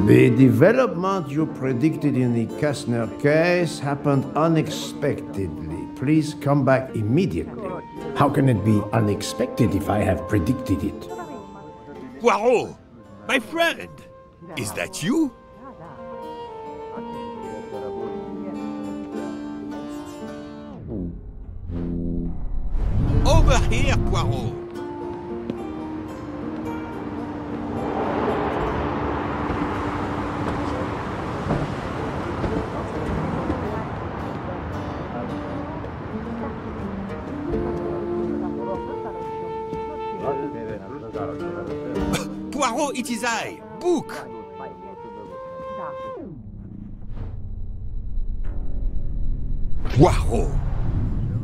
The development you predicted in the Kastner case happened unexpectedly. Please come back immediately. How can it be unexpected if I have predicted it? Poirot! My friend! Is that you? Over here, Poirot! Poirot, it is I, Book! Poirot!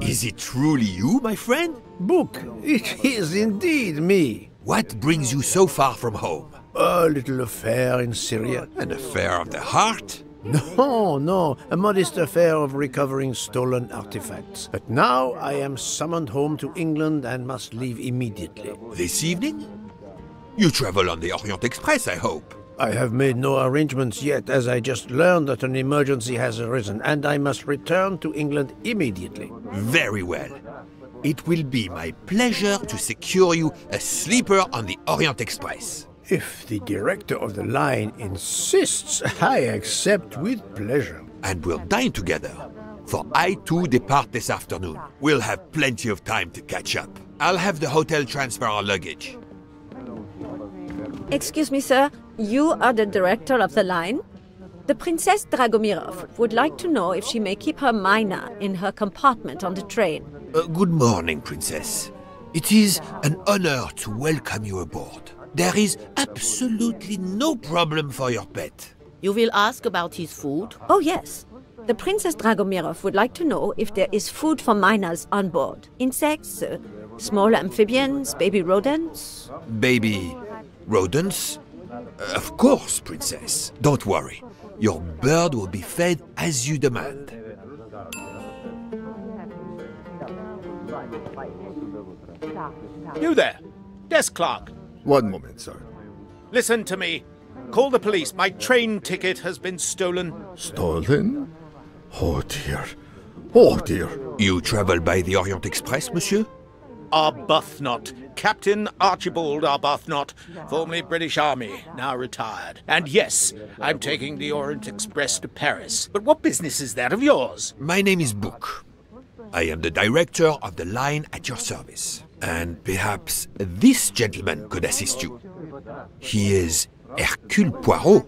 Is it truly you, my friend? Book, it is indeed me. What brings you so far from home? A little affair in Syria. An affair of the heart? No, a modest affair of recovering stolen artifacts. But now I am summoned home to England and must leave immediately. This evening? You travel on the Orient Express, I hope. I have made no arrangements yet, as I just learned that an emergency has arisen, and I must return to England immediately. Very well. It will be my pleasure to secure you a sleeper on the Orient Express. If the director of the line insists, I accept with pleasure. And we'll dine together, for I too depart this afternoon. We'll have plenty of time to catch up. I'll have the hotel transfer our luggage. Excuse me, sir. You are the director of the line? The Princess Dragomirov would like to know if she may keep her mina in her compartment on the train. Good morning, Princess. It is an honor to welcome you aboard. There is absolutely no problem for your pet. You will ask about his food? Oh, yes. The Princess Dragomirov would like to know if there is food for miners on board. Insects, small amphibians, baby rodents. Baby rodents? Of course, Princess. Don't worry. Your bird will be fed as you demand. You there, desk clerk. One moment, sir. Listen to me. Call the police. My train ticket has been stolen. Stolen? Oh dear. Oh dear. You travel by the Orient Express, monsieur? Arbuthnot. Captain Archibald Arbuthnot, formerly British Army, now retired. And yes, I'm taking the Orient Express to Paris. But what business is that of yours? My name is Book. I am the director of the line at your service. And perhaps this gentleman could assist you. He is Hercule Poirot.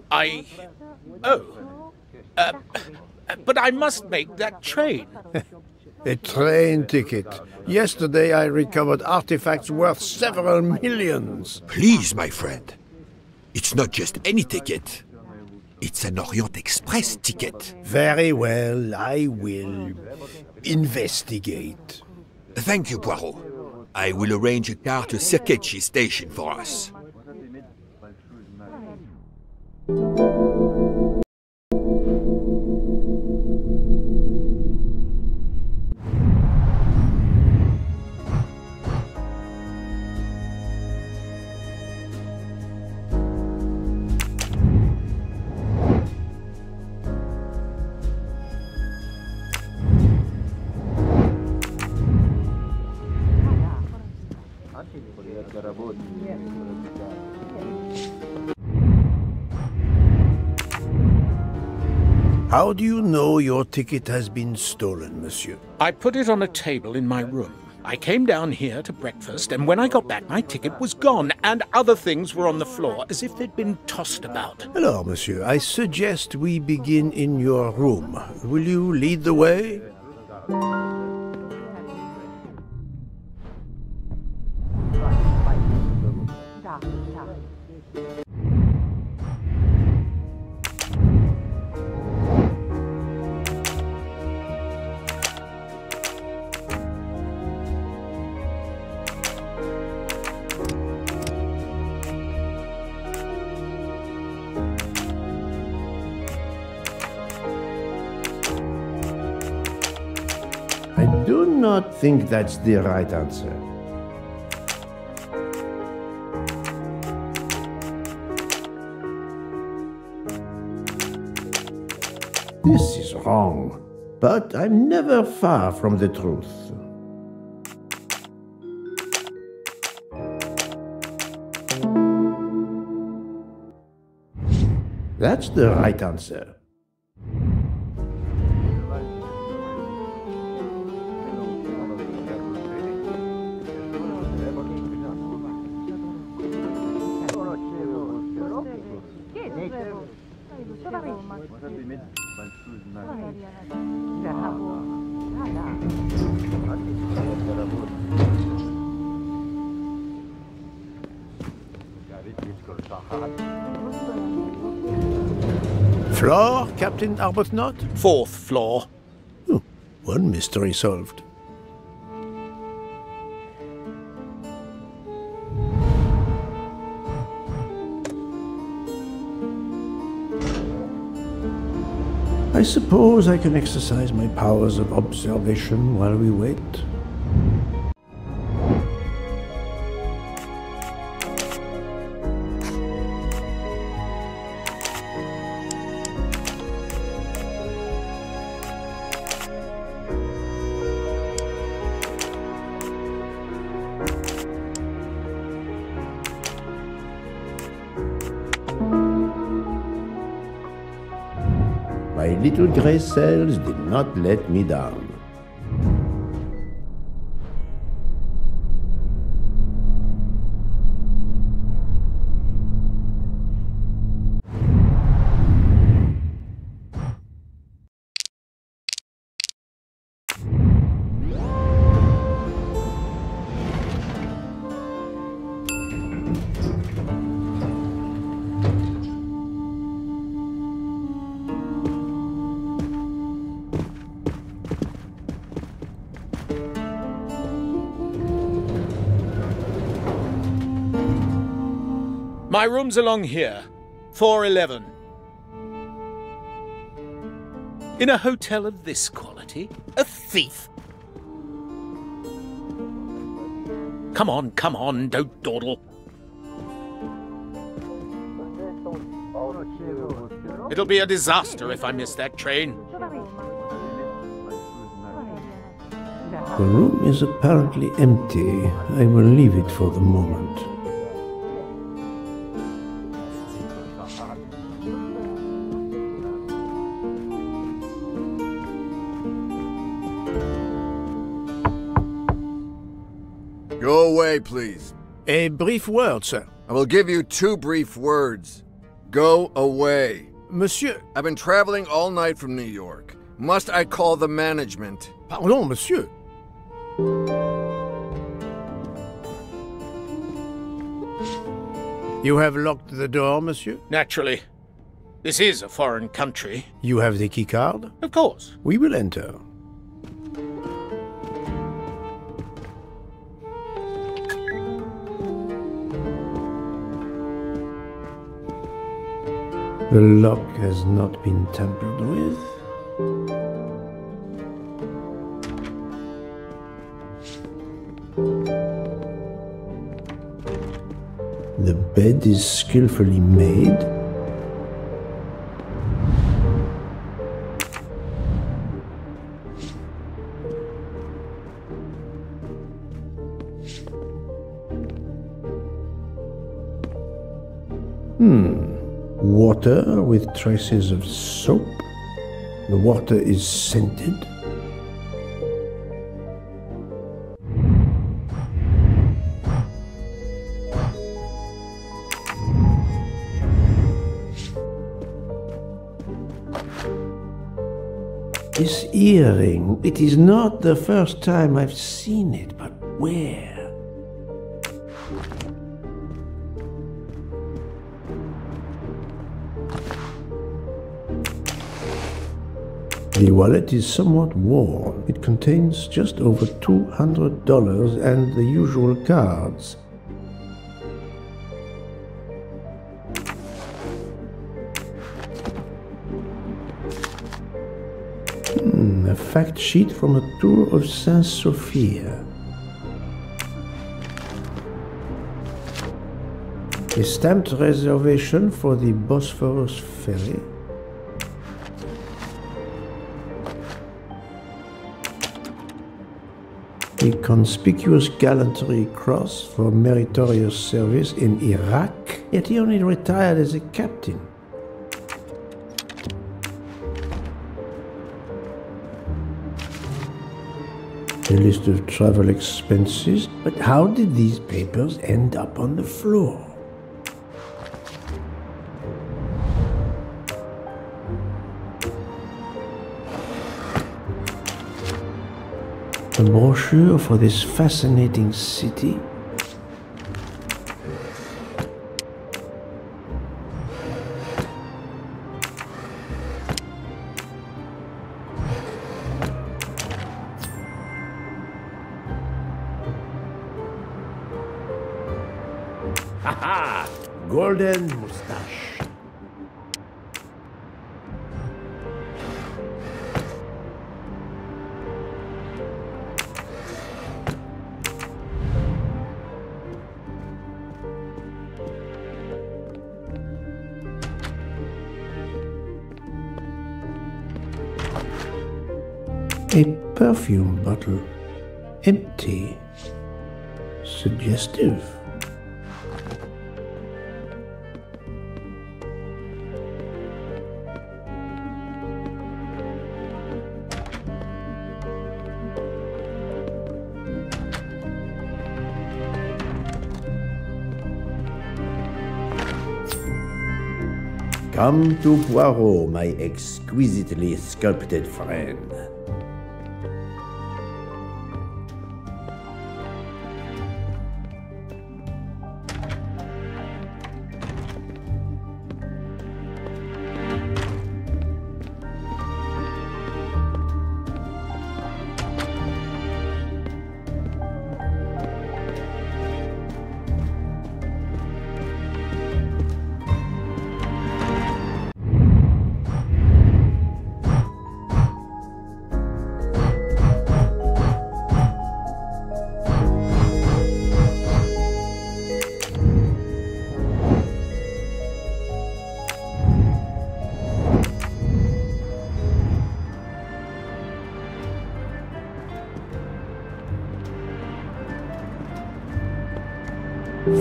But I must make that train. A train ticket. Yesterday I recovered artifacts worth several millions. Please, my friend. It's not just any ticket. It's an Orient Express ticket. Very well, I will investigate. Thank you, Poirot. I will arrange a car to Circetchi station for us. How do you know your ticket has been stolen, monsieur? I put it on a table in my room. I came down here to breakfast, and when I got back, my ticket was gone, and other things were on the floor, as if they'd been tossed about. Alors, monsieur, I suggest we begin in your room. Will you lead the way? not think that's the right answer. This is wrong, but I'm never far from the truth. That's the right answer. Floor, Captain Arbuthnot? 4th floor. Oh, one mystery solved. I suppose I can exercise my powers of observation while we wait. My little grey cells did not let me down. My room's along here. 411. In a hotel of this quality? A thief? Come on, don't dawdle. It'll be a disaster if I miss that train. The room is apparently empty. I will leave it for the moment. Go away, please. A brief word, sir. I will give you 2 brief words. Go away. Monsieur. I've been traveling all night from New York. Must I call the management? Pardon, monsieur. You have locked the door, monsieur? Naturally. This is a foreign country. You have the key card? Of course. We will enter. The lock has not been tampered with. The bed is skillfully made. Water with traces of soap. The water is scented. This earring, it is not the first time I've seen it, but where? The wallet is somewhat worn. It contains just over $200 and the usual cards. A A fact sheet from a tour of Saint Sophia. A stamped reservation for the Bosphorus ferry. A conspicuous gallantry cross for meritorious service in Iraq, yet he only retired as a captain. A list of travel expenses, but how did these papers end up on the floor? A brochure for this fascinating city. Haha! Golden moustache. A perfume bottle. Empty. Suggestive. Come to Poirot, my exquisitely sculpted friend.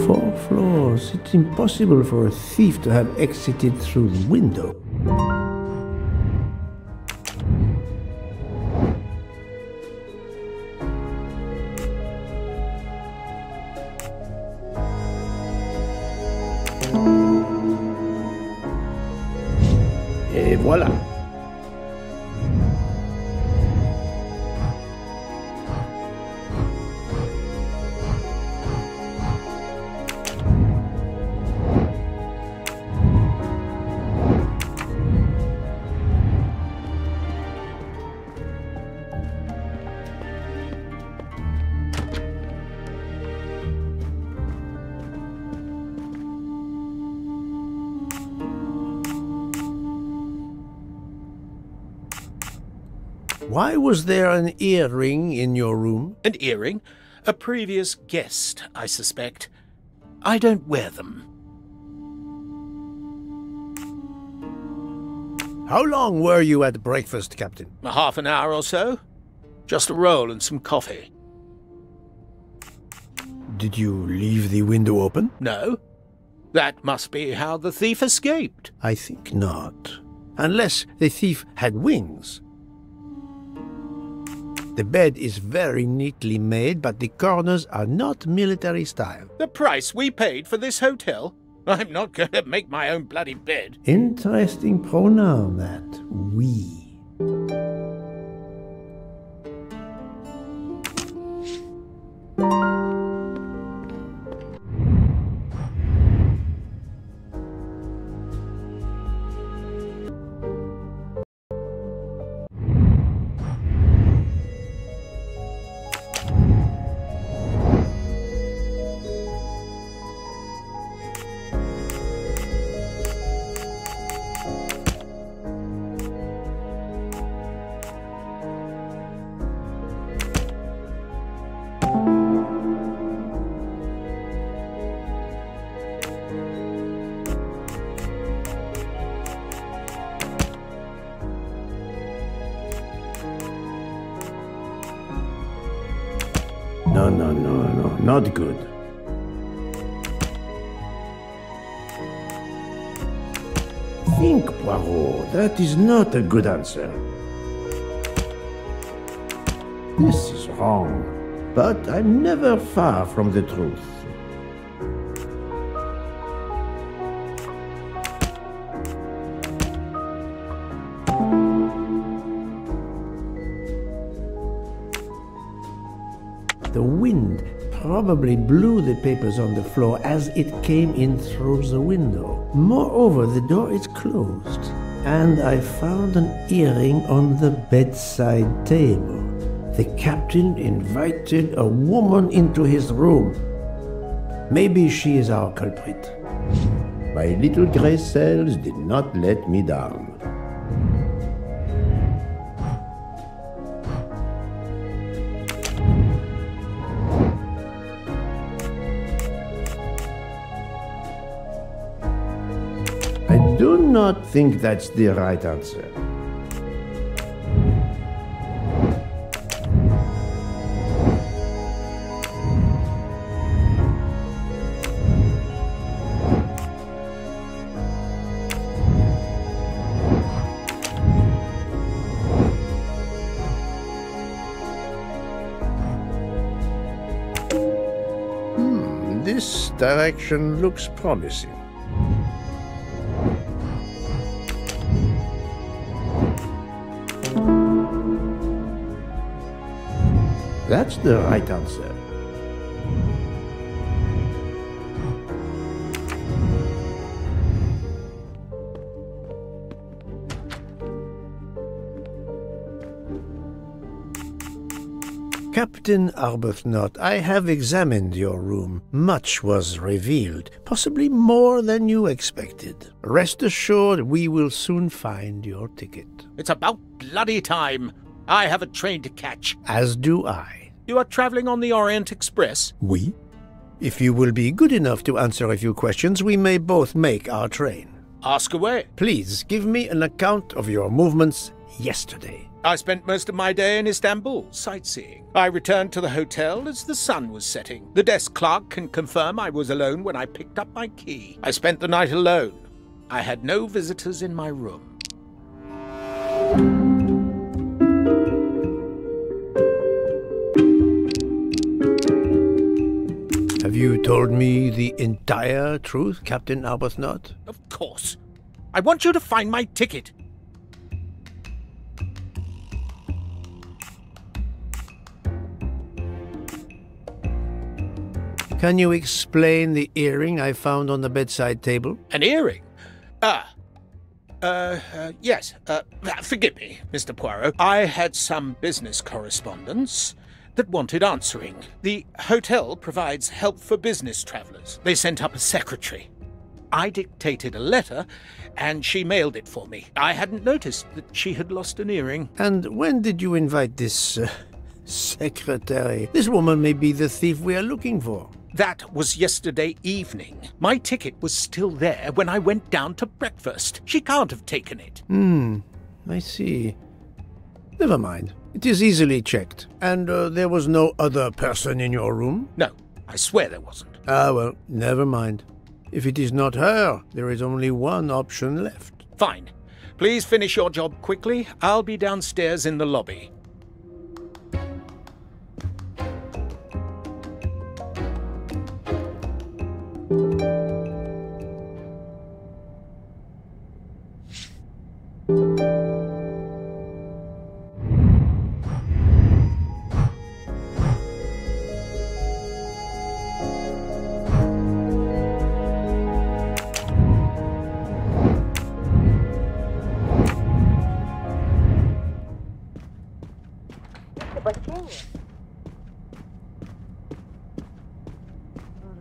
Four floors. It's impossible for a thief to have exited through the window. Et voilà. Why was there an earring in your room? An earring? A previous guest, I suspect. I don't wear them. How long were you at breakfast, Captain? Half an hour or so. Just a roll and some coffee. Did you leave the window open? No. That must be how the thief escaped. I think not. Unless the thief had wings. The bed is very neatly made, but the corners are not military style. The price we paid for this hotel? I'm not going to make my own bloody bed. Interesting pronoun, that. We. Not good. Think, Poirot. That is not a good answer. This is wrong, but I'm never far from the truth. The wind probably blew the papers on the floor as it came in through the window. Moreover, the door is closed, and I found an earring on the bedside table. The captain invited a woman into his room. Maybe she is our culprit. My little gray cells did not let me down. I do not think that's the right answer. This direction looks promising. That's the right answer. Captain Arbuthnot, I have examined your room. Much was revealed, possibly more than you expected. Rest assured, we will soon find your ticket. It's about bloody time. I have a train to catch. As do I. You are traveling on the Orient Express? Oui. If you will be good enough to answer a few questions, we may both make our train. Ask away. Please give me an account of your movements yesterday. I spent most of my day in Istanbul, sightseeing. I returned to the hotel as the sun was setting. The desk clerk can confirm I was alone when I picked up my key. I spent the night alone. I had no visitors in my room. Have you told me the entire truth, Captain Arbuthnot? Of course. I want you to find my ticket. Can you explain the earring I found on the bedside table? An earring? Yes. Forgive me, Mr. Poirot. I had some business correspondence that wanted answering. The hotel provides help for business travelers. They sent up a secretary. I dictated a letter, and she mailed it for me. I hadn't noticed that she had lost an earring. And when did you invite this secretary? This woman may be the thief we are looking for. That was yesterday evening. My ticket was still there when I went down to breakfast. She can't have taken it. I see. Never mind. It is easily checked. And there was no other person in your room? No, I swear there wasn't. Ah, well, never mind. If it is not her, there is only one option left. Fine. Please finish your job quickly. I'll be downstairs in the lobby.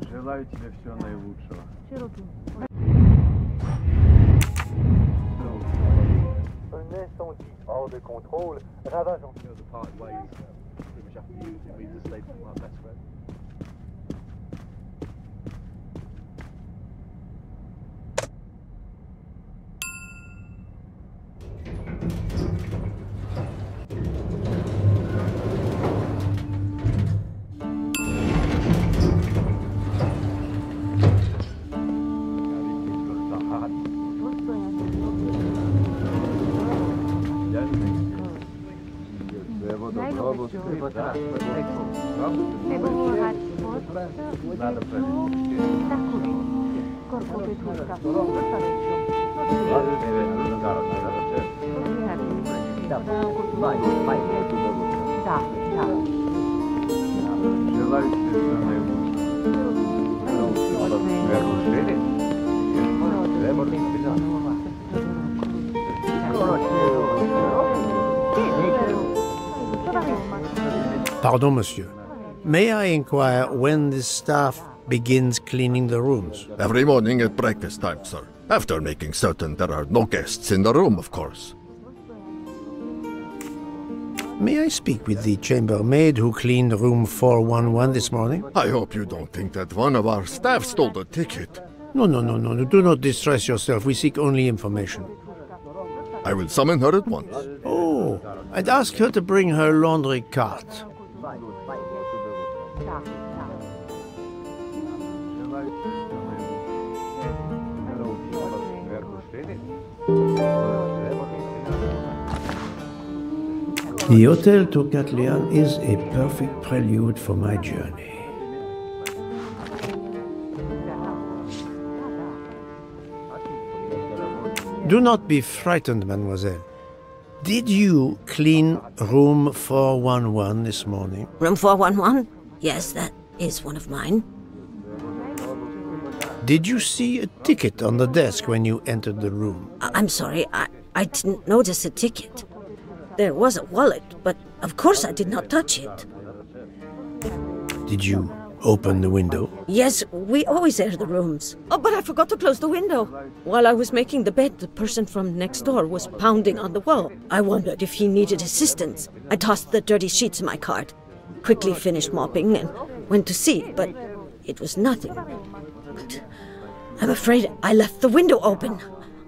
Желаю тебе всего наилучшего. Un incendie hors de contrôle ravage en the part ways pretty much have to use it to save my best friend. Pardon, monsieur. May I inquire when the staff begins cleaning the rooms? Every morning at breakfast time, sir. After making certain there are no guests in the room, of course. May I speak with the chambermaid who cleaned room 411 this morning? I hope you don't think that one of our staff stole the ticket. No. Do not distress yourself. We seek only information. I will summon her at once. Oh, I'd ask her to bring her laundry cart. The Hotel Tocatlian is a perfect prelude for my journey. Do not be frightened, mademoiselle. Did you clean room 411 this morning? Room 411? Yes, that is one of mine. Did you see a ticket on the desk when you entered the room? I'm sorry, I didn't notice a ticket. There was a wallet, but of course I did not touch it. Did you open the window? Yes, we always air the rooms. Oh, but I forgot to close the window. While I was making the bed, the person from next door was pounding on the wall. I wondered if he needed assistance. I tossed the dirty sheets in my cart, quickly finished mopping, and went to see, but it was nothing. But I'm afraid I left the window open.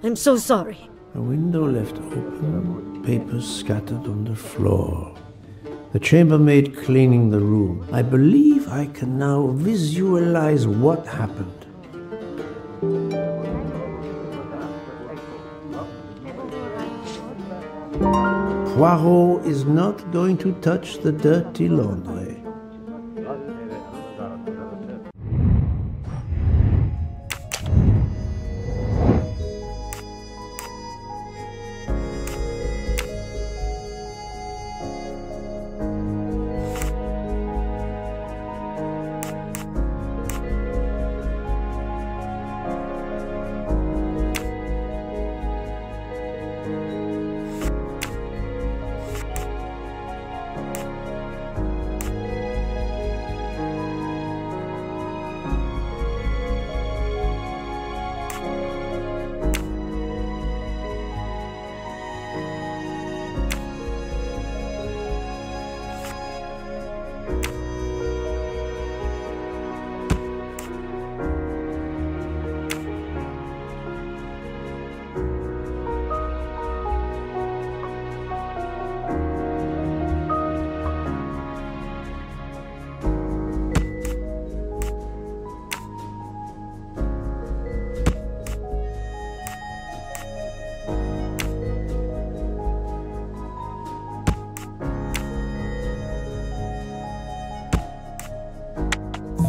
I'm so sorry. A window left open, papers scattered on the floor. The chambermaid cleaning the room. I believe I can now visualize what happened. Poirot is not going to touch the dirty laundry.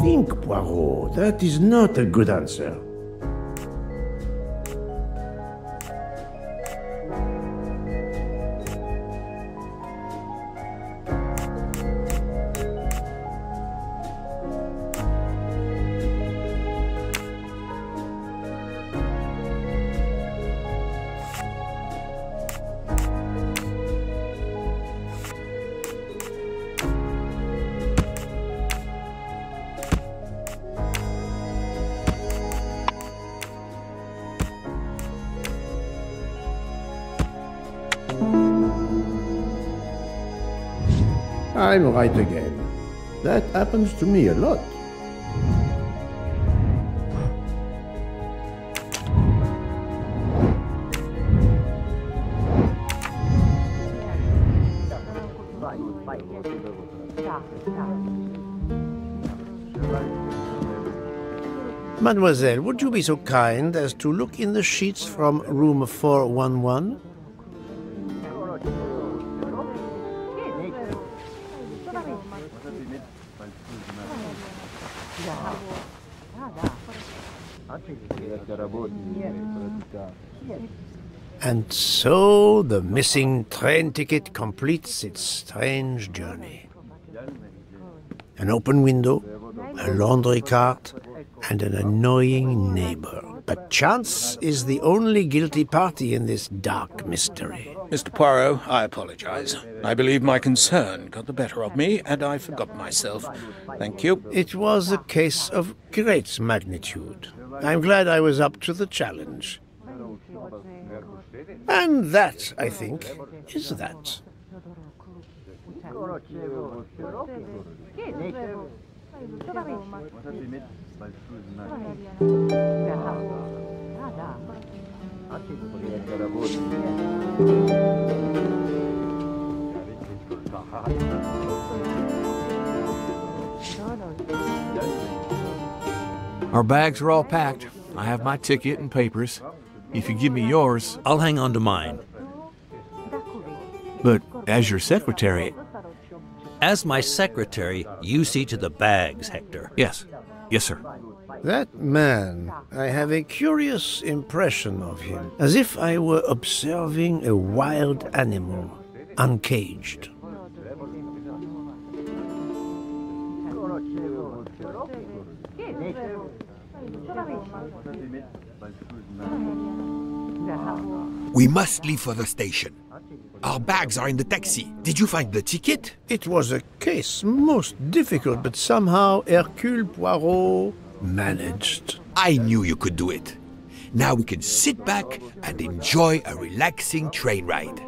Think, Poirot. That is not a good answer. I'm right again. That happens to me a lot. Mademoiselle, would you be so kind as to look in the sheets from room 411? And so the missing train ticket completes its strange journey. An open window, a laundry cart, and an annoying neighbor. But chance is the only guilty party in this dark mystery. Mr. Poirot, I apologize. I believe my concern got the better of me, and I forgot myself. Thank you. It was a case of great magnitude. I'm glad I was up to the challenge. And that, I think, is that. Our bags are all packed. I have my ticket and papers. If you give me yours, I'll hang on to mine. But as your secretary... As my secretary, you see to the bags, Hector. Yes. Yes, sir. That man, I have a curious impression of him, as if I were observing a wild animal, uncaged. We must leave for the station. Our bags are in the taxi. Did you find the ticket? It was a case most difficult, but somehow Hercule Poirot managed. I knew you could do it. Now we can sit back and enjoy a relaxing train ride.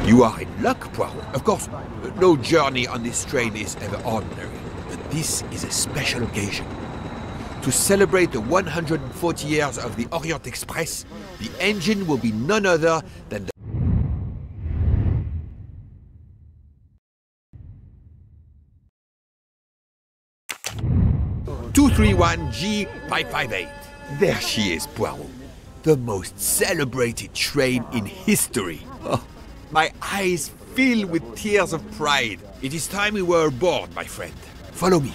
You are in luck, Poirot. Of course, no journey on this train is ever ordinary, but this is a special occasion. To celebrate the 140 years of the Orient Express, the engine will be none other than the 231G558. There she is, Poirot. The most celebrated train in history. Oh, my eyes fill with tears of pride. It is time we were aboard, my friend. Follow me.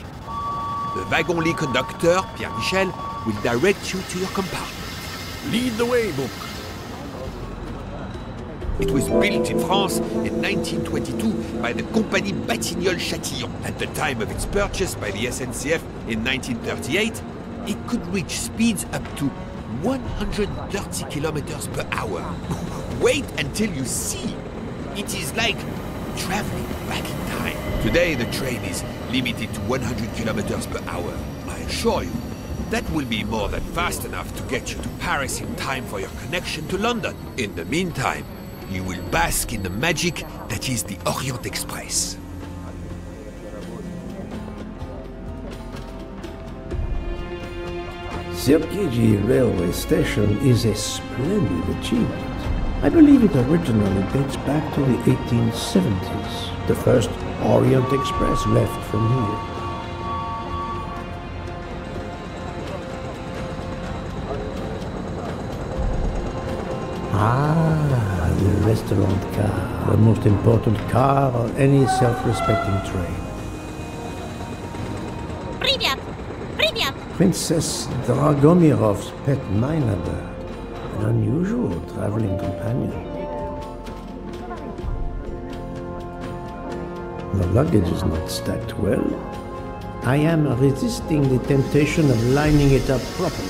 The wagon-lit conductor, Pierre Michel, will direct you to your compartment. Lead the way, Book. It was built in France in 1922 by the Compagnie Batignolles-Châtillon. At the time of its purchase by the SNCF in 1938, it could reach speeds up to 130 kilometers per hour. Wait until you see. It is like traveling back in time. Today, the train is limited to 100 kilometers per hour. I assure you, that will be more than fast enough to get you to Paris in time for your connection to London. In the meantime, you will bask in the magic that is the Orient Express. Sergiji railway station is a splendid achievement. I believe it originally dates back to the 1870s. The first Orient Express left from here. Ah, the restaurant car, the most important car on any self-respecting train. Привет! Привет! Princess Dragomirov's pet myna bird, an unusual traveling companion. The luggage is not stacked well. I am resisting the temptation of lining it up properly.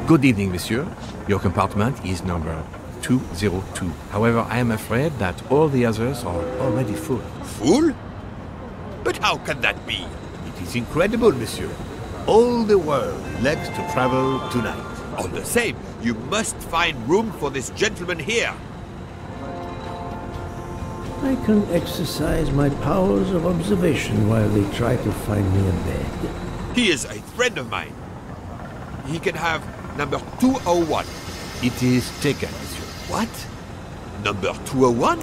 Good evening, monsieur. Your compartment is number 202. However, I am afraid that all the others are already full. Full? But how can that be? It is incredible, monsieur. All the world elects to travel tonight. All the same, you must find room for this gentleman here. I can exercise my powers of observation while they try to find me a bed. He is a friend of mine. He can have number 201. It is taken, monsieur. What? Number 201?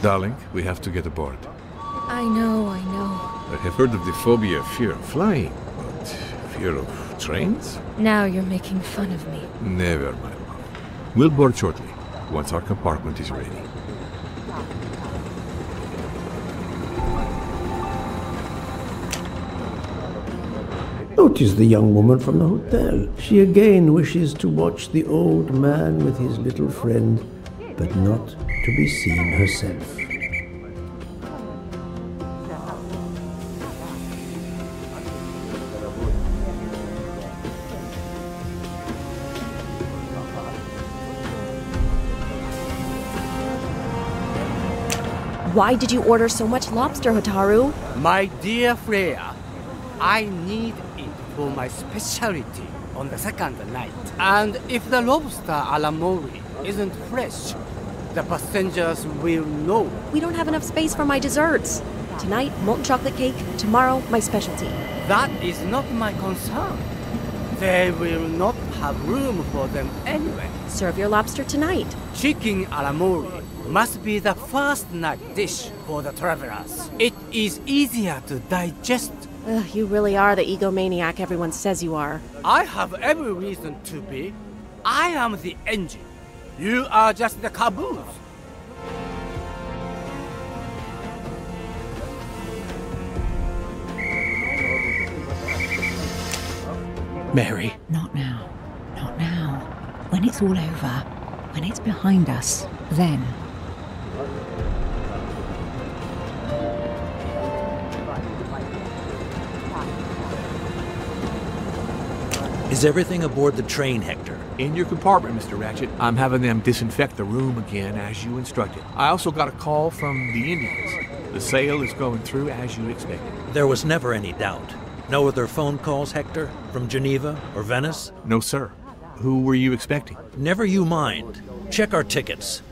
Darling, we have to get aboard. I know. I have heard of the phobia of fear of flying, but fear of trains? Now you're making fun of me. Never, my love. We'll board shortly, once our compartment is ready. Notice the young woman from the hotel. She again wishes to watch the old man with his little friend, but not to be seen herself. Why did you order so much lobster, Hotaru? My dear Freya, I need it for my specialty on the second night. And if the lobster a la mori isn't fresh, the passengers will know. We don't have enough space for my desserts. Tonight, molten chocolate cake. Tomorrow, my specialty. That is not my concern. They will not have room for them anyway. Serve your lobster tonight. Chicken a la mori must be the first night dish for the travelers. It is easier to digest. You really are the egomaniac everyone says you are. I have every reason to be. I am the engine. You are just the caboose. Mary. Not now. Not now. When it's all over, when it's behind us, then. Is everything aboard the train, Hector? In your compartment, Mr. Ratchet. I'm having them disinfect the room again as you instructed. I also got a call from the Indians. The sale is going through as you expected. There was never any doubt. No other phone calls, Hector? From Geneva or Venice? No, sir. Who were you expecting? Never you mind. Check our tickets.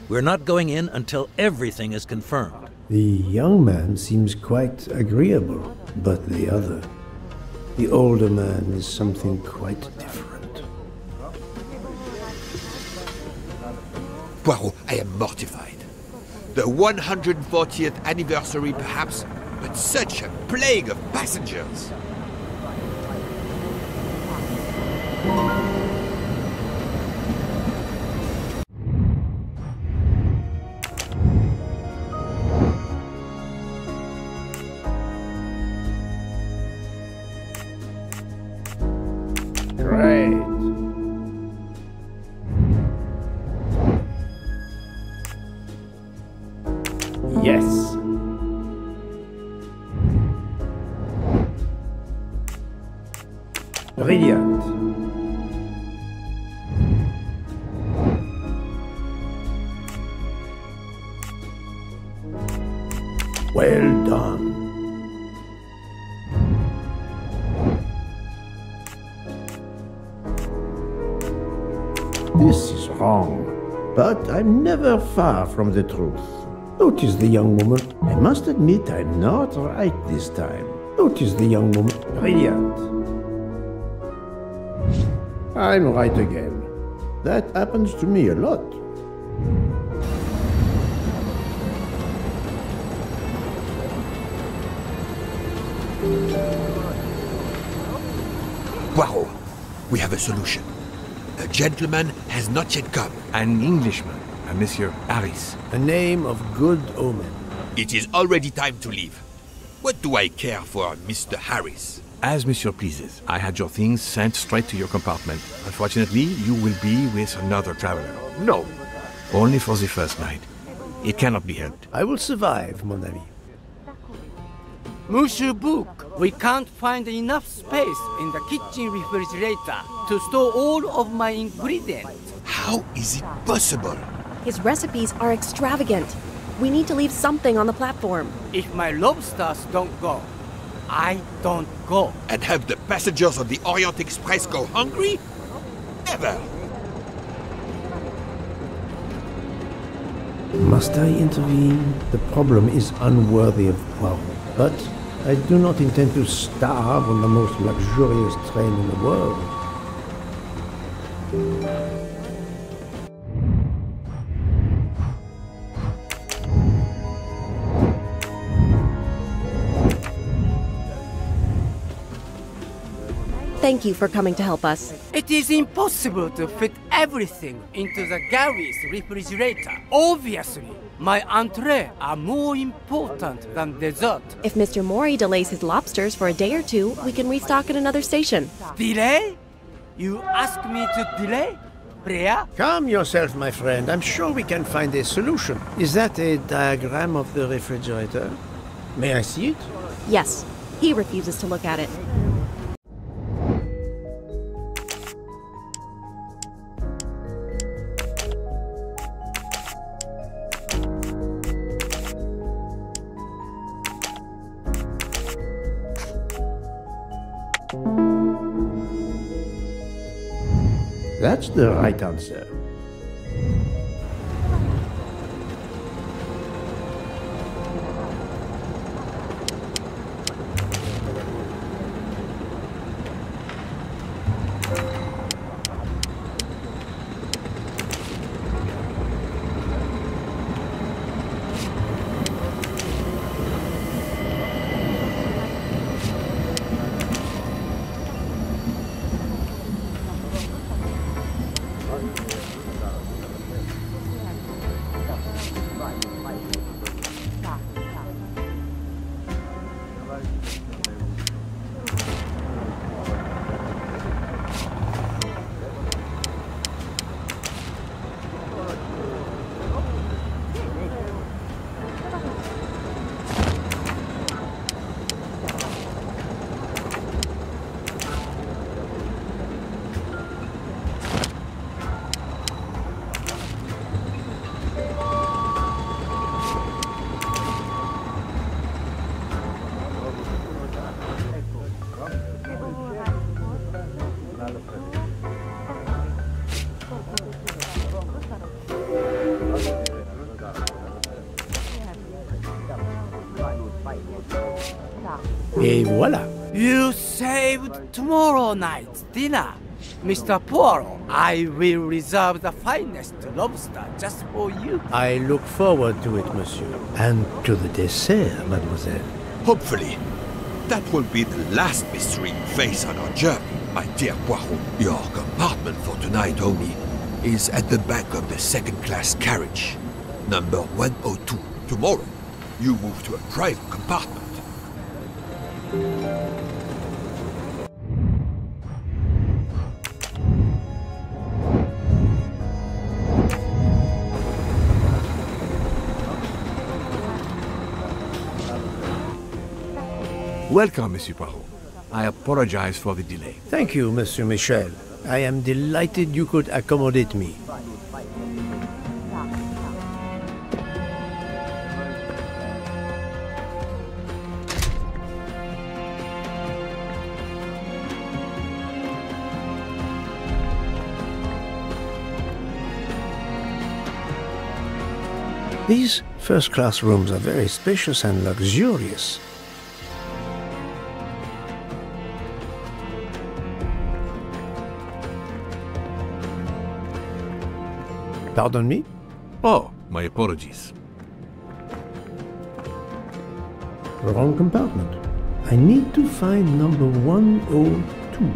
We're not going in until everything is confirmed. The young man seems quite agreeable, but the other, the older man, is something quite different. Poirot, I am mortified. The 140th anniversary, perhaps, but such a plague of passengers. Great. Yes. Brilliant. Well done. This is wrong, but I'm never far from the truth. Notice the young woman. I must admit I'm not right this time. Notice the young woman. Brilliant. I'm right again. That happens to me a lot. Poirot, we have a solution. A gentleman has not yet come. An Englishman, a Monsieur Harris. A name of good omen. It is already time to leave. What do I care for Mr. Harris? As Monsieur pleases. I had your things sent straight to your compartment. Unfortunately, you will be with another traveler. No. Only for the first night. It cannot be helped. I will survive, mon ami. Monsieur Book, we can't find enough space in the kitchen refrigerator to store all of my ingredients. How is it possible? His recipes are extravagant. We need to leave something on the platform. If my lobsters don't go, I don't go. And have the passengers of the Orient Express go hungry? Never! Must I intervene? The problem is unworthy of Poirot. But I do not intend to starve on the most luxurious train in the world. Thank you for coming to help us. It is impossible to fit everything into the Gary's refrigerator. Obviously, my entrees are more important than dessert. If Mr. Mori delays his lobsters for a day or two, we can restock at another station. Delay? You ask me to delay? Freya? Calm yourself, my friend. I'm sure we can find a solution. Is that a diagram of the refrigerator? May I see it? Yes. He refuses to look at it. That's the right answer. Et voilà. You saved tomorrow night's dinner. Mr. Poirot, I will reserve the finest lobster just for you. I look forward to it, monsieur. And to the dessert, mademoiselle. Hopefully. That will be the last mystery we face on our journey, my dear Poirot. Your compartment for tonight only is at the back of the second-class carriage, number 102. Tomorrow, you move to a private compartment. Welcome, Monsieur Poirot. I apologize for the delay. Thank you, Monsieur Michel. I am delighted you could accommodate me. These first-class rooms are very spacious and luxurious. Pardon me? Oh, my apologies. Wrong compartment. I need to find number 102.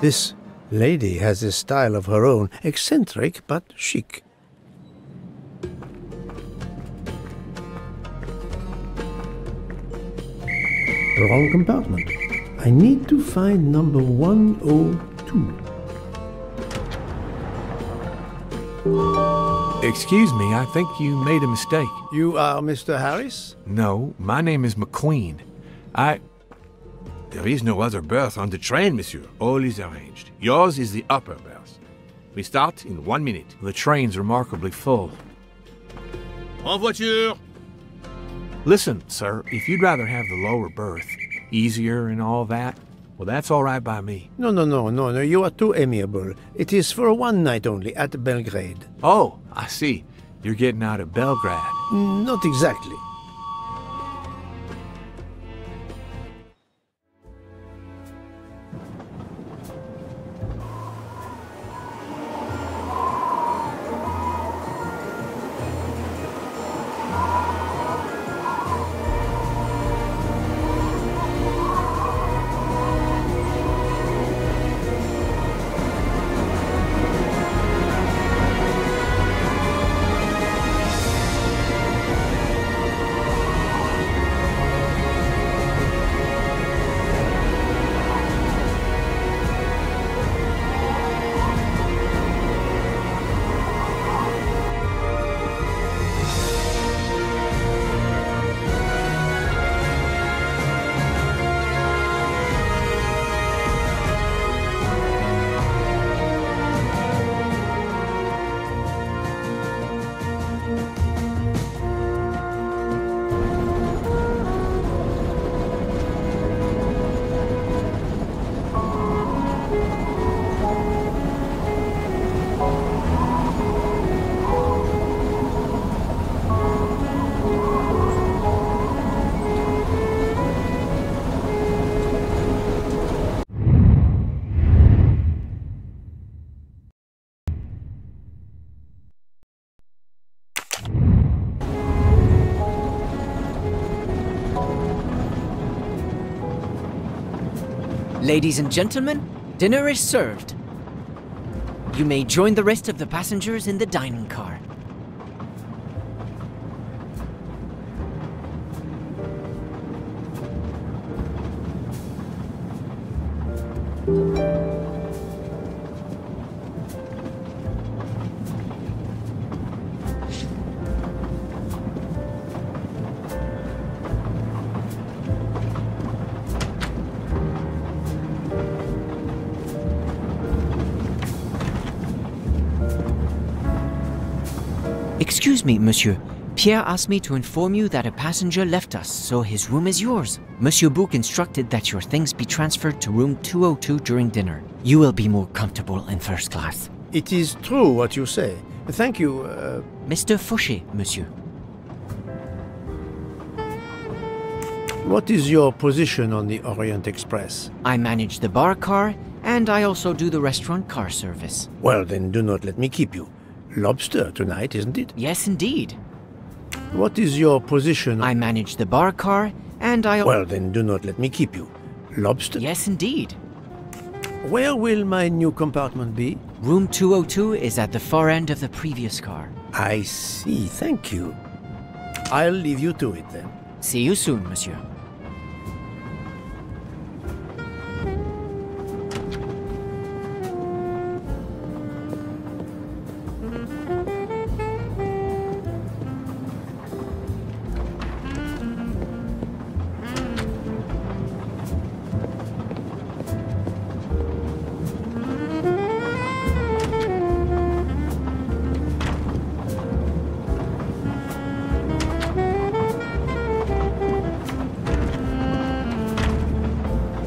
This lady has a style of her own, eccentric but chic. Wrong compartment. I need to find number 102. Excuse me, I think you made a mistake. You are Mr. Harris? No, my name is McQueen. There is no other berth on the train, monsieur. All is arranged. Yours is the upper berth. We start in 1 minute. The train's remarkably full. En voiture! Listen, sir, if you'd rather have the lower berth, easier and all that, well, that's all right by me. No, you are too amiable. It is for 1 night only, at Belgrade. Oh, I see. You're getting out of Belgrade. Not exactly. Ladies and gentlemen, dinner is served. You may join the rest of the passengers in the dining car. Excuse me, monsieur. Pierre asked me to inform you that a passenger left us, so his room is yours. Monsieur Bouc instructed that your things be transferred to room 202 during dinner. You will be more comfortable in first class. It is true what you say. Thank you, Mr. Fauché, monsieur. What is your position on the Orient Express? I manage the bar car, and I also do the restaurant car service. Well, then do not let me keep you. Lobster tonight, isn't it? Yes, indeed. What is your position? I manage the bar car, and I... Well, then do not let me keep you. Lobster? Yes, indeed. Where will my new compartment be? Room 202 is at the far end of the previous car. I see, thank you. I'll leave you to it then. See you soon, monsieur.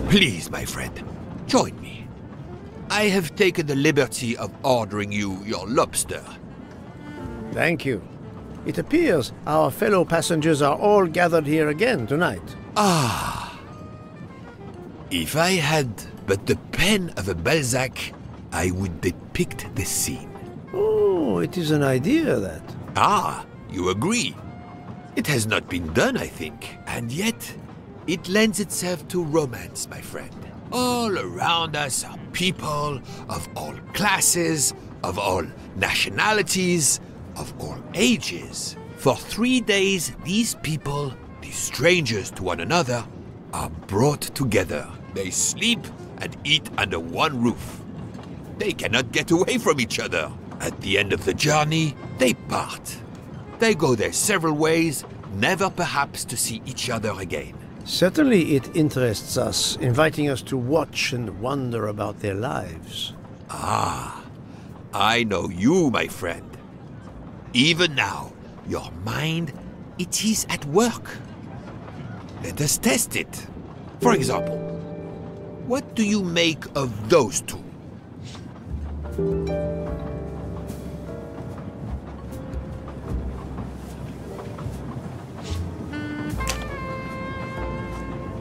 Please, my friend, join me. I have taken the liberty of ordering you your lobster. Thank you. It appears our fellow passengers are all gathered here again tonight. Ah. If I had but the pen of a Balzac, I would depict the scene. Oh, it is an idea, that. Ah, you agree. It has not been done, I think, and yet it lends itself to romance, my friend. All around us are people of all classes, of all nationalities, of all ages. For 3 days, these people, these strangers to one another, are brought together. They sleep and eat under one roof. They cannot get away from each other. At the end of the journey, they part. They go their several ways, never perhaps to see each other again. Certainly it interests us, inviting us to watch and wonder about their lives. Ah, I know you, my friend. Even now, your mind, it is at work. Let us test it. For example, what do you make of those two?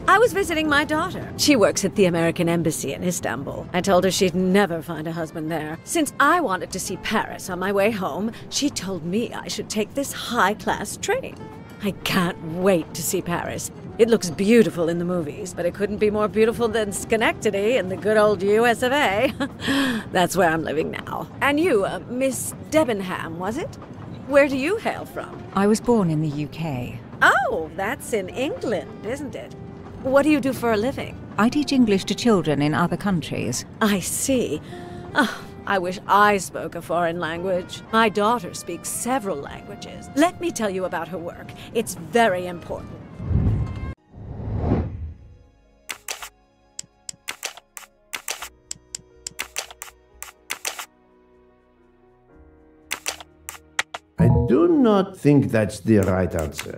I was visiting my daughter. She works at the American Embassy in Istanbul. I told her she'd never find a husband there. Since I wanted to see Paris on my way home, she told me I should take this high-class train. I can't wait to see Paris. It looks beautiful in the movies, but it couldn't be more beautiful than Schenectady in the good old US of A. That's where I'm living now. And you, Miss Debenham, was it? Where do you hail from? I was born in the UK. Oh, that's in England, isn't it? What do you do for a living? I teach English to children in other countries. I see. Oh, I wish I spoke a foreign language. My daughter speaks several languages. Let me tell you about her work. It's very important. I do not think that's the right answer.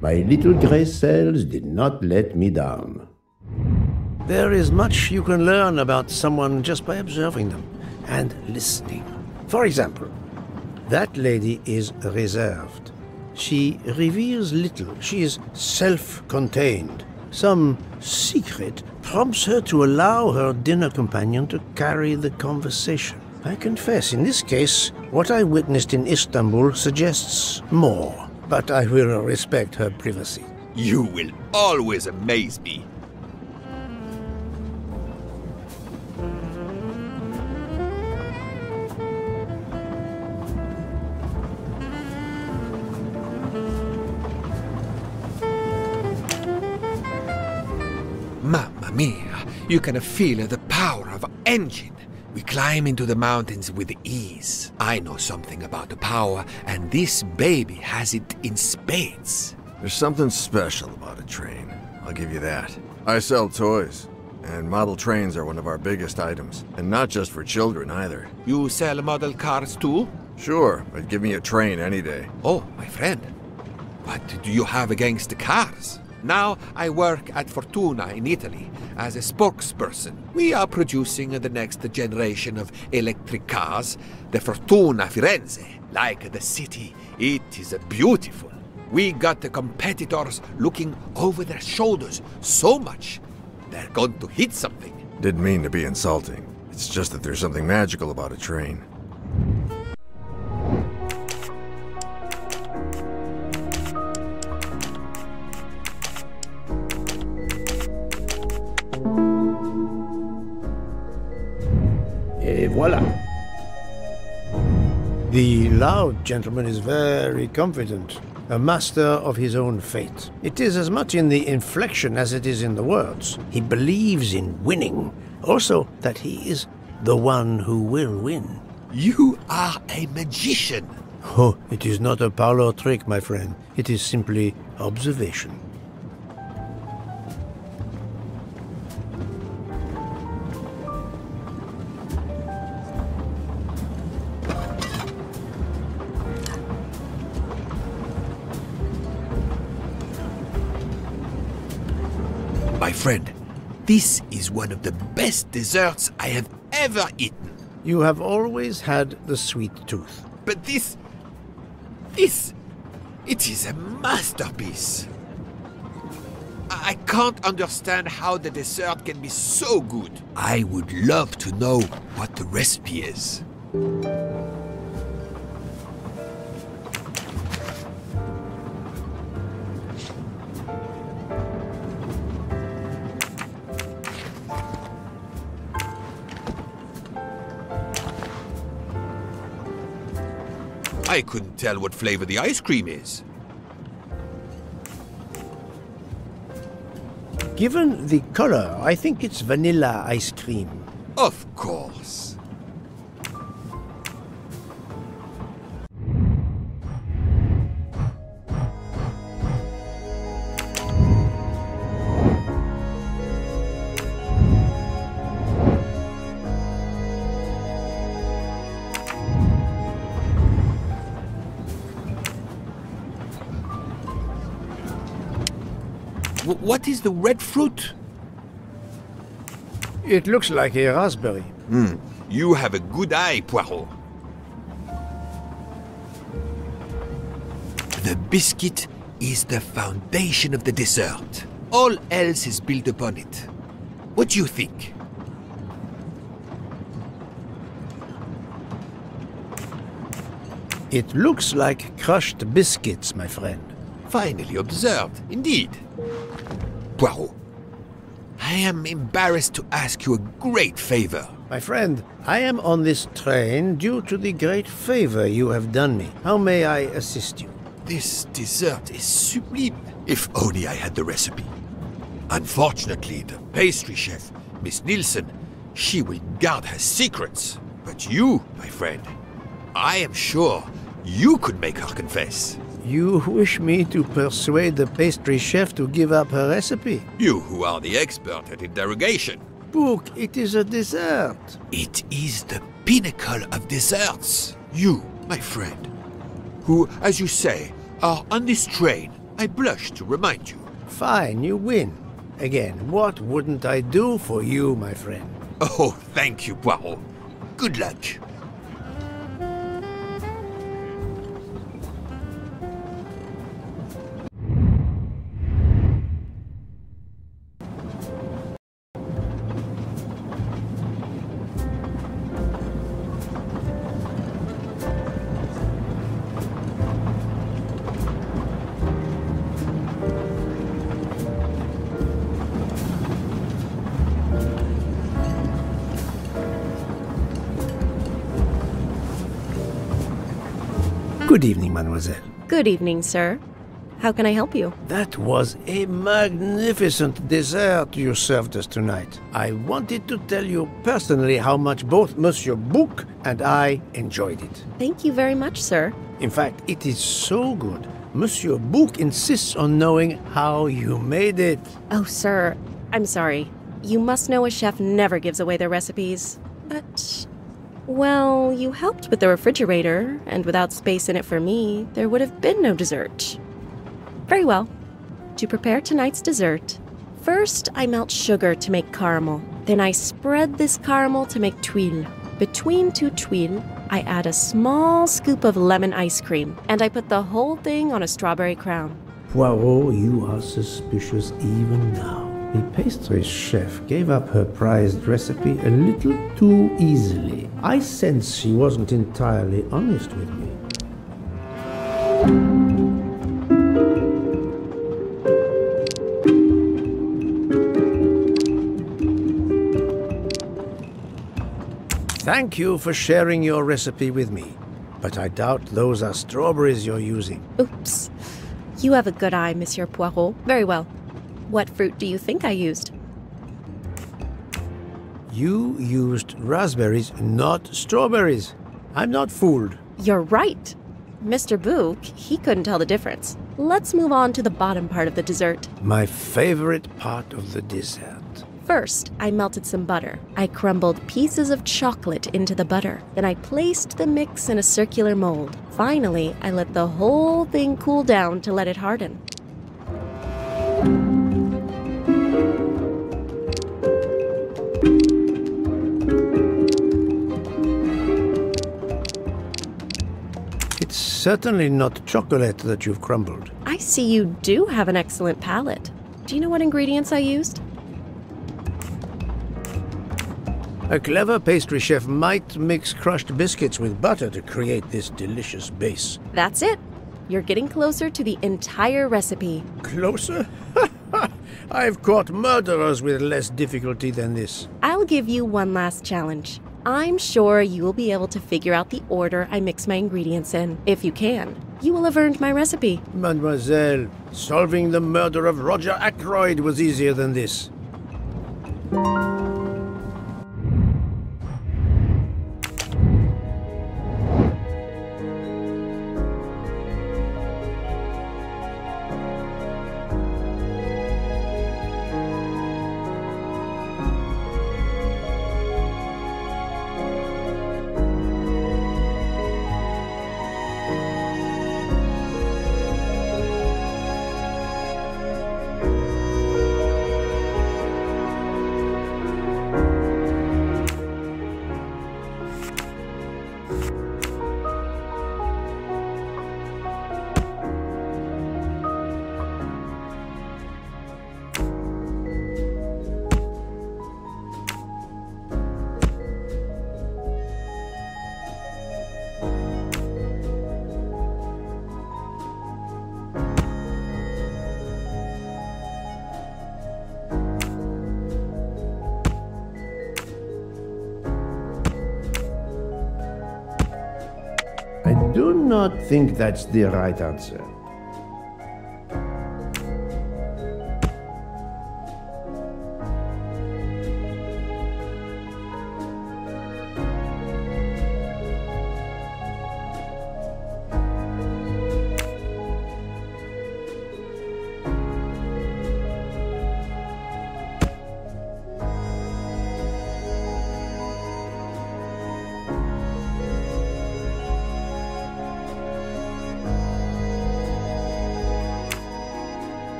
My little grey cells did not let me down. There is much you can learn about someone just by observing them and listening. For example, that lady is reserved. She reveals little. She is self-contained. Some secret prompts her to allow her dinner companion to carry the conversation. I confess, in this case, what I witnessed in Istanbul suggests more. But I will respect her privacy. You will always amaze me. Mamma mia, you can feel the power of engine. We climb into the mountains with ease. I know something about the power, and this baby has it in spades. There's something special about a train, I'll give you that. I sell toys, and model trains are one of our biggest items. And not just for children either. You sell model cars too? Sure, but give me a train any day. Oh, my friend. What do you have against the cars? Now I work at Fortuna in Italy as a spokesperson. We are producing the next generation of electric cars, the Fortuna Firenze. Like the city, it is beautiful. We got the competitors looking over their shoulders so much, they're going to hit something. Didn't mean to be insulting. It's just that there's something magical about a train. Et voilà. The loud gentleman is very confident, a master of his own fate. It is as much in the inflection as it is in the words. He believes in winning, also that he is the one who will win. You are a magician. Oh, it is not a parlor trick, my friend. It is simply observation. My friend, this is one of the best desserts I have ever eaten. You have always had the sweet tooth. But it is a masterpiece. I can't understand how the dessert can be so good. I would love to know what the recipe is. I couldn't tell what flavor the ice cream is. Given the color, I think it's vanilla ice cream. Of course. What is the red fruit? It looks like a raspberry. You have a good eye, Poirot. The biscuit is the foundation of the dessert. All else is built upon it. What do you think? It looks like crushed biscuits, my friend. Finely observed, indeed. Poirot, I am embarrassed to ask you a great favor. My friend, I am on this train due to the great favor you have done me. How may I assist you? This dessert is sublime. If only I had the recipe. Unfortunately, the pastry chef, Miss Nielsen, she will guard her secrets. But you, my friend, I am sure you could make her confess. You wish me to persuade the pastry chef to give up her recipe? You who are the expert at interrogation. Book, it is a dessert. It is the pinnacle of desserts. You, my friend, who, as you say, are on this train, I blush to remind you. Fine, you win. Again, what wouldn't I do for you, my friend? Oh, thank you, Poirot. Good luck. Good evening, mademoiselle. Good evening, sir. How can I help you? That was a magnificent dessert you served us tonight. I wanted to tell you personally how much both Monsieur Bouc and I enjoyed it. Thank you very much, sir. In fact, it is so good. Monsieur Bouc insists on knowing how you made it. Oh, sir, I'm sorry. You must know a chef never gives away their recipes. But, well, you helped with the refrigerator, and without space in it for me, there would have been no dessert. Very well. To prepare tonight's dessert, first I melt sugar to make caramel. Then I spread this caramel to make tuiles. Between two tuiles, I add a small scoop of lemon ice cream, and I put the whole thing on a strawberry crown. Poirot, you are suspicious even now. The pastry chef gave up her prized recipe a little too easily. I sense she wasn't entirely honest with me. Thank you for sharing your recipe with me, but I doubt those are strawberries you're using. Oops. You have a good eye, Monsieur Poirot. Very well. What fruit do you think I used? You used raspberries, not strawberries. I'm not fooled. You're right. Mr. Bouc, he couldn't tell the difference. Let's move on to the bottom part of the dessert. My favorite part of the dessert. First, I melted some butter. I crumbled pieces of chocolate into the butter. Then I placed the mix in a circular mold. Finally, I let the whole thing cool down to let it harden. It's certainly not chocolate that you've crumbled. I see you do have an excellent palate. Do you know what ingredients I used? A clever pastry chef might mix crushed biscuits with butter to create this delicious base. That's it. You're getting closer to the entire recipe. Closer? I've caught murderers with less difficulty than this. I'll give you one last challenge. I'm sure you will be able to figure out the order I mix my ingredients in. If you can, you will have earned my recipe. Mademoiselle, solving the murder of Roger Ackroyd was easier than this. not think that's the right answer.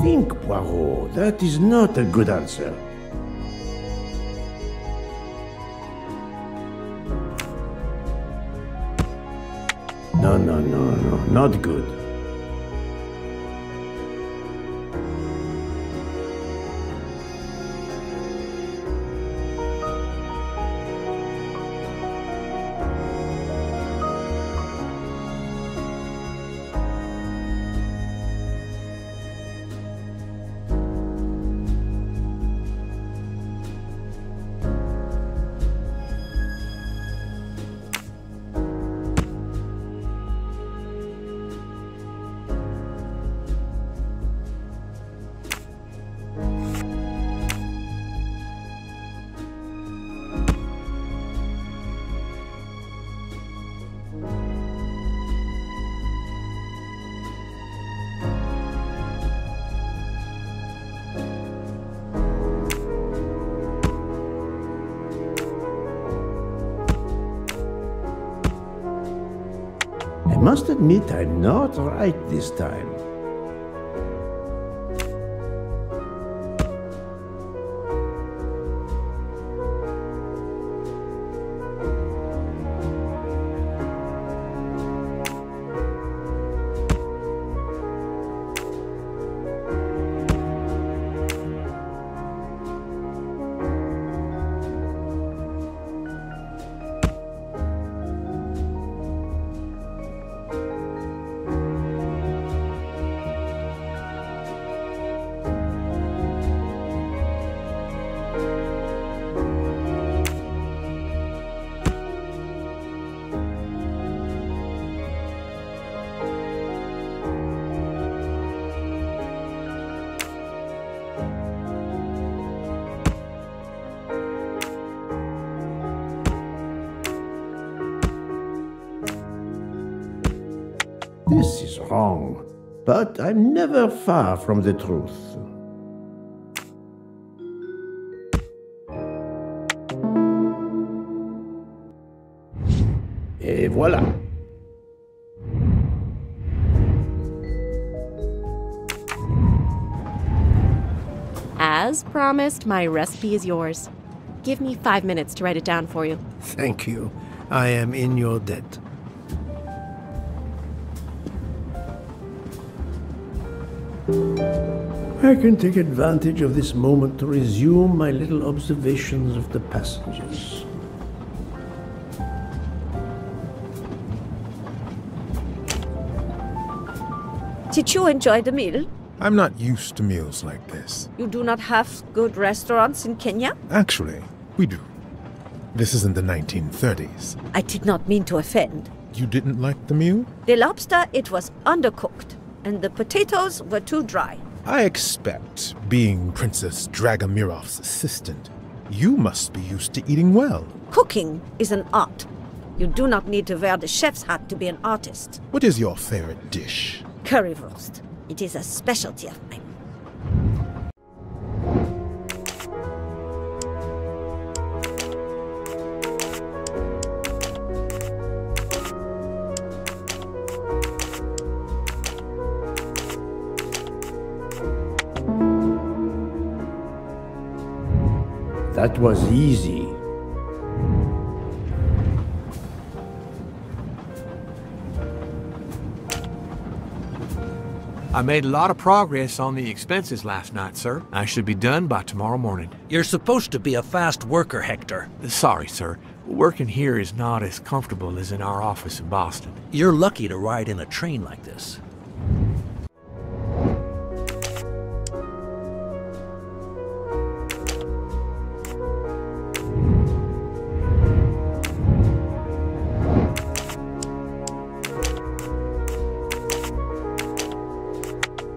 Think, Poirot. That is not a good answer. No, not good. I must admit I'm not right this time. This is wrong, but I'm never far from the truth. Et voilà. As promised, my recipe is yours. Give me 5 minutes to write it down for you. Thank you. I am in your debt. I can take advantage of this moment to resume my little observations of the passengers. Did you enjoy the meal? I'm not used to meals like this. You do not have good restaurants in Kenya? Actually, we do. This isn't the 1930s. I did not mean to offend. You didn't like the meal? The lobster, it was undercooked, and the potatoes were too dry. I expect, being Princess Dragomirov's assistant, you must be used to eating well. Cooking is an art. You do not need to wear the chef's hat to be an artist. What is your favorite dish? Currywurst. It is a specialty of mine. That was easy. I made a lot of progress on the expenses last night, sir. I should be done by tomorrow morning. You're supposed to be a fast worker, Hector. Sorry, sir. Working here is not as comfortable as in our office in Boston. You're lucky to ride in a train like this.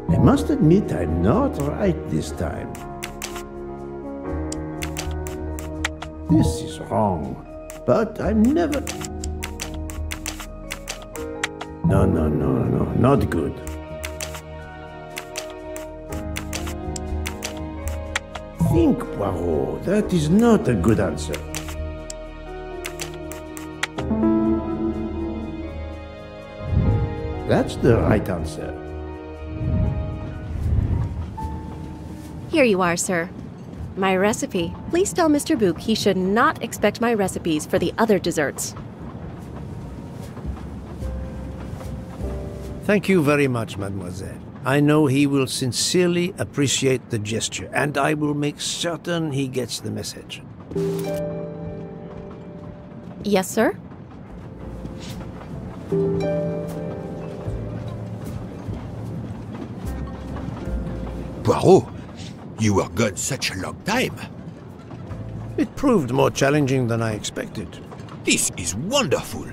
I must admit I'm not right this time. This is wrong, but I'm never... No, not good. Think, Poirot, that is not a good answer. That's the right answer. Here you are, sir. My recipe. Please tell Mr. Book he should not expect my recipes for the other desserts. Thank you very much, mademoiselle. I know he will sincerely appreciate the gesture, and I will make certain he gets the message. Yes, sir? Poirot, you were gone such a long time. It proved more challenging than I expected. This is wonderful.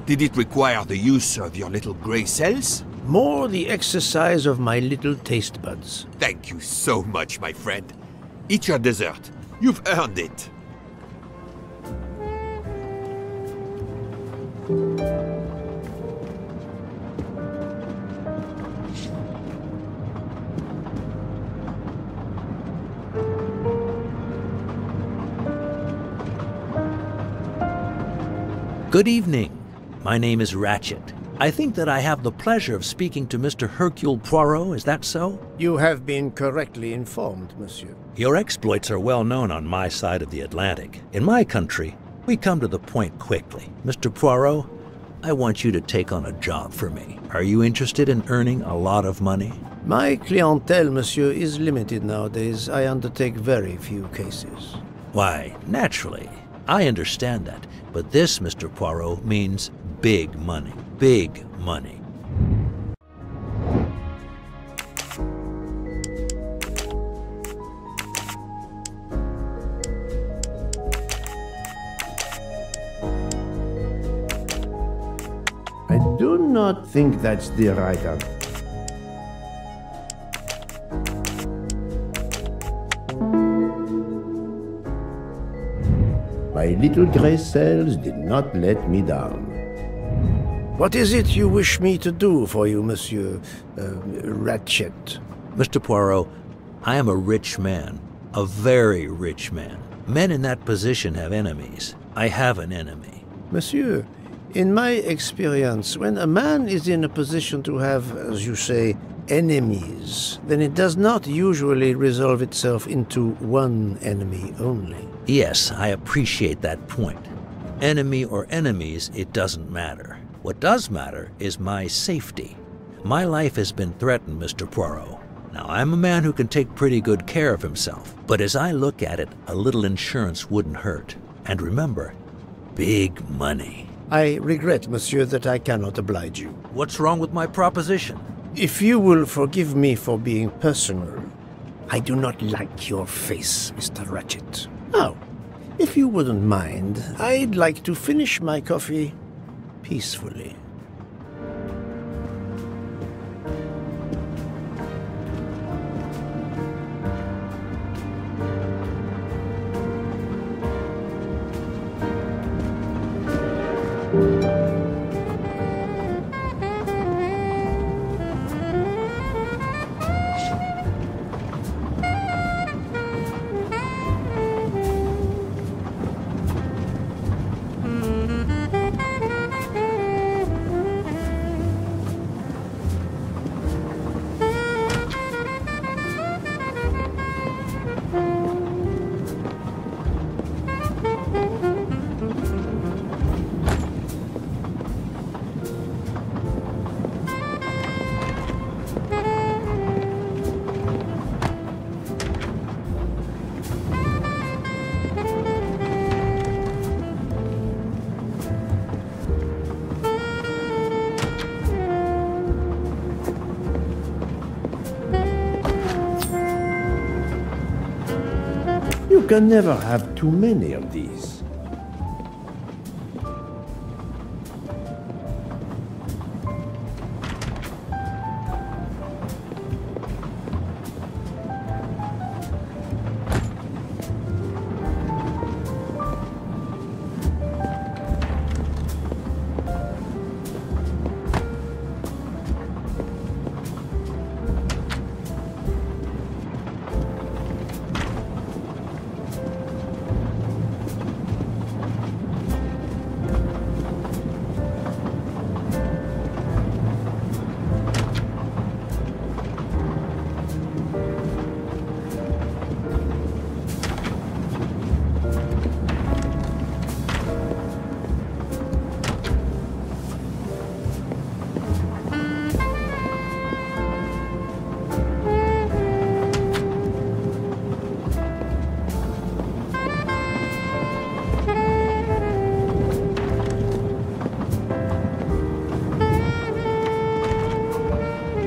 Did it require the use of your little grey cells? More the exercise of my little taste buds. Thank you so much, my friend. Eat your dessert. You've earned it. Good evening. My name is Ratchet. I think that I have the pleasure of speaking to Mr. Hercule Poirot, is that so? You have been correctly informed, monsieur. Your exploits are well known on my side of the Atlantic. In my country, we come to the point quickly. Mr. Poirot, I want you to take on a job for me. Are you interested in earning a lot of money? My clientele, monsieur, is limited nowadays. I undertake very few cases. Why, naturally. I understand that. But this, Mr. Poirot, means big money. Big money. I do not think that's the right answer. My little grey cells did not let me down. What is it you wish me to do for you, Monsieur Ratchet? Mr. Poirot, I am a rich man. A very rich man. Men in that position have enemies. I have an enemy. Monsieur, in my experience, when a man is in a position to have, as you say, enemies, then it does not usually resolve itself into one enemy only. Yes, I appreciate that point. Enemy or enemies, it doesn't matter. What does matter is my safety. My life has been threatened, Mr. Poirot. Now, I'm a man who can take pretty good care of himself, but as I look at it, a little insurance wouldn't hurt. And remember, big money. I regret, monsieur, that I cannot oblige you. What's wrong with my proposition? If you will forgive me for being personal, I do not like your face, Mr. Ratchet. Now, if you wouldn't mind, I'd like to finish my coffee peacefully. You can never have too many of these.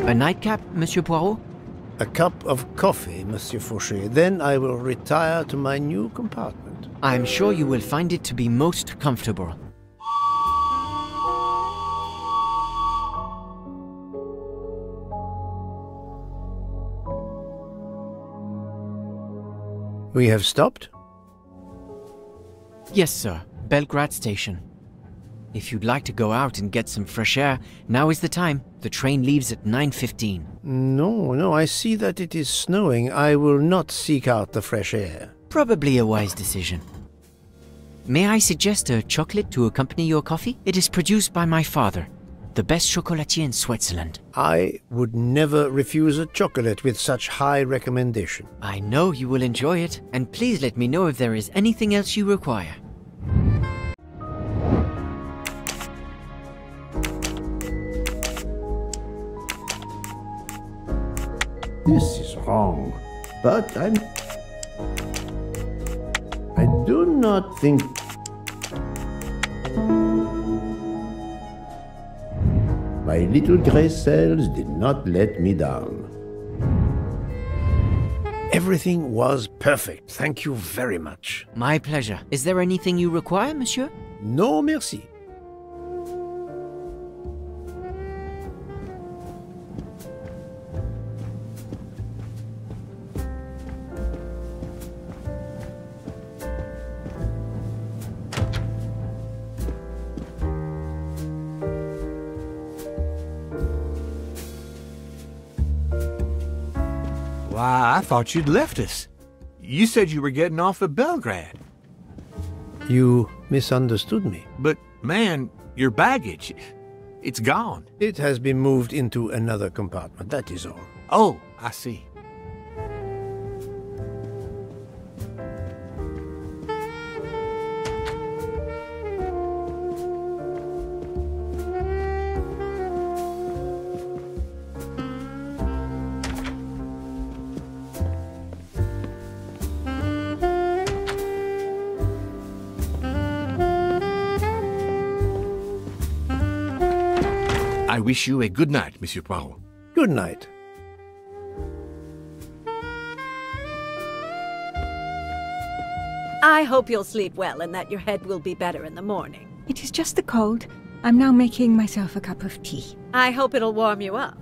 A nightcap, Monsieur Poirot? A cup of coffee, Monsieur Fauché. Then I will retire to my new compartment. I'm sure you will find it to be most comfortable. We have stopped? Yes, sir. Belgrade Station. If you'd like to go out and get some fresh air, now is the time. The train leaves at 9:15. No, I see that it is snowing. I will not seek out the fresh air. Probably a wise decision. May I suggest a chocolate to accompany your coffee? It is produced by my father, the best chocolatier in Switzerland. I would never refuse a chocolate with such high recommendation. I know you will enjoy it, and please let me know if there is anything else you require. This is wrong, but I do not think... My little gray cells did not let me down. Everything was perfect. Thank you very much. My pleasure. Is there anything you require, monsieur? No, merci. Why, I thought you'd left us. You said you were getting off at Belgrade. You misunderstood me. But, man, your baggage, it's gone. It has been moved into another compartment, that is all. Oh, I see. I wish you a good night, Monsieur Poirot. Good night. I hope you'll sleep well and that your head will be better in the morning. It is just the cold. I'm now making myself a cup of tea. I hope it'll warm you up.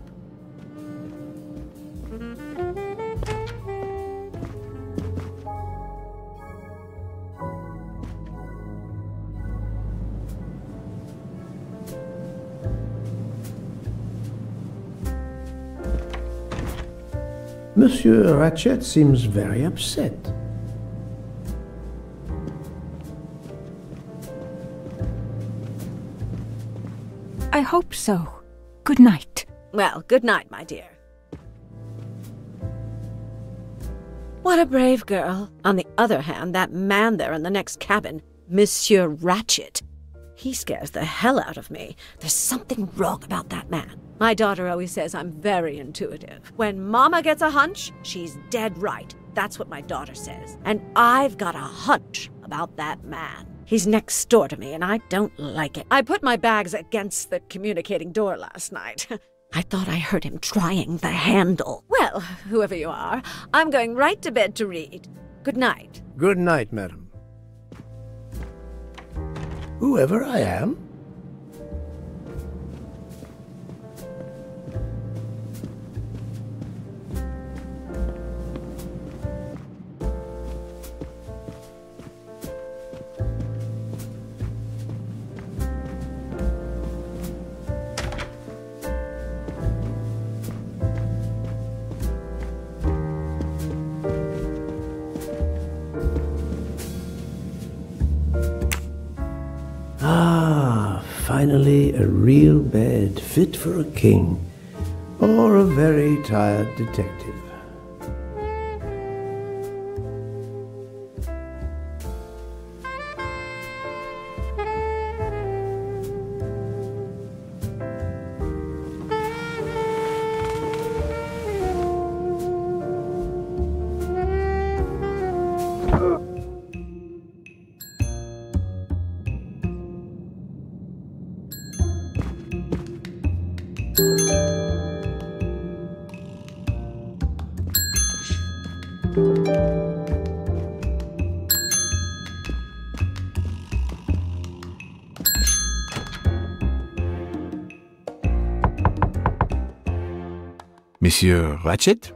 Monsieur Ratchet seems very upset. I hope so. Good night. Well, good night, my dear. What a brave girl. On the other hand, that man there in the next cabin, Monsieur Ratchet, he scares the hell out of me. There's something wrong about that man. My daughter always says I'm very intuitive. When Mama gets a hunch, she's dead right. That's what my daughter says. And I've got a hunch about that man. He's next door to me, and I don't like it. I put my bags against the communicating door last night. I thought I heard him trying the handle. Well, whoever you are, I'm going right to bed to read. Good night. Good night, madam. Whoever I am? Finally, a real bed fit for a king or a very tired detective. Monsieur Ratchet?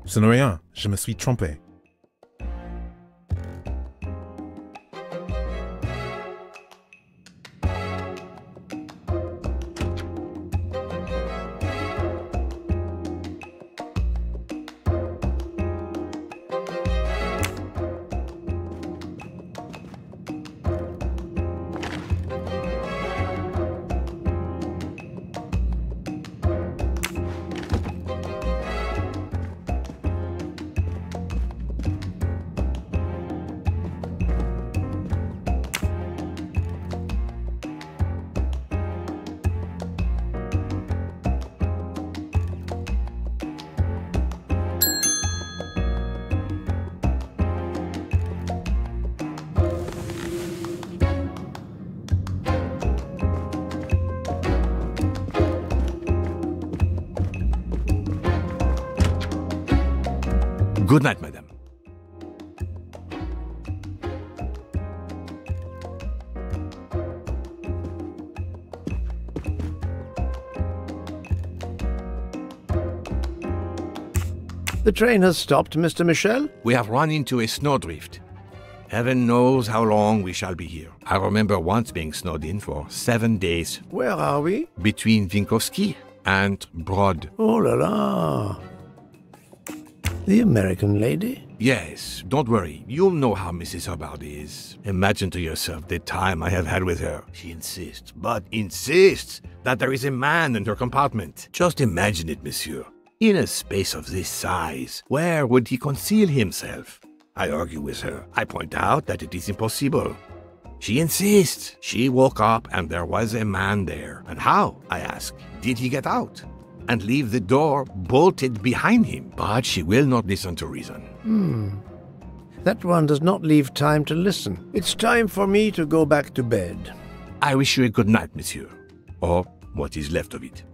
Ce n'est rien, je me suis trompé. Good night, madame. The train has stopped, Mr. Michel? We have run into a snowdrift. Heaven knows how long we shall be here. I remember once being snowed in for 7 days. Where are we? Between Winkowski and Brod. Oh la la. The American lady? Yes, don't worry. You'll know how Mrs. Hubbard is. Imagine to yourself the time I have had with her. She insists, but insists, that there is a man in her compartment. Just imagine it, monsieur. In a space of this size, where would he conceal himself? I argue with her. I point out that it is impossible. She insists. She woke up and there was a man there. And how, I ask, did he get out and leave the door bolted behind him? But she will not listen to reason. That one does not leave time to listen. It's time for me to go back to bed. I wish you a good night, monsieur. Or what is left of it.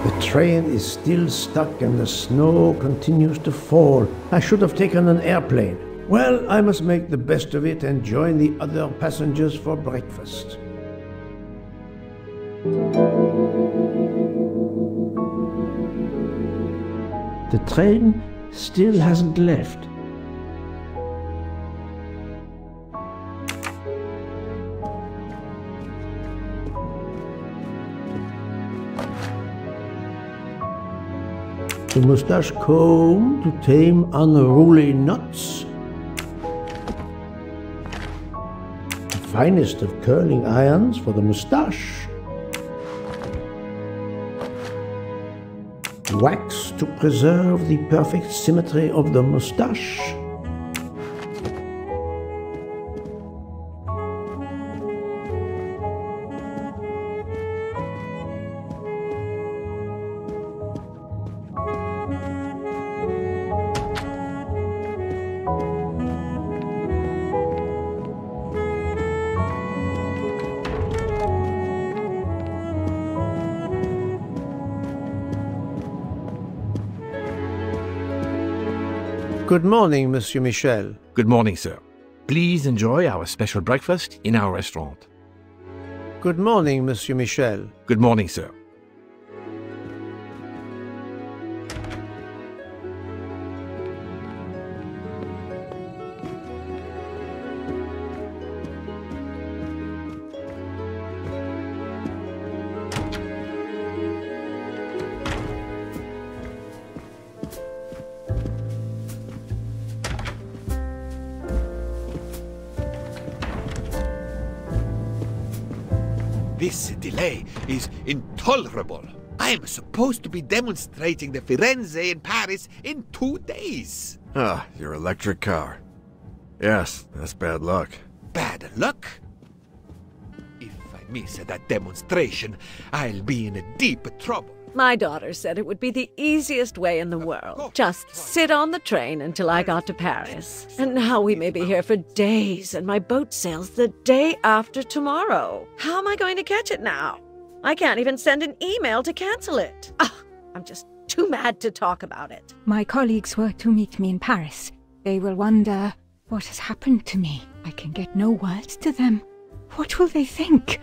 The train is still stuck and the snow continues to fall. I should have taken an airplane. Well, I must make the best of it and join the other passengers for breakfast. The train still hasn't left. The mustache comb to tame unruly knots. The finest of curling irons for the mustache. Wax to preserve the perfect symmetry of the mustache. Good morning, Monsieur Michel. Good morning, sir. Please enjoy our special breakfast in our restaurant. Good morning, Monsieur Michel. Good morning, sir. This delay is intolerable. I am supposed to be demonstrating the Firenze in Paris in 2 days. Ah, your electric car. Yes, that's bad luck. Bad luck? If I miss that demonstration, I'll be in deep trouble. My daughter said it would be the easiest way in the world. Just sit on the train until I got to Paris. And now we may be here for days, and my boat sails the day after tomorrow. How am I going to catch it now? I can't even send an email to cancel it. I'm just too mad to talk about it. My colleagues were to meet me in Paris. They will wonder what has happened to me. I can get no words to them. What will they think?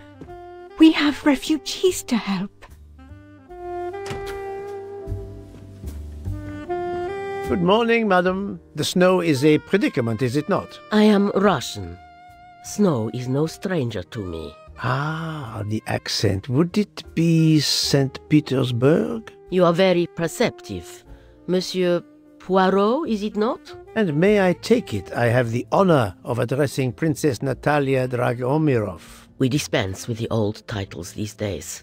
We have refugees to help. Good morning, madam. The snow is a predicament, is it not? I am Russian. Snow is no stranger to me. Ah, the accent. Would it be St. Petersburg? You are very perceptive. Monsieur Poirot, is it not? And may I take it I have the honor of addressing Princess Natalia Dragomirov? We dispense with the old titles these days.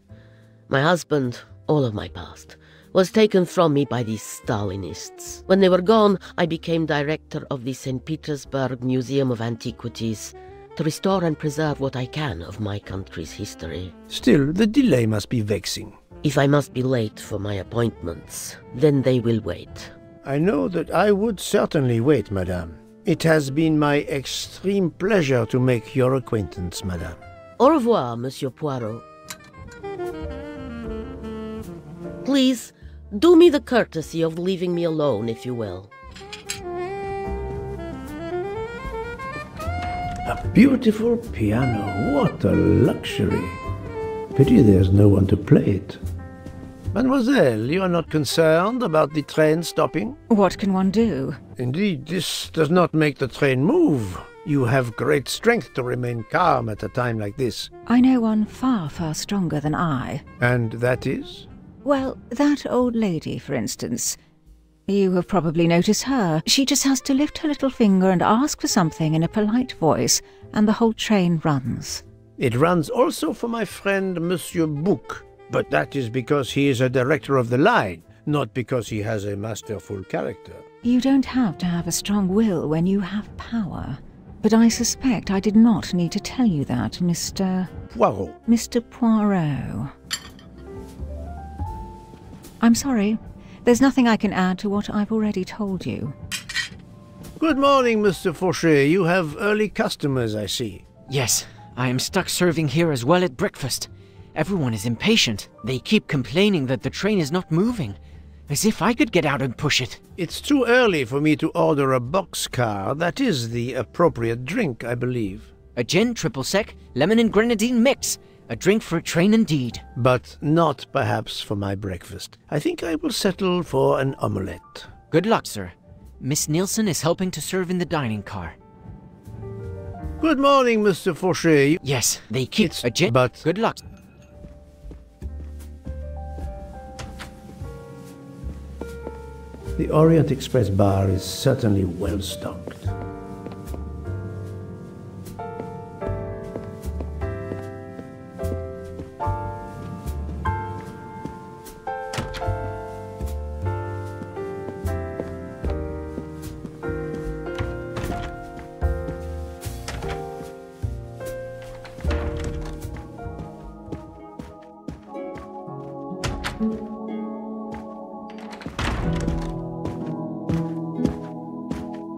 My husband, all of my past, was taken from me by these Stalinists. When they were gone, I became director of the St. Petersburg Museum of Antiquities to restore and preserve what I can of my country's history. Still, the delay must be vexing. If I must be late for my appointments, then they will wait. I know that I would certainly wait, madame. It has been my extreme pleasure to make your acquaintance, madame. Au revoir, Monsieur Poirot. Please, do me the courtesy of leaving me alone, if you will. A beautiful piano. What a luxury. Pity there's no one to play it. Mademoiselle, you are not concerned about the train stopping? What can one do? Indeed, this does not make the train move. You have great strength to remain calm at a time like this. I know one far, far stronger than I. And that is? Well, that old lady, for instance. You have probably noticed her. She just has to lift her little finger and ask for something in a polite voice, and the whole train runs. It runs also for my friend Monsieur Bouc, but that is because he is a director of the line, not because he has a masterful character. You don't have to have a strong will when you have power. But I suspect I did not need to tell you that, Mr. Poirot. Mr. Poirot. I'm sorry. There's nothing I can add to what I've already told you. Good morning, Mr. Fauchet. You have early customers, I see. Yes, I am stuck serving here as well at breakfast. Everyone is impatient. They keep complaining that the train is not moving. As if I could get out and push it. It's too early for me to order a boxcar. That is the appropriate drink, I believe. A gin, triple sec, lemon and grenadine mix. A drink for a train indeed. But not perhaps for my breakfast. I think I will settle for an omelette. Good luck, sir. Miss Nielsen is helping to serve in the dining car. Good morning, Mr. Fauchet. Yes, they keep a gin. But good luck. The Orient Express bar is certainly well stocked.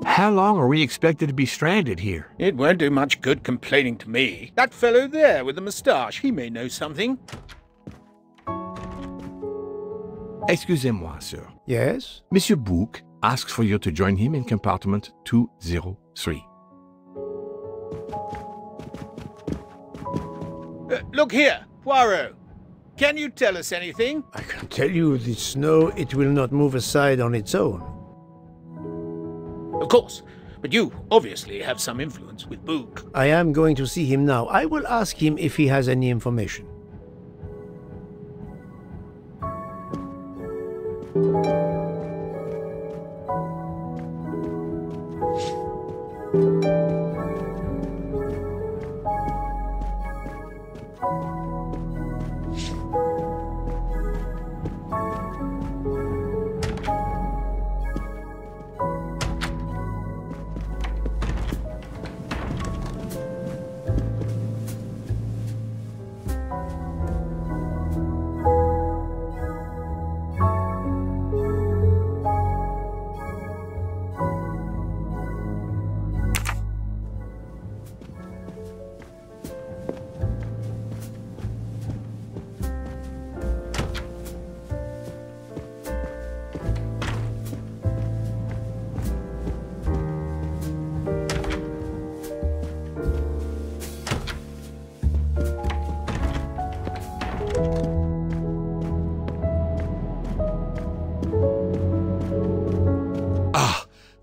How long are we expected to be stranded here? It won't do much good complaining to me. That fellow there with the moustache, he may know something. Excusez-moi, sir. Yes? Monsieur Bouc, asks for you to join him in compartment 203. Look here, Poirot. Can you tell us anything? I can tell you the snow, it will not move aside on its own. Of course. But you obviously have some influence with Book. I am going to see him now. I will ask him if he has any information.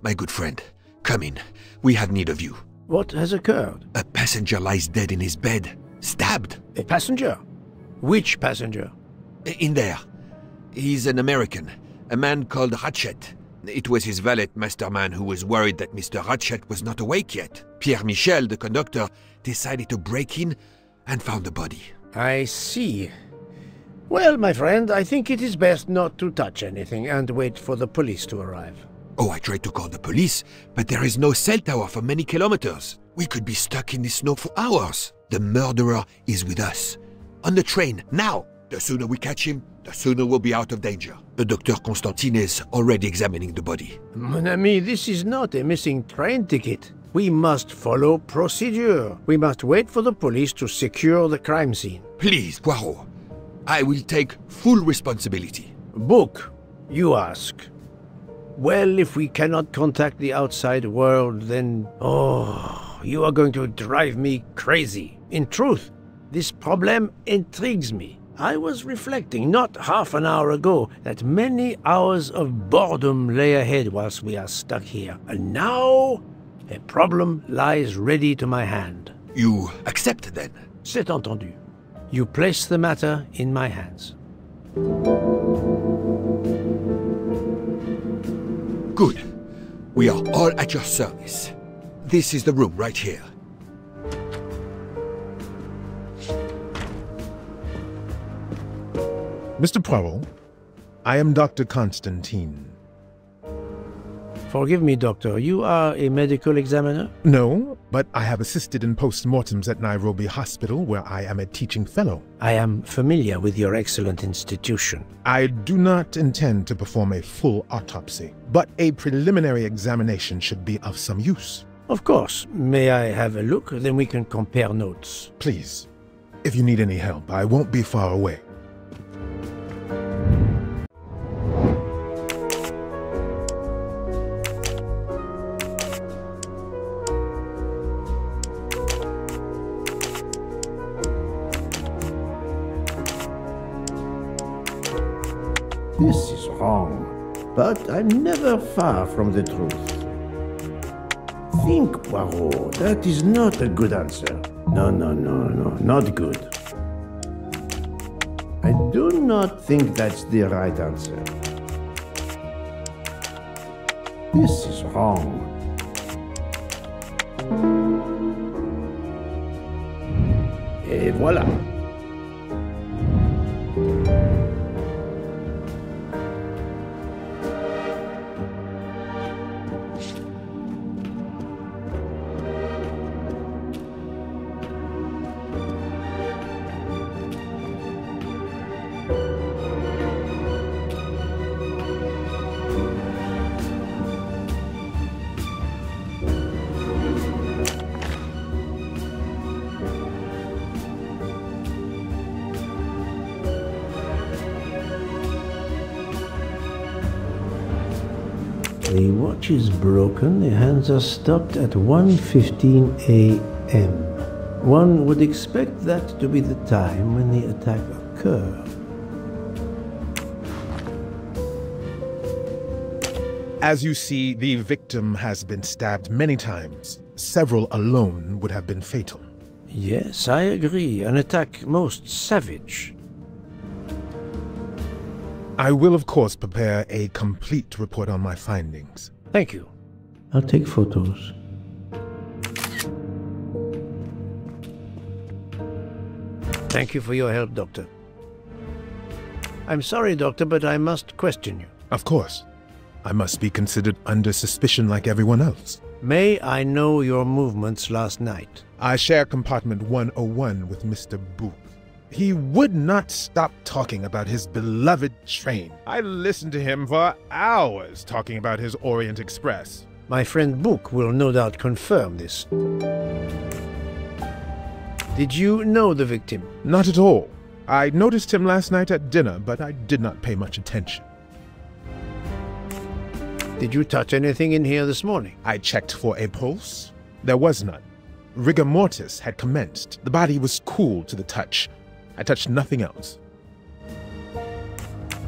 My good friend, come in. We have need of you. What has occurred? A passenger lies dead in his bed, stabbed. A passenger? Which passenger? In there. He's an American, a man called Ratchet. It was his valet, Masterman, who was worried that Mr. Ratchet was not awake yet. Pierre Michel, the conductor, decided to break in and found the body. I see. Well, my friend, I think it is best not to touch anything and wait for the police to arrive. Oh, I tried to call the police, but there is no cell tower for many kilometers. We could be stuck in the snow for hours. The murderer is with us. On the train, now! The sooner we catch him, the sooner we'll be out of danger. The Dr. Constantine is already examining the body. Mon ami, this is not a missing train ticket. We must follow procedure. We must wait for the police to secure the crime scene. Please, Poirot. I will take full responsibility. Book, you ask. Well, if we cannot contact the outside world, then... Oh, you are going to drive me crazy. In truth, this problem intrigues me. I was reflecting not half an hour ago that many hours of boredom lay ahead whilst we are stuck here. And now, a problem lies ready to my hand. You accept, then? C'est entendu. You place the matter in my hands. Good. We are all at your service. This is the room right here. Mr. Poirot, I am Dr. Constantine. Forgive me, Doctor. You are a medical examiner? No, but I have assisted in post-mortems at Nairobi Hospital, where I am a teaching fellow. I am familiar with your excellent institution. I do not intend to perform a full autopsy, but a preliminary examination should be of some use. Of course. May I have a look? Then we can compare notes. Please. If you need any help, I won't be far away. This is wrong, but I'm never far from the truth. Think, Poirot, that is not a good answer. No, not good. I do not think that's the right answer. This is wrong. Et voilà. The watch is broken, the hands are stopped at 1:15 a.m. One would expect that to be the time when the attack occurred. As you see, the victim has been stabbed many times. Several alone would have been fatal. Yes, I agree. An attack most savage. I will, of course, prepare a complete report on my findings. Thank you. I'll take photos. Thank you for your help, Doctor. I'm sorry, Doctor, but I must question you. Of course. I must be considered under suspicion like everyone else. May I know your movements last night? I share compartment 101 with Mr. Booth. He would not stop talking about his beloved train. I listened to him for hours talking about his Orient Express. My friend Book will no doubt confirm this. Did you know the victim? Not at all. I noticed him last night at dinner, but I did not pay much attention. Did you touch anything in here this morning? I checked for a pulse. There was none. Rigor mortis had commenced. The body was cool to the touch. I touched nothing else.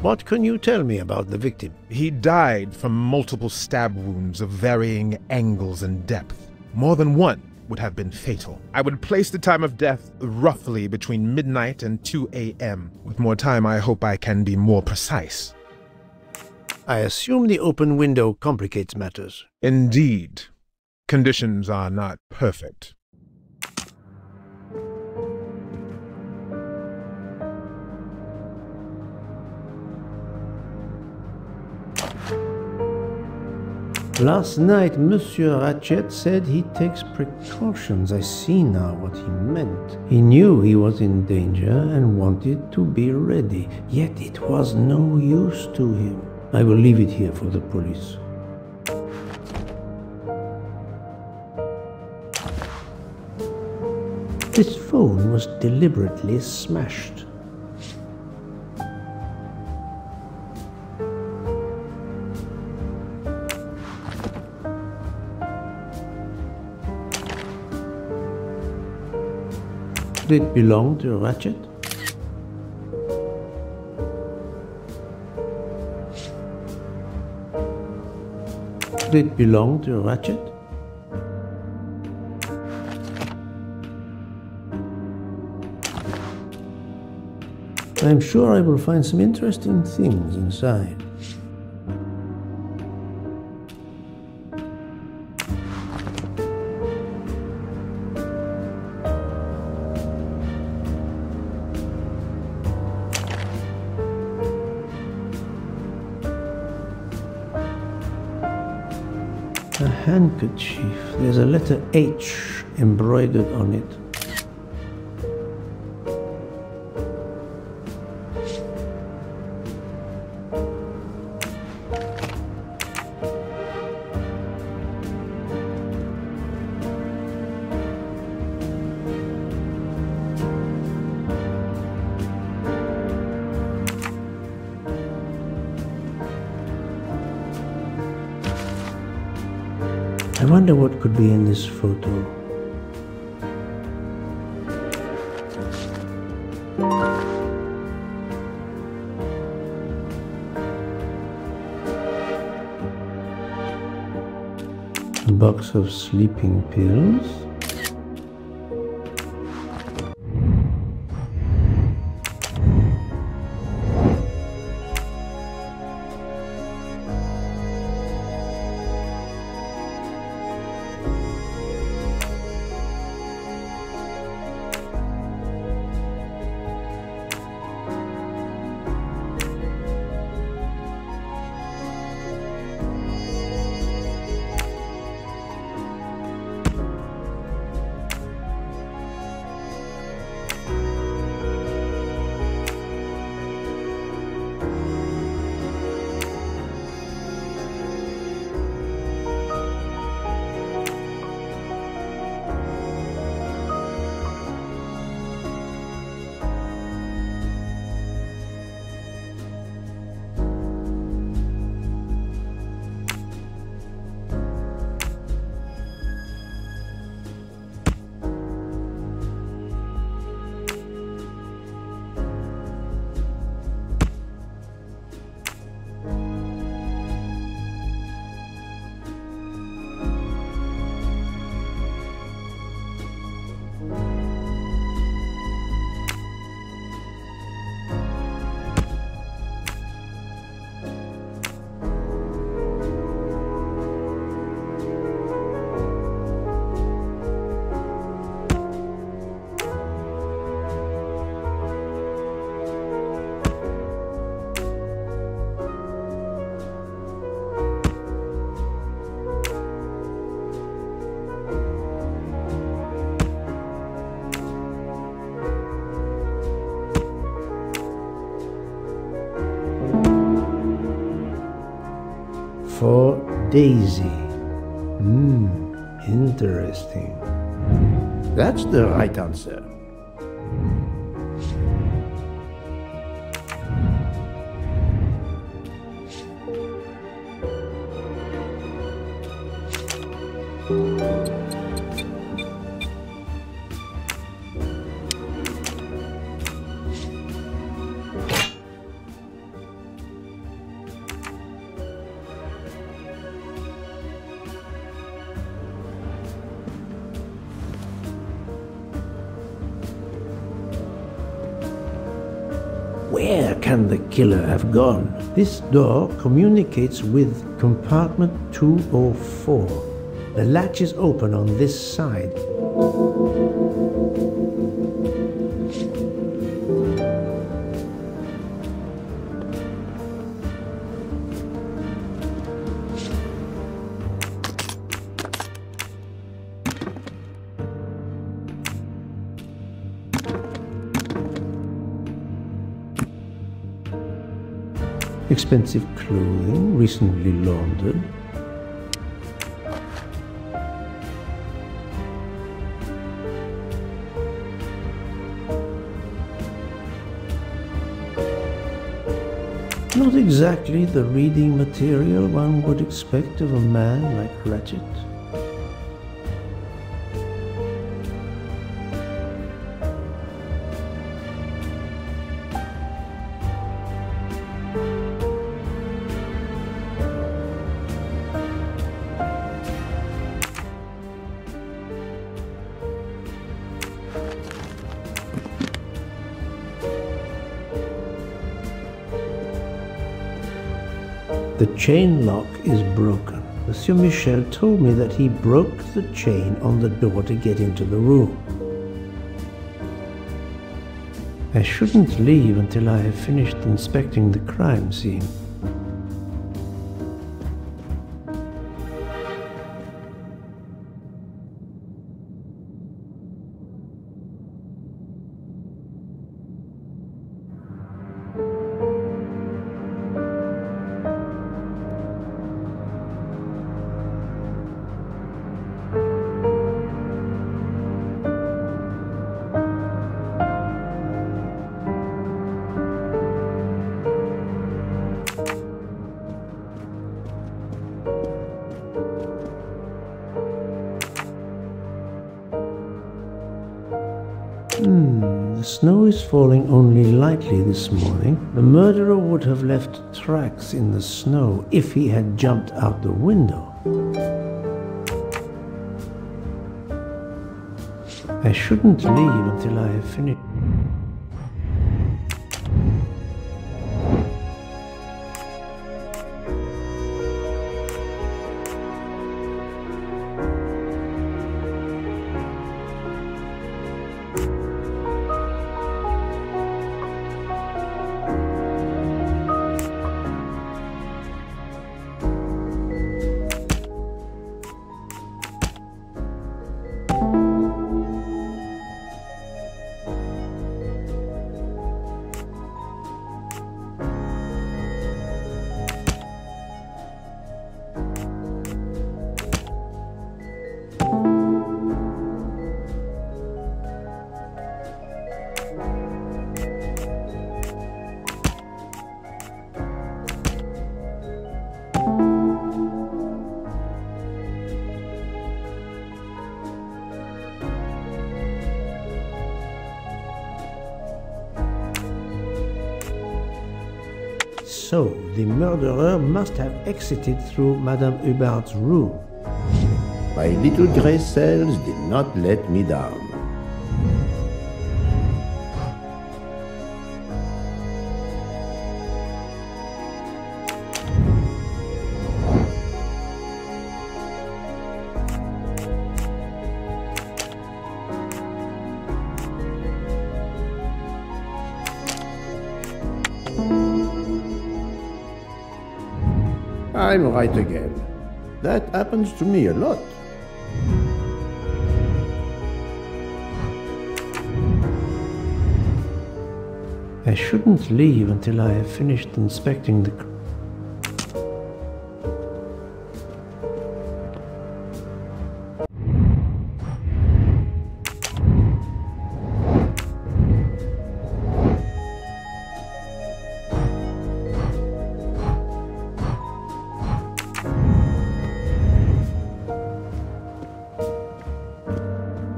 What can you tell me about the victim? He died from multiple stab wounds of varying angles and depth. More than one would have been fatal. I would place the time of death roughly between midnight and 2 a.m. With more time, I hope I can be more precise. I assume the open window complicates matters. Indeed. Conditions are not perfect. Last night, Monsieur Ratchet said he takes precautions. I see now what he meant. He knew he was in danger and wanted to be ready, yet it was no use to him. I will leave it here for the police. This phone was deliberately smashed. Did it belong to Ratchet? Did it belong to Ratchet? I'm sure I will find some interesting things inside. A handkerchief. There's a letter H embroidered on it. I wonder what could be in this photo. A box of sleeping pills. for Daisy. Interesting. That's the right answer. Where can the killer have gone? This door communicates with compartment 204. The latch is open on this side. Expensive clothing, recently laundered. Not exactly the reading material one would expect of a man like Ratchet. The chain lock is broken. Monsieur Michel told me that he broke the chain on the door to get into the room. I shouldn't leave until I have finished inspecting the crime scene. The snow is falling only lightly this morning. The murderer would have left tracks in the snow if he had jumped out the window. I shouldn't leave until I have finished. So, the murderer must have exited through Madame Hubbard's room. My little grey cells did not let me down. I'm right again. That happens to me a lot. I shouldn't leave until I have finished inspecting the...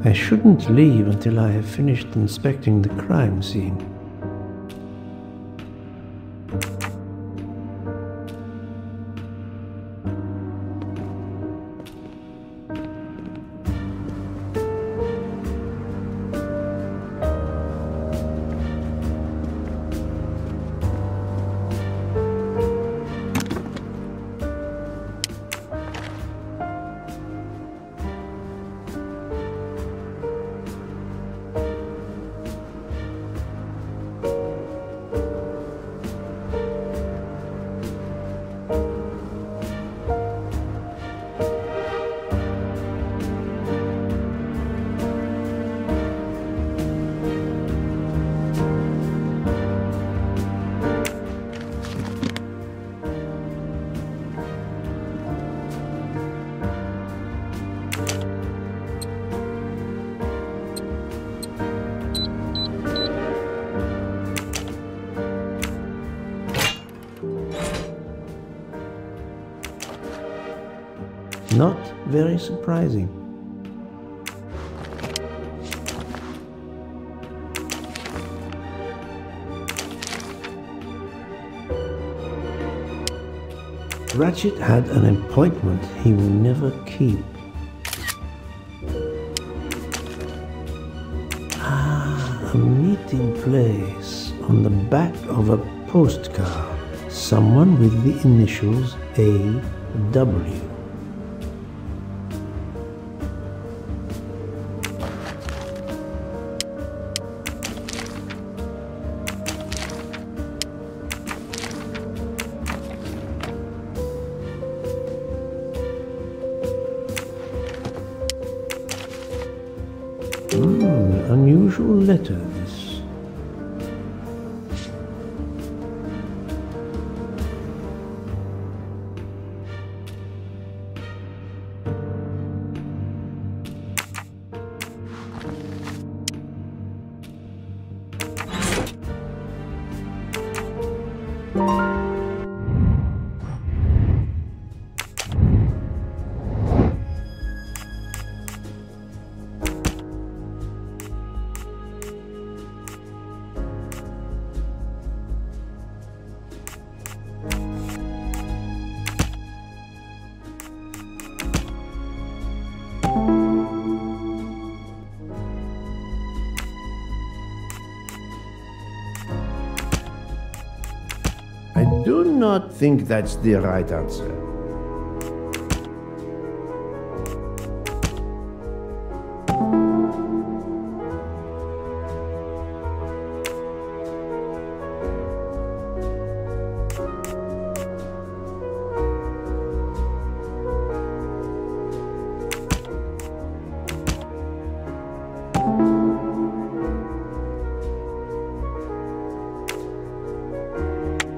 I shouldn't leave until I have finished inspecting the crime scene. Not very surprising. Ratchet had an appointment he will never keep. A meeting place on the back of a postcard. Someone with the initials A.W. Unusual letter, this. I do not think that's the right answer.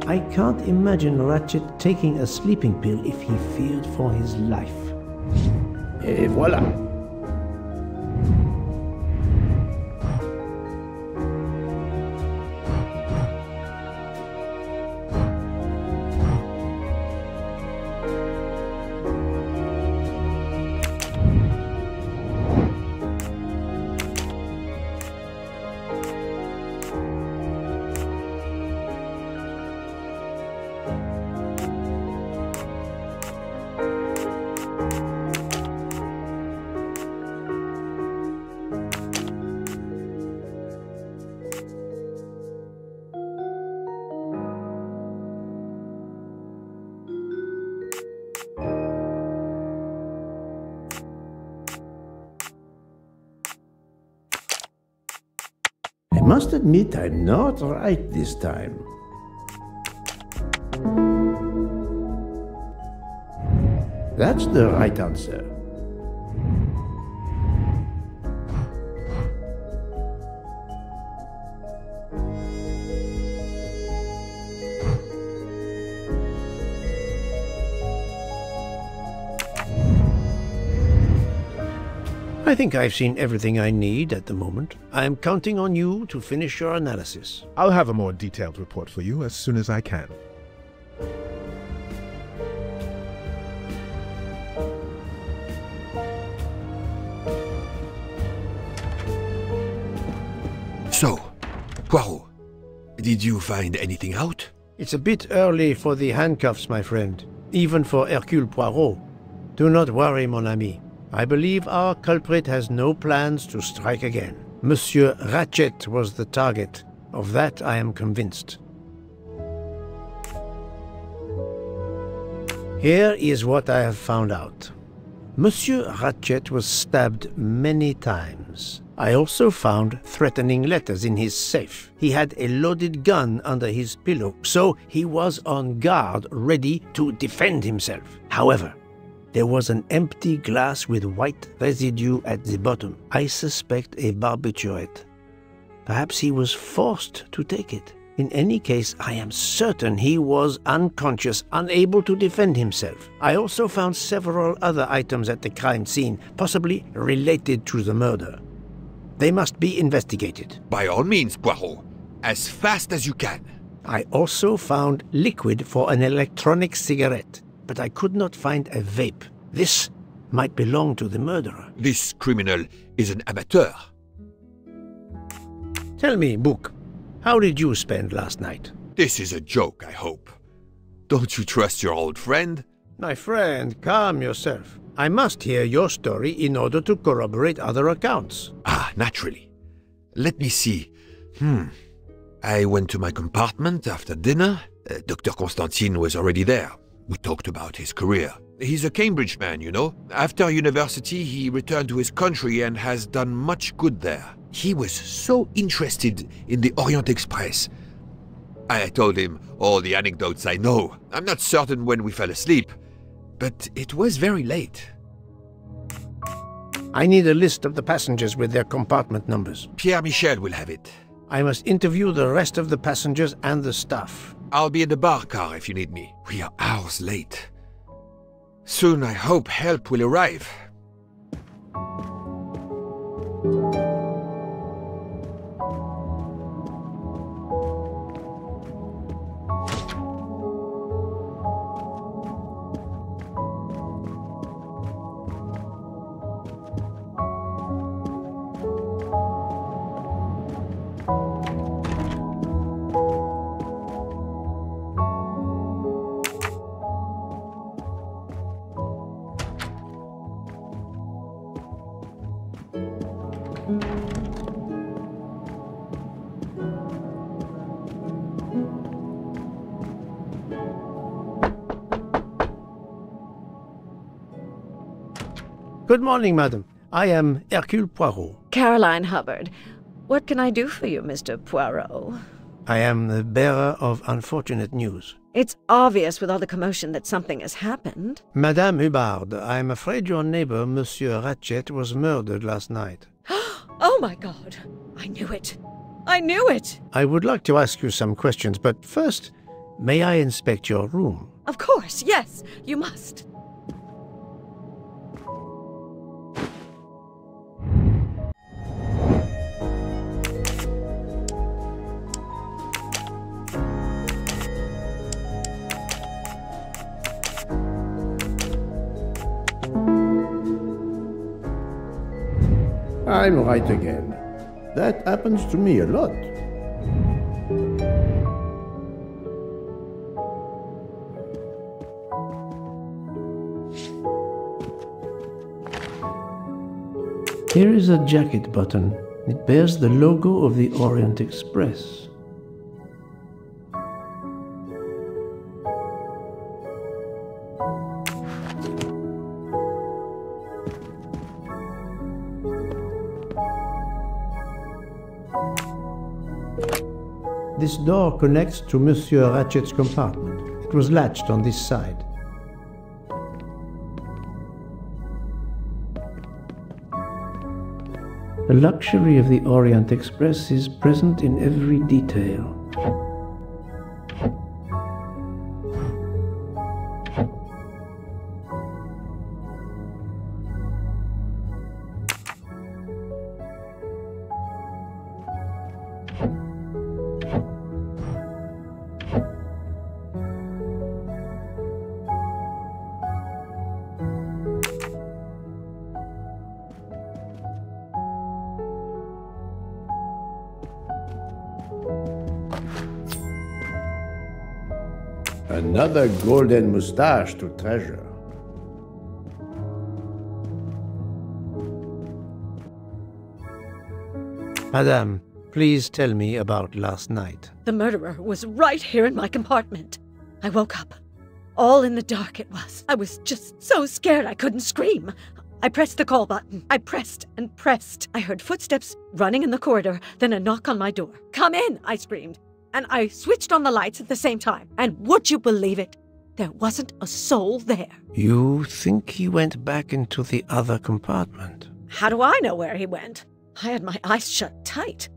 I can't imagine Ratchet taking a sleeping pill if he feared for his life. Et voilà. I must admit I'm not right this time. That's the right answer. I think I've seen everything I need at the moment. I'm counting on you to finish your analysis. I'll have a more detailed report for you as soon as I can. Poirot, did you find anything out? It's a bit early for the handcuffs, my friend. Even for Hercule Poirot. Do not worry, mon ami. I believe our culprit has no plans to strike again. Monsieur Ratchet was the target. Of that I am convinced. Here is what I have found out. Monsieur Ratchet was stabbed many times. I also found threatening letters in his safe. He had a loaded gun under his pillow, so he was on guard, ready to defend himself. However, there was an empty glass with white residue at the bottom. I suspect a barbiturate. Perhaps he was forced to take it. In any case, I am certain he was unconscious, unable to defend himself. I also found several other items at the crime scene, possibly related to the murder. They must be investigated. By all means, Poirot. As fast as you can. I also found liquid for an electronic cigarette, but I could not find a vape. This might belong to the murderer. This criminal is an amateur. Tell me, Book, how did you spend last night? This is a joke, I hope. Don't you trust your old friend? My friend, calm yourself. I must hear your story in order to corroborate other accounts. Ah, naturally. Let me see. I went to my compartment after dinner. Dr. Constantine was already there. We talked about his career. He's a Cambridge man, you know. After university, he returned to his country and has done much good there. He was so interested in the Orient Express. I told him all the anecdotes I know. I'm not certain when we fell asleep, but it was very late. I need a list of the passengers with their compartment numbers. Pierre Michel will have it. I must interview the rest of the passengers and the staff. I'll be in the bar car if you need me. We are hours late. Soon I hope help will arrive. Good morning, madam. I am Hercule Poirot. Caroline Hubbard. What can I do for you, Mr. Poirot? I am the bearer of unfortunate news. It's obvious with all the commotion that something has happened. Madame Hubbard, I am afraid your neighbor, Monsieur Ratchet, was murdered last night. Oh my God! I knew it! I knew it! I would like to ask you some questions, but first, may I inspect your room? Of course, yes, you must. I'm right again. That happens to me a lot. Here is a jacket button. It bears the logo of the Orient Express. This door connects to Monsieur Ratchet's compartment. It was latched on this side. The luxury of the Orient Express is present in every detail. Another golden moustache to treasure. Madame, please tell me about last night. The murderer was right here in my compartment. I woke up. All in the dark it was. I was just so scared I couldn't scream. I pressed the call button. I pressed and pressed. I heard footsteps running in the corridor, then a knock on my door. "Come in," I screamed. And I switched on the lights at the same time. And would you believe it? There wasn't a soul there. You think he went back into the other compartment? How do I know where he went? I had my eyes shut tight.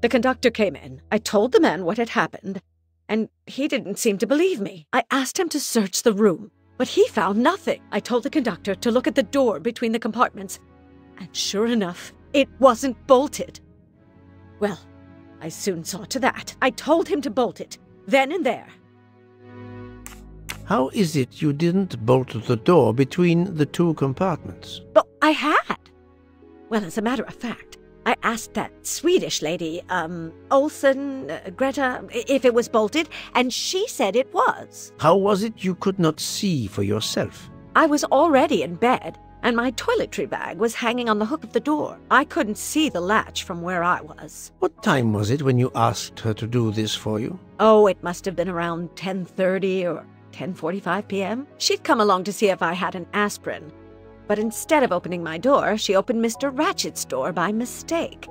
The conductor came in. I told the man what had happened, and he didn't seem to believe me. I asked him to search the room, but he found nothing. I told the conductor to look at the door between the compartments, and sure enough, it wasn't bolted. Well, I soon saw to that. I told him to bolt it, then and there. How is it you didn't bolt the door between the two compartments? But I had. Well, as a matter of fact, I asked that Swedish lady, Olsen, Greta, if it was bolted, and she said it was. How was it you could not see for yourself? I was already in bed, and my toiletry bag was hanging on the hook of the door. I couldn't see the latch from where I was. What time was it when you asked her to do this for you? Oh, it must have been around 10:30 or 10:45 p.m. She'd come along to see if I had an aspirin. But instead of opening my door, she opened Mr. Ratchet's door by mistake.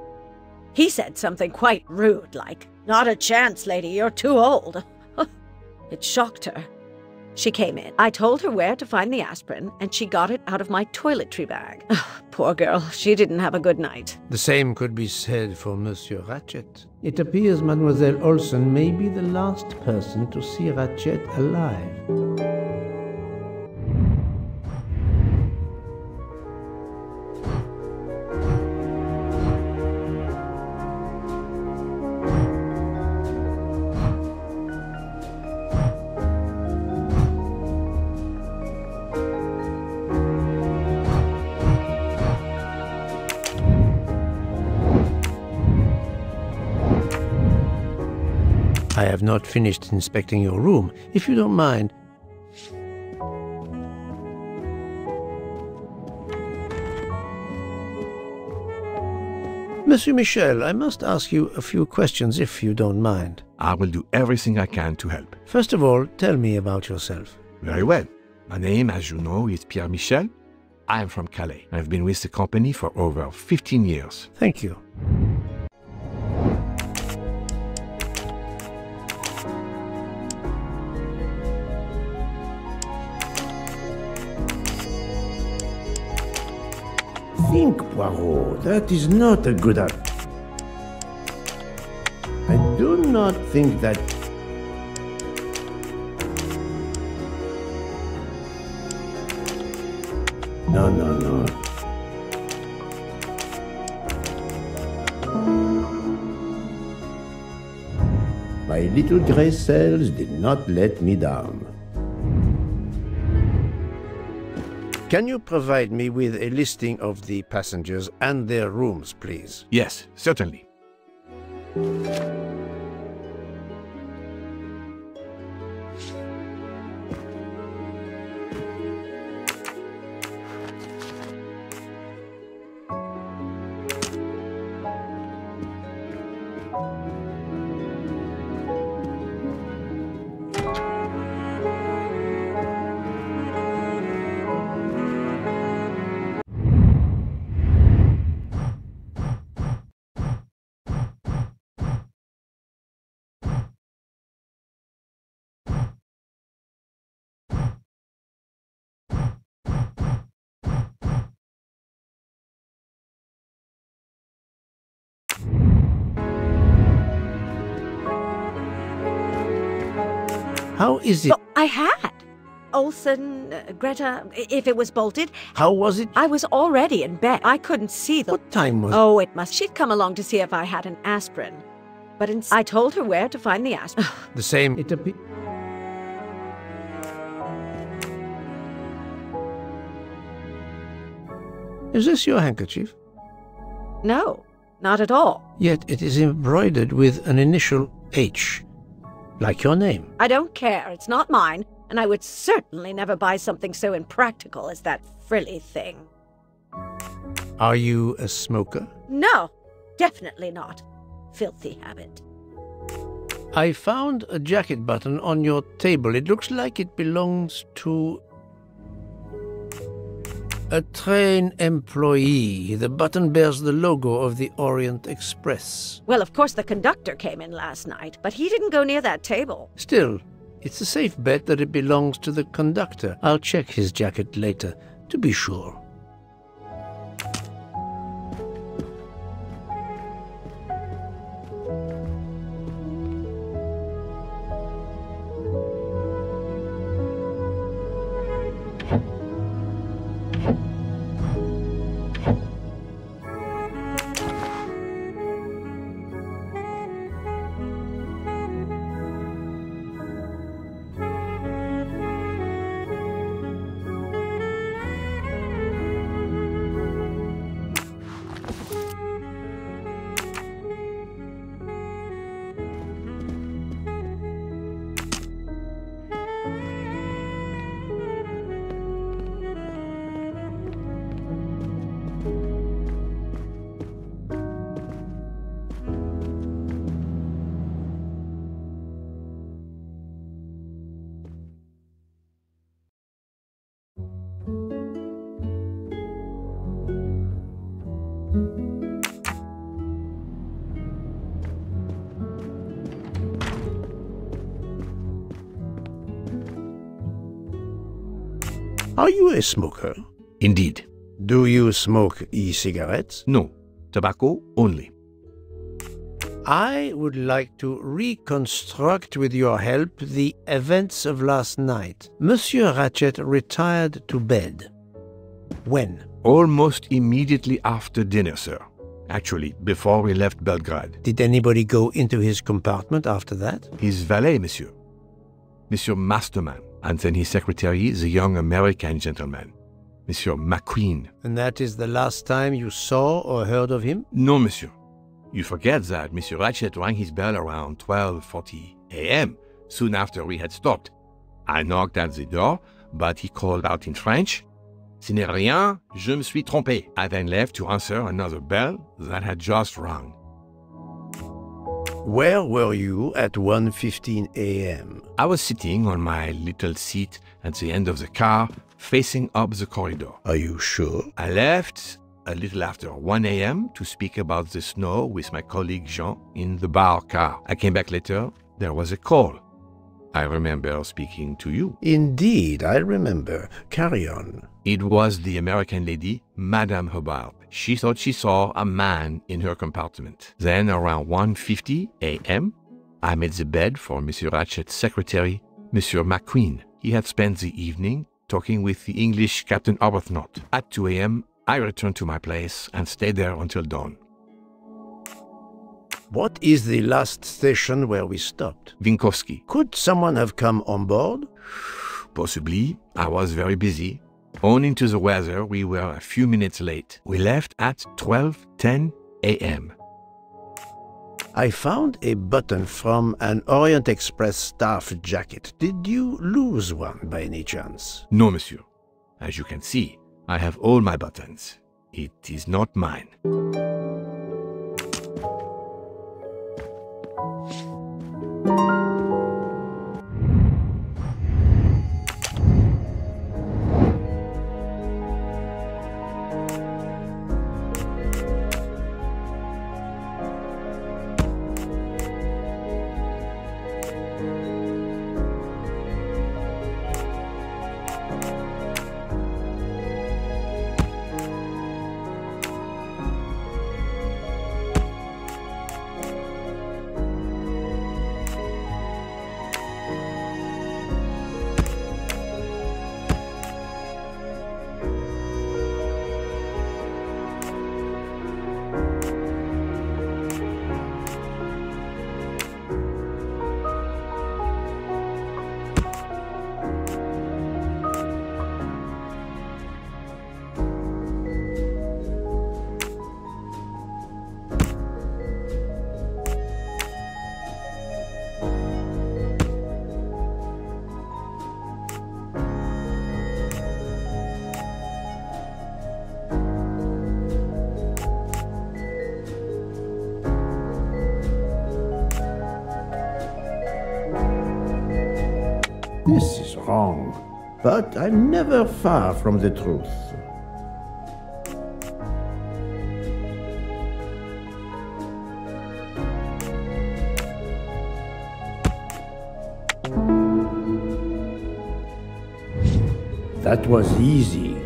He said something quite rude, like, "Not a chance, lady, you're too old." It shocked her. She came in. I told her where to find the aspirin, and she got it out of my toiletry bag. Poor girl, she didn't have a good night. The same could be said for Monsieur Ratchet. It appears Mademoiselle Olsen may be the last person to see Ratchet alive. I have not finished inspecting your room. If you don't mind. Monsieur Michel, I must ask you a few questions if you don't mind. I will do everything I can to help. First of all, tell me about yourself. Very well. My name, as you know, is Pierre Michel. I am from Calais. I've been with the company for over 15 years. Thank you. Think, Poirot, that is not a good idea. I do not think that... No. My little gray cells did not let me down. Can you provide me with a listing of the passengers and their rooms, please? Yes, certainly. How is it? But I had. Olsen, Greta, if it was bolted. How was it? I was already in bed. I couldn't see the... What time was it? Oh, it must... She'd come along to see if I had an aspirin. But I told her where to find the aspirin. The same... It appears... Is this your handkerchief? No, not at all. Yet it is embroidered with an initial H. Like your name. I don't care. It's not mine. And I would certainly never buy something so impractical as that frilly thing. Are you a smoker? No, definitely not. Filthy habit. I found a jacket button on your table. It looks like it belongs to a train employee. The button bears the logo of the Orient Express. Well, of course the conductor came in last night, but he didn't go near that table. Still, it's a safe bet that it belongs to the conductor. I'll check his jacket later, to be sure. Are you a smoker? Indeed. Do you smoke e-cigarettes? No. Tobacco only. I would like to reconstruct with your help the events of last night. Monsieur Ratchet retired to bed. When? Almost immediately after dinner, sir. Actually, before we left Belgrade. Did anybody go into his compartment after that? His valet, monsieur. Monsieur Masterman. And then his secretary, the young American gentleman, Monsieur McQueen. And that is the last time you saw or heard of him? No, monsieur. You forget that Monsieur Ratchet rang his bell around 12:40 a.m., soon after we had stopped. I knocked at the door, but he called out in French, "Ce n'est rien, je me suis trompé." I then left to answer another bell that had just rung. Where were you at 1:15 a.m.? I was sitting on my little seat at the end of the car, facing up the corridor. Are you sure? I left a little after 1 a.m. to speak about the snow with my colleague Jean in the bar car. I came back later. There was a call. I remember speaking to you. Indeed, I remember. Carry on. It was the American lady, Madame Hubbard. She thought she saw a man in her compartment. Then, around 1:50 a.m., I made the bed for Monsieur Ratchet's secretary, Monsieur McQueen. He had spent the evening talking with the English Captain Arbuthnot. At 2 a.m., I returned to my place and stayed there until dawn. What is the last station where we stopped? Vinkovsky. Could someone have come on board? Possibly. I was very busy. Owing to the weather, we were a few minutes late. We left at 12:10 a.m. I found a button from an Orient Express staff jacket. Did you lose one by any chance? No, monsieur. As you can see, I have all my buttons. It is not mine. This is wrong, but I'm never far from the truth. That was easy.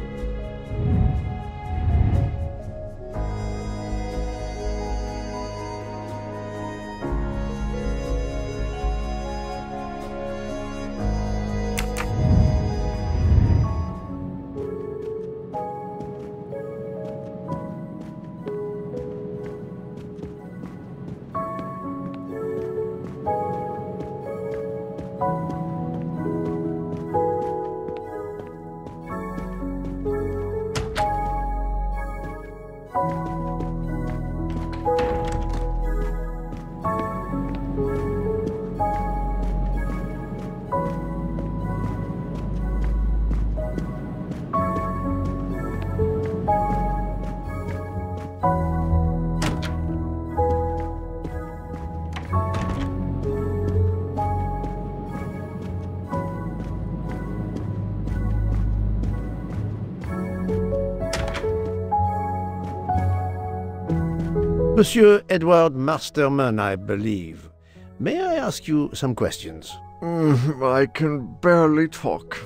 Monsieur Edward Masterman, I believe. May I ask you some questions? I can barely talk.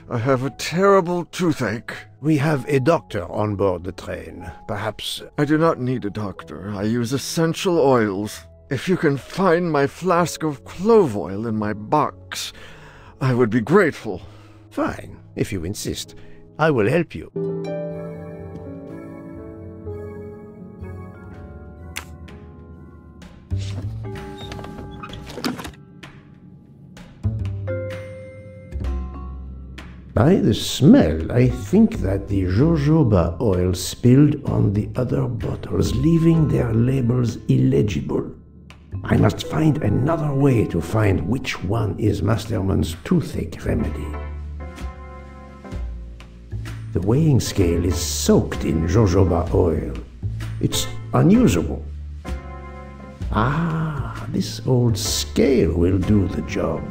I have a terrible toothache. We have a doctor on board the train. Perhaps... I do not need a doctor. I use essential oils. If you can find my flask of clove oil in my box, I would be grateful. Fine, if you insist. I will help you. By the smell, I think that the jojoba oil spilled on the other bottles, leaving their labels illegible. I must find another way to find which one is Masterman's toothache remedy. The weighing scale is soaked in jojoba oil. It's unusual. Ah, this old scale will do the job.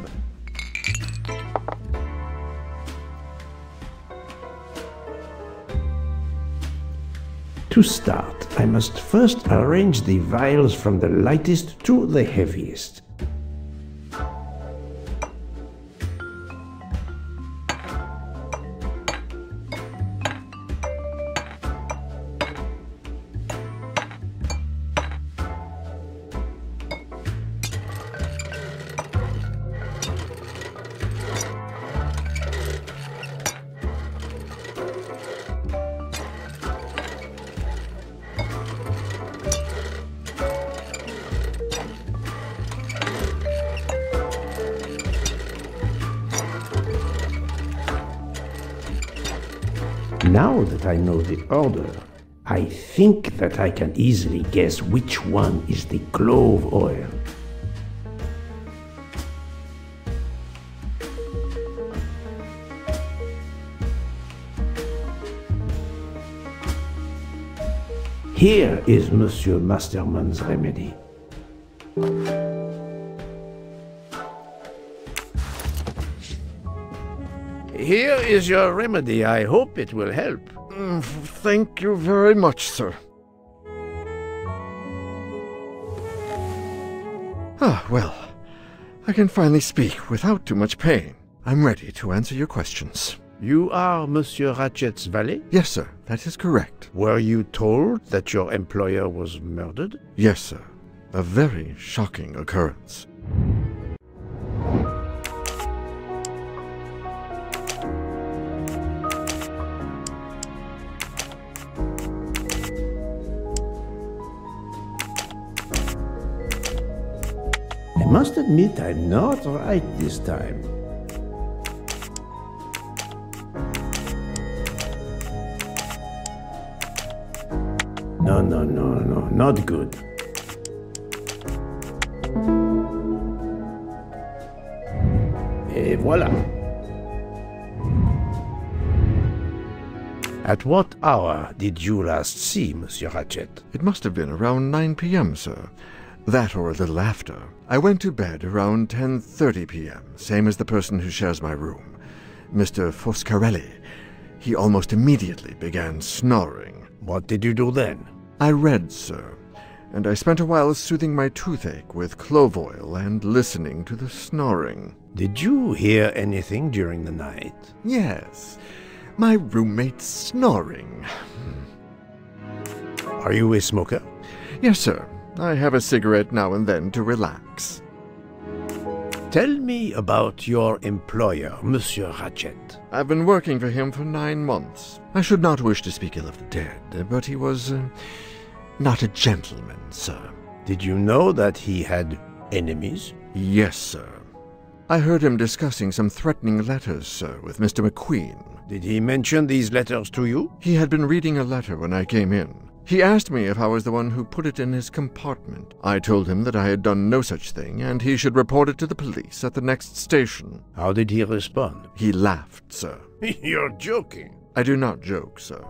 To start, I must first arrange the vials from the lightest to the heaviest. Now that I know the order, I think that I can easily guess which one is the clove oil. Here is Monsieur Masterman's remedy. Here is your remedy. I hope it will help. Thank you very much, sir. Ah, well, I can finally speak without too much pain. I'm ready to answer your questions. You are Monsieur Ratchet's valet? Yes, sir, that is correct. Were you told that your employer was murdered? Yes, sir. A very shocking occurrence. I must admit I'm not right this time. No, not good. Et voilà. At what hour did you last see Monsieur Ratchet? It must have been around 9 p.m., sir. That or a little after. I went to bed around 10:30 p.m., same as the person who shares my room, Mr. Foscarelli. He almost immediately began snoring. What did you do then? I read, sir, and I spent a while soothing my toothache with clove oil and listening to the snoring. Did you hear anything during the night? Yes, my roommate's snoring. Are you a smoker? Yes, sir. I have a cigarette now and then to relax. Tell me about your employer, Monsieur Ratchet. I've been working for him for 9 months. I should not wish to speak ill of the dead, but he was not a gentleman, sir. Did you know that he had enemies? Yes, sir. I heard him discussing some threatening letters, sir, with Mr. McQueen. Did he mention these letters to you? He had been reading a letter when I came in. He asked me if I was the one who put it in his compartment. I told him that I had done no such thing, and he should report it to the police at the next station. How did he respond? He laughed, sir. You're joking. I do not joke, sir.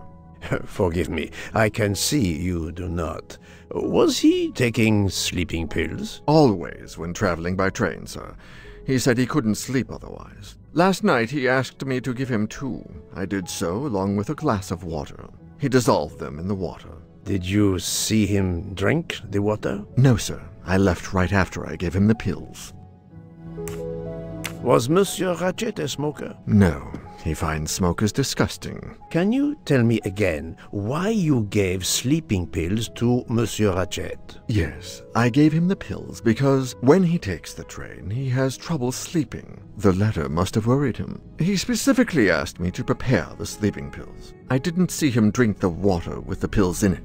Forgive me, I can see you do not. Was he taking sleeping pills? Always when traveling by train, sir. He said he couldn't sleep otherwise. Last night he asked me to give him 2. I did so, along with a glass of water. He dissolved them in the water. Did you see him drink the water? No, sir. I left right after I gave him the pills. Was Monsieur Ratchet a smoker? No. He finds smokers disgusting. Can you tell me again why you gave sleeping pills to Monsieur Ratchet? Yes, I gave him the pills because when he takes the train, he has trouble sleeping. The letter must have worried him. He specifically asked me to prepare the sleeping pills. I didn't see him drink the water with the pills in it.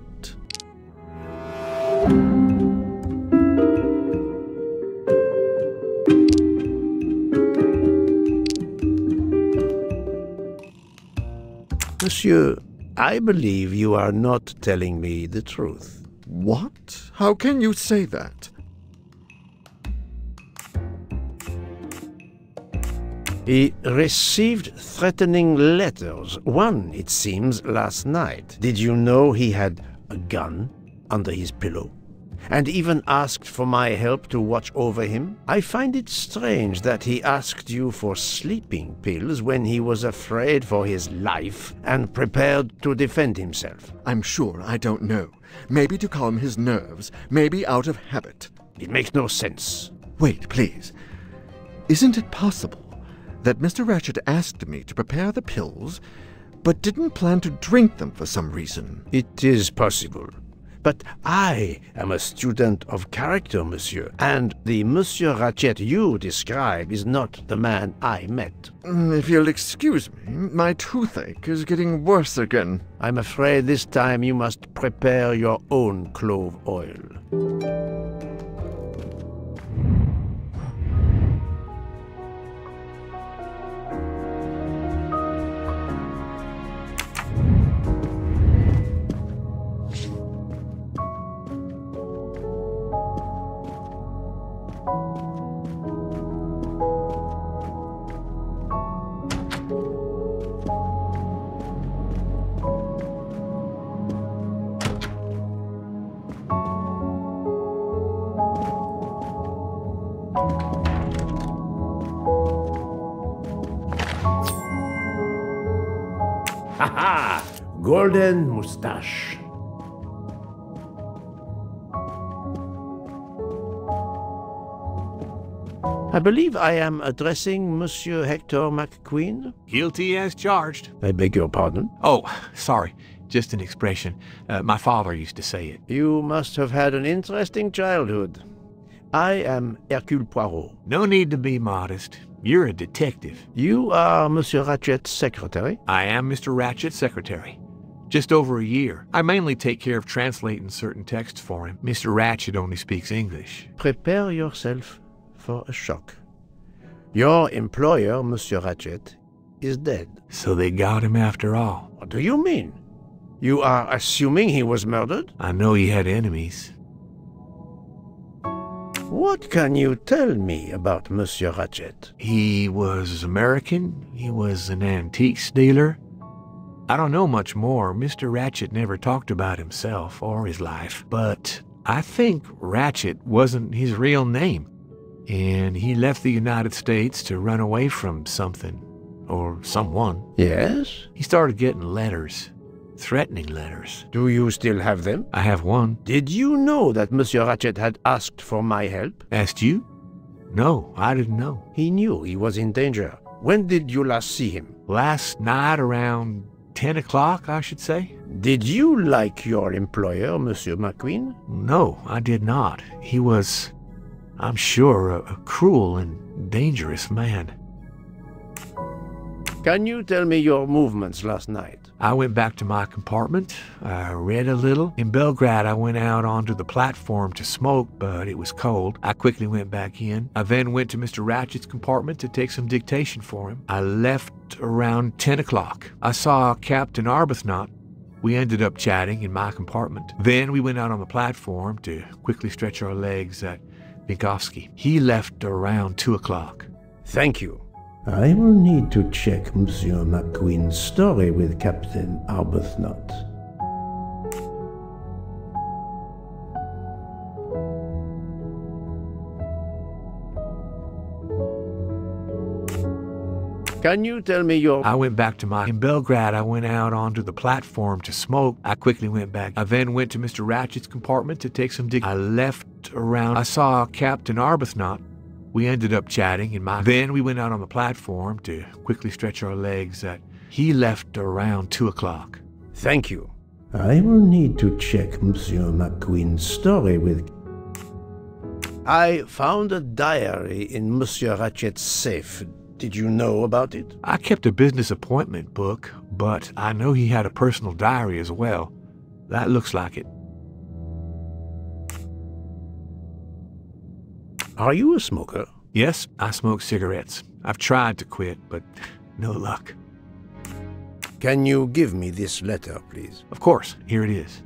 Monsieur, I believe you are not telling me the truth. What? How can you say that? He received threatening letters. One, it seems, last night. Did you know he had a gun under his pillow? And even asked for my help to watch over him? I find it strange that he asked you for sleeping pills when he was afraid for his life and prepared to defend himself. I'm sure I don't know. Maybe to calm his nerves, maybe out of habit. It makes no sense. Wait, please. Isn't it possible that Mr. Ratchet asked me to prepare the pills, but didn't plan to drink them for some reason? It is possible. But I am a student of character, monsieur, and the Monsieur Ratchet you describe is not the man I met. If you'll excuse me, my toothache is getting worse again. I'm afraid this time you must prepare your own clove oil. Ha-ha! Golden moustache. I believe I am addressing Monsieur Hector McQueen. Guilty as charged. I beg your pardon? Oh, sorry. Just an expression. My father used to say it. You must have had an interesting childhood. I am Hercule Poirot. No need to be modest. You're a detective. You are Monsieur Ratchet's secretary? I am Mr. Ratchet's secretary. Just over a year. I mainly take care of translating certain texts for him. Mr. Ratchet only speaks English. Prepare yourself for a shock. Your employer, Monsieur Ratchet, is dead. So they got him after all. What do you mean? You are assuming he was murdered? I know he had enemies. What can you tell me about Monsieur Ratchet? He was American. He was an antiques dealer. I don't know much more. Mr. Ratchet never talked about himself or his life, but I think Ratchet wasn't his real name, and he left the United States to run away from something, or someone. Yes? He started getting letters. Threatening letters. Do you still have them? I have one. Did you know that Monsieur Ratchet had asked for my help? Asked you? No, I didn't know. He knew he was in danger. When did you last see him? Last night around 10 o'clock, I should say. Did you like your employer, Monsieur McQueen? No, I did not. He was, I'm sure, a cruel and dangerous man. Can you tell me your movements last night? I went back to my compartment. I read a little. In Belgrade, I went out onto the platform to smoke, but it was cold. I quickly went back in. I then went to Mr. Ratchet's compartment to take some dictation for him. I left around 10 o'clock. I saw Captain Arbuthnot. We ended up chatting in my compartment. Then we went out on the platform to quickly stretch our legs at Vinkovsky. He left around 2 o'clock. Thank you. I will need to check Monsieur McQueen's story with Captain Arbuthnot. Can you tell me your... I went back to my... In Belgrade, I went out onto the platform to smoke. I quickly went back. I then went to Mr. Ratchet's compartment to take some I left around... I saw Captain Arbuthnot. We ended up chatting in my... Then we went out on the platform to quickly stretch our legs at... He left around 2 o'clock. Thank you. I will need to check Monsieur McQueen's story with... I found a diary in Monsieur Ratchet's safe. Did you know about it? I kept a business appointment book, but I know he had a personal diary as well. That looks like it. Are you a smoker? Yes, I smoke cigarettes. I've tried to quit, but no luck. Can you give me this letter, please? Of course. Here it is.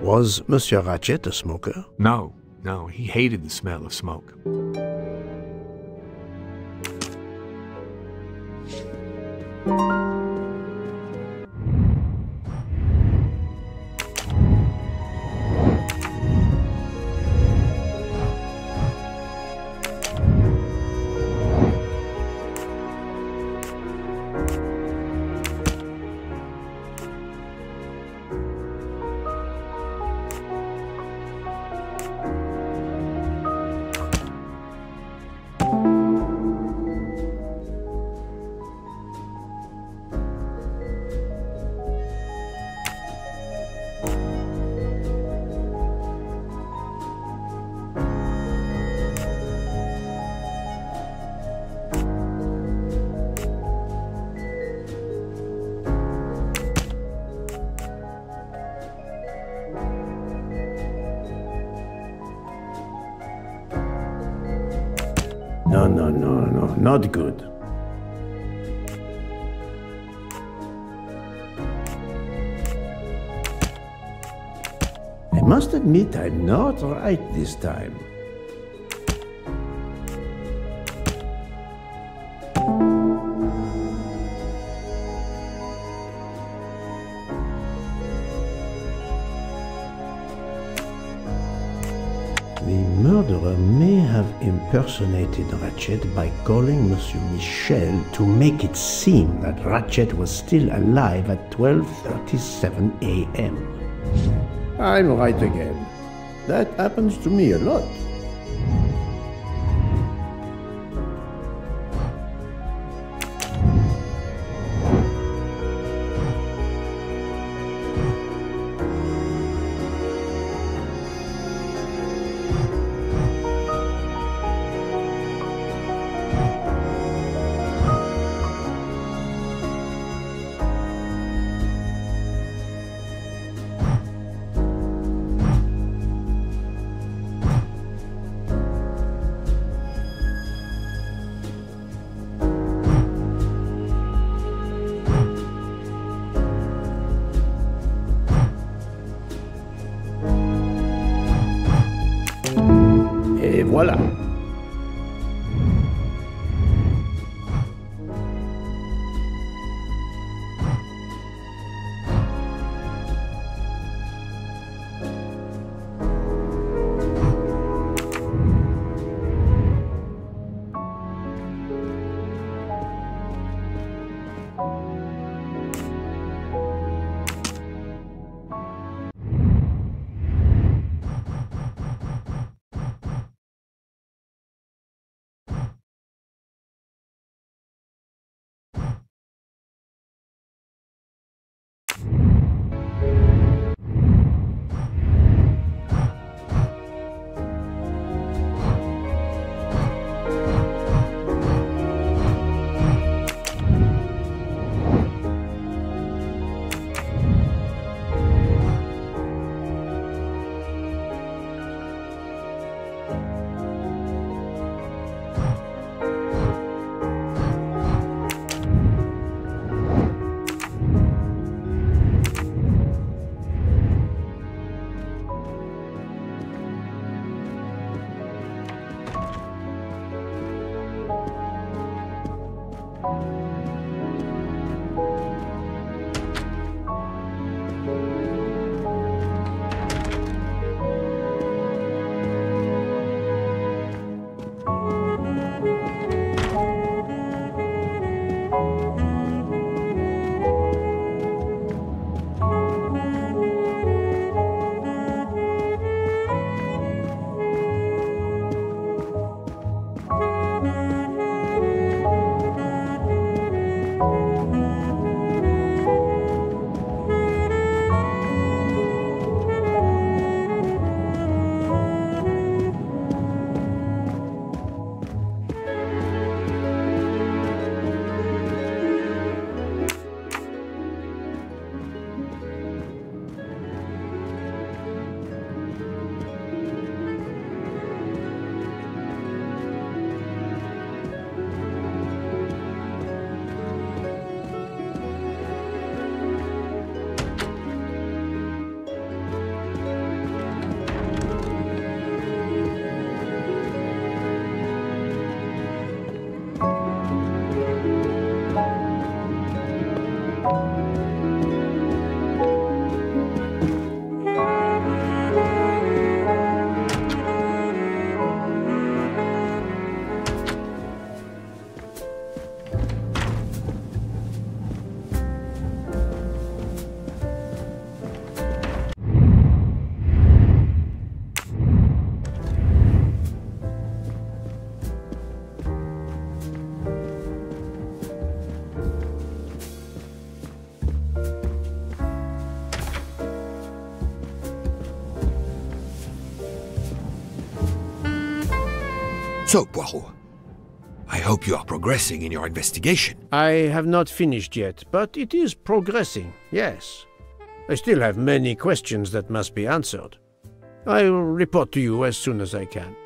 Was Monsieur Ratchet a smoker? No, he hated the smell of smoke. No, not good. I must admit I'm not right this time. The murderer may have impersonated Ratchet by calling Monsieur Michel to make it seem that Ratchet was still alive at 12:37 a.m. I'm right again. That happens to me a lot. Et voilà. So, Poirot, I hope you are progressing in your investigation. I have not finished yet, but it is progressing, yes. I still have many questions that must be answered. I will report to you as soon as I can.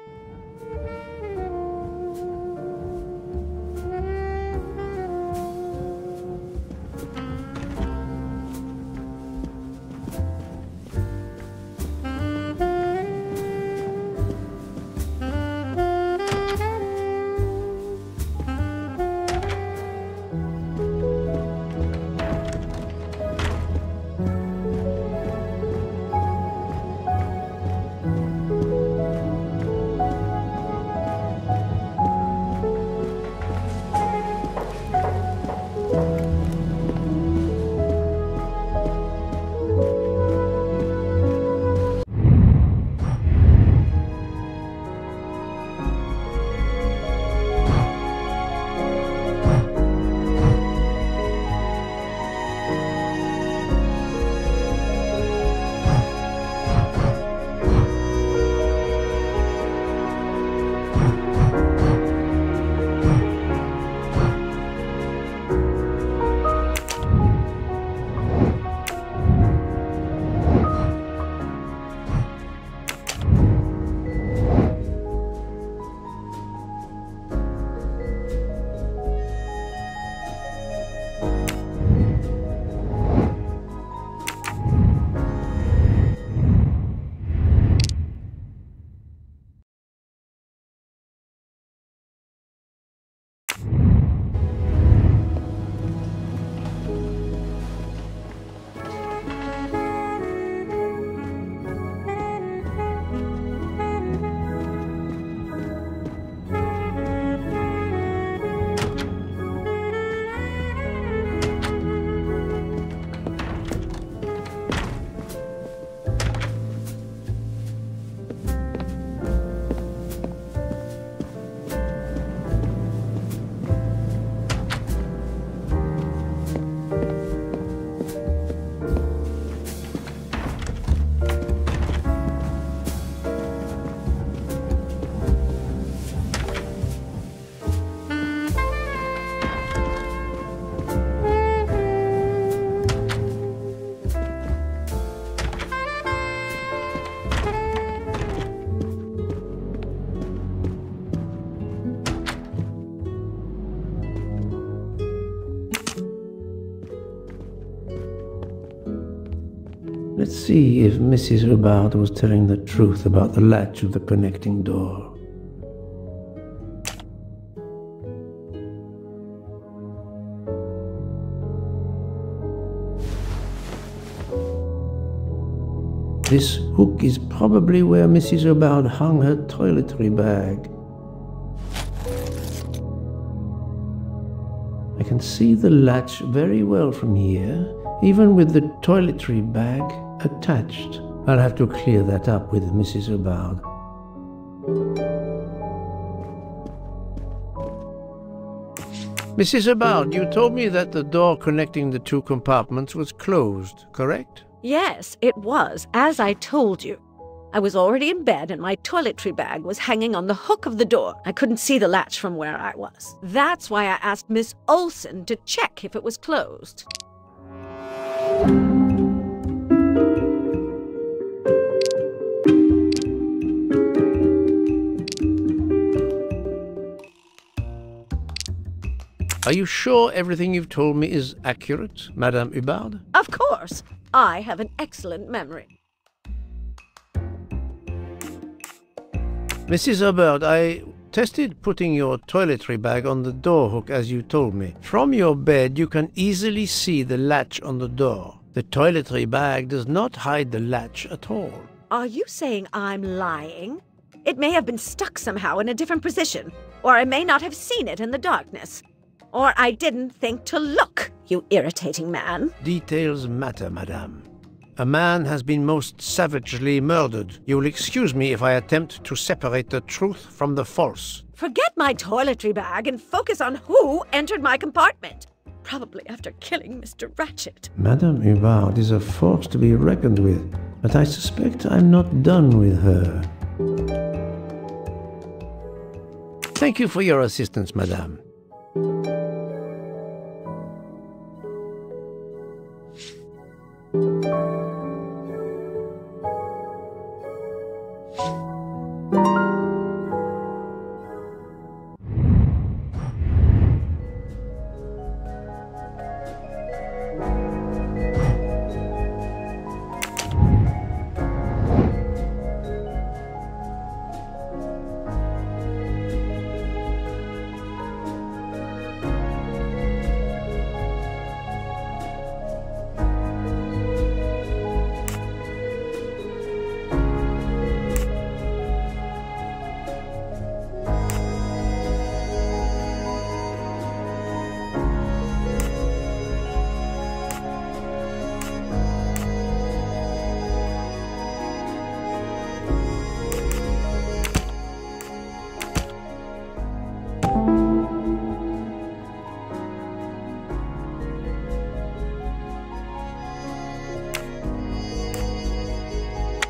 Let's see if Mrs. Hubbard was telling the truth about the latch of the connecting door. This hook is probably where Mrs. Hubbard hung her toiletry bag. I can see the latch very well from here, even with the toiletry bag attached. I'll have to clear that up with Mrs. Hubbard. Mrs. Hubbard, you told me that the door connecting the two compartments was closed, correct? Yes, it was, as I told you. I was already in bed and my toiletry bag was hanging on the hook of the door. I couldn't see the latch from where I was. That's why I asked Miss Olsen to check if it was closed. Are you sure everything you've told me is accurate, Madame Hubbard? Of course. I have an excellent memory. Mrs. Hubbard, I tested putting your toiletry bag on the door hook as you told me. From your bed, you can easily see the latch on the door. The toiletry bag does not hide the latch at all. Are you saying I'm lying? It may have been stuck somehow in a different position, or I may not have seen it in the darkness. Or I didn't think to look, you irritating man. Details matter, madame. A man has been most savagely murdered. You will excuse me if I attempt to separate the truth from the false. Forget my toiletry bag and focus on who entered my compartment. Probably after killing Mr. Ratchet. Madame Hubbard is a force to be reckoned with, but I suspect I'm not done with her. Thank you for your assistance, madame.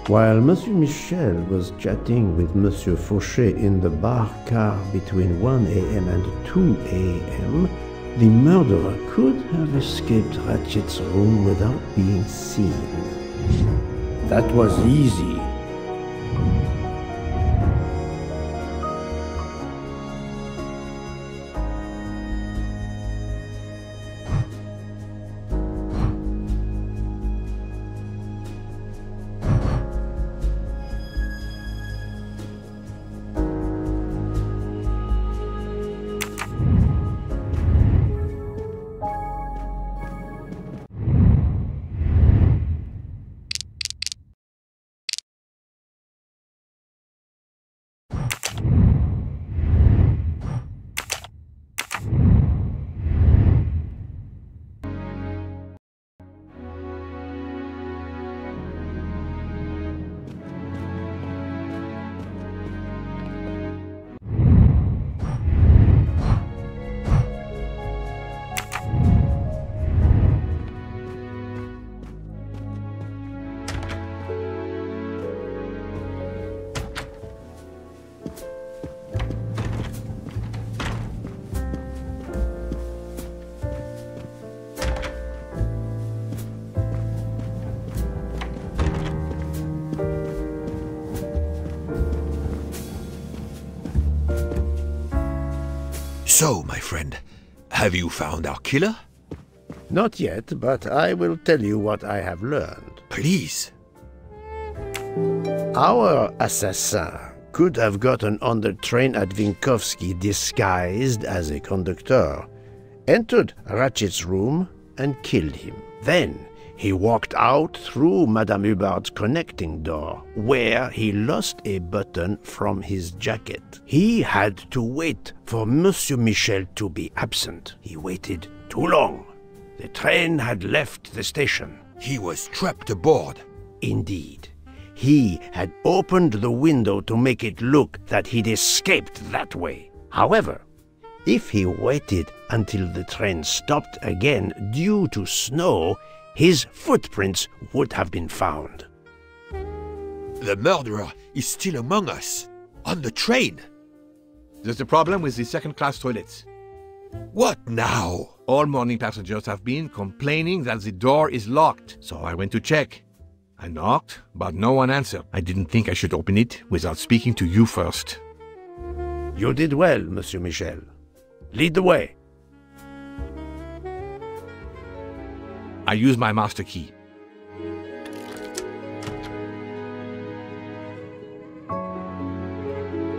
While Monsieur Michel was chatting with Monsieur Fauchet in the bar car between 1 a.m. and 2 a.m., the murderer could have escaped Ratchet's room without being seen. That was easy. So, my friend, have you found our killer? Not yet, but I will tell you what I have learned. Please. Our assassin could have gotten on the train at Vinkovsky disguised as a conductor, entered Ratchet's room and killed him. Then he walked out through Madame Hubbard's connecting door, where he lost a button from his jacket. He had to wait for Monsieur Michel to be absent. He waited too long. The train had left the station. He was trapped aboard. Indeed. He had opened the window to make it look that he'd escaped that way. However, if he waited until the train stopped again due to snow, his footprints would have been found. The murderer is still among us, on the train. There's a problem with the second-class toilets. What now? All morning passengers have been complaining that the door is locked, so I went to check. I knocked, but no one answered. I didn't think I should open it without speaking to you first. You did well, Monsieur Michel. Lead the way. I use my master key.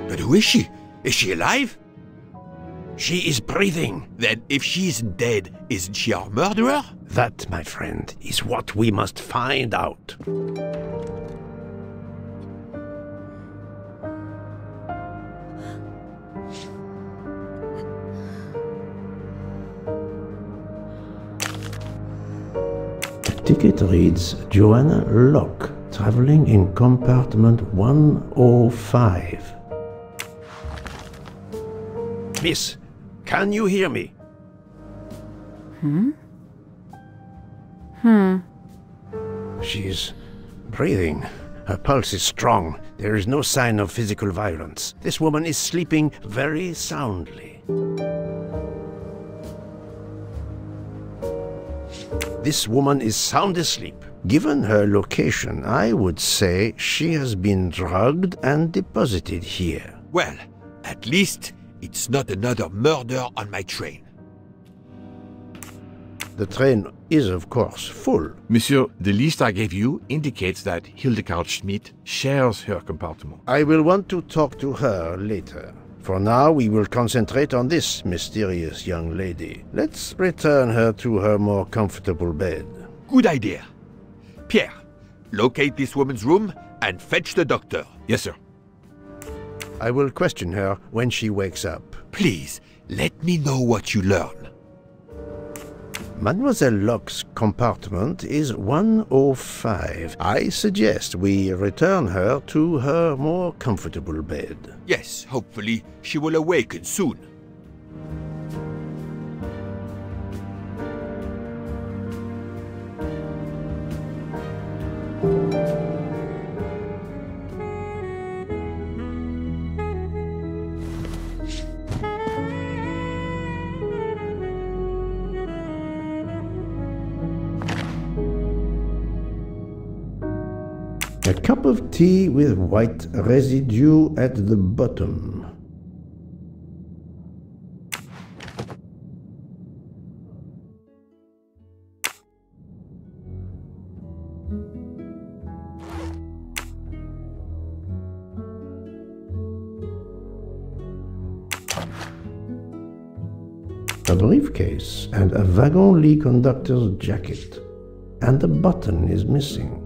But who is she? Is she alive? She is breathing. Then if she isn't dead, isn't she our murderer? That, my friend, is what we must find out. Ticket reads Joanna Locke, traveling in compartment 105. Miss, can you hear me? She's breathing. Her pulse is strong. There is no sign of physical violence. This woman is sleeping very soundly. This woman is sound asleep. Given her location, I would say she has been drugged and deposited here. Well, at least it's not another murder on my train. The train is, of course, full. Monsieur, the list I gave you indicates that Hildegard Schmidt shares her compartment. I will want to talk to her later. For now, we will concentrate on this mysterious young lady. Let's return her to her more comfortable bed. Good idea. Pierre, locate this woman's room and fetch the doctor. Yes, sir. I will question her when she wakes up. Please, let me know what you learn. Mademoiselle Locke's compartment is 105. I suggest we return her to her more comfortable bed. Yes, hopefully she will awaken soon. A cup of tea with white residue at the bottom. A briefcase and a wagon-lit conductor's jacket. And the button is missing.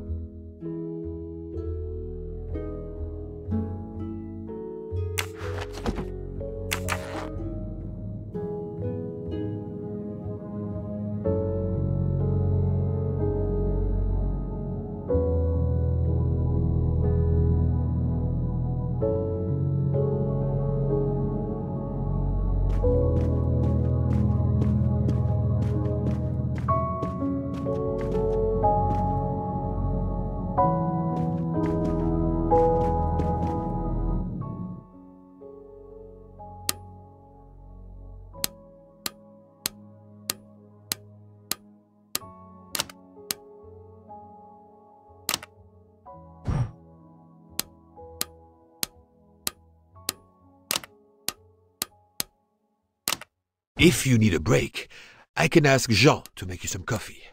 If you need a break, I can ask Jean to make you some coffee.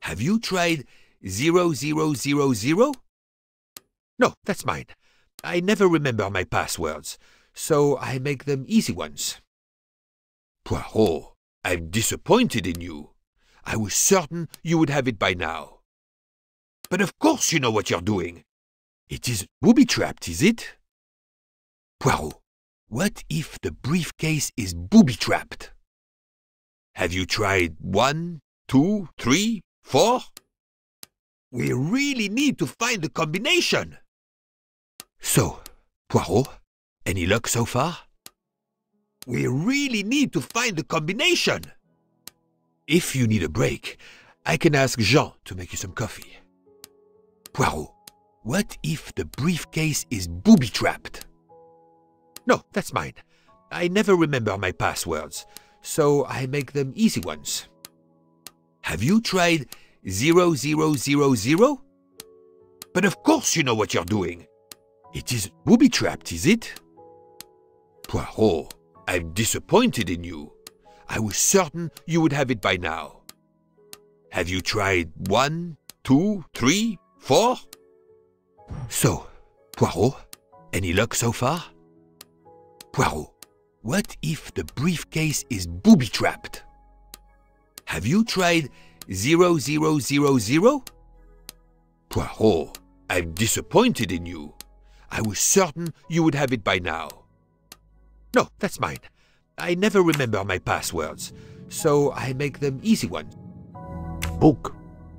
Have you tried 0000? No, that's mine. I never remember my passwords, so I make them easy ones. Poirot, I'm disappointed in you. I was certain you would have it by now. But of course you know what you're doing. It is booby-trapped, is it? Poirot, what if the briefcase is booby-trapped? Have you tried 1, 2, 3, 4? We really need to find the combination. So, Poirot, any luck so far? We really need to find the combination. If you need a break, I can ask Jean to make you some coffee. Poirot, what if the briefcase is booby-trapped? No, that's mine. I never remember my passwords, so I make them easy ones. Have you tried 0000? But of course you know what you're doing. It is booby-trapped, is it? Poirot, I'm disappointed in you. I was certain you would have it by now. Have you tried 1, 2, 3, 4? So, Poirot, any luck so far? Poirot, what if the briefcase is booby-trapped? Have you tried 0000? Poirot, I'm disappointed in you. I was certain you would have it by now. No, that's mine. I never remember my passwords, so I make them easy ones. Book.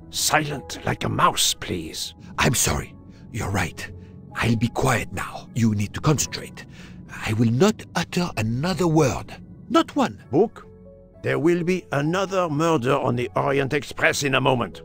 Silent like a mouse, please. I'm sorry. You're right. I'll be quiet now. You need to concentrate. I will not utter another word. Not one. Book. There will be another murder on the Orient Express in a moment.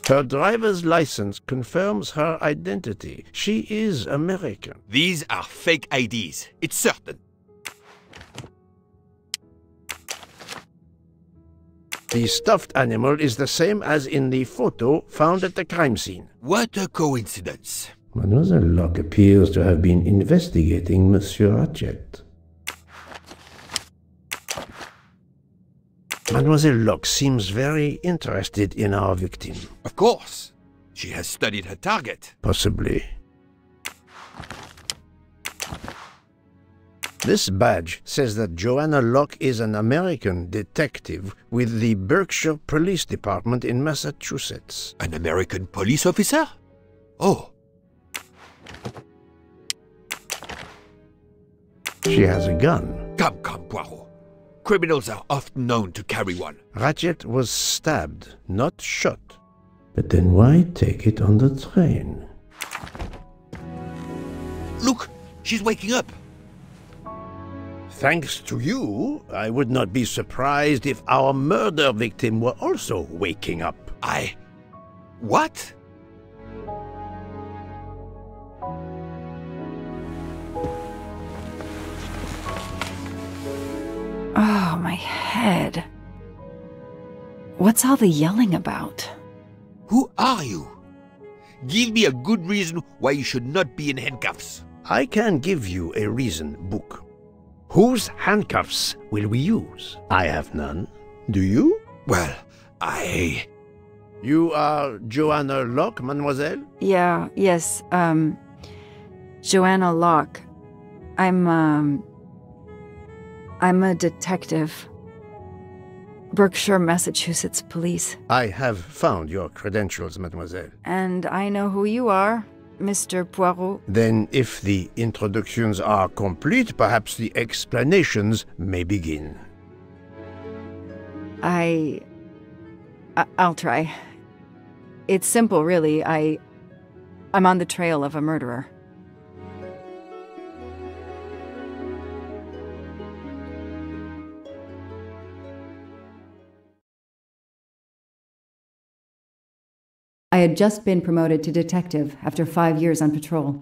Her driver's license confirms her identity. She is American. These are fake IDs. It's certain. The stuffed animal is the same as in the photo found at the crime scene. What a coincidence. Mademoiselle Locke appears to have been investigating Monsieur Ratchet. Mademoiselle Locke seems very interested in our victim. Of course. She has studied her target. Possibly. This badge says that Joanna Locke is an American detective with the Berkshire Police Department in Massachusetts. An American police officer? Oh. She has a gun. Come, Poirot. Criminals are often known to carry one. Ratchet was stabbed, not shot. But then why take it on the train? Look, she's waking up. Thanks to you, I would not be surprised if our murder victim were also waking up. What? Oh, my head. What's all the yelling about? Who are you? Give me a good reason why you should not be in handcuffs. I can give you a reason, Book. Whose handcuffs will we use? I have none. Do you? Well, You are Joanna Locke, mademoiselle? Yes, Joanna Locke. I'm a detective. Berkshire, Massachusetts Police. I have found your credentials, mademoiselle. And I know who you are, Mr. Poirot. Then, if the introductions are complete, perhaps the explanations may begin. I'll try. It's simple, really. I'm on the trail of a murderer. I had just been promoted to detective after 5 years on patrol.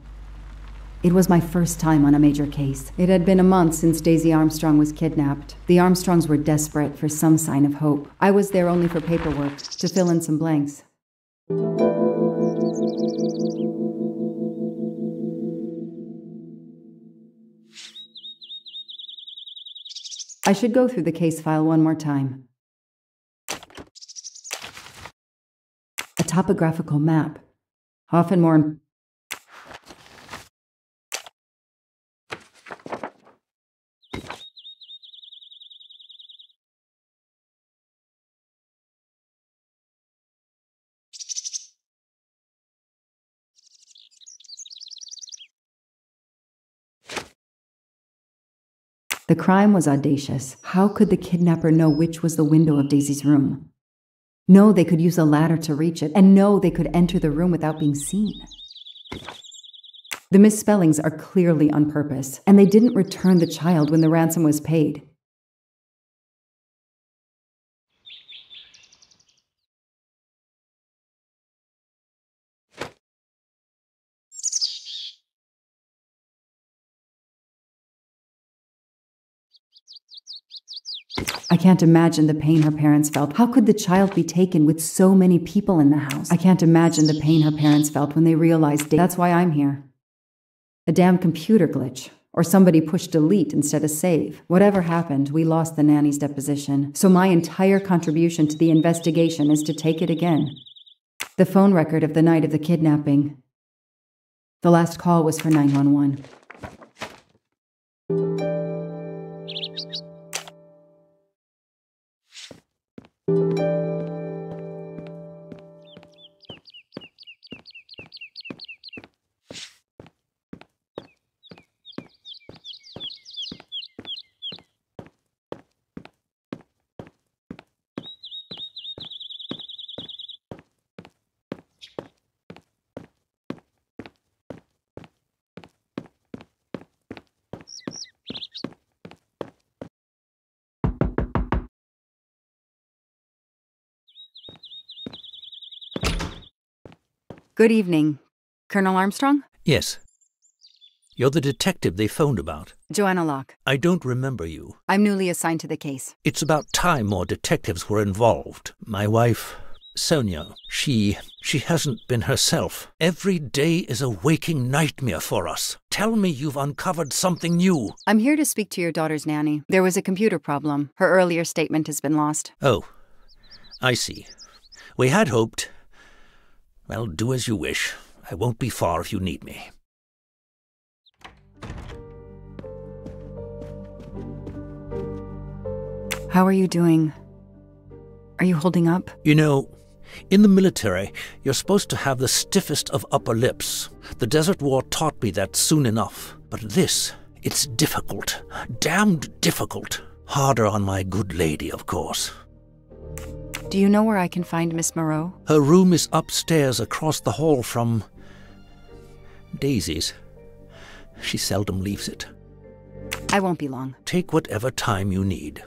It was my first time on a major case. It had been a month since Daisy Armstrong was kidnapped. The Armstrongs were desperate for some sign of hope. I was there only for paperwork, to fill in some blanks. I should go through the case file one more time. A topographical map, often more... The crime was audacious. How could the kidnapper know which was the window of Daisy's room? No, they could use a ladder to reach it, and no, they could enter the room without being seen. The misspellings are clearly on purpose, and they didn't return the child when the ransom was paid. I can't imagine the pain her parents felt. How could the child be taken with so many people in the house? I can't imagine the pain her parents felt when they realized that's why I'm here. A damn computer glitch. Or somebody pushed delete instead of save. Whatever happened, we lost the nanny's deposition. So my entire contribution to the investigation is to take it again. The phone record of the night of the kidnapping. The last call was for 911. Good evening. Colonel Armstrong? Yes. You're the detective they phoned about. Joanna Locke. I don't remember you. I'm newly assigned to the case. It's about time more detectives were involved. My wife, Sonia, she hasn't been herself. Every day is a waking nightmare for us. Tell me you've uncovered something new. I'm here to speak to your daughter's nanny. There was a computer problem. Her earlier statement has been lost. Oh, I see. We had hoped. Well, do as you wish. I won't be far if you need me. How are you doing? Are you holding up? You know, in the military, you're supposed to have the stiffest of upper lips. The Desert War taught me that soon enough. But this, it's difficult. Damned difficult. Harder on my good lady, of course. Do you know where I can find Miss Moreau? Her room is upstairs across the hall from Daisy's. She seldom leaves it. I won't be long. Take whatever time you need.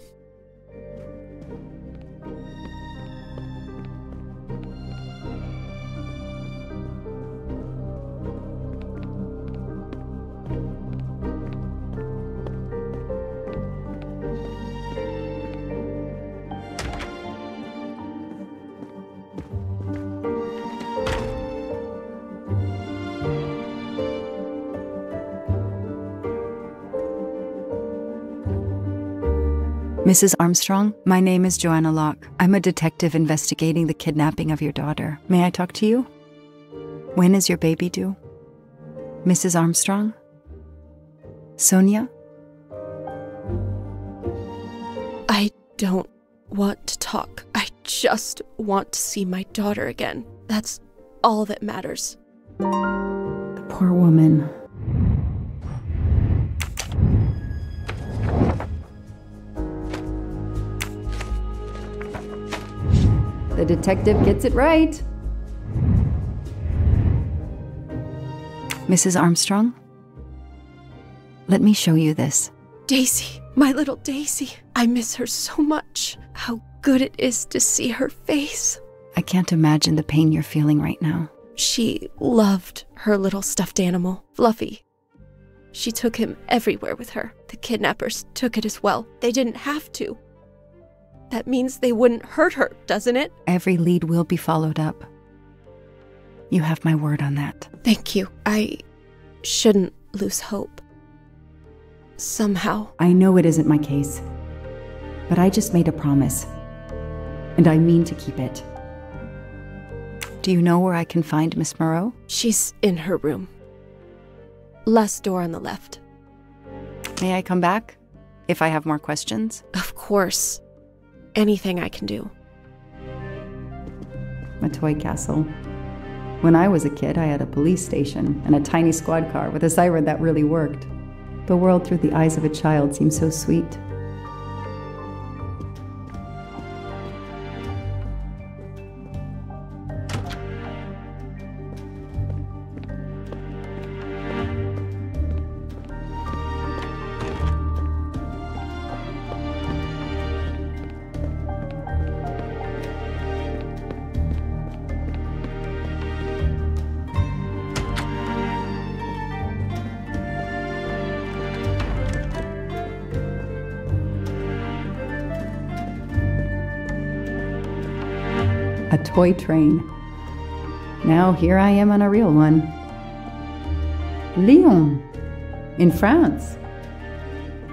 Mrs. Armstrong, my name is Joanna Locke. I'm a detective investigating the kidnapping of your daughter. May I talk to you? When is your baby due? Mrs. Armstrong? Sonia? I don't want to talk. I just want to see my daughter again. That's all that matters. The poor woman. The detective gets it right. Mrs. Armstrong? Let me show you this. Daisy, my little Daisy. I miss her so much. How good it is to see her face. I can't imagine the pain you're feeling right now. She loved her little stuffed animal, Fluffy. She took him everywhere with her. The kidnappers took it as well. They didn't have to. That means they wouldn't hurt her, doesn't it? Every lead will be followed up. You have my word on that. Thank you. I shouldn't lose hope. Somehow. I know it isn't my case, but I just made a promise, and I mean to keep it. Do you know where I can find Miss Moreau? She's in her room. Last door on the left. May I come back? If I have more questions? Of course. Anything I can do. A toy castle. When I was a kid, I had a police station and a tiny squad car with a siren that really worked. The world through the eyes of a child seems so sweet. A toy train. Now here I am on a real one. Lyon, in France.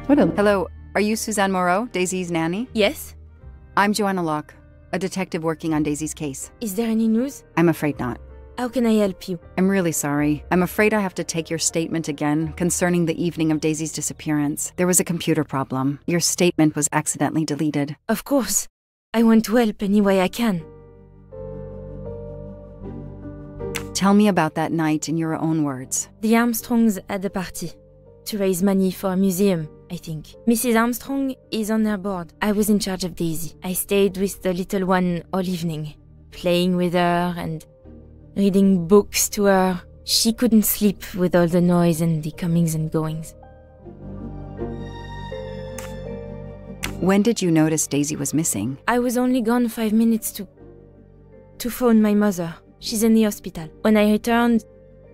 Hello, are you Suzanne Moreau, Daisy's nanny? Yes. I'm Joanna Locke, a detective working on Daisy's case. Is there any news? I'm afraid not. How can I help you? I'm really sorry. I'm afraid I have to take your statement again concerning the evening of Daisy's disappearance. There was a computer problem. Your statement was accidentally deleted. Of course. I want to help any way I can. Tell me about that night in your own words. The Armstrongs had a party to raise money for a museum, I think. Mrs. Armstrong is on her board. I was in charge of Daisy. I stayed with the little one all evening, playing with her and reading books to her. She couldn't sleep with all the noise and the comings and goings. When did you notice Daisy was missing? I was only gone 5 minutes to phone my mother. She's in the hospital. When I returned,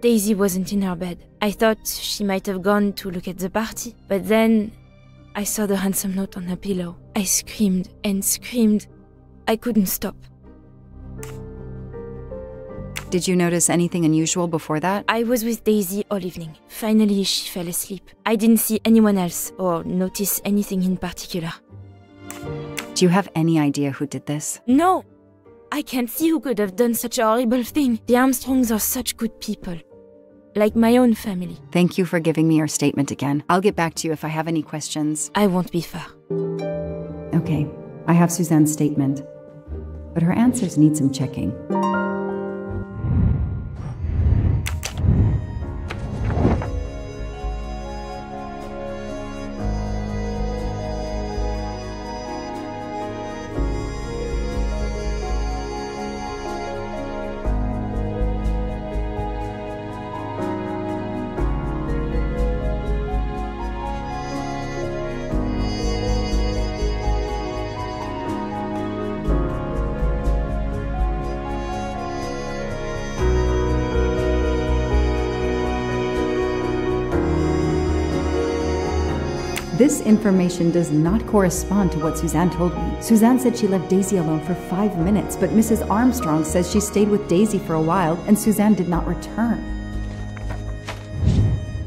Daisy wasn't in her bed. I thought she might have gone to look at the party, but then I saw the ransom note on her pillow. I screamed and screamed. I couldn't stop. Did you notice anything unusual before that? I was with Daisy all evening. Finally, she fell asleep. I didn't see anyone else or notice anything in particular. Do you have any idea who did this? No! I can't see who could have done such a horrible thing. The Armstrongs are such good people. Like my own family. Thank you for giving me your statement again. I'll get back to you if I have any questions. I won't be far. Okay, I have Suzanne's statement, but her answers need some checking. This information does not correspond to what Suzanne told me. Suzanne said she left Daisy alone for 5 minutes, but Mrs. Armstrong says she stayed with Daisy for a while and Suzanne did not return.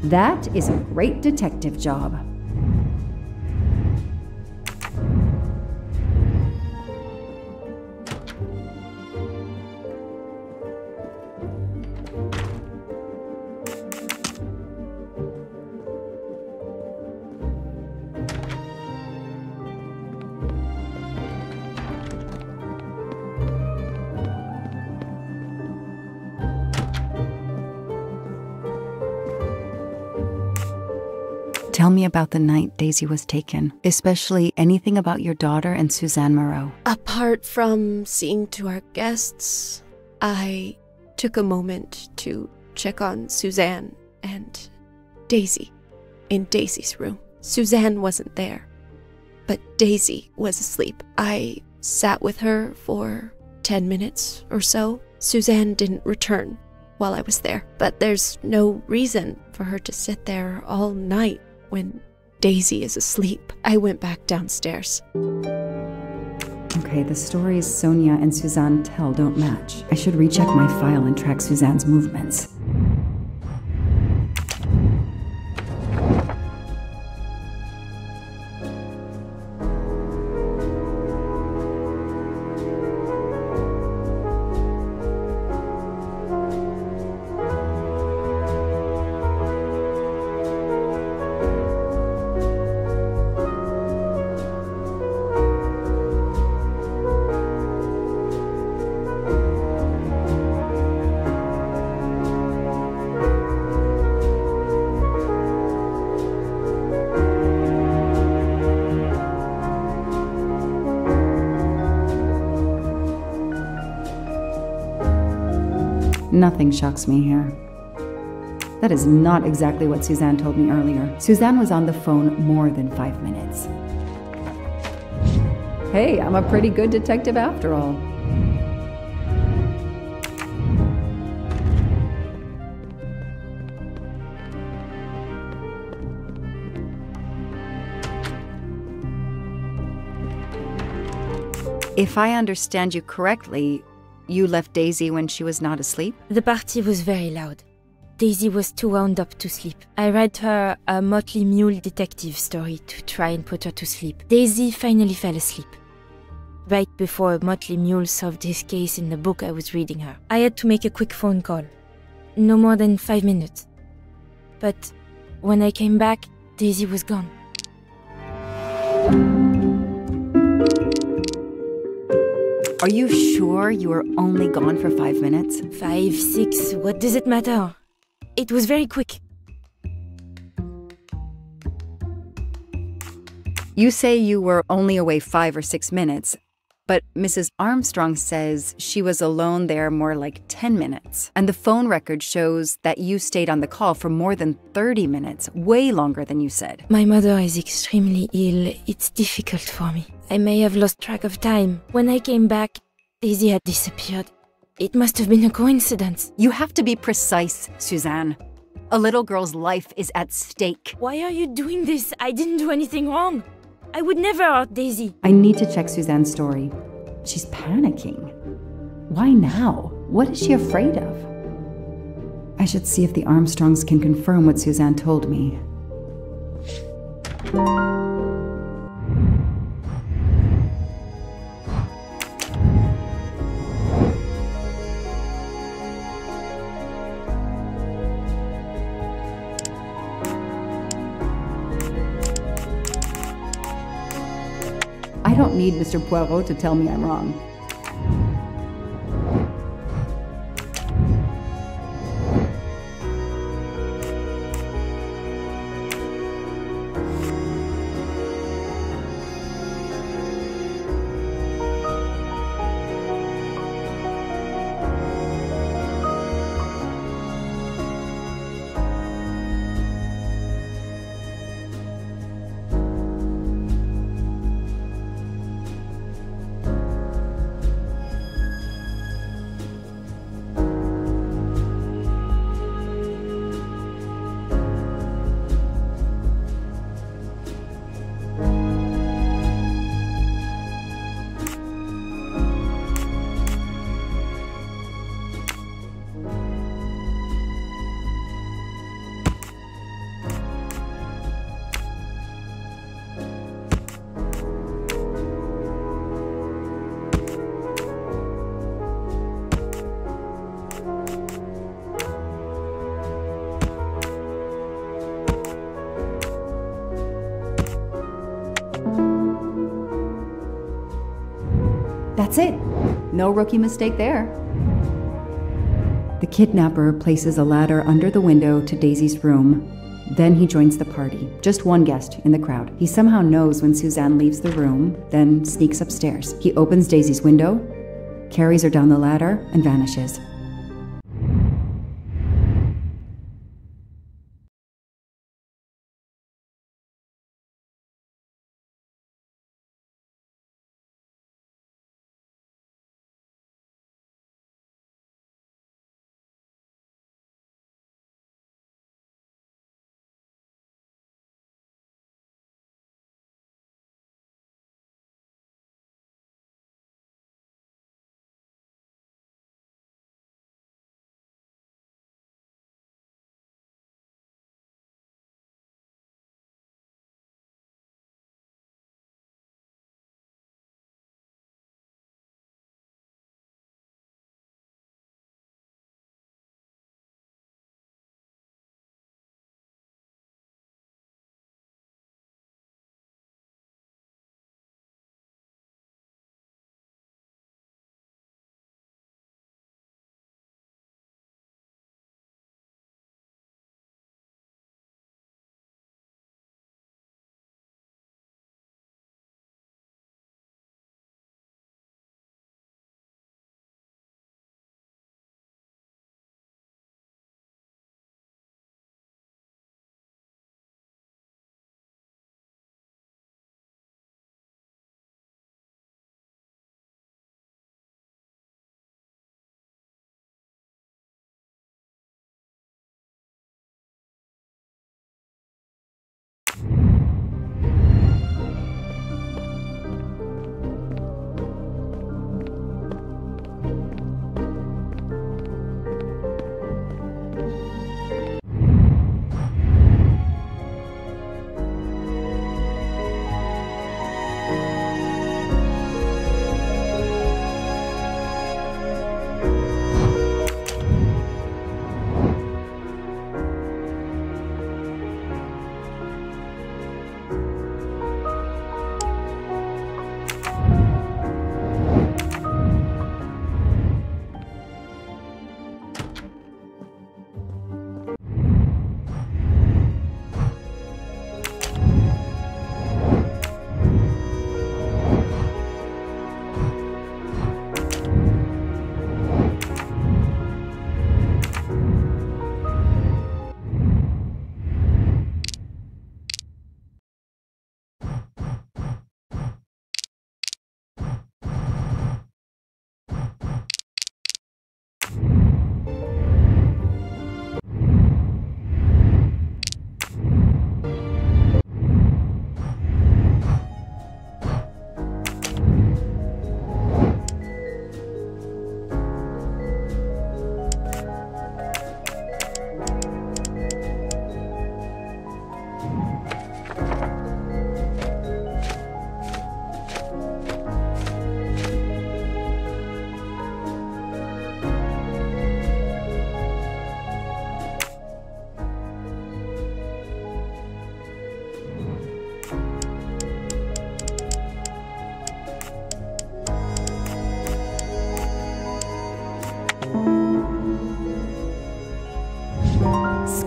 That is a great detective job. Tell me about the night Daisy was taken, especially anything about your daughter and Suzanne Moreau. Apart from seeing to our guests, I took a moment to check on Suzanne and Daisy in Daisy's room. Suzanne wasn't there, but Daisy was asleep. I sat with her for 10 minutes or so. Suzanne didn't return while I was there, but there's no reason for her to sit there all night when Daisy is asleep. I went back downstairs. Okay, the stories Sonia and Suzanne tell don't match. I should recheck my file and track Suzanne's movements. Nothing shocks me here. That is not exactly what Suzanne told me earlier. Suzanne was on the phone more than 5 minutes. Hey, I'm a pretty good detective after all. If I understand you correctly, you left Daisy when she was not asleep? The party was very loud. Daisy was too wound up to sleep. I read her a Motley Mule detective story to try and put her to sleep. Daisy finally fell asleep. Right before Motley Mule solved his case in the book I was reading her. I had to make a quick phone call. No more than 5 minutes. But when I came back, Daisy was gone. Are you sure you were only gone for 5 minutes? 5, 6, what does it matter? It was very quick. You say you were only away 5 or 6 minutes, but Mrs. Armstrong says she was alone there more like 10 minutes. And the phone record shows that you stayed on the call for more than 30 minutes, way longer than you said. My mother is extremely ill. It's difficult for me. I may have lost track of time. When I came back, Daisy had disappeared. It must have been a coincidence. You have to be precise, Suzanne. A little girl's life is at stake. Why are you doing this? I didn't do anything wrong. I would never hurt Daisy. I need to check Suzanne's story. She's panicking. Why now? What is she afraid of? I should see if the Armstrongs can confirm what Suzanne told me. I don't need Mr. Poirot to tell me I'm wrong. That's it. No rookie mistake there. The kidnapper places a ladder under the window to Daisy's room. Then he joins the party, just one guest in the crowd. He somehow knows when Suzanne leaves the room, then sneaks upstairs. He opens Daisy's window, carries her down the ladder, and vanishes.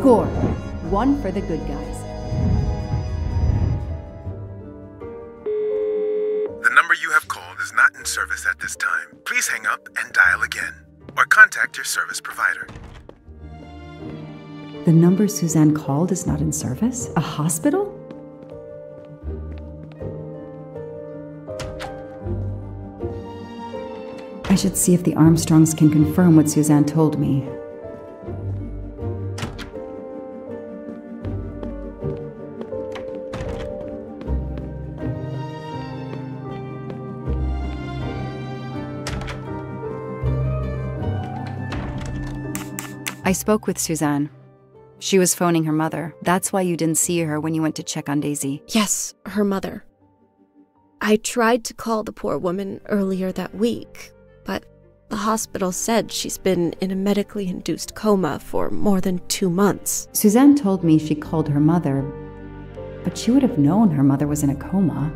Score. 1 for the good guys. The number you have called is not in service at this time. Please hang up and dial again, or contact your service provider. The number Suzanne called is not in service? A hospital? I should see if the Armstrongs can confirm what Suzanne told me. I spoke with Suzanne. She was phoning her mother. That's why you didn't see her when you went to check on Daisy. Yes, her mother. I tried to call the poor woman earlier that week, but the hospital said she's been in a medically induced coma for more than 2 months. Suzanne told me she called her mother, but she would have known her mother was in a coma.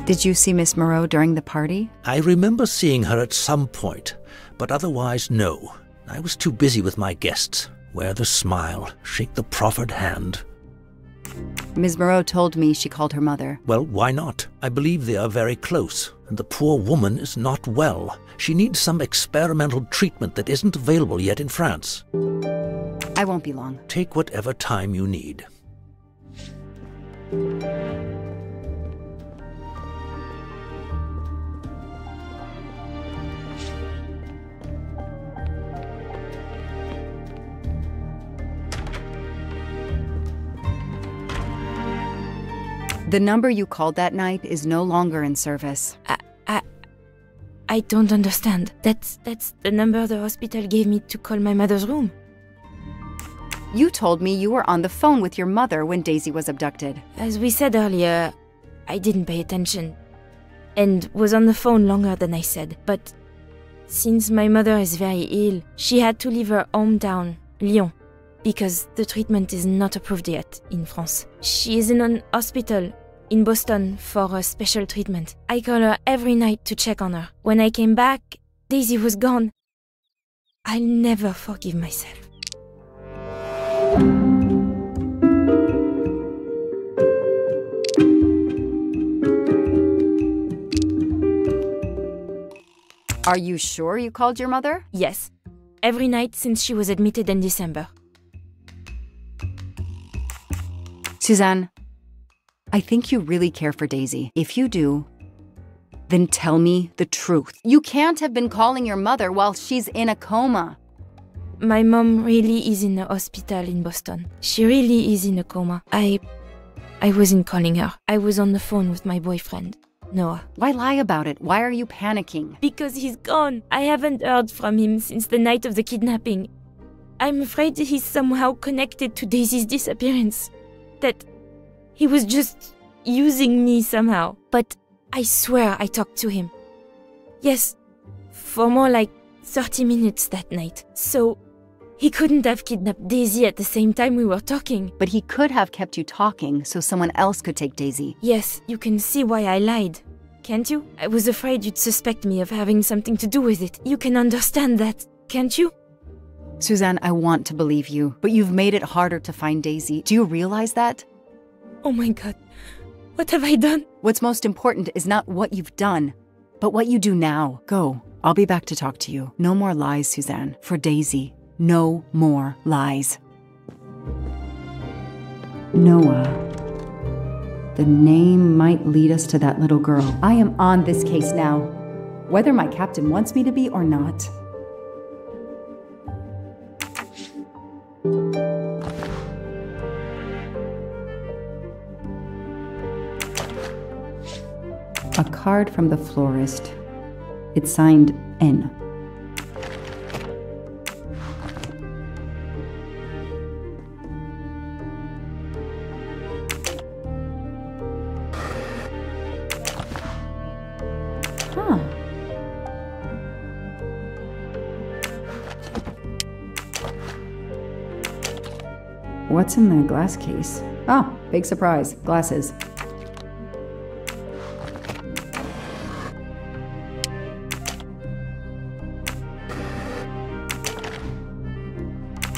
Did you see Miss Moreau during the party? I remember seeing her at some point, but otherwise no. I was too busy with my guests. Wear the smile, shake the proffered hand. Ms. Moreau told me she called her mother. Well, why not? I believe they are very close, and the poor woman is not well. She needs some experimental treatment that isn't available yet in France. I won't be long. Take whatever time you need. The number you called that night is no longer in service. I don't understand. That's the number the hospital gave me to call my mother's room. You told me you were on the phone with your mother when Daisy was abducted. As we said earlier, I didn't pay attention and was on the phone longer than I said. But since my mother is very ill, she had to leave her hometown, Lyon, because the treatment is not approved yet in France. She is in an hospital in Boston for a special treatment. I call her every night to check on her. When I came back, Daisy was gone. I'll never forgive myself. Are you sure you called your mother? Yes. Every night since she was admitted in December. Suzanne, I think you really care for Daisy. If you do, then tell me the truth. You can't have been calling your mother while she's in a coma. My mom really is in a hospital in Boston. She really is in a coma. I wasn't calling her. I was on the phone with my boyfriend, Noah. Why lie about it? Why are you panicking? Because he's gone. I haven't heard from him since the night of the kidnapping. I'm afraid he's somehow connected to Daisy's disappearance. That he was just using me somehow. But I swear I talked to him. Yes, for more like 30 minutes that night. So he couldn't have kidnapped Daisy at the same time we were talking. But he could have kept you talking so someone else could take Daisy. Yes, you can see why I lied. Can't you? I was afraid you'd suspect me of having something to do with it. You can understand that, can't you? Suzanne, I want to believe you, but you've made it harder to find Daisy. Do you realize that? Oh my God. What have I done? What's most important is not what you've done, but what you do now. Go. I'll be back to talk to you. No more lies, Suzanne. For Daisy. No more lies. Noah. The name might lead us to that little girl. I am on this case now, whether my captain wants me to be or not. A card from the florist. It's signed N. What's in the glass case? Oh, big surprise. Glasses.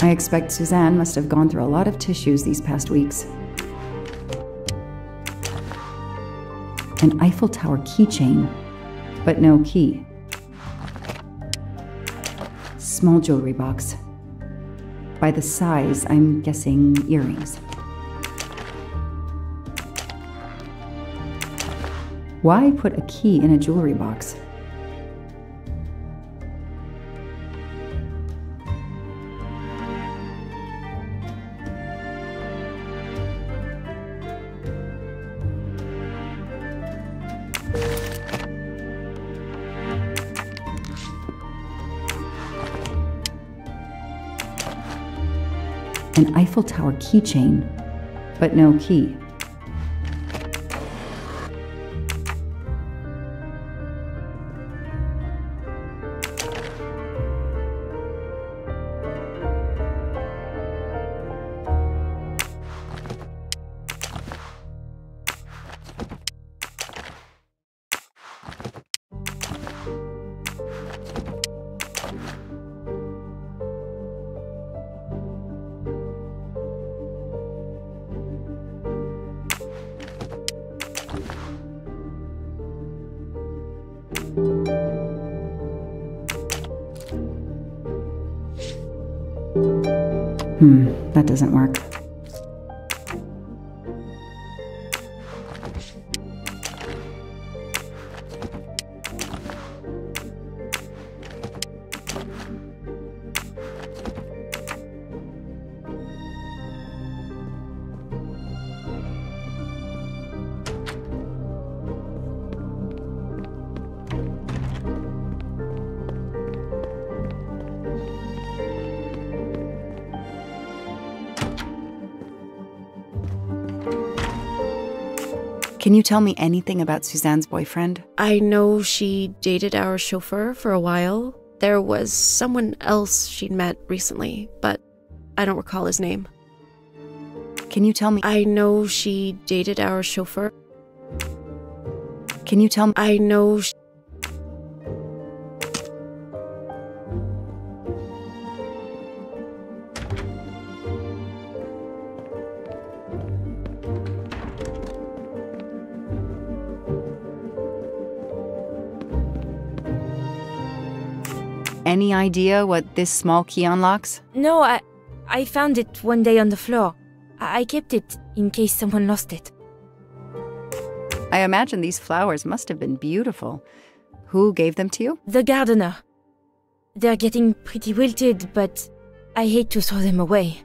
I expect Suzanne must have gone through a lot of tissues these past weeks. An Eiffel Tower keychain, but no key. Small jewelry box. By the size, I'm guessing earrings. Why put a key in a jewelry box? An Eiffel Tower keychain, but no key. That doesn't work. Can you tell me anything about Suzanne's boyfriend? I know she dated our chauffeur for a while. There was someone else she'd met recently, but I don't recall his name. Can you tell me? I know she dated our chauffeur. Can you tell me? I know Any idea what this small key unlocks? No, I found it one day on the floor. I kept it in case someone lost it. I imagine these flowers must have been beautiful. Who gave them to you? The gardener. They're getting pretty wilted, but I hate to throw them away.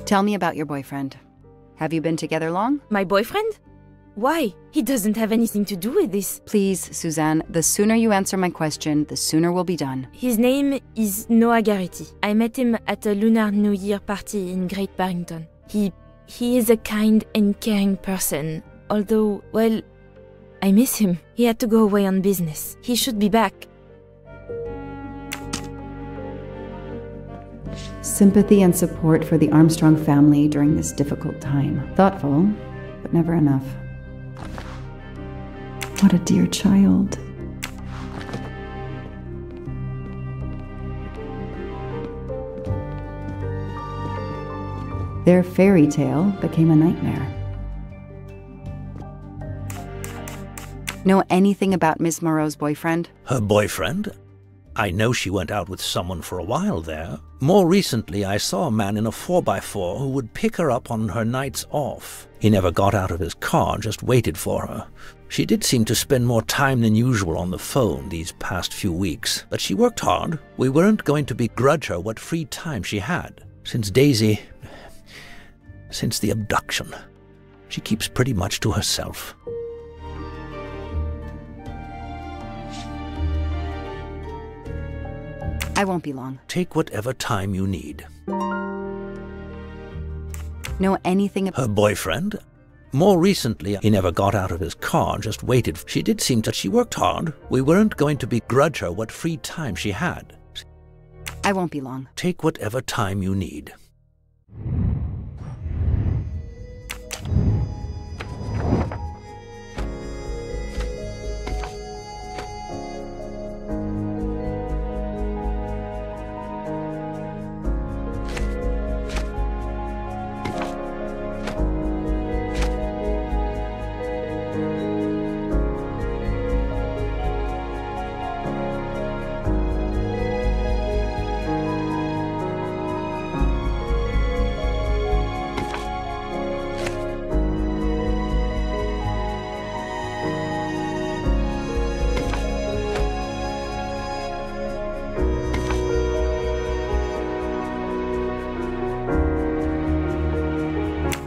Tell me about your boyfriend. Have you been together long? My boyfriend? Why? He doesn't have anything to do with this. Please, Suzanne, the sooner you answer my question, the sooner we'll be done. His name is Noah Garrity. I met him at a Lunar New Year party in Great Barrington. He is a kind and caring person, although, well, I miss him. He had to go away on business. He should be back. Sympathy and support for the Armstrong family during this difficult time. Thoughtful, but never enough. What a dear child. Their fairy tale became a nightmare. Know anything about Miss Moreau's boyfriend? Her boyfriend? I know she went out with someone for a while there. More recently, I saw a man in a 4x4 who would pick her up on her nights off. He never got out of his car, just waited for her. She did seem to spend more time than usual on the phone these past few weeks, but she worked hard. We weren't going to begrudge her what free time she had. Since the abduction, she keeps pretty much to herself. I won't be long. Take whatever time you need. Know anything about her boyfriend? More recently, he never got out of his car, just waited. She did seem that she worked hard. We weren't going to begrudge her what free time she had. I won't be long. Take whatever time you need.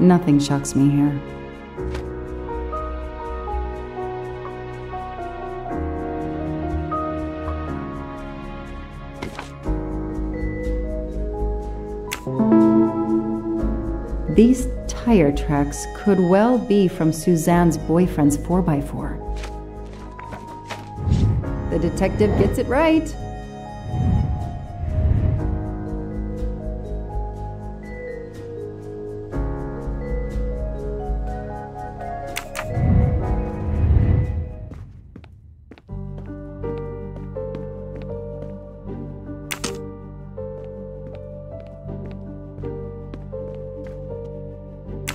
Nothing shocks me here. These tire tracks could well be from Suzanne's boyfriend's 4x4. The detective gets it right.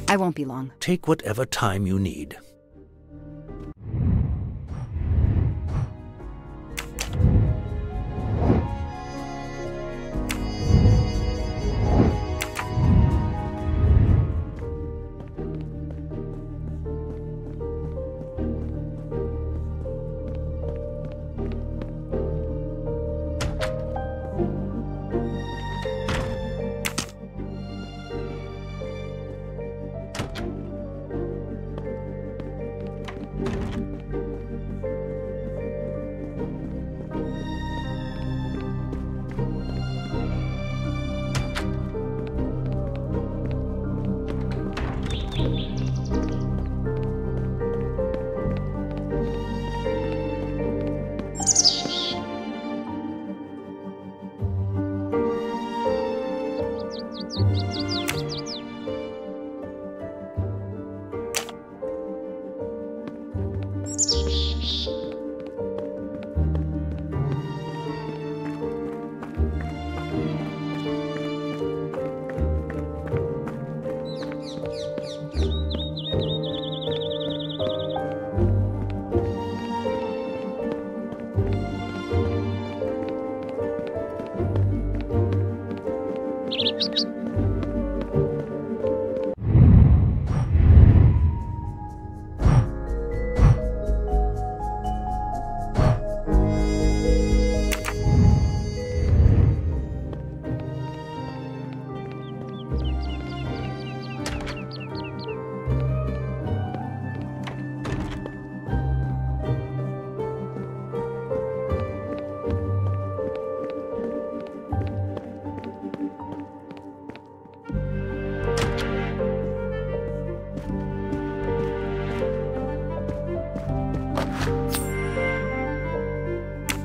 I won't be long. Take whatever time you need.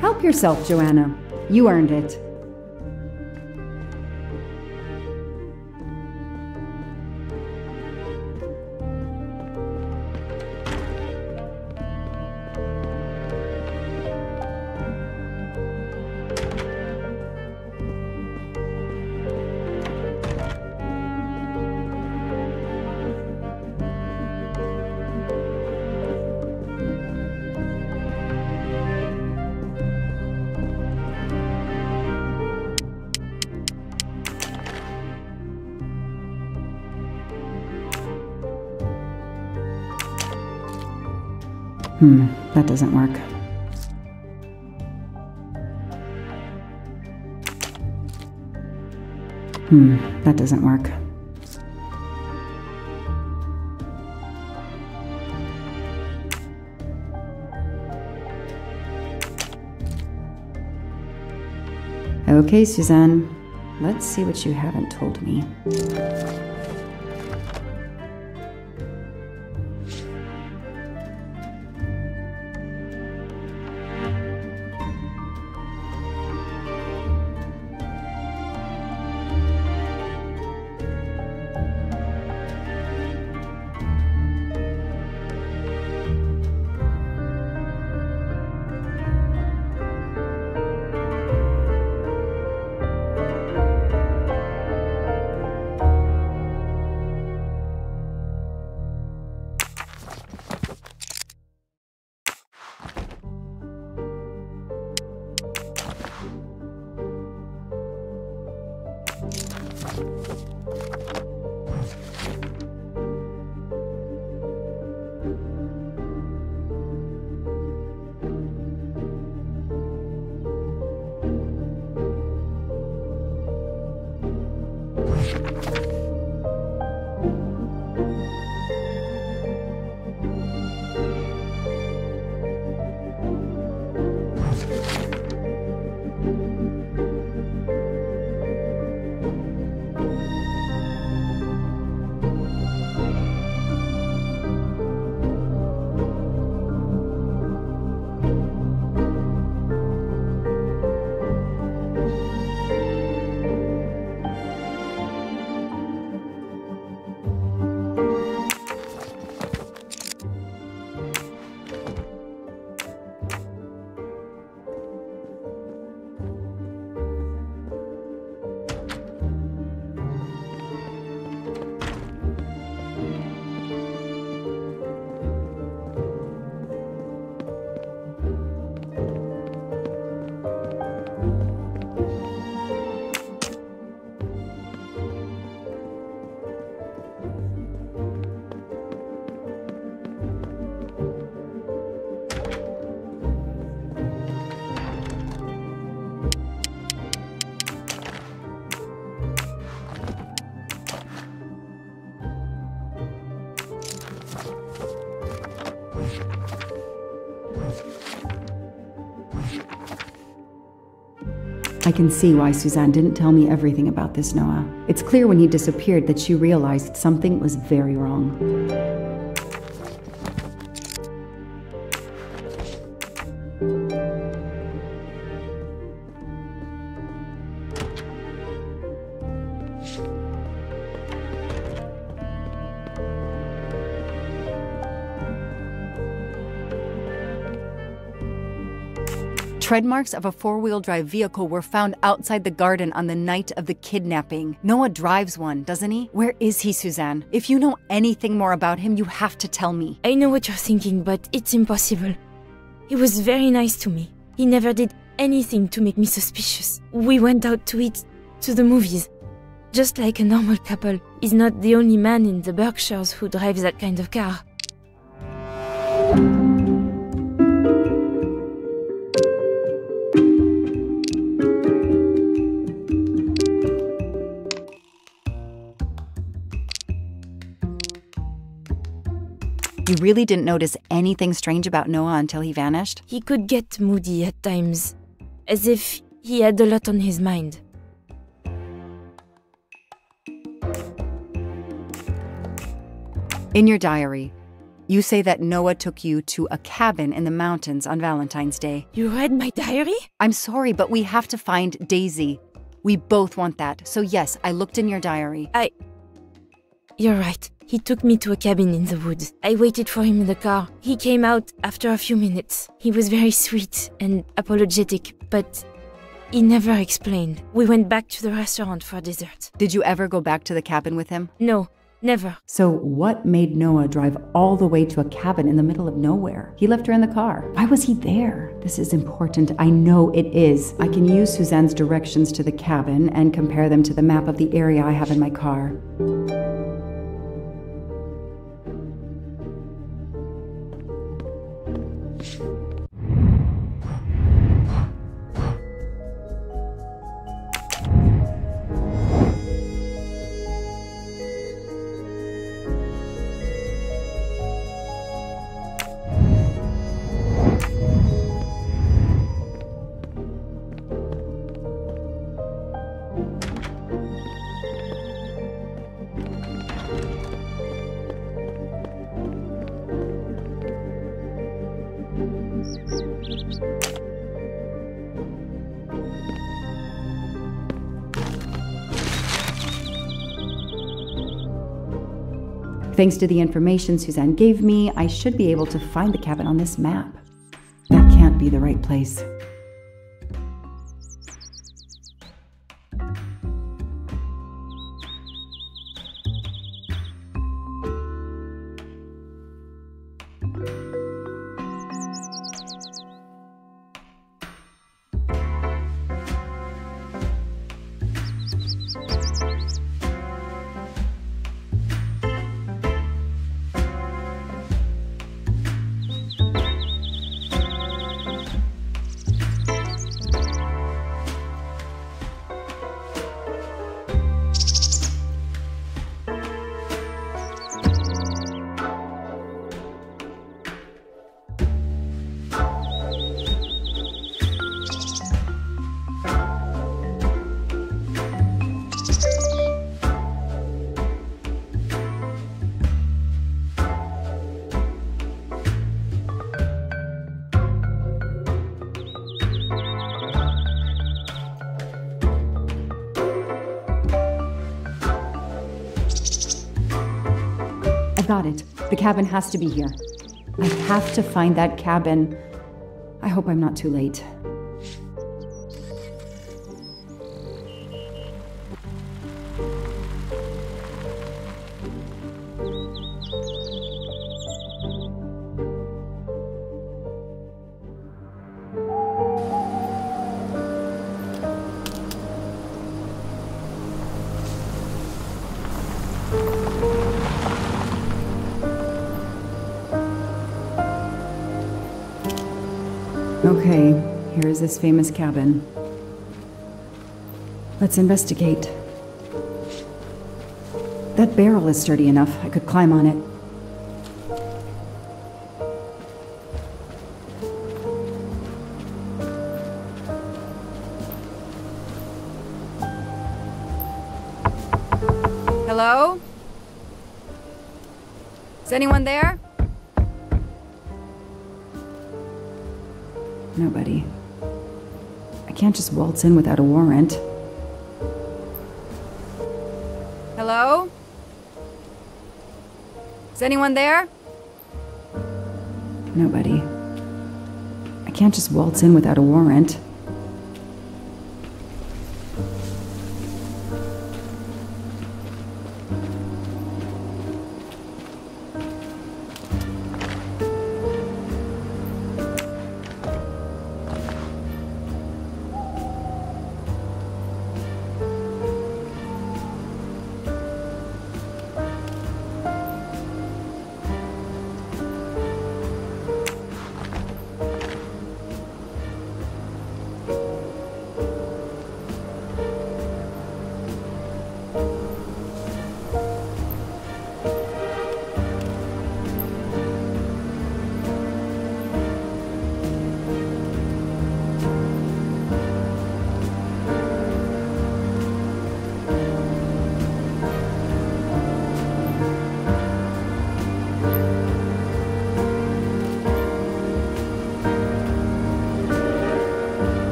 Help yourself, Joanna. You earned it. That doesn't work. That doesn't work. Okay, Suzanne. Let's see what you haven't told me. I can see why Suzanne didn't tell me everything about this, Noah. It's clear when he disappeared that she realized something was very wrong. Tread marks of a four-wheel drive vehicle were found outside the garden on the night of the kidnapping. Noah drives one, doesn't he? Where is he, Suzanne? If you know anything more about him, you have to tell me. I know what you're thinking, but it's impossible. He was very nice to me. He never did anything to make me suspicious. We went out to eat, to the movies. Just like a normal couple. He's not the only man in the Berkshires who drives that kind of car. You really didn't notice anything strange about Noah until he vanished? He could get moody at times, as if he had a lot on his mind. In your diary, you say that Noah took you to a cabin in the mountains on Valentine's Day. You read my diary? I'm sorry, but we have to find Daisy. We both want that. So yes, I looked in your diary. You're right. He took me to a cabin in the woods. I waited for him in the car. He came out after a few minutes. He was very sweet and apologetic, but he never explained. We went back to the restaurant for dessert. Did you ever go back to the cabin with him? No, never. So what made Noah drive all the way to a cabin in the middle of nowhere? He left her in the car. Why was he there? This is important. I know it is. I can use Suzanne's directions to the cabin and compare them to the map of the area I have in my car. Thanks to the information Suzanne gave me, I should be able to find the cabin on this map. That can't be the right place. Got it. The cabin has to be here. I have to find that cabin. I hope I'm not too late. Okay, here is this famous cabin. Let's investigate. That barrel is sturdy enough. I could climb on it. Hello? Is anyone there? Nobody. I can't just waltz in without a warrant. Hello? Is anyone there? Nobody. I can't just waltz in without a warrant.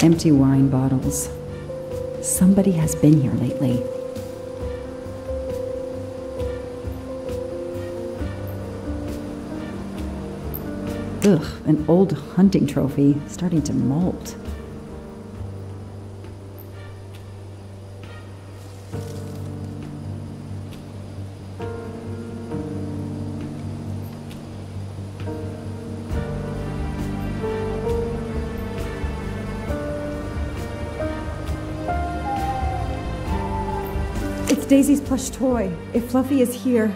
Empty wine bottles. Somebody has been here lately. Ugh, an old hunting trophy starting to molt. It's Daisy's plush toy. If Fluffy is here,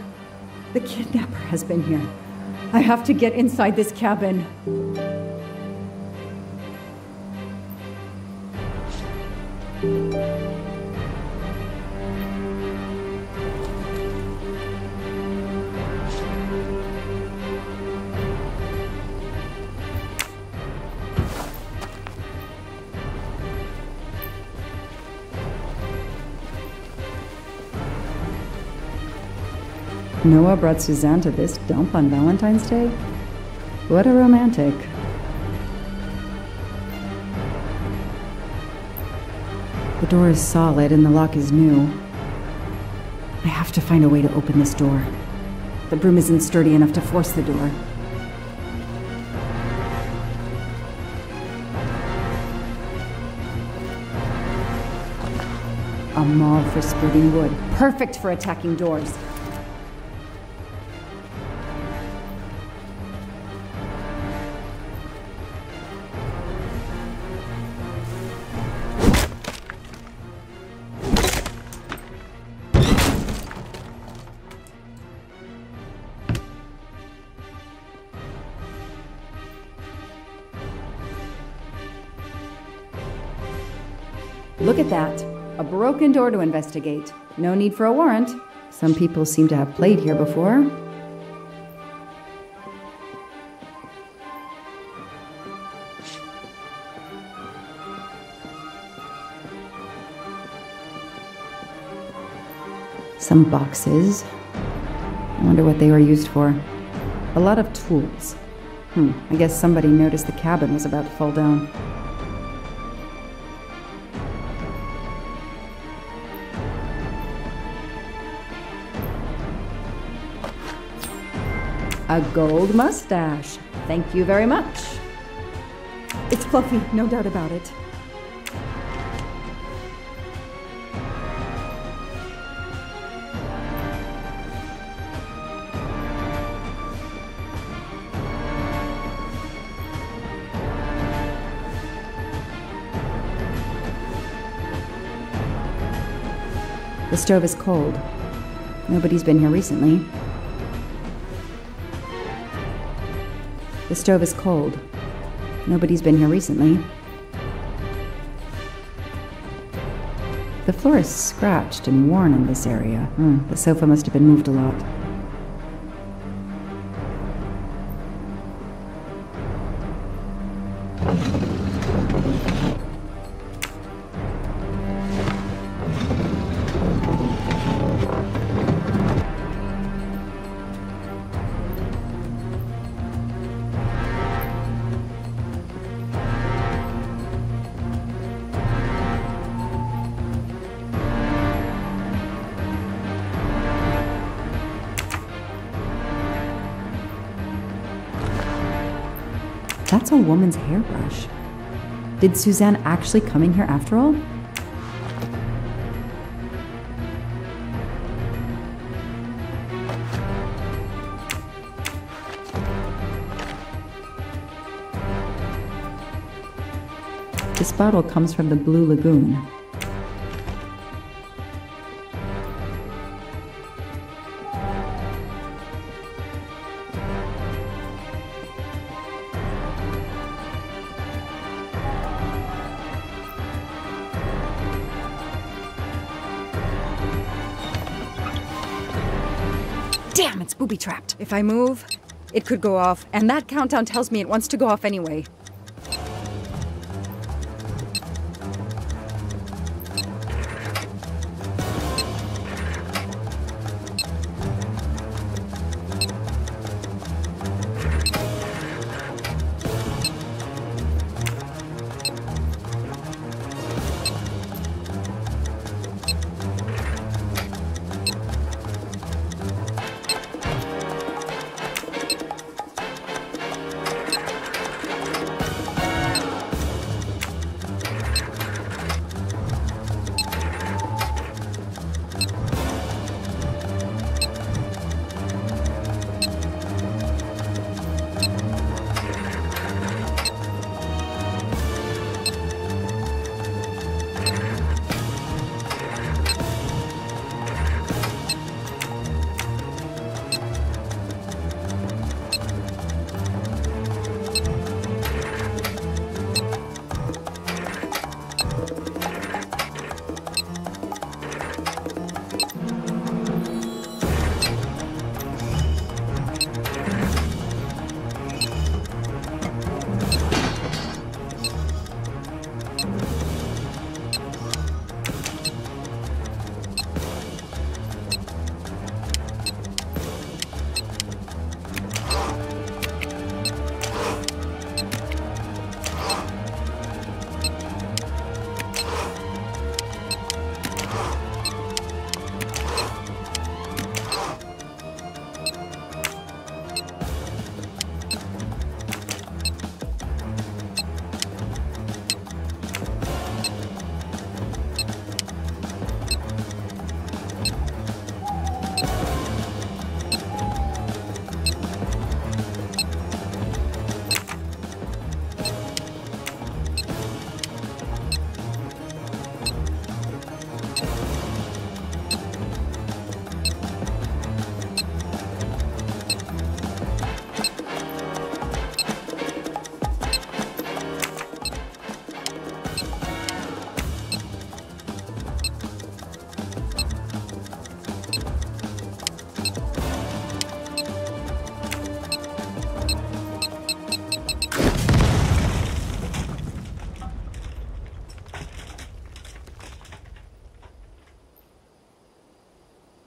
the kidnapper has been here. I have to get inside this cabin. Noah brought Suzanne to this dump on Valentine's Day? What a romantic. The door is solid and the lock is new. I have to find a way to open this door. The broom isn't sturdy enough to force the door. A maul for splitting wood. Perfect for attacking doors. Look at that. A broken door to investigate. No need for a warrant. Some people seem to have played here before. Some boxes. I wonder what they were used for. A lot of tools. I guess somebody noticed the cabin was about to fall down. A gold mustache. Thank you very much. It's Fluffy, no doubt about it. The stove is cold. Nobody's been here recently. The stove is cold. Nobody's been here recently. The floor is scratched and worn in this area. The sofa must have been moved a lot. That's a woman's hairbrush. Did Suzanne actually come in here after all? This bottle comes from the Blue Lagoon. Damn, it's booby-trapped. If I move, it could go off, and that countdown tells me it wants to go off anyway.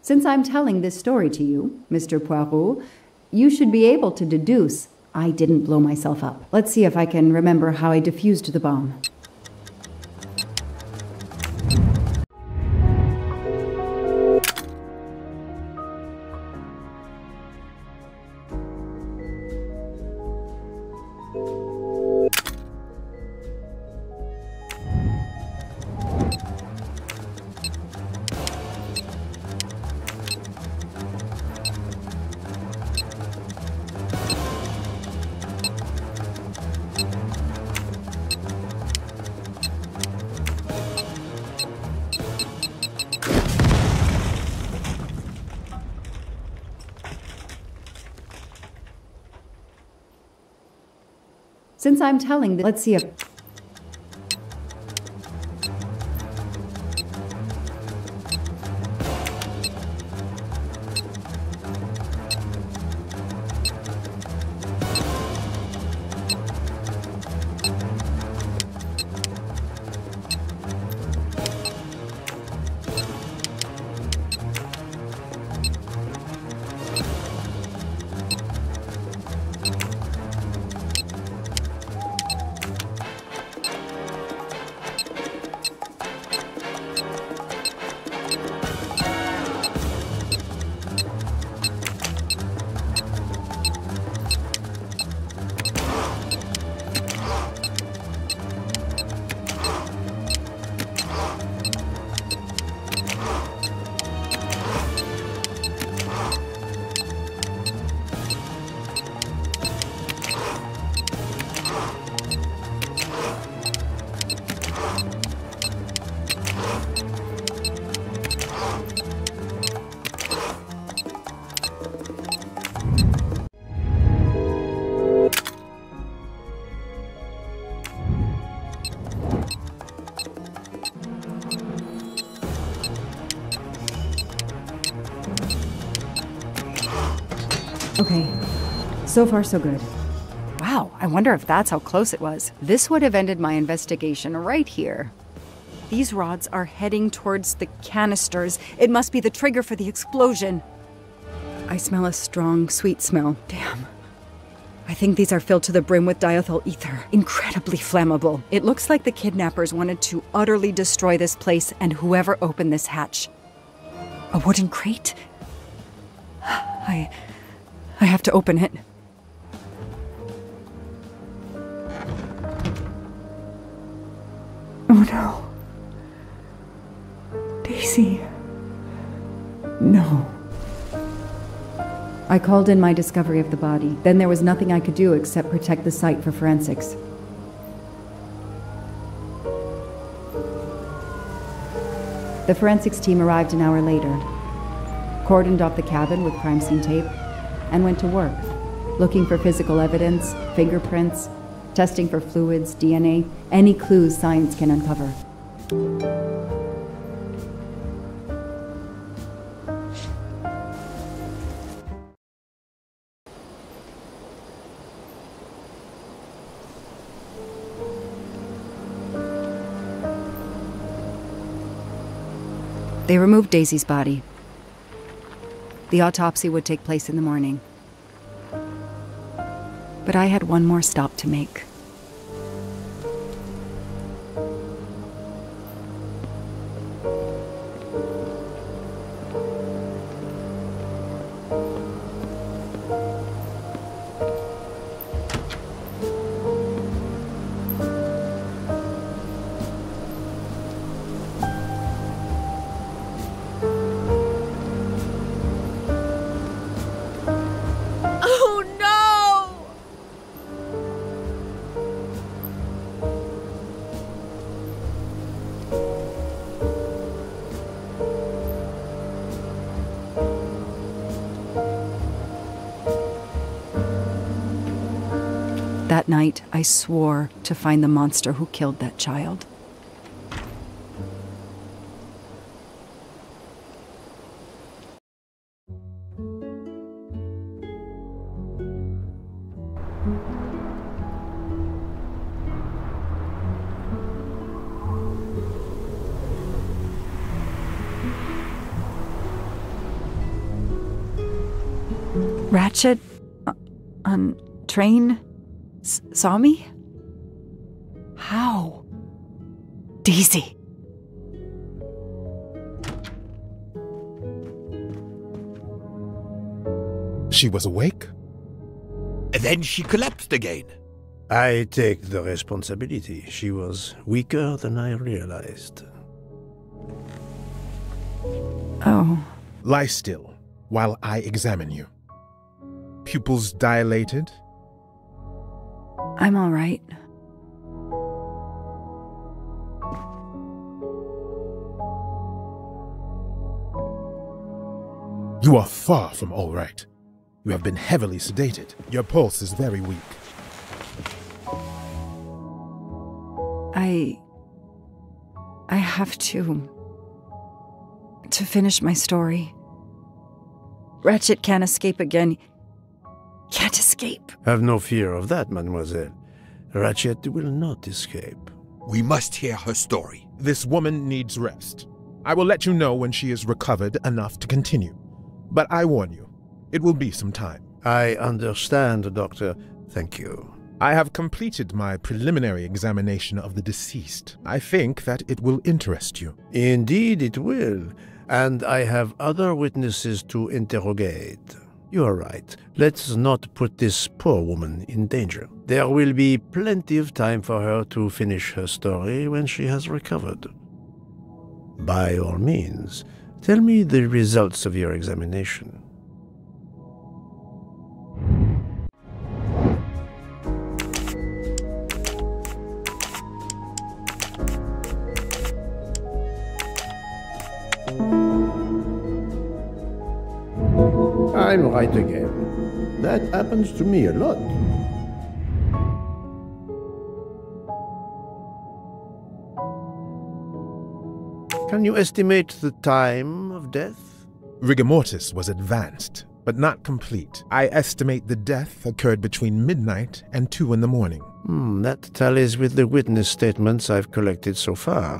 Since I'm telling this story to you, Mr. Poirot, you should be able to deduce I didn't blow myself up. Let's see if I can remember how I defused the bomb. Since I'm telling, let's see if... Okay, so far so good. Wow, I wonder if that's how close it was. This would have ended my investigation right here. These rods are heading towards the canisters. It must be the trigger for the explosion. I smell a strong, sweet smell. Damn. I think these are filled to the brim with diethyl ether. Incredibly flammable. It looks like the kidnappers wanted to utterly destroy this place and whoever opened this hatch. A wooden crate? I have to open it. Oh no. Daisy. No. I called in my discovery of the body. Then there was nothing I could do except protect the site for forensics. The forensics team arrived an hour later, cordoned off the cabin with crime scene tape, and went to work, looking for physical evidence, fingerprints, testing for fluids, DNA, any clues science can uncover. They removed Daisy's body. The autopsy would take place in the morning. But I had one more stop to make. That night, I swore to find the monster who killed that child. Ratchet on train saw me? How? Daisy. She was awake? And then she collapsed again. I take the responsibility. She was weaker than I realized. Oh. Lie still while I examine you. Pupils dilated? I'm all right. You are far from all right. You have been heavily sedated. Your pulse is very weak. I have to finish my story. Ratchet can't escape again. Can't escape. Have no fear of that, mademoiselle. Ratchet will not escape. We must hear her story. This woman needs rest. I will let you know when she is recovered enough to continue. But I warn you, it will be some time. I understand, Doctor. Thank you. I have completed my preliminary examination of the deceased. I think that it will interest you. Indeed it will, and I have other witnesses to interrogate. You are right. Let's not put this poor woman in danger. There will be plenty of time for her to finish her story when she has recovered. By all means, tell me the results of your examination. I'm right again. That happens to me a lot. Can you estimate the time of death? Rigor mortis was advanced, but not complete. I estimate the death occurred between midnight and 2 in the morning. That tallies with the witness statements I've collected so far.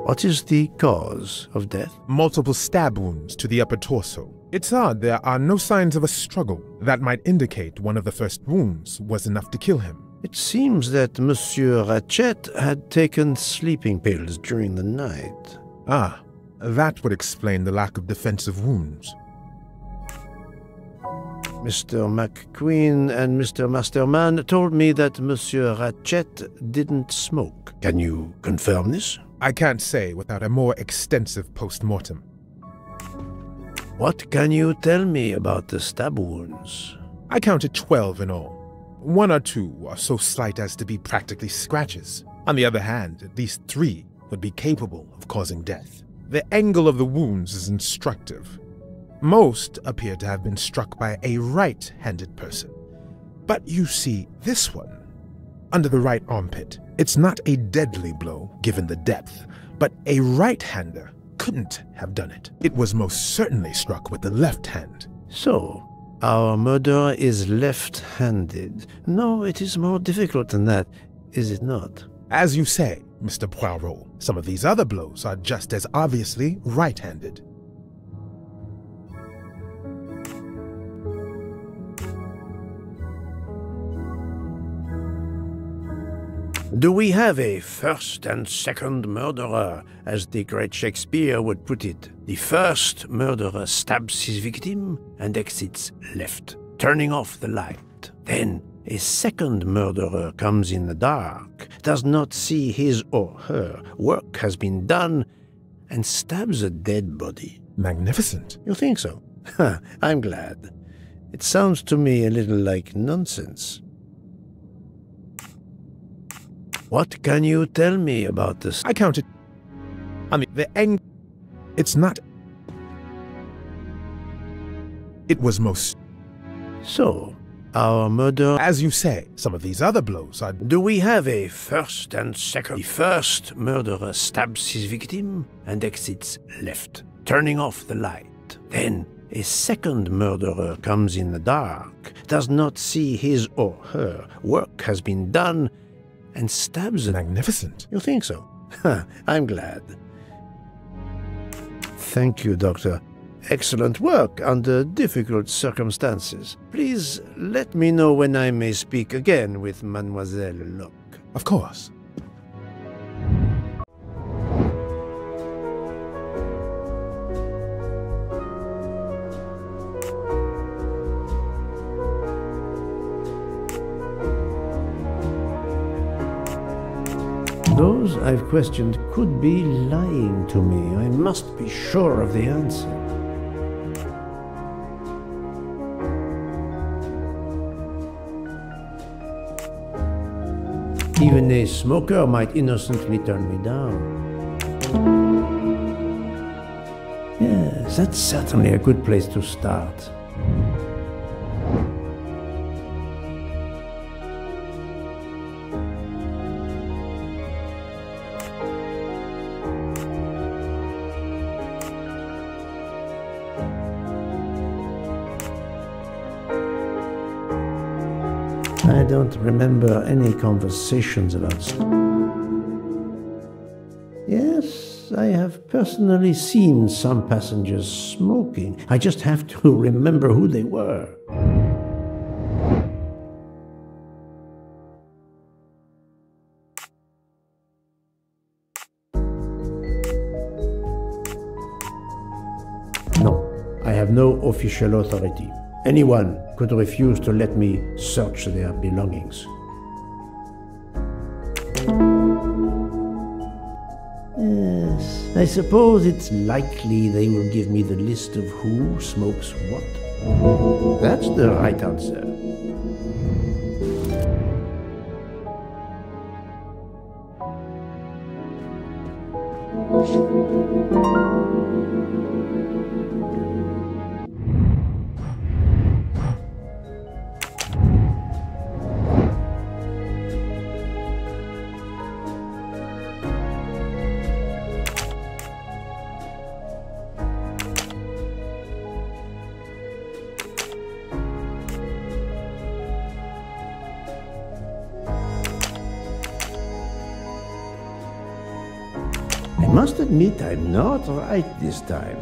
What is the cause of death? Multiple stab wounds to the upper torso. It's odd there are no signs of a struggle. That might indicate one of the first wounds was enough to kill him. It seems that Monsieur Ratchet had taken sleeping pills during the night. Ah, that would explain the lack of defensive wounds. Mr. McQueen and Mr. Masterman told me that Monsieur Ratchet didn't smoke. Can you confirm this? I can't say without a more extensive post-mortem. What can you tell me about the stab wounds? I counted 12 in all. 1 or 2 are so slight as to be practically scratches. On the other hand, at least 3 would be capable of causing death. The angle of the wounds is instructive. Most appear to have been struck by a right-handed person. But you see, this one, under the right armpit, it's not a deadly blow given the depth, but a right-hander couldn't have done it. It was most certainly struck with the left hand. So, our murderer is left-handed. No, it is more difficult than that, is it not? As you say, Mr. Poirot, some of these other blows are just as obviously right-handed. Do we have a first and second murderer, as the great Shakespeare would put it? The first murderer stabs his victim and exits left, turning off the light. Then a second murderer comes in the dark, does not see his or her work has been done, and stabs a dead body. Magnificent. You think so? I'm glad. It sounds to me a little like nonsense. What can you tell me about this? I counted. The angle. It's not. It was most. So, our murder. As you say, some of these other blows are. Do we have a first and second? The first murderer stabs his victim and exits left, turning off the light. Then a second murderer comes in the dark, does not see his or her work has been done, and stabs a... Magnificent. You think so? I'm glad. Thank you, Doctor. Excellent work under difficult circumstances. Please let me know when I may speak again with Mademoiselle Locke. Of course. Those I've questioned could be lying to me. I must be sure of the answer. Even a smoker might innocently turn me down. Yes, that's certainly a good place to start. don't remember any conversations about... Yes, I have personally seen some passengers smoking. I just have to remember who they were. No, I have no official authority. Anyone could refuse to let me search their belongings. Yes, I suppose it's likely they will give me the list of who smokes what. That's the right answer. I must admit I'm not right this time.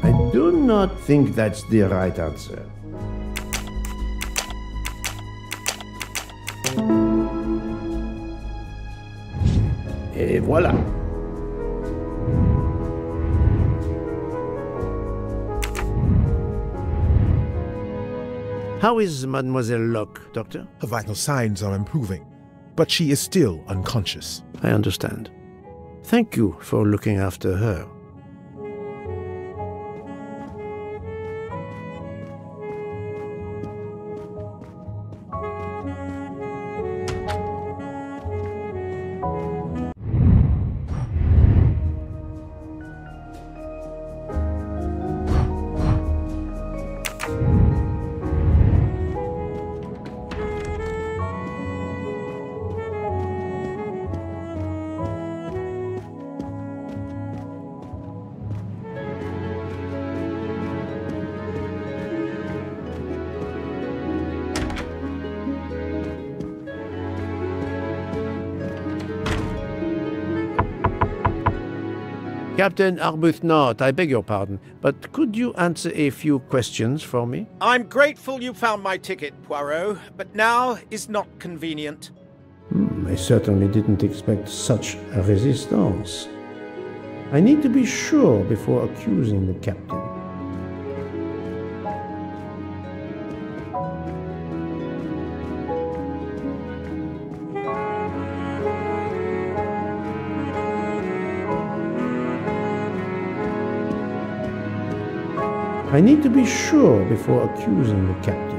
I do not think that's the right answer. Et voilà. How is Mademoiselle Locke, Doctor? Her vital signs are improving, but she is still unconscious. I understand. Thank you for looking after her. Captain Arbuthnot, I beg your pardon, but could you answer a few questions for me? I'm grateful you found my ticket, Poirot, but now is not convenient. I certainly didn't expect such a resistance. I need to be sure before accusing the captain. I need to be sure before accusing the captain.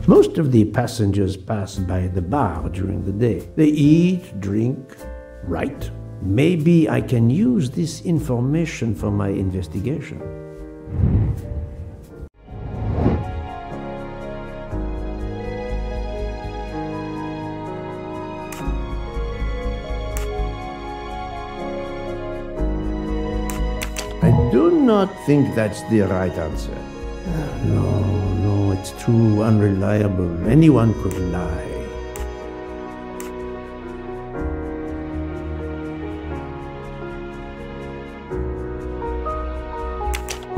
Most of the passengers pass by the bar during the day. They eat, drink, write. Maybe I can use this information for my investigation. I do not think that's the right answer. No, it's too unreliable. Anyone could lie.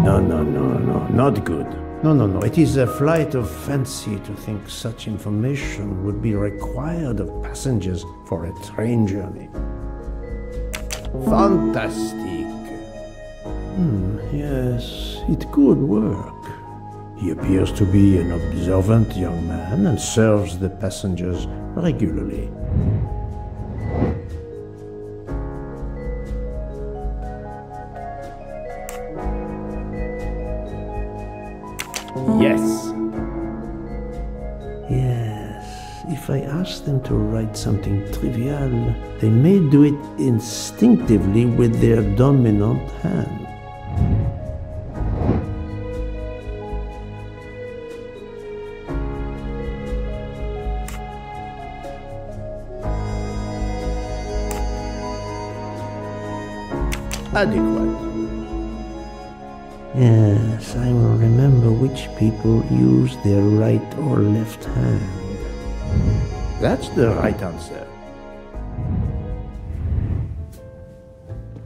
No, not good. No. It is a flight of fancy to think such information would be required of passengers for a train journey. Fantastic. Yes, it could work. He appears to be an observant young man and serves the passengers regularly. Yes. If I ask them to write something trivial, they may do it instinctively with their dominant hand. Adequate. Yes, I will remember which people use their right or left hand. That's the right answer.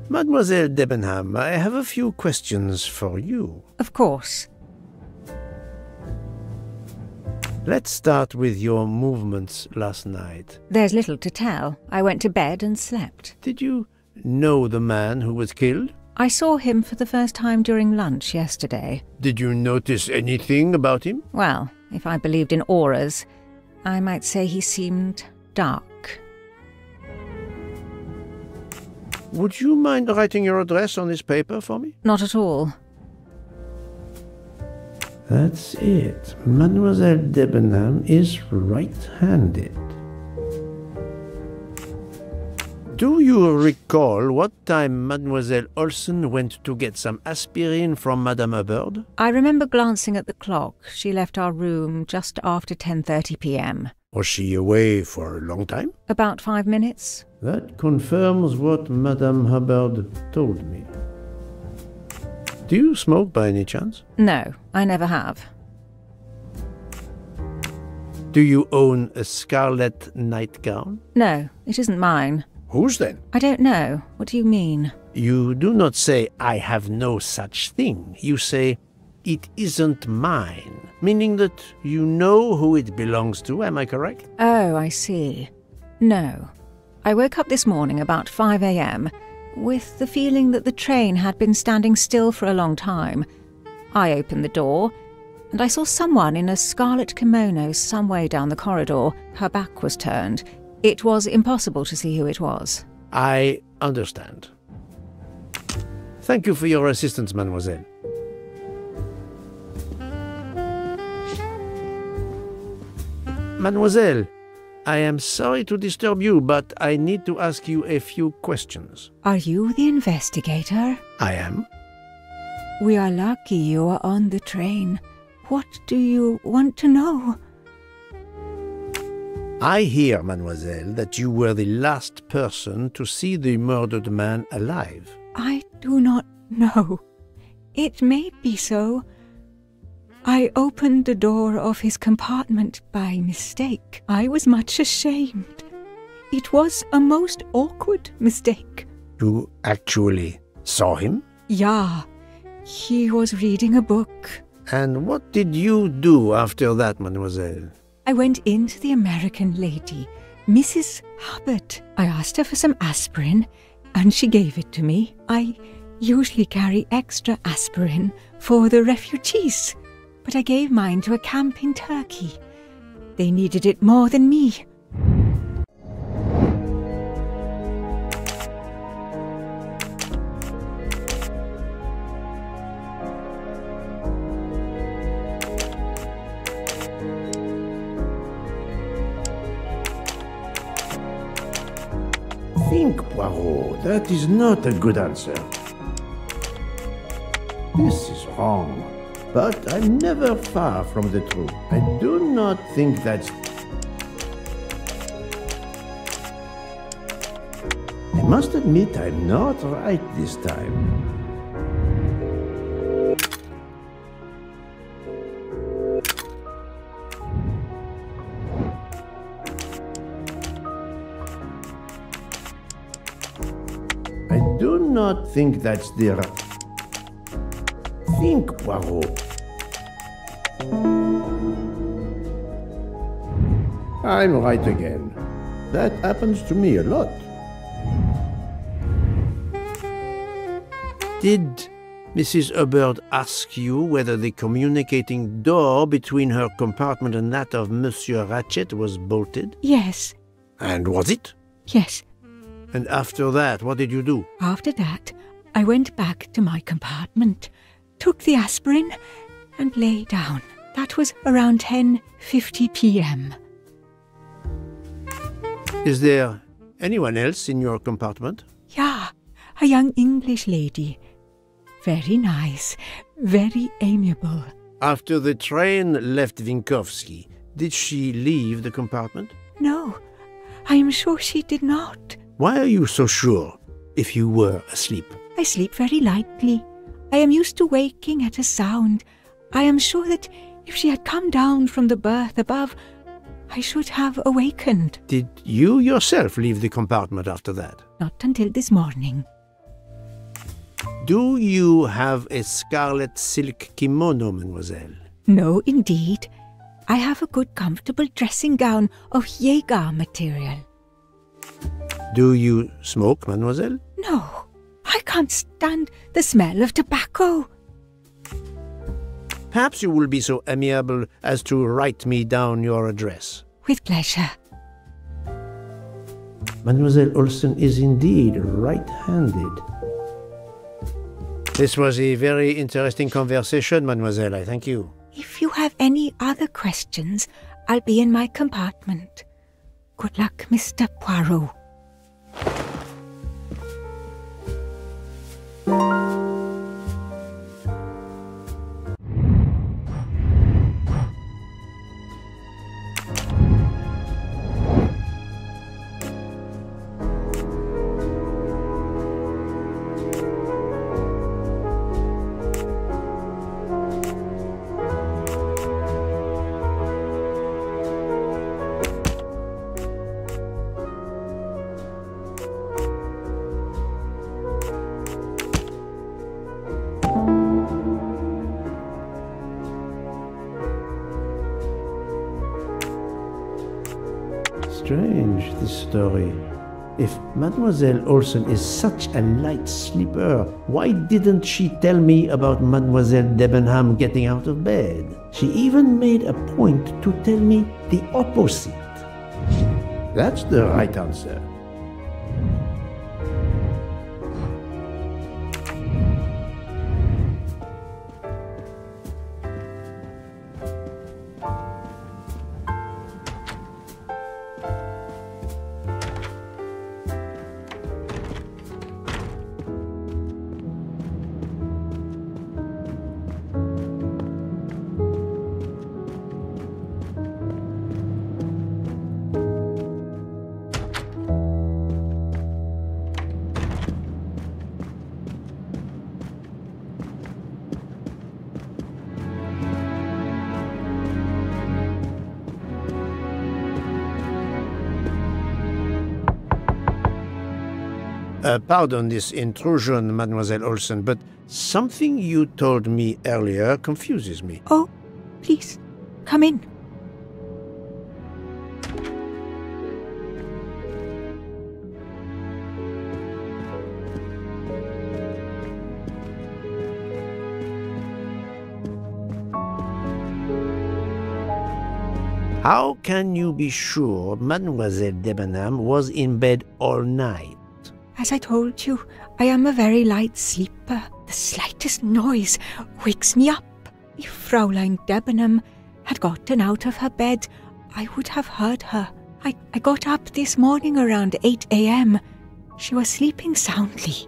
Mademoiselle Debenham, I have a few questions for you. Of course. Let's start with your movements last night. There's little to tell. I went to bed and slept. Did you know the man who was killed? I saw him for the first time during lunch yesterday. Did you notice anything about him? Well, if I believed in auras, I might say he seemed dark. Would you mind writing your address on this paper for me? Not at all. That's it. Mademoiselle Debenham is right-handed. Do you recall what time Mademoiselle Olsen went to get some aspirin from Madame Hubbard? I remember glancing at the clock. She left our room just after 10:30 p.m. Was she away for a long time? About 5 minutes. That confirms what Madame Hubbard told me. Do you smoke by any chance? No, I never have. Do you own a scarlet nightgown? No, it isn't mine. Whose then? I don't know. What do you mean? You do not say, I have no such thing. You say, it isn't mine, meaning that you know who it belongs to, am I correct? Oh, I see. No. I woke up this morning about 5 a.m. with the feeling that the train had been standing still for a long time. I opened the door, and I saw someone in a scarlet kimono some way down the corridor. Her back was turned. It was impossible to see who it was. I understand. Thank you for your assistance, mademoiselle. Mademoiselle, I am sorry to disturb you, but I need to ask you a few questions. Are you the investigator? I am. We are lucky you are on the train. What do you want to know? I hear, mademoiselle, that you were the last person to see the murdered man alive. I do not know. It may be so. I opened the door of his compartment by mistake. I was much ashamed. It was a most awkward mistake. You actually saw him? Yeah. He was reading a book. And what did you do after that, mademoiselle? I went in to the American lady, Mrs. Hubbard. I asked her for some aspirin, and she gave it to me. I usually carry extra aspirin for the refugees, but I gave mine to a camp in Turkey. They needed it more than me. Think, Poirot. That is not a good answer. This is wrong. But I'm never far from the truth. I do not think that's... I must admit I'm not right this time. I do not think that's the... think, Poirot. I'm right again. That happens to me a lot. Did Mrs. Hubbard ask you whether the communicating door between her compartment and that of Monsieur Ratchet was bolted? Yes. And was it? Yes. And after that, what did you do? After that, I went back to my compartment, took the aspirin, and lay down. That was around 10:50 p.m. Is there anyone else in your compartment? Yeah, a young English lady. Very nice, very amiable. After the train left Vinkovsky, did she leave the compartment? No, I am sure she did not. Why are you so sure, if you were asleep? I sleep very lightly. I am used to waking at a sound. I am sure that if she had come down from the berth above, I should have awakened. Did you yourself leave the compartment after that? Not until this morning. Do you have a scarlet silk kimono, mademoiselle? No, indeed. I have a good comfortable dressing gown of Jaeger material. Do you smoke, mademoiselle? No, I can't stand the smell of tobacco. Perhaps you will be so amiable as to write me down your address. With pleasure. Mademoiselle Olsen is indeed right-handed. This was a very interesting conversation, mademoiselle. I thank you. If you have any other questions, I'll be in my compartment. Good luck, Mr. Poirot. Strange, this story. If Mademoiselle Olsen is such a light sleeper, why didn't she tell me about Mademoiselle Debenham getting out of bed? She even made a point to tell me the opposite. That's the right answer. Pardon this intrusion, Mademoiselle Olsen, but something you told me earlier confuses me. Oh, please, come in. How can you be sure Mademoiselle Debenham was in bed all night? As I told you, I am a very light sleeper. The slightest noise wakes me up. If Fraulein Debenham had gotten out of her bed, I would have heard her. I got up this morning around 8 a.m. She was sleeping soundly.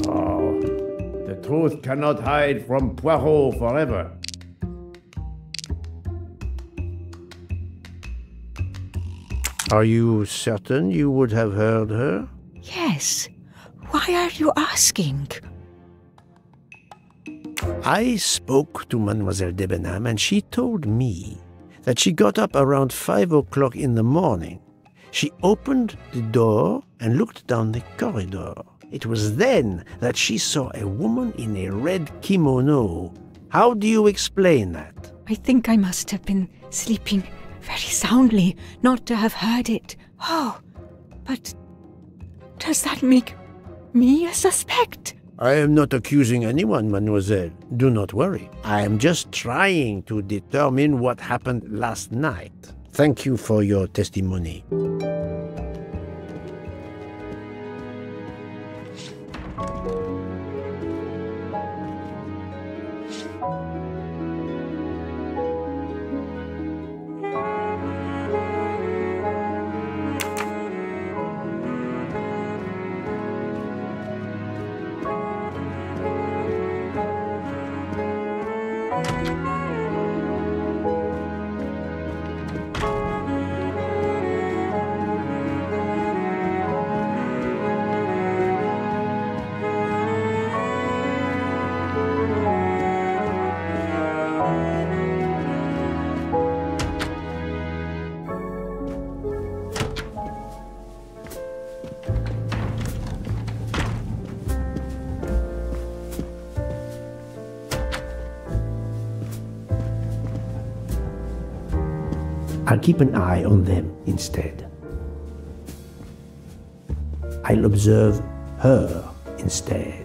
Oh, the truth cannot hide from Poirot forever. Are you certain you would have heard her? Yes. Why are you asking? I spoke to Mademoiselle Debenham and she told me that she got up around 5 o'clock in the morning. She opened the door and looked down the corridor. It was then that she saw a woman in a red kimono. How do you explain that? I think I must have been sleeping very soundly not to have heard it. Oh, but does that make me a suspect? I am not accusing anyone, mademoiselle. Do not worry. I am just trying to determine what happened last night. Thank you for your testimony. I'll keep an eye on them instead. I'll observe her instead.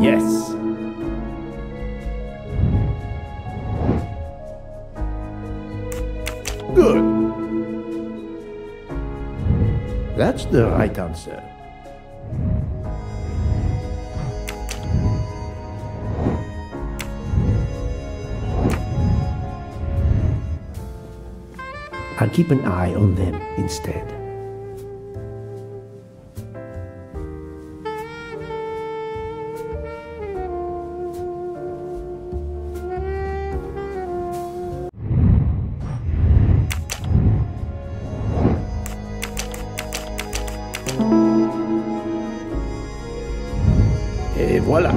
Yes. Good. That's the right answer. I'll keep an eye on them instead. Et voilà.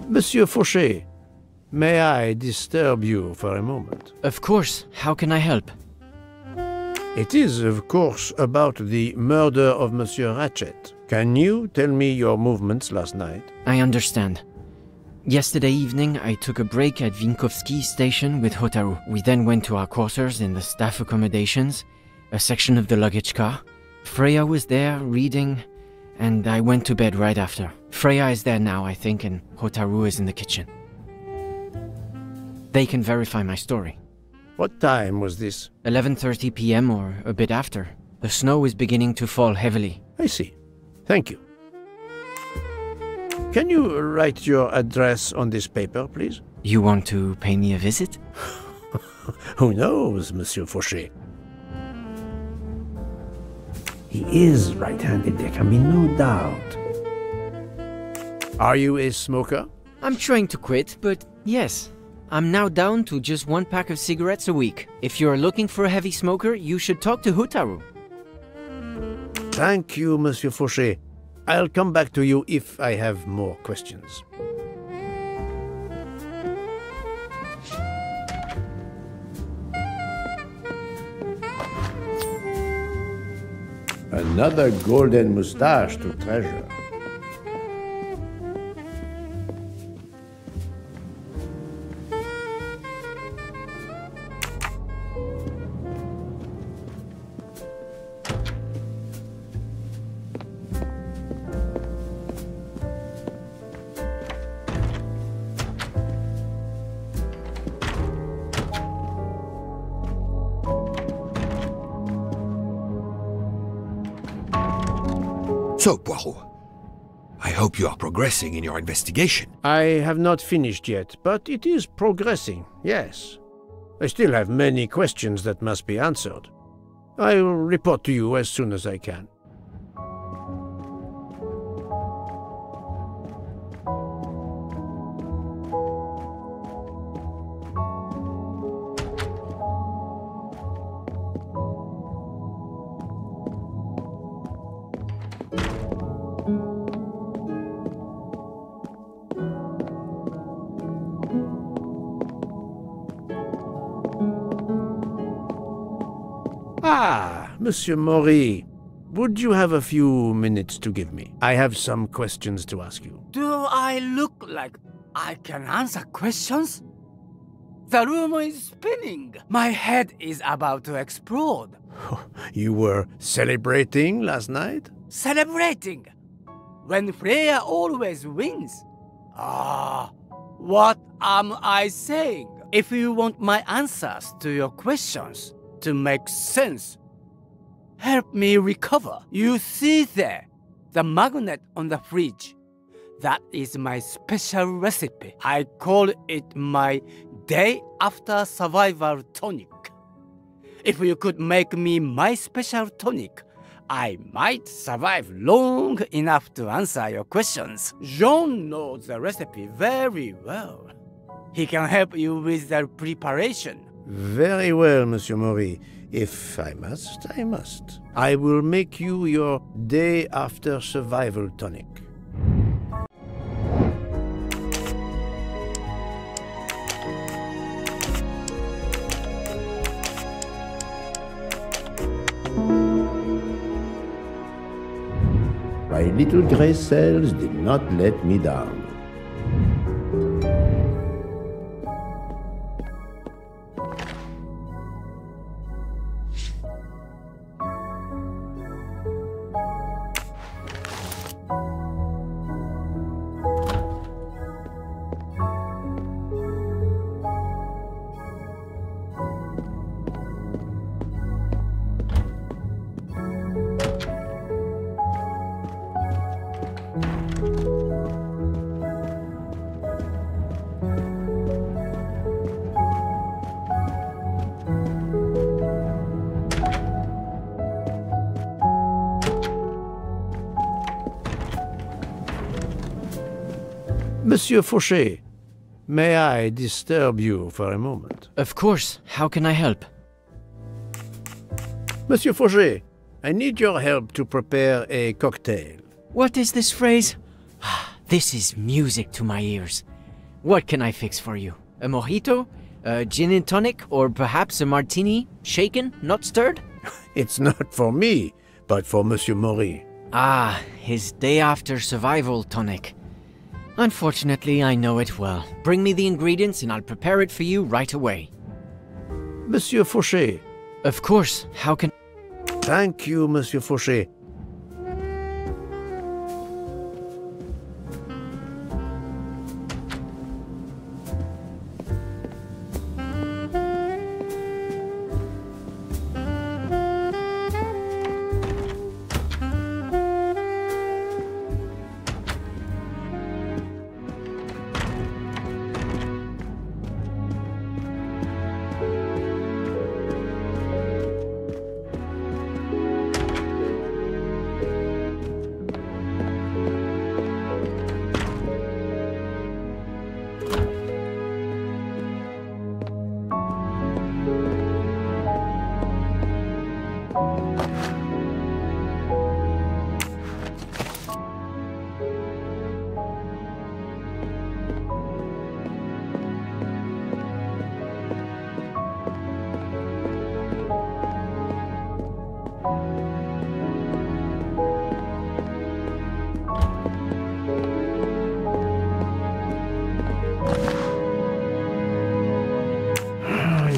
Monsieur Fauché, may I disturb you for a moment? Of course. How can I help? It is, of course, about the murder of Monsieur Ratchet. Can you tell me your movements last night? I understand. Yesterday evening, I took a break at Vinkovsky station with Hotaru. We then went to our quarters in the staff accommodations, a section of the luggage car. Freya was there, reading, and I went to bed right after. Freya is there now, I think, and Hotaru is in the kitchen. They can verify my story. What time was this? 11:30 p.m. or a bit after. The snow is beginning to fall heavily. I see. Thank you. Can you write your address on this paper, please? You want to pay me a visit? Who knows, Monsieur Fauché? He is right-handed, there can be no doubt. Are you a smoker? I'm trying to quit, but yes. I'm now down to just 1 pack of cigarettes a week. If you're looking for a heavy smoker, you should talk to Hotaru. Thank you, Monsieur Fauché. I'll come back to you if I have more questions. Another golden moustache to treasure. So, Poirot, I hope you are progressing in your investigation. I have not finished yet, but it is progressing, yes. I still have many questions that must be answered. I will report to you as soon as I can. Monsieur Maury. Would you have a few minutes to give me? I have some questions to ask you. Do I look like I can answer questions? The room is spinning. My head is about to explode. You were celebrating last night? Celebrating? When Freya always wins. What am I saying? If you want my answers to your questions to make sense, help me recover. You see there, the magnet on the fridge. That is my special recipe. I call it my day after survival tonic. If you could make me my special tonic, I might survive long enough to answer your questions. Jean knows the recipe very well. He can help you with the preparation. Very well, Monsieur Maury. If I must, I must. I will make you your day after survival tonic. My little gray cells did not let me down. Monsieur Fauché, may I disturb you for a moment? Of course. How can I help? Monsieur Fauché, I need your help to prepare a cocktail. What is this phrase? This is music to my ears. What can I fix for you? A mojito? A gin and tonic? Or perhaps a martini? Shaken, not stirred? It's not for me, but for Monsieur Maury. Ah, his day after survival tonic. Unfortunately, I know it well. Bring me the ingredients and I'll prepare it for you right away. Monsieur Fauché. Of course. How can... Thank you, Monsieur Fauché.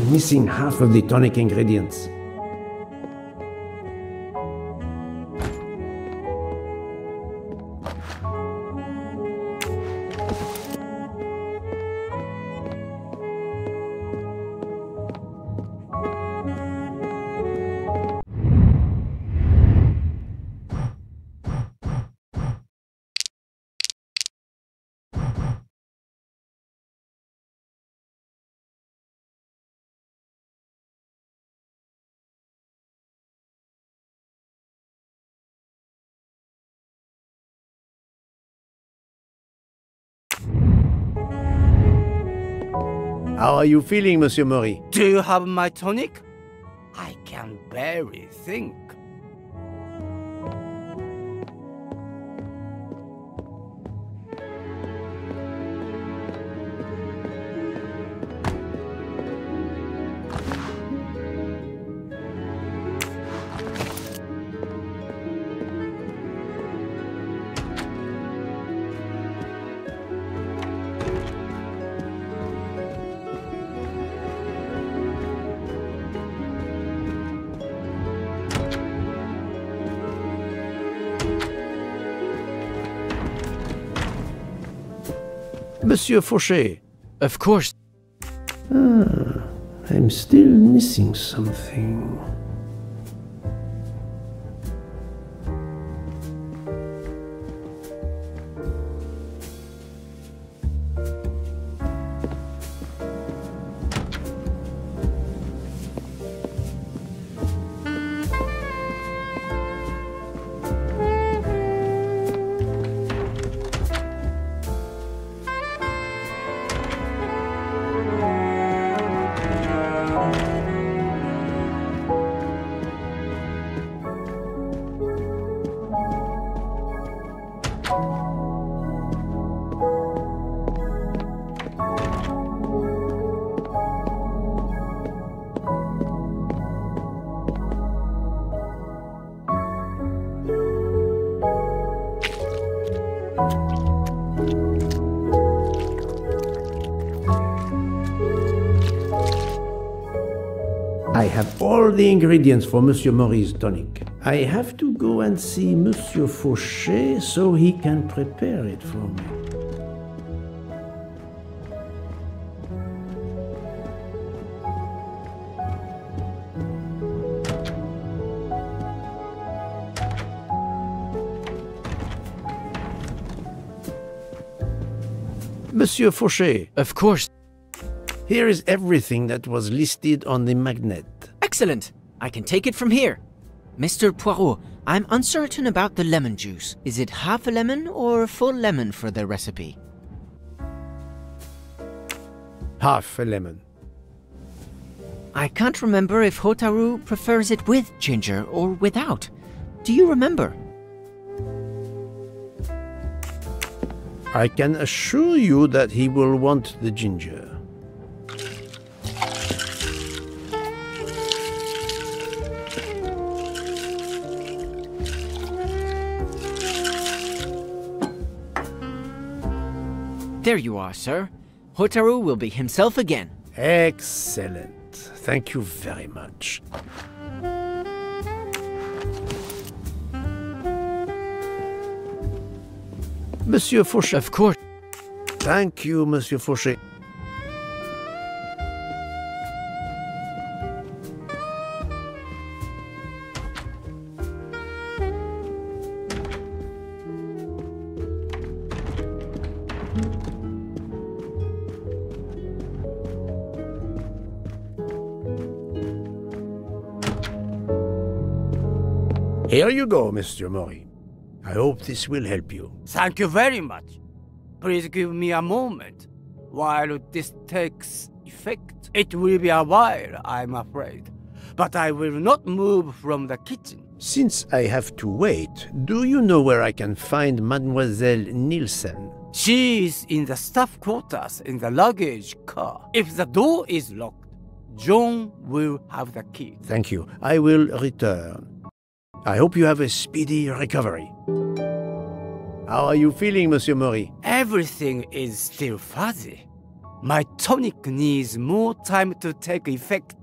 Missing half of the tonic ingredients. How are you feeling, Monsieur Maury? Do you have my tonic? I can barely think. Monsieur Fauchet. Of course. I'm still missing something. I have all the ingredients for Monsieur Maury's tonic. I have to go and see Monsieur Fauchet so he can prepare it for me. Monsieur Fauchet. Of course. Here is everything that was listed on the magnet. Excellent. I can take it from here. Mr. Poirot, I'm uncertain about the lemon juice. Is it half a lemon or a full lemon for the recipe? Half a lemon. I can't remember if Hotaru prefers it with ginger or without. Do you remember? I can assure you that he will want the ginger. There you are, sir. Hotaru will be himself again. Excellent. Thank you very much. Monsieur Fauchet. Of course. Thank you, Monsieur Fauchet. Here you go, Mr. Maury. I hope this will help you. Thank you very much. Please give me a moment. While this takes effect, it will be a while, I'm afraid. But I will not move from the kitchen. Since I have to wait, do you know where I can find Mademoiselle Nielsen? She is in the staff quarters in the luggage car. If the door is locked, John will have the key. Thank you. I will return. I hope you have a speedy recovery. How are you feeling, Monsieur Maury? Everything is still fuzzy. My tonic needs more time to take effect.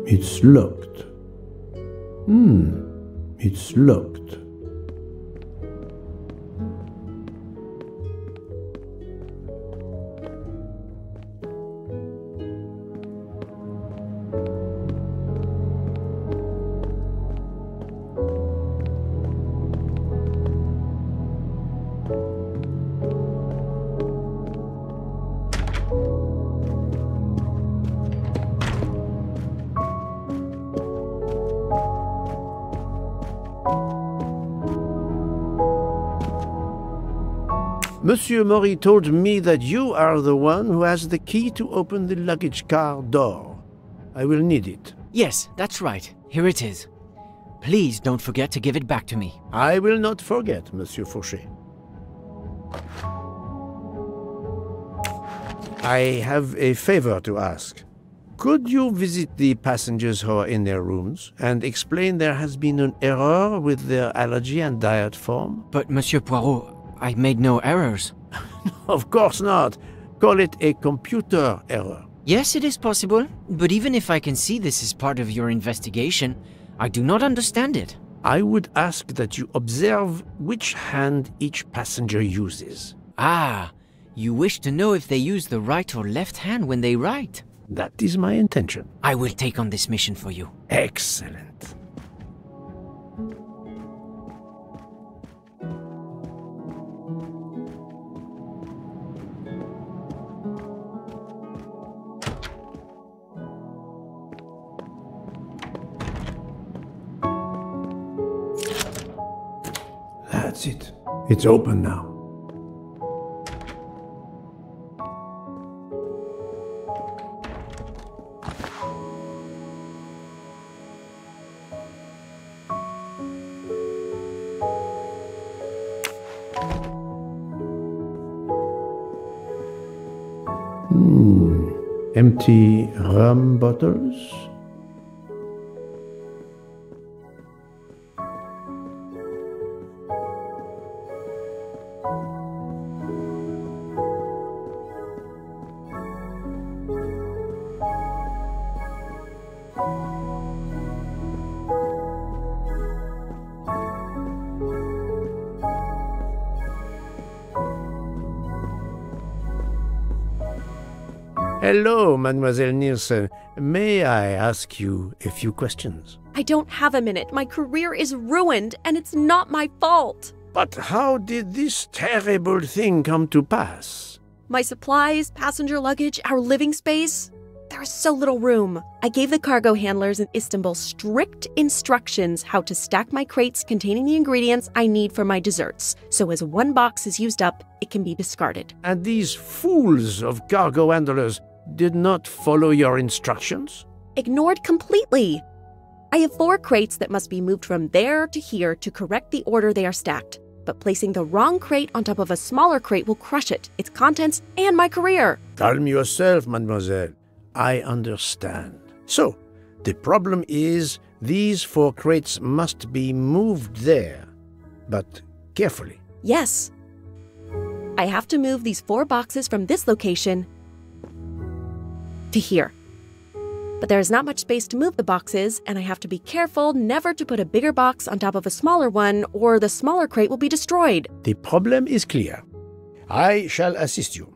It's locked. It's locked. Monsieur Maury told me that you are the one who has the key to open the luggage car door. I will need it. Yes, that's right. Here it is. Please don't forget to give it back to me. I will not forget, Monsieur Fauché. I have a favor to ask. Could you visit the passengers who are in their rooms and explain there has been an error with their allergy and diet form? But, Monsieur Poirot, I made no errors. Of course not. Call it a computer error. Yes, it is possible, but even if I can see this is part of your investigation, I do not understand it. I would ask that you observe which hand each passenger uses. Ah, you wish to know if they use the right or left hand when they write? That is my intention. I will take on this mission for you. Excellent. That's it. It's open now. Empty rum bottles? Hello, Mademoiselle Nielsen. May I ask you a few questions? I don't have a minute. My career is ruined, and it's not my fault. But how did this terrible thing come to pass? My supplies, passenger luggage, our living space. There is so little room. I gave the cargo handlers in Istanbul strict instructions how to stack my crates containing the ingredients I need for my desserts, so as one box is used up, it can be discarded. And these fools of cargo handlers did not follow your instructions? Ignored completely. I have 4 crates that must be moved from there to here to correct the order they are stacked. But placing the wrong crate on top of a smaller crate will crush it, its contents, and my career. Calm yourself, mademoiselle. I understand. So, the problem is these 4 crates must be moved there, but carefully. Yes. I have to move these 4 boxes from this location to here. But there is not much space to move the boxes, and I have to be careful never to put a bigger box on top of a smaller one, or the smaller crate will be destroyed. The problem is clear. I shall assist you.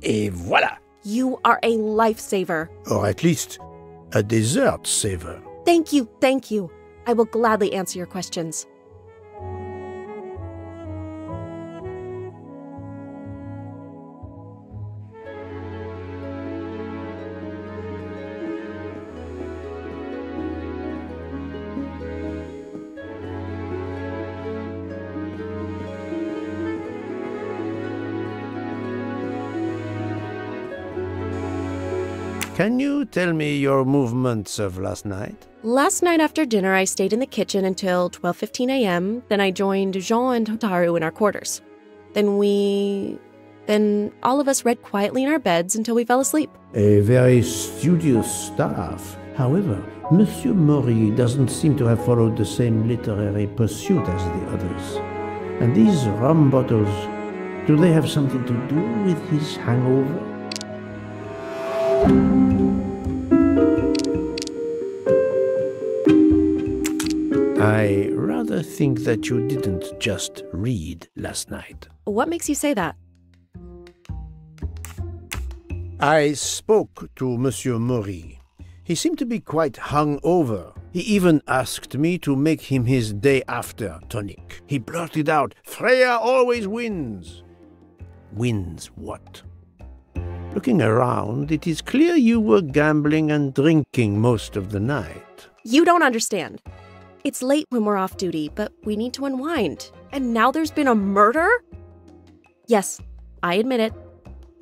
Et voilà! You are a lifesaver. Or at least, a dessert saver. Thank you, thank you. I will gladly answer your questions. Can you tell me your movements of last night? Last night after dinner, I stayed in the kitchen until 12:15 a.m. Then I joined Jean and Hotaru in our quarters. Then all of us read quietly in our beds until we fell asleep. A very studious staff. However, Monsieur Maury doesn't seem to have followed the same literary pursuit as the others. And these rum bottles, do they have something to do with his hangover? I rather think that you didn't just read last night. What makes you say that? I spoke to Monsieur Maury. He seemed to be quite hungover. He even asked me to make him his day after tonic. He blurted out, "Freya always wins." Wins what? Looking around, it is clear you were gambling and drinking most of the night. You don't understand. It's late when we're off duty, but we need to unwind. And now there's been a murder? Yes, I admit it.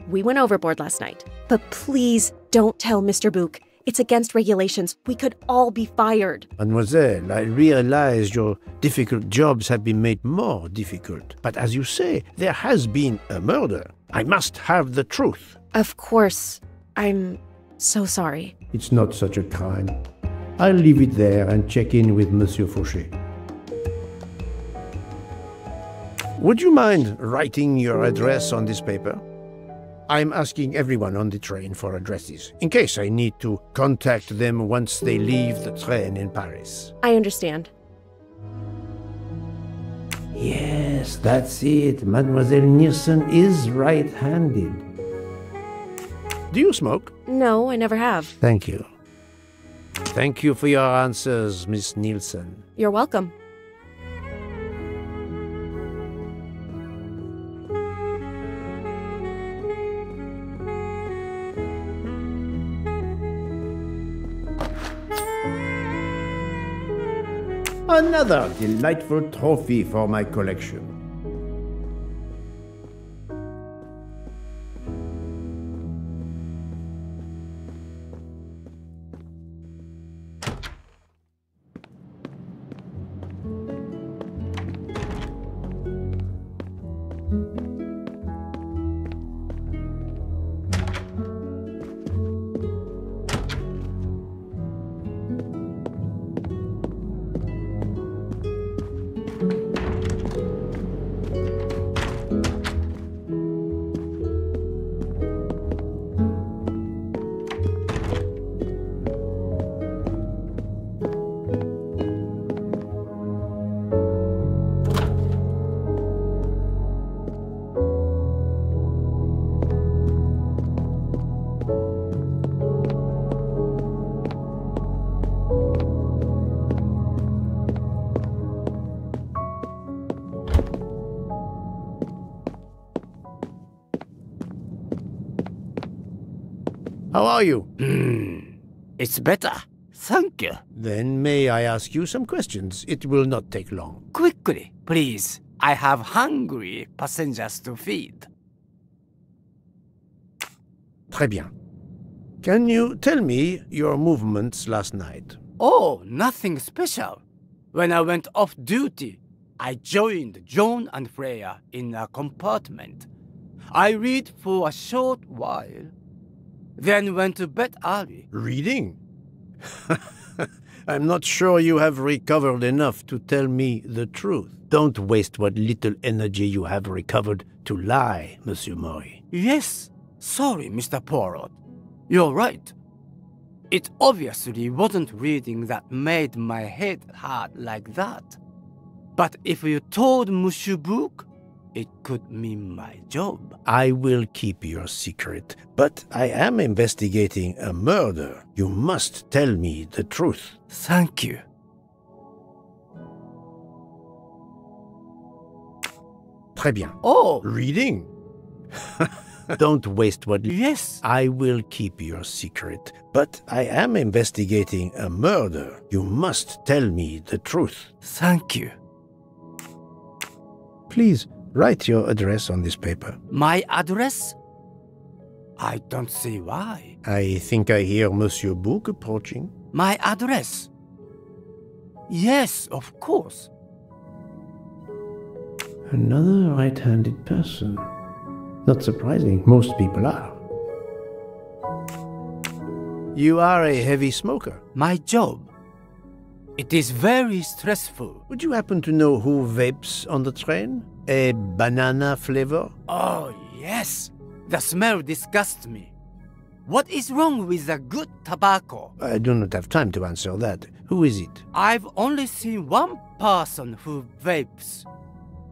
We went overboard last night. But please don't tell Mr. Book. It's against regulations. We could all be fired. Mademoiselle, I realize your difficult jobs have been made more difficult. But as you say, there has been a murder. I must have the truth. Of course. I'm so sorry. It's not such a crime. I'll leave it there and check in with Monsieur Fauché. Would you mind writing your address on this paper? I'm asking everyone on the train for addresses, in case I need to contact them once they leave the train in Paris. I understand. Yes, that's it. Mademoiselle Nielsen is right-handed. Do you smoke? No, I never have. Thank you. Thank you for your answers, Miss Nielsen. You're welcome. Another delightful trophy for my collection. How are you? It's better. Thank you. Then may I ask you some questions? It will not take long. Quickly, please. I have hungry passengers to feed. Très bien. Can you tell me your movements last night? Oh, nothing special. When I went off duty, I joined John and Freya in a compartment. I read for a short while, then went to bed early. Reading? I'm not sure you have recovered enough to tell me the truth. Don't waste what little energy you have recovered to lie, Monsieur Maury. Yes, sorry, Mr. Poirot. You're right. It obviously wasn't reading that made my head hurt like that. But if you told Monsieur Book, it could mean my job. I will keep your secret, but I am investigating a murder. You must tell me the truth. Thank you. Très bien. Oh! Reading? Don't waste what... Yes. I will keep your secret, but I am investigating a murder. You must tell me the truth. Thank you. Please, write your address on this paper. My address? I don't see why. I think I hear Monsieur Bouc approaching. My address? Yes, of course. Another right-handed person. Not surprising, most people are. You are a heavy smoker. My job. It is very stressful. Would you happen to know who vapes on the train? A banana flavor? Oh, yes. The smell disgusts me. What is wrong with a good tobacco? I do not have time to answer that. Who is it? I've only seen one person who vapes.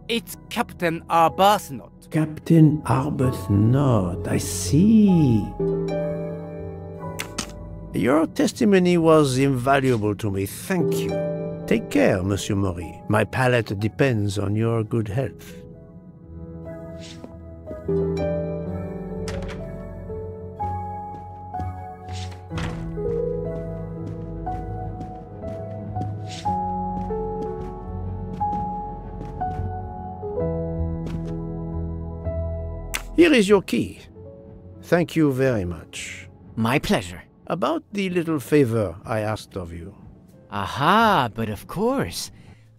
It's Captain Arbuthnot. Captain Arbuthnot, I see. Your testimony was invaluable to me, thank you. Take care, Monsieur Maury. My palate depends on your good health. Here is your key. Thank you very much. My pleasure. About the little favor I asked of you. Aha, but of course.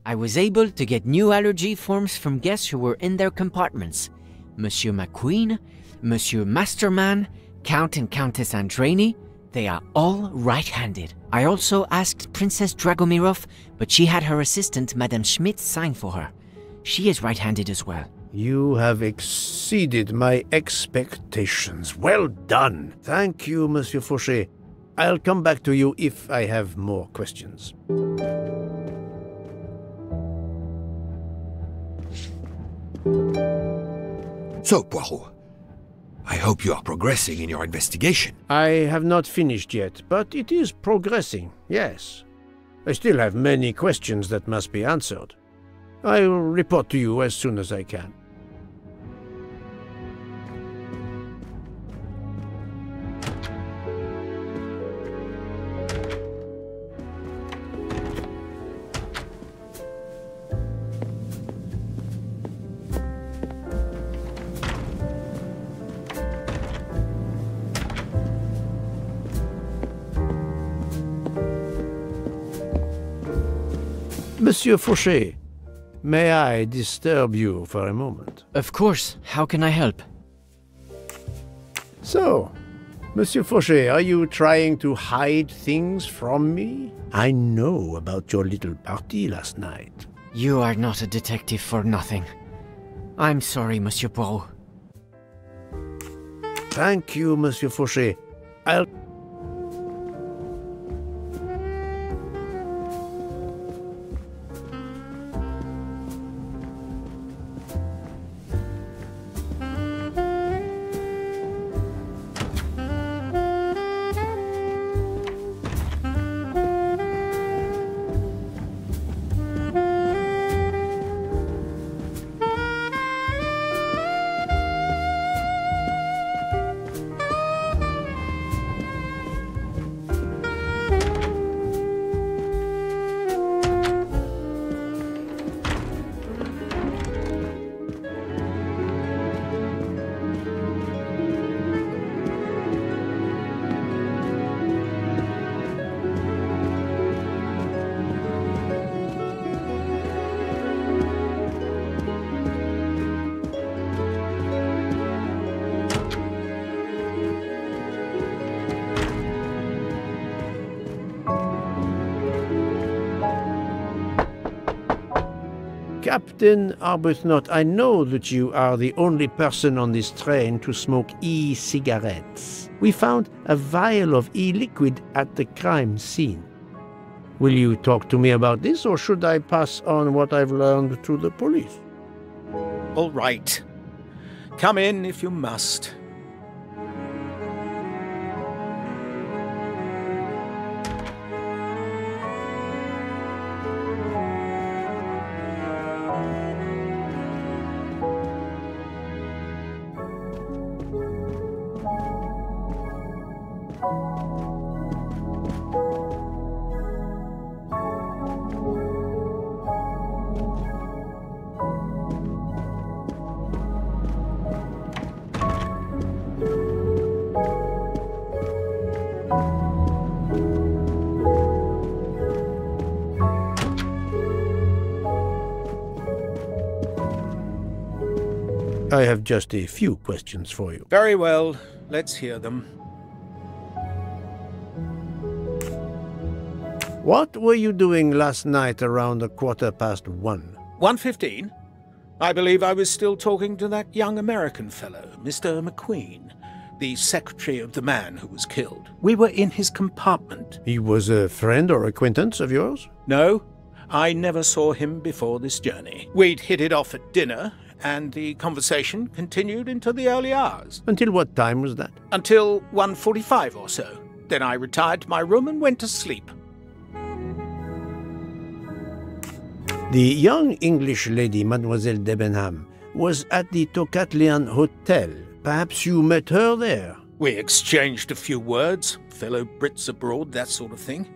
I was able to get new allergy forms from guests who were in their compartments. Monsieur McQueen, Monsieur Masterman, Count and Countess Andreni, they are all right-handed. I also asked Princess Dragomirov, but she had her assistant, Madame Schmidt, sign for her. She is right-handed as well. You have exceeded my expectations. Well done. Thank you, Monsieur Fauché. I'll come back to you if I have more questions. So, Poirot, I hope you are progressing in your investigation. I have not finished yet, but it is progressing, yes. I still have many questions that must be answered. I'll report to you as soon as I can. Monsieur Fauché, may I disturb you for a moment? Of course. How can I help? So, Monsieur Fauché, are you trying to hide things from me? I know about your little party last night. You are not a detective for nothing. I'm sorry, Monsieur Poirot. Thank you, Monsieur Fauché. I'll... Captain Arbuthnot, I know that you are the only person on this train to smoke e-cigarettes. We found a vial of e-liquid at the crime scene. Will you talk to me about this, or should I pass on what I've learned to the police? All right. Come in if you must. I have just a few questions for you. Very well. Let's hear them. What were you doing last night around 1:15? 1:15? I believe I was still talking to that young American fellow, Mr. McQueen, the secretary of the man who was killed. We were in his compartment. He was a friend or acquaintance of yours? No, I never saw him before this journey. We'd hit it off at dinner, and the conversation continued into the early hours. Until what time was that? Until 1:45 or so. Then I retired to my room and went to sleep. The young English lady, Mademoiselle Debenham, was at the Tocatlian Hotel. Perhaps you met her there? We exchanged a few words, fellow Brits abroad, that sort of thing.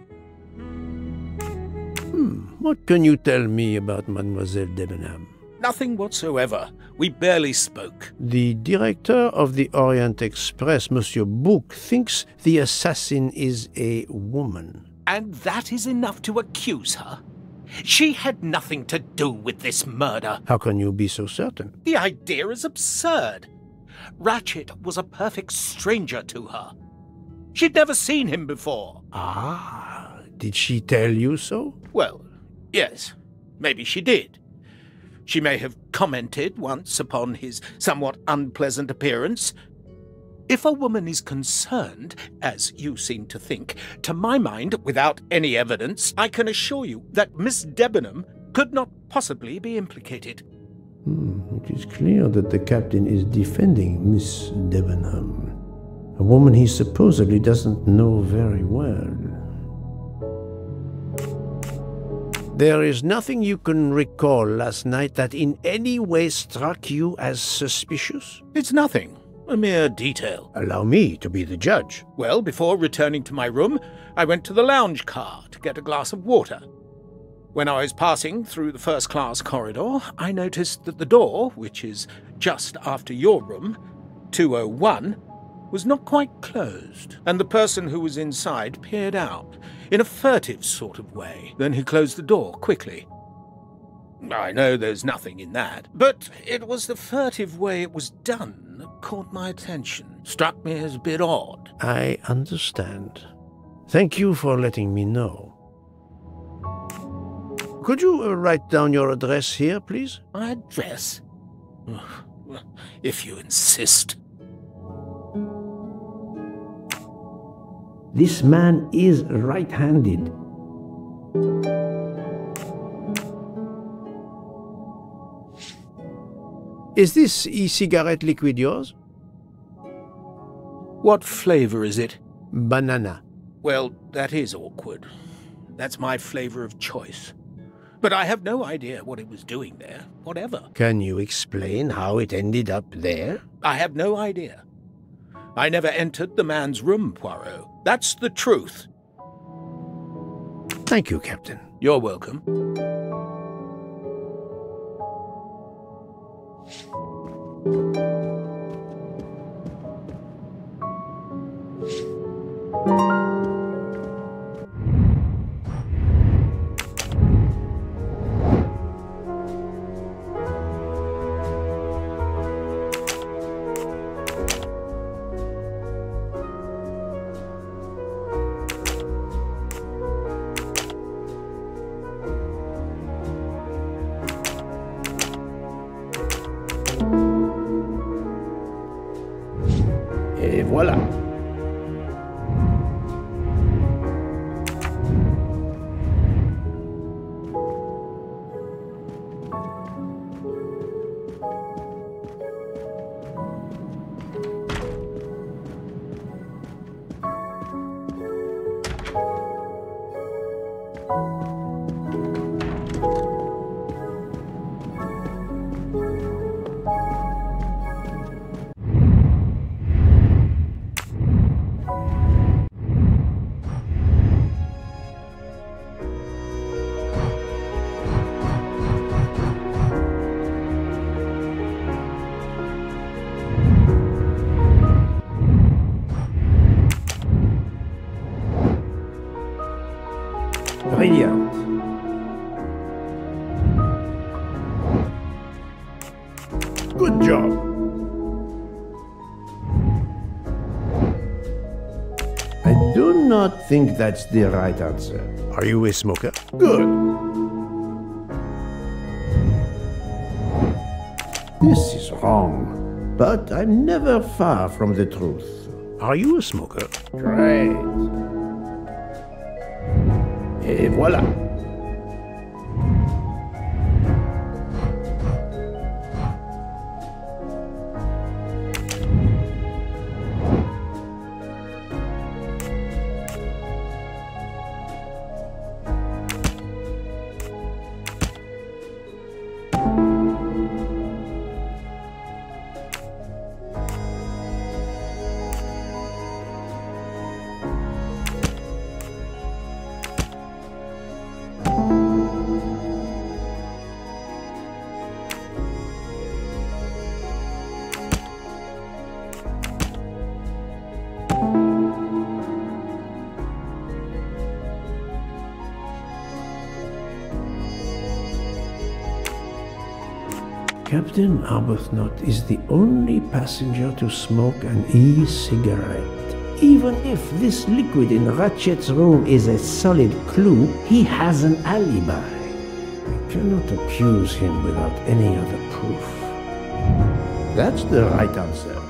What can you tell me about Mademoiselle Debenham? Nothing whatsoever. We barely spoke. The director of the Orient Express, Monsieur Bouc, thinks the assassin is a woman. And that is enough to accuse her? She had nothing to do with this murder. How can you be so certain? The idea is absurd. Ratchet was a perfect stranger to her. She'd never seen him before. Ah, did she tell you so? Well, yes, maybe she did. She may have commented once upon his somewhat unpleasant appearance. If a woman is concerned, as you seem to think, to my mind, without any evidence, I can assure you that Miss Debenham could not possibly be implicated. It is clear that the captain is defending Miss Debenham, a woman he supposedly doesn't know very well. There is nothing you can recall last night that in any way struck you as suspicious? It's nothing. A mere detail. Allow me to be the judge. Well, before returning to my room, I went to the lounge car to get a glass of water. When I was passing through the first-class corridor, I noticed that the door, which is just after your room, 201, was not quite closed, and the person who was inside peered out, in a furtive sort of way. Then he closed the door quickly. I know there's nothing in that, but it was the furtive way it was done that caught my attention. Struck me as a bit odd. I understand. Thank you for letting me know. Could you write down your address here, please? My address? If you insist. This man is right-handed. Is this e-cigarette liquid yours? What flavor is it? Banana. Well, that is awkward. That's my flavor of choice. But I have no idea what it was doing there, whatever. Can you explain how it ended up there? I have no idea. I never entered the man's room, Poirot. That's the truth. Thank you, Captain. You're welcome. Et voilà. Brilliant. Good job. not think that's the right answer. Are you a smoker? Good. This is wrong, but I'm never far from the truth. Are you a smoker? Great. Et voilà. Captain Arbuthnot is the only passenger to smoke an e-cigarette. Even if this liquid in Ratchet's room is a solid clue, he has an alibi. I cannot accuse him without any other proof. That's the right answer.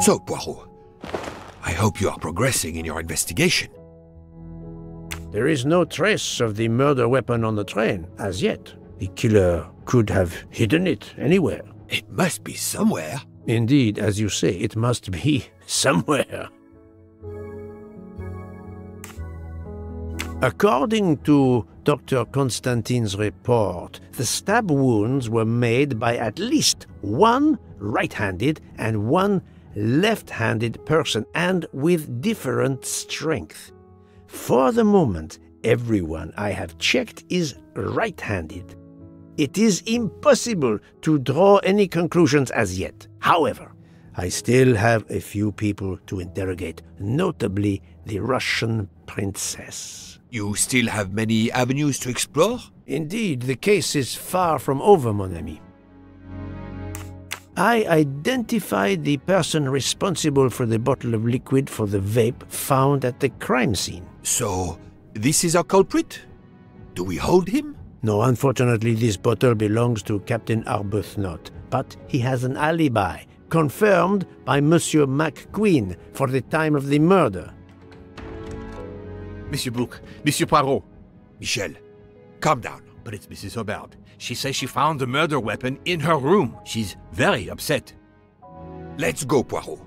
So, Poirot, I hope you are progressing in your investigation. There is no trace of the murder weapon on the train, as yet. The killer could have hidden it anywhere. It must be somewhere. Indeed, as you say, it must be somewhere. According to Dr. Constantine's report, the stab wounds were made by at least one right-handed and one left-handed person, and with different strength. For the moment, everyone I have checked is right-handed. It is impossible to draw any conclusions as yet. However, I still have a few people to interrogate, notably the Russian princess. You still have many avenues to explore? Indeed, the case is far from over, mon ami. I identified the person responsible for the bottle of liquid for the vape found at the crime scene. So, this is our culprit? Do we hold him? No, unfortunately, this bottle belongs to Captain Arbuthnot, but he has an alibi, confirmed by Monsieur McQueen for the time of the murder. Monsieur Bouc, Monsieur Poirot. Michel, calm down. But it's Mrs. Hobart. She says she found the murder weapon in her room. She's very upset. Let's go, Poirot.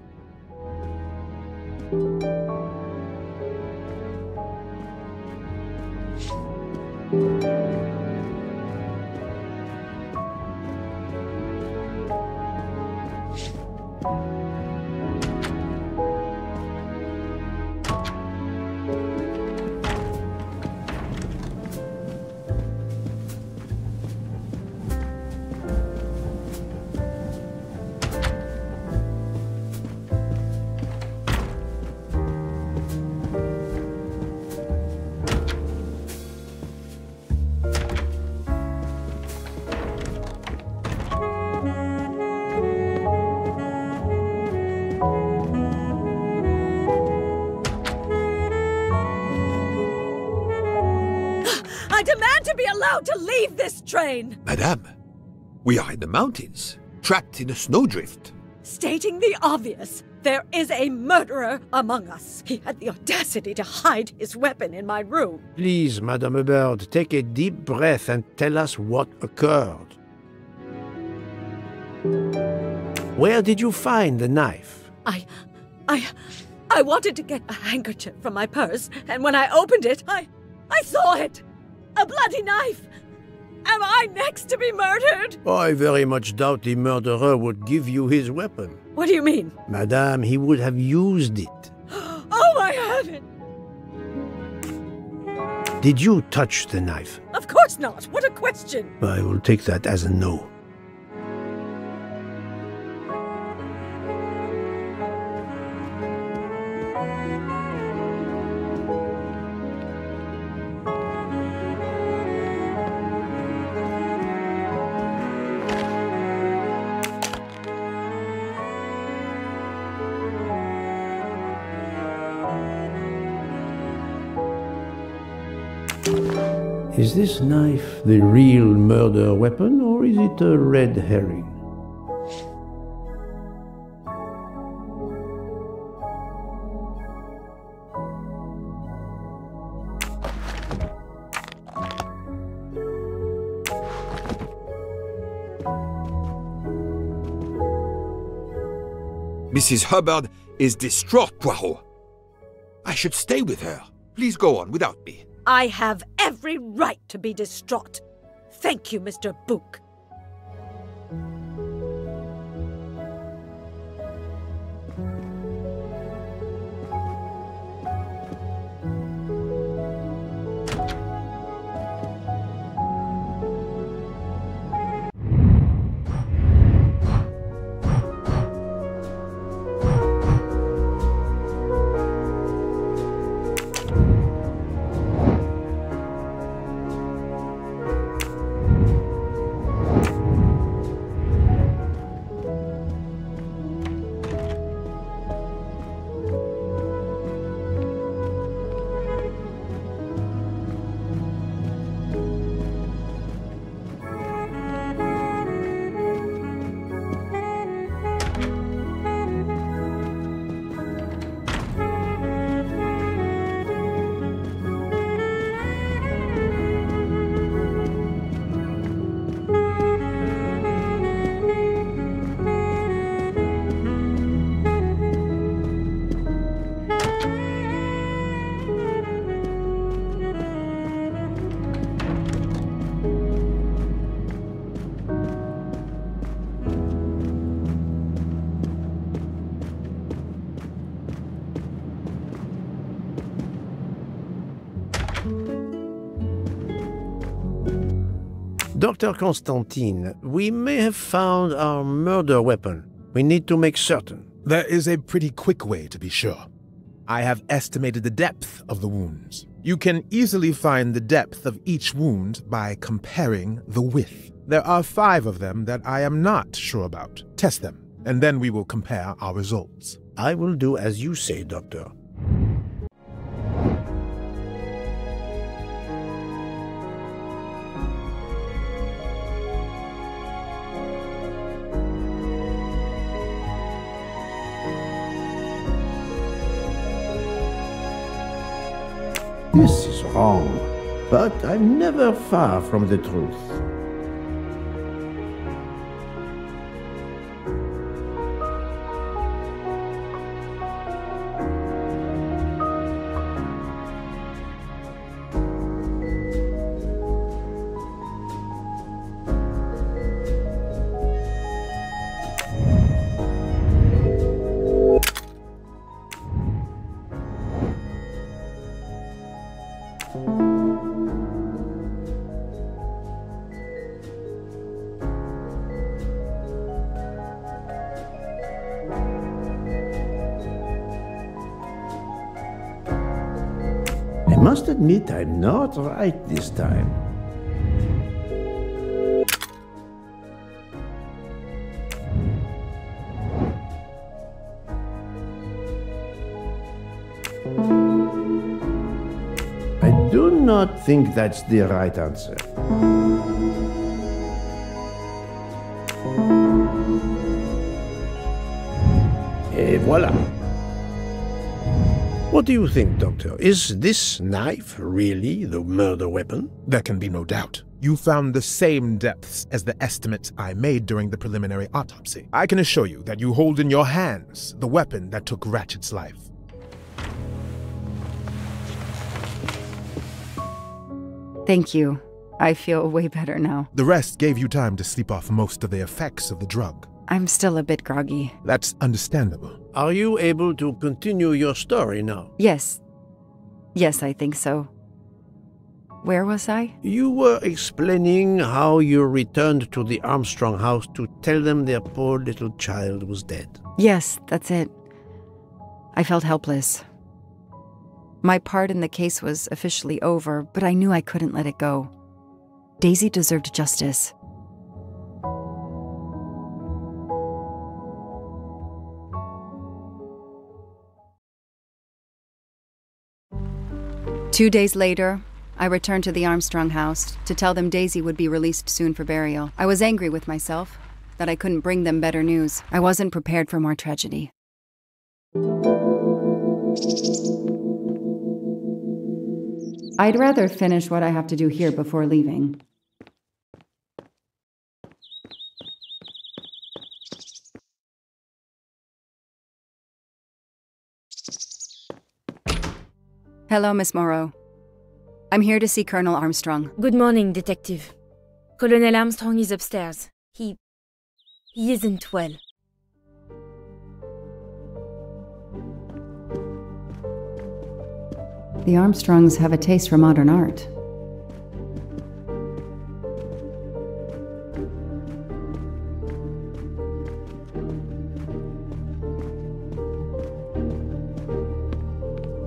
I demand to be allowed to leave this train! Madame, we are in the mountains, trapped in a snowdrift. Stating the obvious, there is a murderer among us. He had the audacity to hide his weapon in my room. Please, Madame Hubert, take a deep breath and tell us what occurred. Where did you find the knife? I wanted to get a handkerchief from my purse, and when I opened it, I saw it! A bloody knife! Am I next to be murdered? I very much doubt the murderer would give you his weapon. What do you mean? Madame, he would have used it. Oh, my heaven! Did you touch the knife? Of course not! What a question! I will take that as a no. Is this knife the real murder weapon, or is it a red herring? Mrs. Hubbard is distraught, Poirot. I should stay with her. Please go on without me. I have every right to be distraught. Thank you, Mr. Book. Dr. Constantine, we may have found our murder weapon. We need to make certain. There is a pretty quick way to be sure. I have estimated the depth of the wounds. You can easily find the depth of each wound by comparing the width. There are 5 of them that I am not sure about. Test them, and then we will compare our results. I will do as you say, Doctor. This is wrong, but I'm never far from the truth. I must admit I'm not right this time. I do not think that's the right answer. Et voilà. What do you think, Doctor? Is this knife really the murder weapon? There can be no doubt. You found the same depths as the estimates I made during the preliminary autopsy. I can assure you that you hold in your hands the weapon that took Ratchet's life. Thank you. I feel way better now. The rest gave you time to sleep off most of the effects of the drug. I'm still a bit groggy. That's understandable. Are you able to continue your story now? Yes. Yes, I think so. Where was I? You were explaining how you returned to the Armstrong house to tell them their poor little child was dead. Yes, that's it. I felt helpless. My part in the case was officially over, but I knew I couldn't let it go. Daisy deserved justice. Two days later, I returned to the Armstrong house to tell them Daisy would be released soon for burial. I was angry with myself that I couldn't bring them better news. I wasn't prepared for more tragedy. I'd rather finish what I have to do here before leaving. Hello, Miss Moreau. I'm here to see Colonel Armstrong. Good morning, Detective. Colonel Armstrong is upstairs. He isn't well. The Armstrongs have a taste for modern art.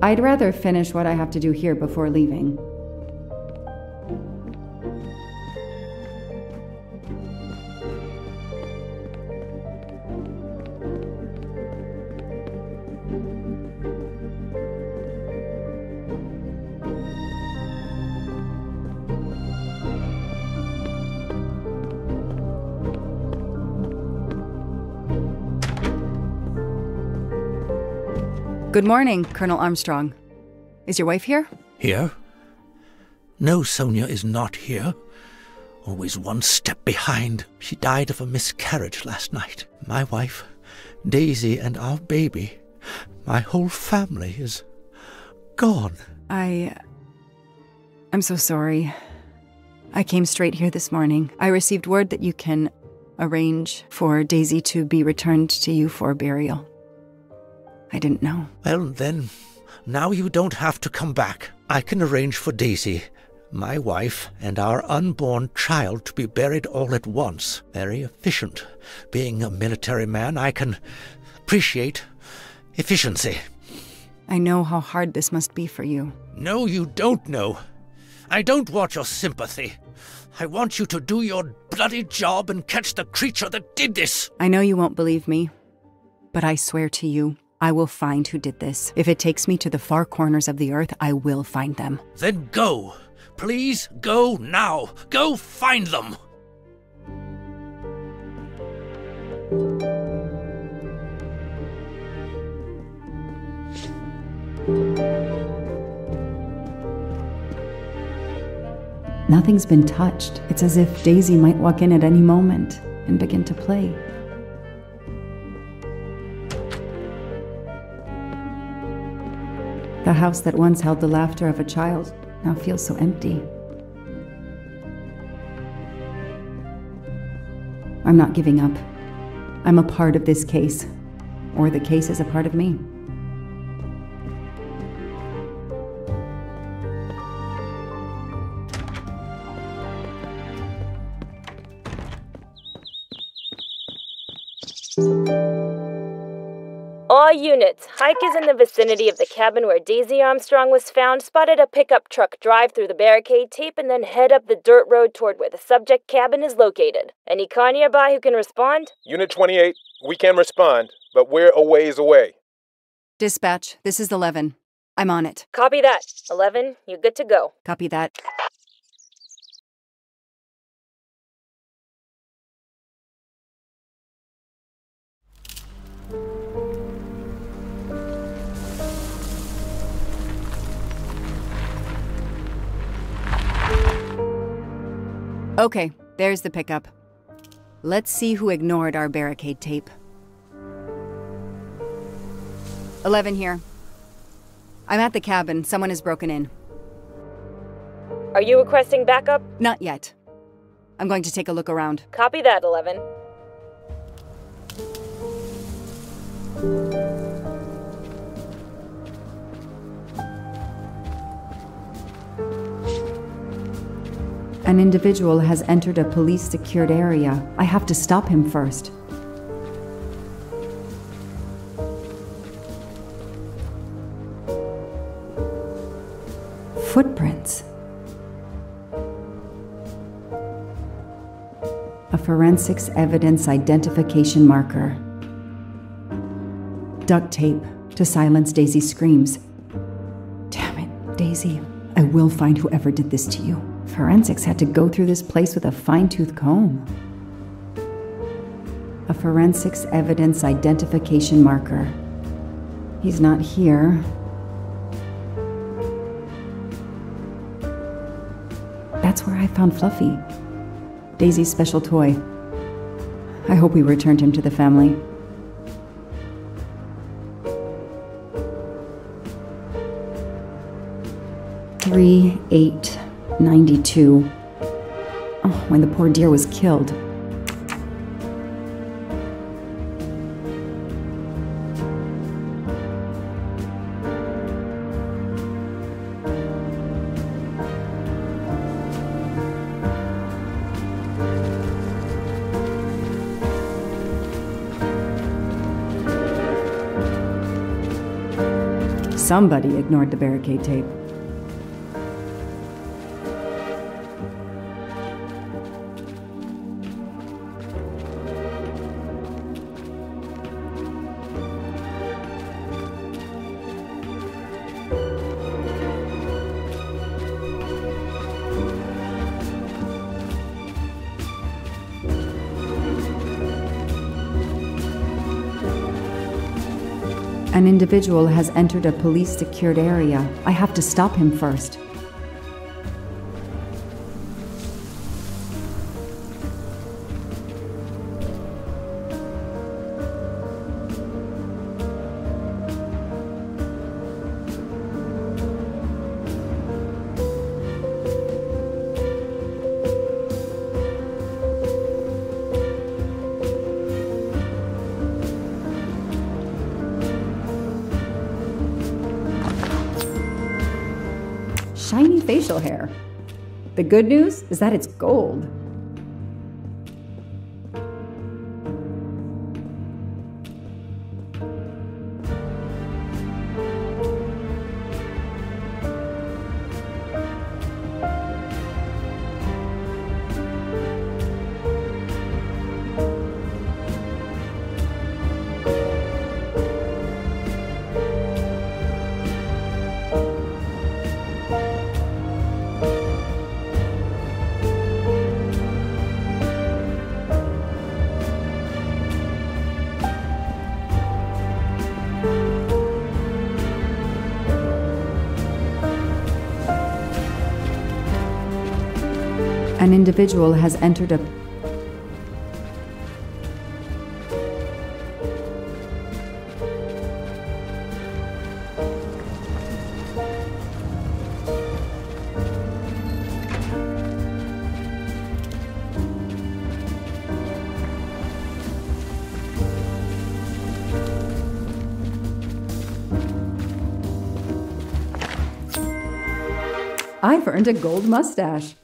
I'd rather finish what I have to do here before leaving. Good morning, Colonel Armstrong. Is your wife here? Here? No, Sonia is not here. Always one step behind. She died of a miscarriage last night. My wife, Daisy, and our baby. My whole family is gone. I'm so sorry. I came straight here this morning. I received word that you can arrange for Daisy to be returned to you for burial. I didn't know. Well, then, now you don't have to come back. I can arrange for Daisy, my wife, and our unborn child to be buried all at once. Very efficient. Being a military man, I can appreciate efficiency. I know how hard this must be for you. No, you don't know. I don't want your sympathy. I want you to do your bloody job and catch the creature that did this. I know you won't believe me, but I swear to you, I will find who did this. If it takes me to the far corners of the earth, I will find them. Then go. Please go now. Go find them. Nothing's been touched. It's as if Daisy might walk in at any moment and begin to play. The house that once held the laughter of a child now feels so empty. I'm not giving up. I'm a part of this case, or the case is a part of me. All units, hikers in the vicinity of the cabin where Daisy Armstrong was found spotted a pickup truck drive through the barricade tape and then head up the dirt road toward where the subject cabin is located. Any car nearby who can respond? Unit 28, we can respond, but we're a ways away. Dispatch, this is 11. I'm on it. Copy that. 11, you're good to go. Copy that. Okay, there's the pickup. Let's see who ignored our barricade tape. 11 here. I'm at the cabin. Someone has broken in. Are you requesting backup? Not yet. I'm going to take a look around. Copy that, 11. An individual has entered a police-secured area. I have to stop him first. Footprints. A forensics evidence identification marker. Duct tape to silence Daisy's screams. Damn it, Daisy. I will find whoever did this to you. Forensics had to go through this place with a fine-tooth comb. A forensics evidence identification marker. He's not here. That's where I found Fluffy. Daisy's special toy. I hope we returned him to the family. $3,892. Oh, when the poor deer was killed. Somebody ignored the barricade tape. An individual has entered a police-secured area. I have to stop him first. Shiny facial hair. The good news is that it's gold. An individual has entered a... I've earned a gold mustache.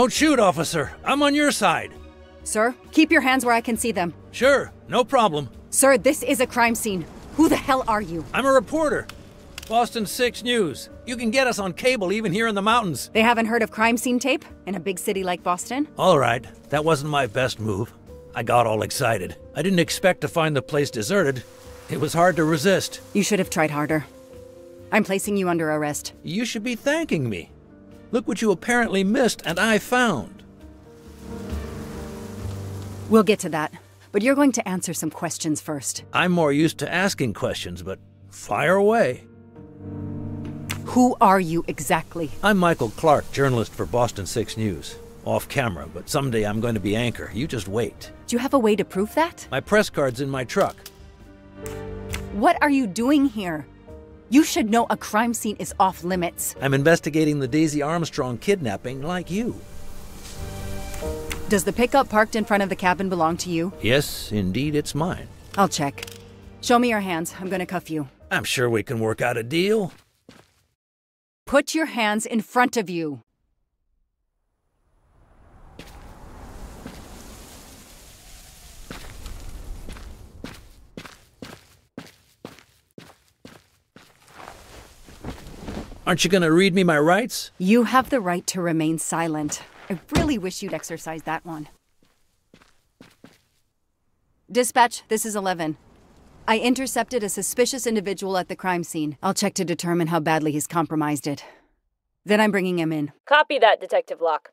Don't shoot, officer. I'm on your side. Sir, keep your hands where I can see them. Sure, no problem. Sir, this is a crime scene. Who the hell are you? I'm a reporter. Boston 6 News. You can get us on cable even here in the mountains. They haven't heard of crime scene tape in a big city like Boston? All right, that wasn't my best move. I got all excited. I didn't expect to find the place deserted. It was hard to resist. You should have tried harder. I'm placing you under arrest. You should be thanking me. Look what you apparently missed and I found. We'll get to that, but you're going to answer some questions first. I'm more used to asking questions, but fire away. Who are you exactly? I'm Michael Clark, journalist for Boston 6 News. Off camera, but someday I'm going to be anchor. You just wait. Do you have a way to prove that? My press card's in my truck. What are you doing here? You should know a crime scene is off limits. I'm investigating the Daisy Armstrong kidnapping like you. Does the pickup parked in front of the cabin belong to you? Yes, indeed, it's mine. I'll check. Show me your hands. I'm gonna cuff you. I'm sure we can work out a deal. Put your hands in front of you. Aren't you gonna read me my rights? You have the right to remain silent. I really wish you'd exercise that one. Dispatch, this is 11. I intercepted a suspicious individual at the crime scene. I'll check to determine how badly he's compromised it. Then I'm bringing him in. Copy that, Detective Locke.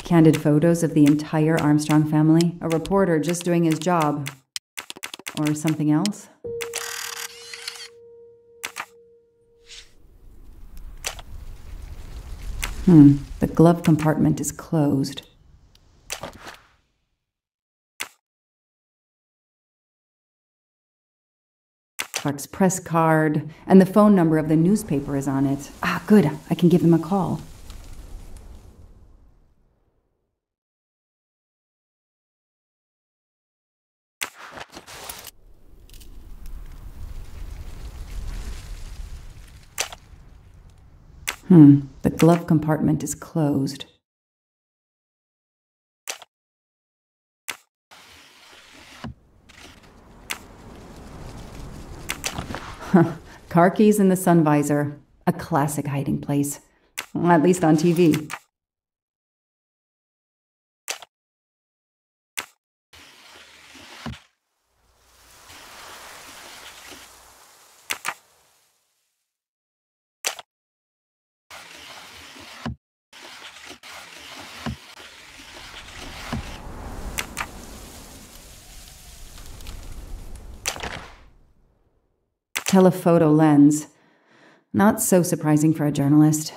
Candid photos of the entire Armstrong family? A reporter just doing his job. Or something else? The glove compartment is closed. Clark's press card, and the phone number of the newspaper is on it. Ah, good. I can give him a call. The glove compartment is closed. Car keys in the sun visor. A classic hiding place. At least on TV. Telephoto lens. Not so surprising for a journalist.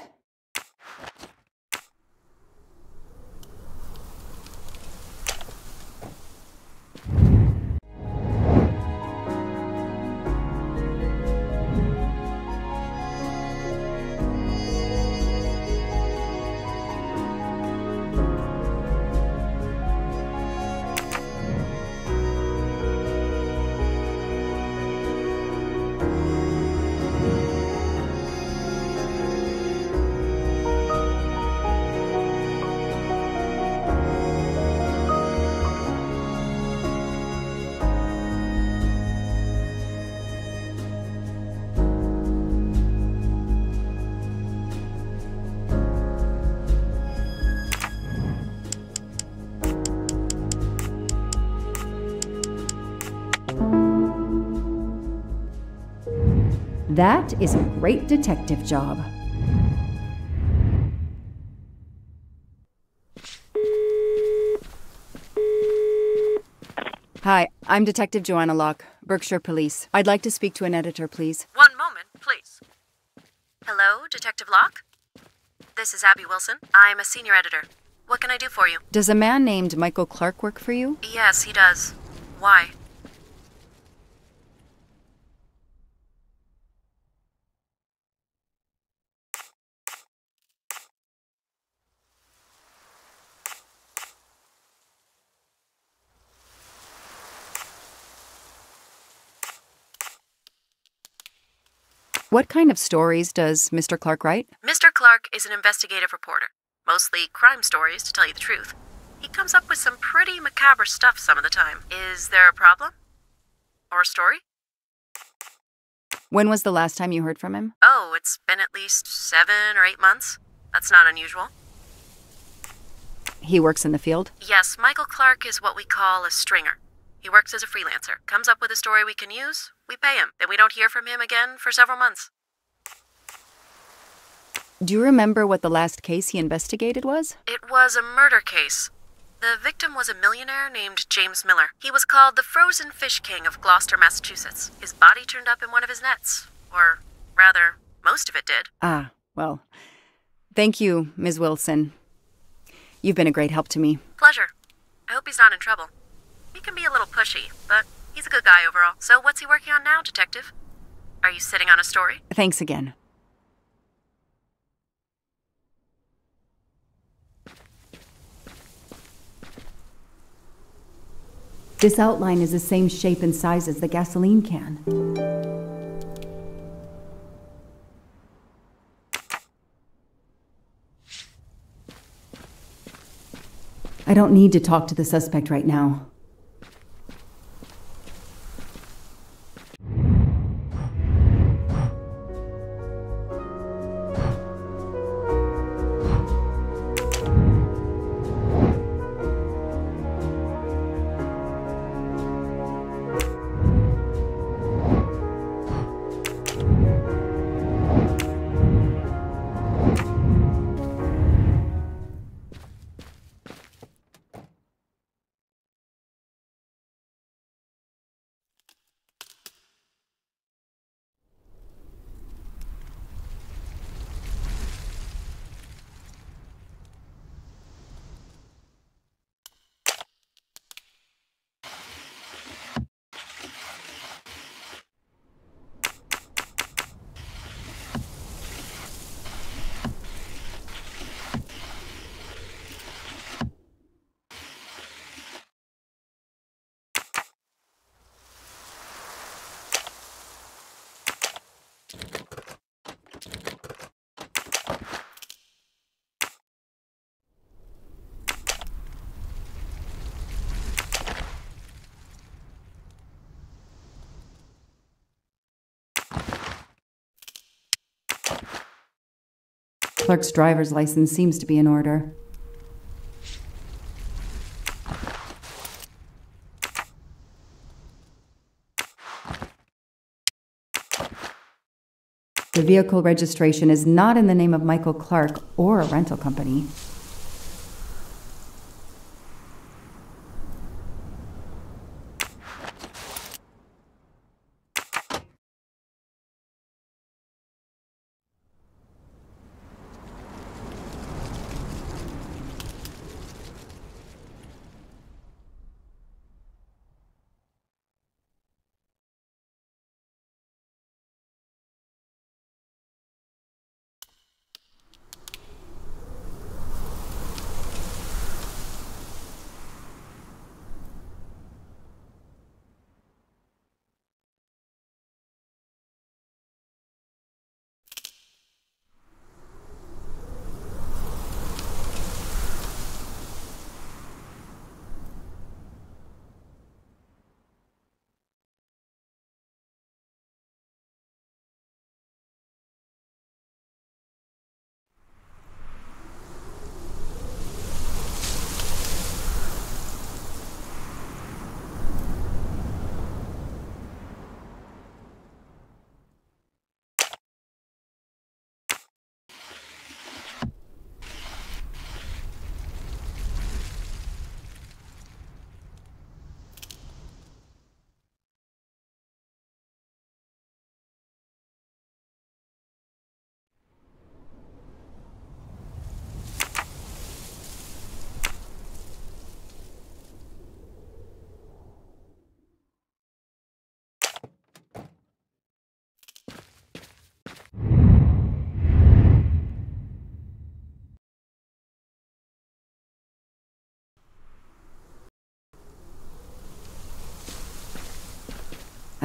That is a great detective job. Hi, I'm Detective Joanna Locke, Berkshire Police. I'd like to speak to an editor, please. One moment, please. Hello, Detective Locke? This is Abby Wilson. I'm a senior editor. What can I do for you? Does a man named Michael Clark work for you? Yes, he does. Why? What kind of stories does Mr. Clark write? Mr. Clark is an investigative reporter. Mostly crime stories, to tell you the truth. He comes up with some pretty macabre stuff some of the time. Is there a problem? Or a story? When was the last time you heard from him? Oh, it's been at least 7 or 8 months. That's not unusual. He works in the field? Yes, Michael Clark is what we call a stringer. He works as a freelancer, comes up with a story we can use, we pay him, then we don't hear from him again for several months. Do you remember what the last case he investigated was? It was a murder case. The victim was a millionaire named James Miller. He was called the Frozen Fish King of Gloucester, Massachusetts. His body turned up in one of his nets. Or, rather, most of it did. Ah, well, thank you, Ms. Wilson. You've been a great help to me. Pleasure. I hope he's not in trouble. He can be a little pushy, but he's a good guy overall. So what's he working on now, Detective? Are you sitting on a story? Thanks again. This outline is the same shape and size as the gasoline can. I don't need to talk to the suspect right now. Clark's driver's license seems to be in order. The vehicle registration is not in the name of Michael Clark or a rental company.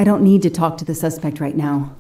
I don't need to talk to the suspect right now.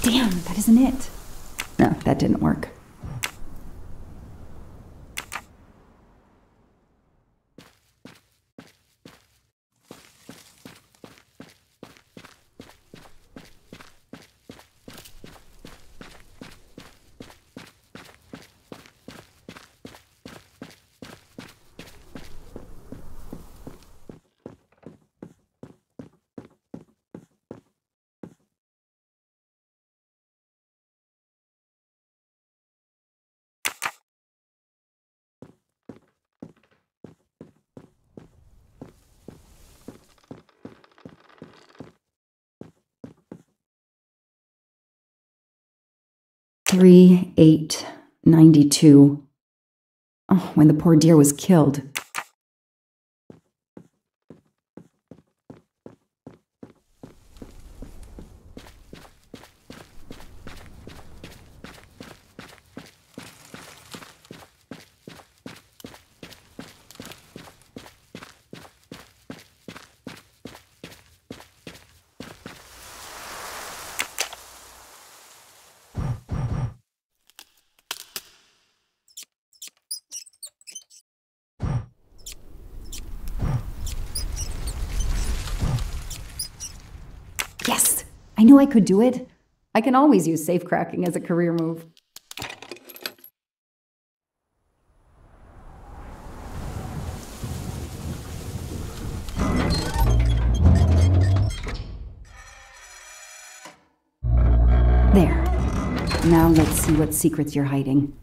Damn, that isn't it. No, that didn't work. Three, 8, 92. Oh, when the poor dear was killed. Yes! I knew I could do it. I can always use safecracking as a career move. There. Now let's see what secrets you're hiding.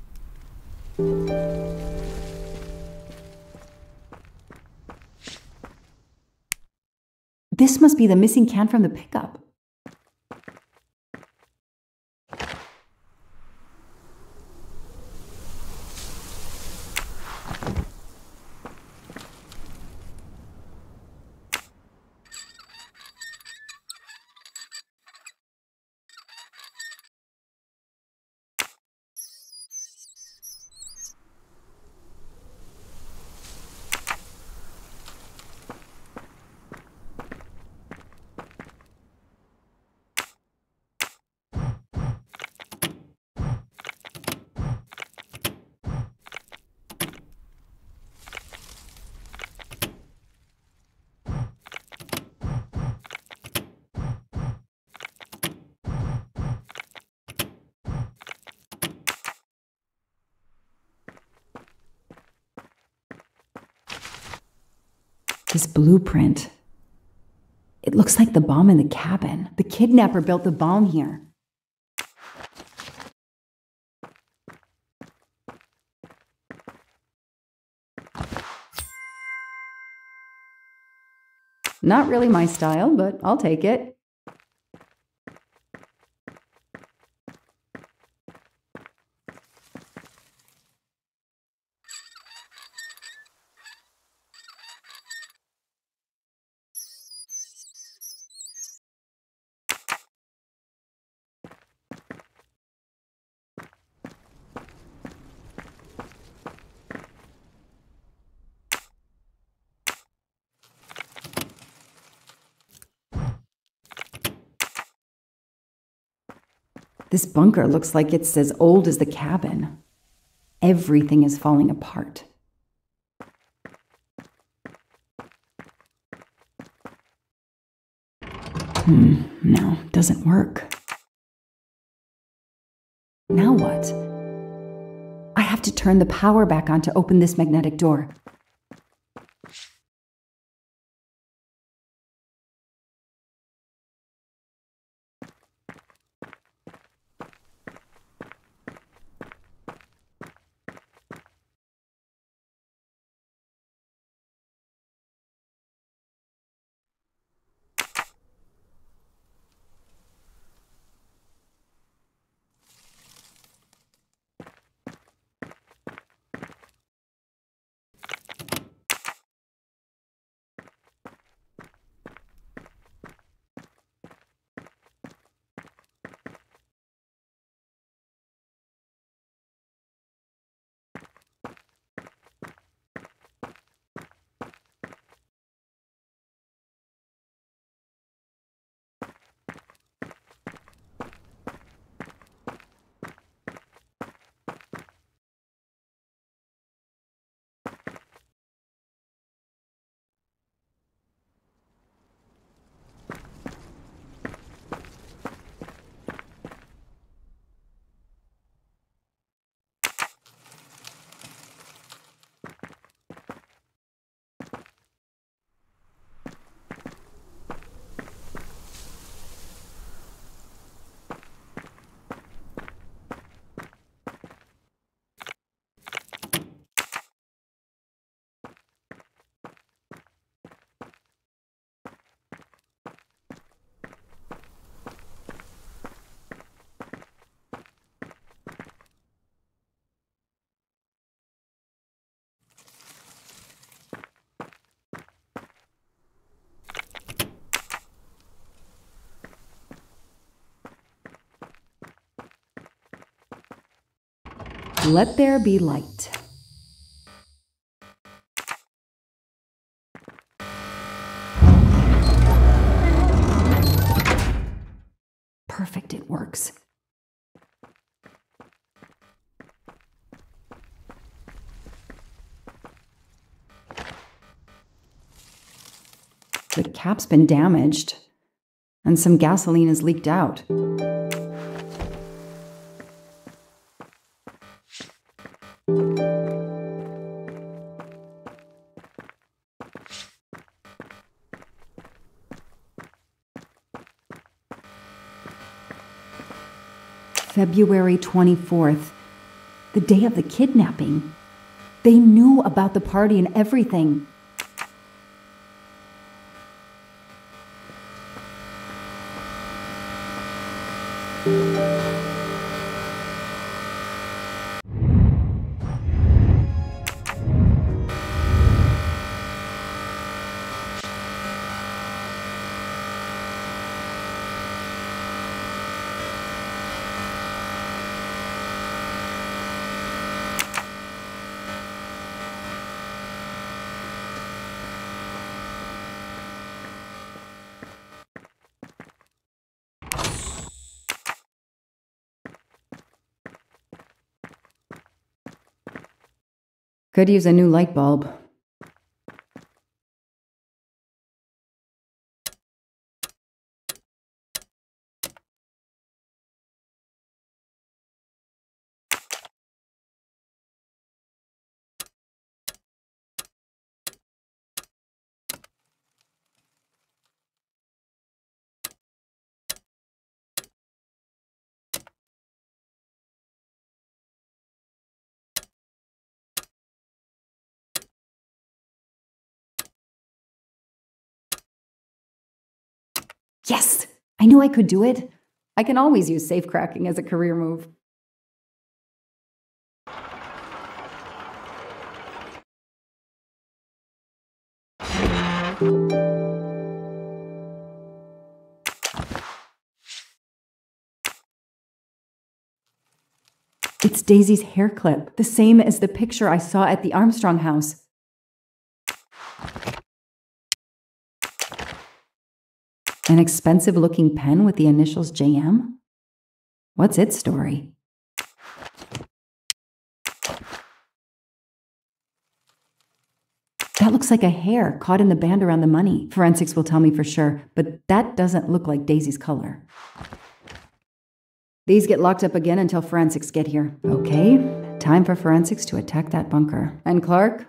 This must be the missing can from the pickup. This blueprint. It looks like the bomb in the cabin. The kidnapper built the bomb here. Not really my style, but I'll take it. This bunker looks like it's as old as the cabin. Everything is falling apart. No, doesn't work. Now what? I have to turn the power back on to open this magnetic door. Let there be light. Perfect, it works. The cap's been damaged, and some gasoline has leaked out. February 24th, the day of the kidnapping. They knew about the party and everything. Could use a new light bulb. Yes! I knew I could do it. I can always use safe cracking as a career move. It's Daisy's hair clip, the same as the picture I saw at the Armstrong house. An expensive-looking pen with the initials JM? What's its story? That looks like a hair caught in the band around the money. Forensics will tell me for sure, but that doesn't look like Daisy's color. These get locked up again until forensics get here. Okay, time for forensics to attack that bunker. And Clark?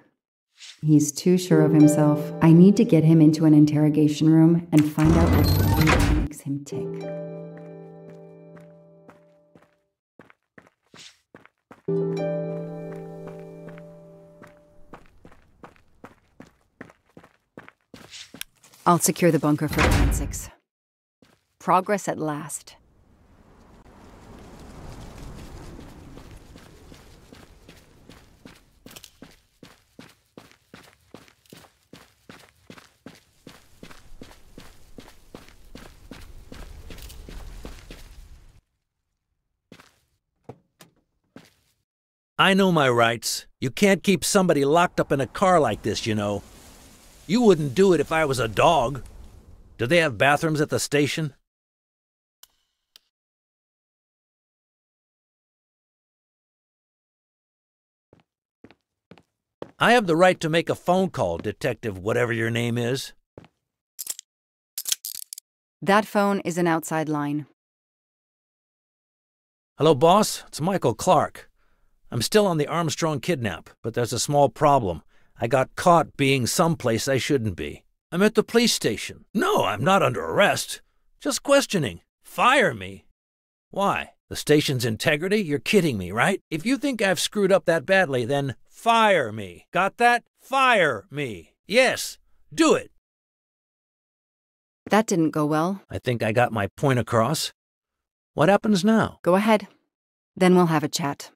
He's too sure of himself. I need to get him into an interrogation room and find out what really makes him tick. I'll secure the bunker for forensics. Progress at last. I know my rights. You can't keep somebody locked up in a car like this, you know. You wouldn't do it if I was a dog. Do they have bathrooms at the station? I have the right to make a phone call, Detective whatever your name is. That phone is an outside line. Hello, boss. It's Michael Clark. I'm still on the Armstrong kidnap, but there's a small problem. I got caught being someplace I shouldn't be. I'm at the police station. No, I'm not under arrest. Just questioning. Fire me. Why? The station's integrity? You're kidding me, right? If you think I've screwed up that badly, then fire me. Got that? Fire me. Yes, do it. That didn't go well. I think I got my point across. What happens now? Go ahead. Then we'll have a chat.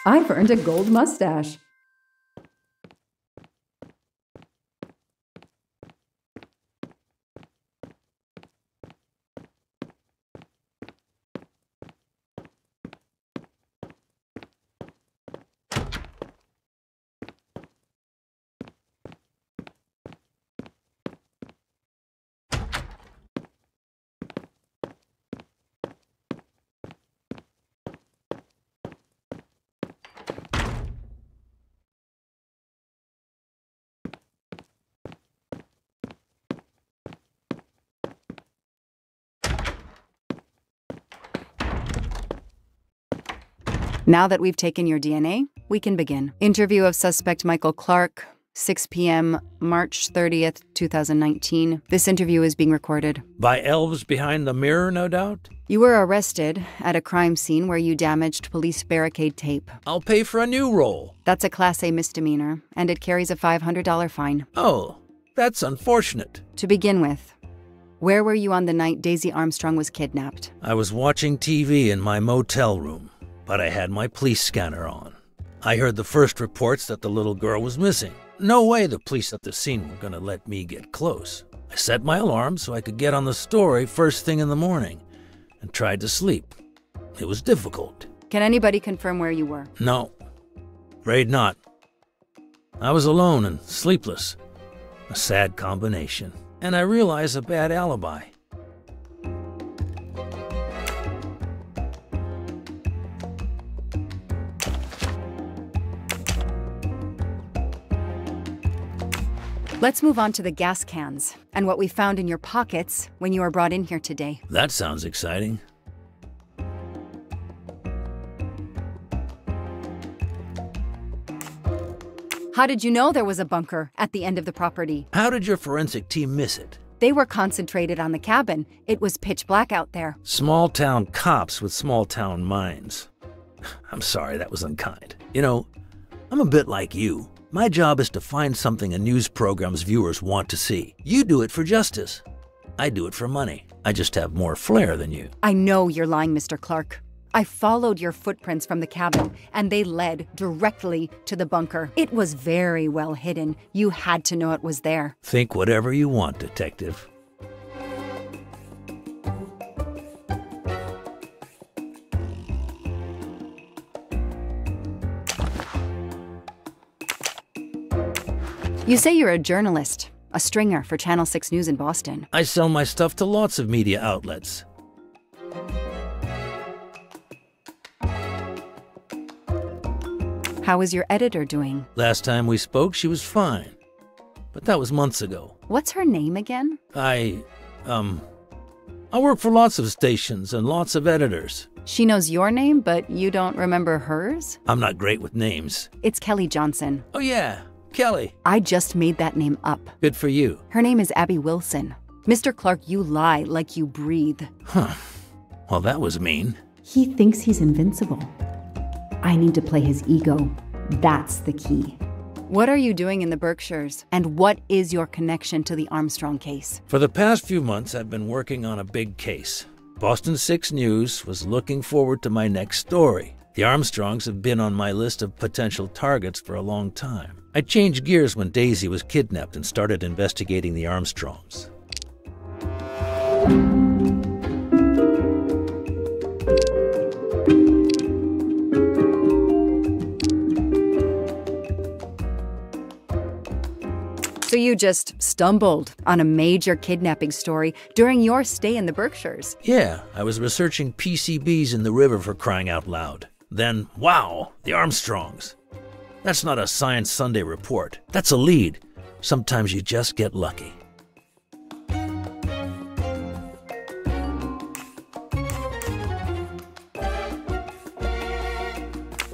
I've earned a gold mustache. Now that we've taken your DNA, we can begin. Interview of suspect Michael Clark, 6 p.m., March 30th, 2019. This interview is being recorded. By elves behind the mirror, no doubt? You were arrested at a crime scene where you damaged police barricade tape. I'll pay for a new roll. That's a Class A misdemeanor, and it carries a $500 fine. Oh, that's unfortunate. To begin with, where were you on the night Daisy Armstrong was kidnapped? I was watching TV in my motel room, but I had my police scanner on. I heard the first reports that the little girl was missing. No way the police at the scene were gonna let me get close. I set my alarm so I could get on the story first thing in the morning and tried to sleep. It was difficult. Can anybody confirm where you were? No, afraid not. I was alone and sleepless. A sad combination. And I realized a bad alibi. Let's move on to the gas cans and what we found in your pockets when you were brought in here today. That sounds exciting. How did you know there was a bunker at the end of the property? How did your forensic team miss it? They were concentrated on the cabin. It was pitch black out there. Small-town cops with small-town minds. I'm sorry, that was unkind. You know, I'm a bit like you. My job is to find something a news program's viewers want to see. You do it for justice. I do it for money. I just have more flair than you. I know you're lying, Mr. Clark. I followed your footprints from the cabin, and they led directly to the bunker. It was very well hidden. You had to know it was there. Think whatever you want, detective. You say you're a journalist, a stringer for Channel 6 News in Boston. I sell my stuff to lots of media outlets. How is your editor doing? Last time we spoke, she was fine. But that was months ago. What's her name again? I work for lots of stations and lots of editors. She knows your name, but you don't remember hers? I'm not great with names. It's Kelly Johnson. Oh yeah, Kelly. I just made that name up. Good for you. Her name is Abby Wilson. Mr. Clark, you lie like you breathe. Huh. Well, that was mean. He thinks he's invincible. I need to play his ego. That's the key. What are you doing in the Berkshires? And what is your connection to the Armstrong case? For the past few months, I've been working on a big case. Boston 6 News was looking forward to my next story. The Armstrongs have been on my list of potential targets for a long time. I changed gears when Daisy was kidnapped and started investigating the Armstrongs. So you just stumbled on a major kidnapping story during your stay in the Berkshires? Yeah, I was researching PCBs in the river for crying out loud. Then, wow, the Armstrongs. That's not a Science Sunday report. That's a lead. Sometimes you just get lucky.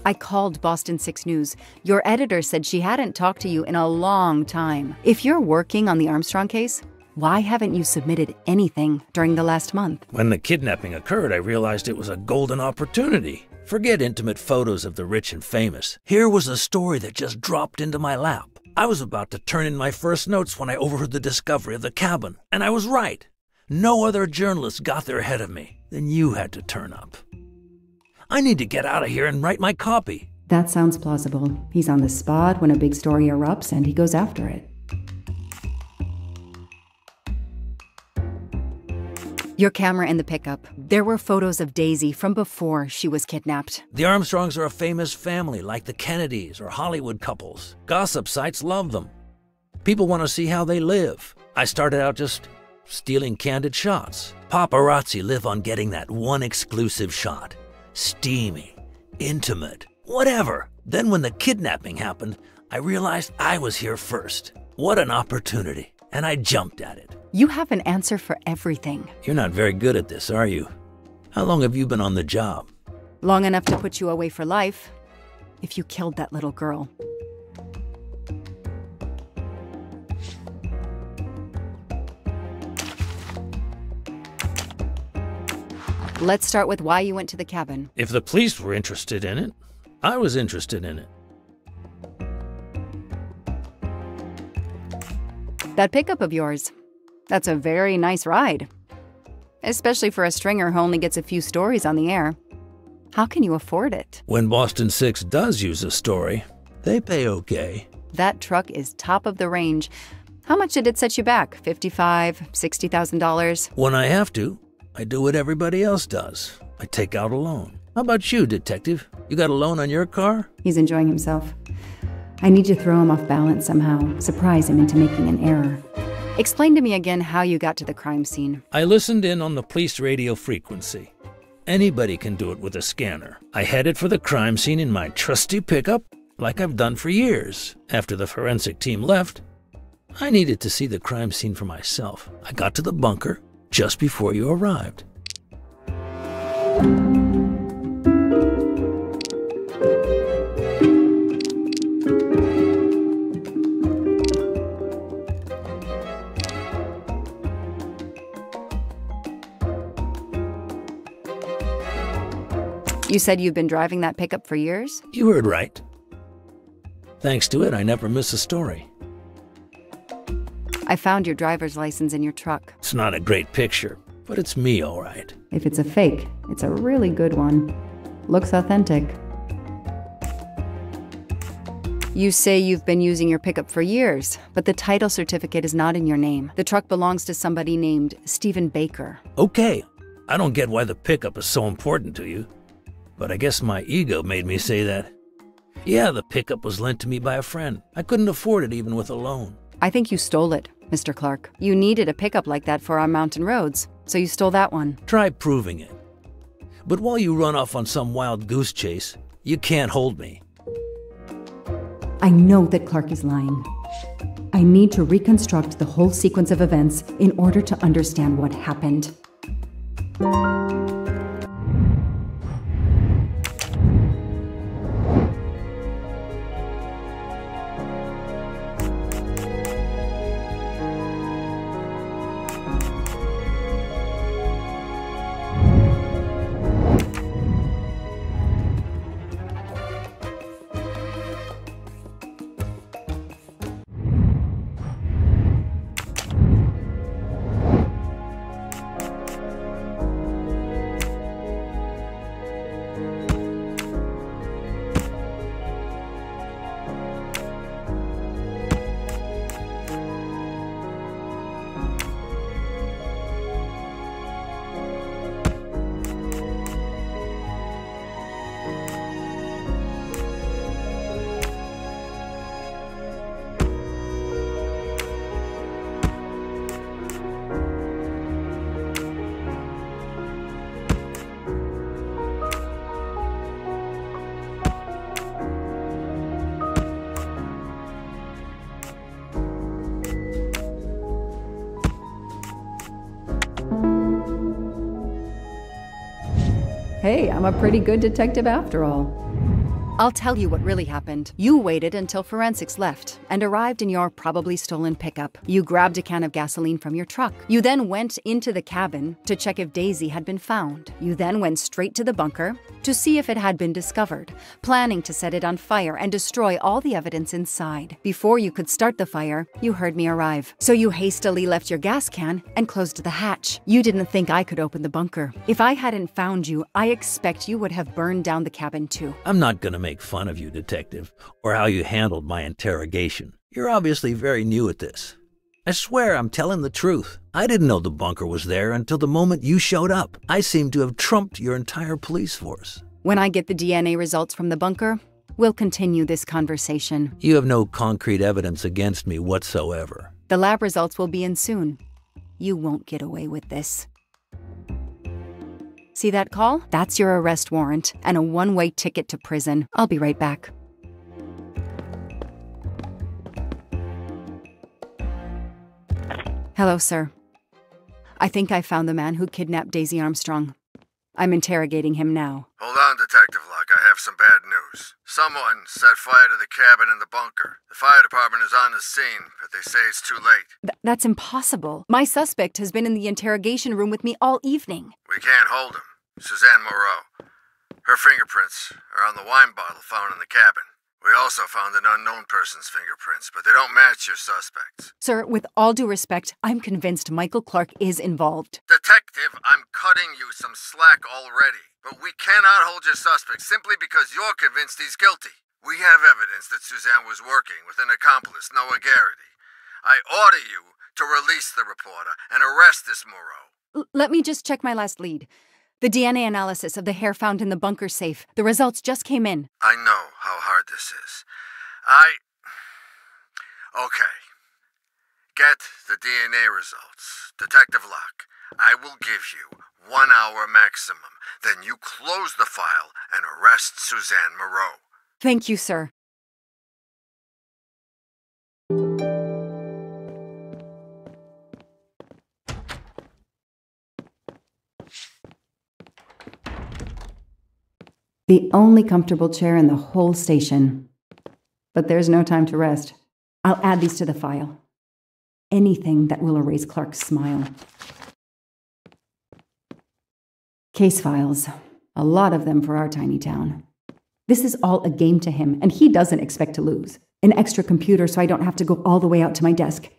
I called Boston 6 News. Your editor said she hadn't talked to you in a long time. If you're working on the Armstrong case, why haven't you submitted anything during the last month? When the kidnapping occurred, I realized it was a golden opportunity. Forget intimate photos of the rich and famous. Here was a story that just dropped into my lap. I was about to turn in my first notes when I overheard the discovery of the cabin. And I was right. No other journalist got there ahead of me. Then you had to turn up. I need to get out of here and write my copy. That sounds plausible. He's on the spot when a big story erupts and he goes after it. Your camera in the pickup. There were photos of Daisy from before she was kidnapped. The Armstrongs are a famous family, like the Kennedys or Hollywood couples. Gossip sites love them. People want to see how they live. I started out just stealing candid shots. Paparazzi live on getting that one exclusive shot. Steamy, intimate, whatever. Then when the kidnapping happened, I realized I was here first. What an opportunity, and I jumped at it. You have an answer for everything. You're not very good at this, are you? How long have you been on the job? Long enough to put you away for life, if you killed that little girl. Let's start with why you went to the cabin. If the police were interested in it, I was interested in it. That pickup of yours, that's a very nice ride. Especially for a stringer who only gets a few stories on the air. How can you afford it? When Boston 6 does use a story, they pay okay. That truck is top of the range. How much did it set you back? $55,000, $60,000? When I have to, I do what everybody else does. I take out a loan. How about you, detective? You got a loan on your car? He's enjoying himself. I need to throw him off balance somehow, surprise him into making an error. Explain to me again how you got to the crime scene. I listened in on the police radio frequency. Anybody can do it with a scanner. I headed for the crime scene in my trusty pickup, like I've done for years. After the forensic team left, I needed to see the crime scene for myself. I got to the bunker just before you arrived. You said you've been driving that pickup for years? You heard right. Thanks to it, I never miss a story. I found your driver's license in your truck. It's not a great picture, but it's me, all right. If it's a fake, it's a really good one. Looks authentic. You say you've been using your pickup for years, but the title certificate is not in your name. The truck belongs to somebody named Stephen Baker. Okay, I don't get why the pickup is so important to you, but I guess my ego made me say that. Yeah, the pickup was lent to me by a friend. I couldn't afford it even with a loan. I think you stole it, Mr. Clark. You needed a pickup like that for our mountain roads, so you stole that one. Try proving it. But while you run off on some wild goose chase, you can't hold me. I know that Clark is lying. I need to reconstruct the whole sequence of events in order to understand what happened. Hey, I'm a pretty good detective after all. I'll tell you what really happened. You waited until forensics left and arrived in your probably stolen pickup. You grabbed a can of gasoline from your truck. You then went into the cabin to check if Daisy had been found. You then went straight to the bunker to see if it had been discovered, planning to set it on fire and destroy all the evidence inside. Before you could start the fire, you heard me arrive. So you hastily left your gas can and closed the hatch. You didn't think I could open the bunker. If I hadn't found you, I expect you would have burned down the cabin too. I'm not gonna make make fun of you, Detective, or how you handled my interrogation. You're obviously very new at this. I swear I'm telling the truth. I didn't know the bunker was there until the moment you showed up. I seem to have trumped your entire police force. When I get the DNA results from the bunker, we'll continue this conversation. You have no concrete evidence against me whatsoever. The lab results will be in soon. You won't get away with this. See that call? That's your arrest warrant and a one-way ticket to prison. I'll be right back. Hello, sir. I think I found the man who kidnapped Daisy Armstrong. I'm interrogating him now. Hold on, Detective Locke. I have some bad news. Someone set fire to the cabin in the bunker. The fire department is on the scene, but they say it's too late. That's impossible. My suspect has been in the interrogation room with me all evening. We can't hold him. Suzanne Moreau. Her fingerprints are on the wine bottle found in the cabin. We also found an unknown person's fingerprints, but they don't match your suspects. Sir, with all due respect, I'm convinced Michael Clark is involved. Detective, I'm cutting you some slack already. But we cannot hold your suspect simply because you're convinced he's guilty. We have evidence that Suzanne was working with an accomplice, Noah Garrity. I order you to release the reporter and arrest this Moreau. Let me just check my last lead. The DNA analysis of the hair found in the bunker safe. The results just came in. I know how hard this is. Okay. Get the DNA results. Detective Locke, I will give you 1 hour maximum. Then you close the file and arrest Suzanne Moreau. Thank you, sir. The only comfortable chair in the whole station. But there's no time to rest. I'll add these to the file. Anything that will erase Clark's smile. Case files. A lot of them for our tiny town. This is all a game to him, and he doesn't expect to lose. An extra computer so I don't have to go all the way out to my desk.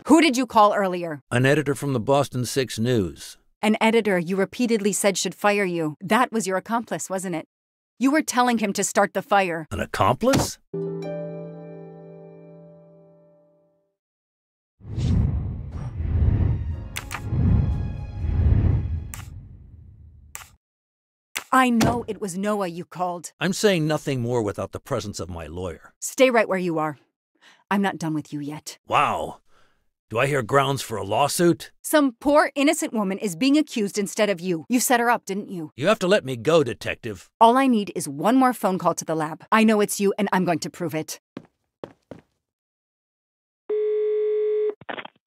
Who did you call earlier? An editor from the Boston 6 News. An editor you repeatedly said should fire you. That was your accomplice, wasn't it? You were telling him to start the fire. An accomplice? I know it was Noah you called. I'm saying nothing more without the presence of my lawyer. Stay right where you are. I'm not done with you yet. Wow. Do I hear grounds for a lawsuit? Some poor, innocent woman is being accused instead of you. You set her up, didn't you? You have to let me go, Detective. All I need is one more phone call to the lab. I know it's you, and I'm going to prove it.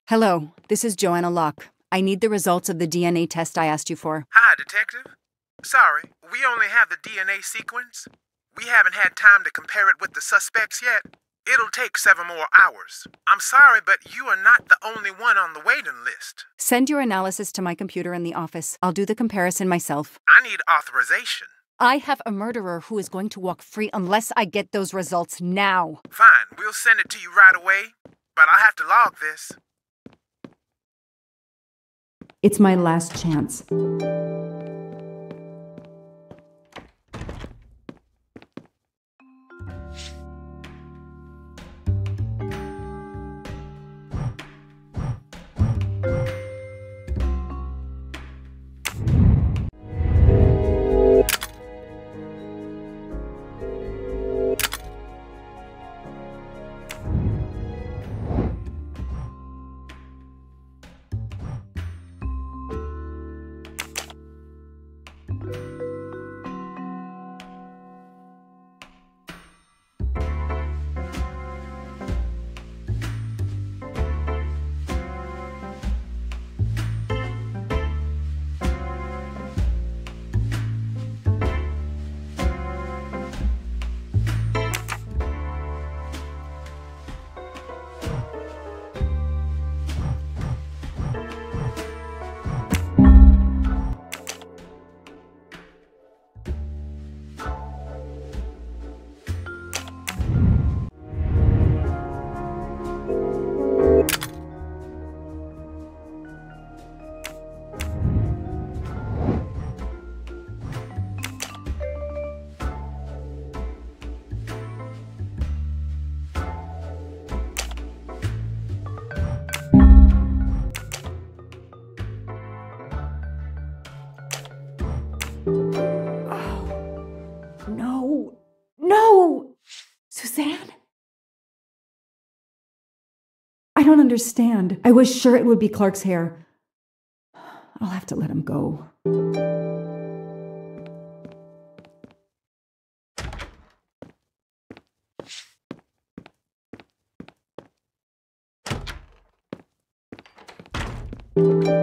Hello, this is Joanna Locke. I need the results of the DNA test I asked you for. Hi, Detective. Sorry, we only have the DNA sequence. We haven't had time to compare it with the suspects yet. It'll take 7 more hours. I'm sorry, but you are not the only one on the waiting list. Send your analysis to my computer in the office. I'll do the comparison myself. I need authorization. I have a murderer who is going to walk free unless I get those results now. Fine, we'll send it to you right away, but I'll have to log this. It's my last chance. don't understand. I was sure it would be Clark's hair. I'll have to let him go.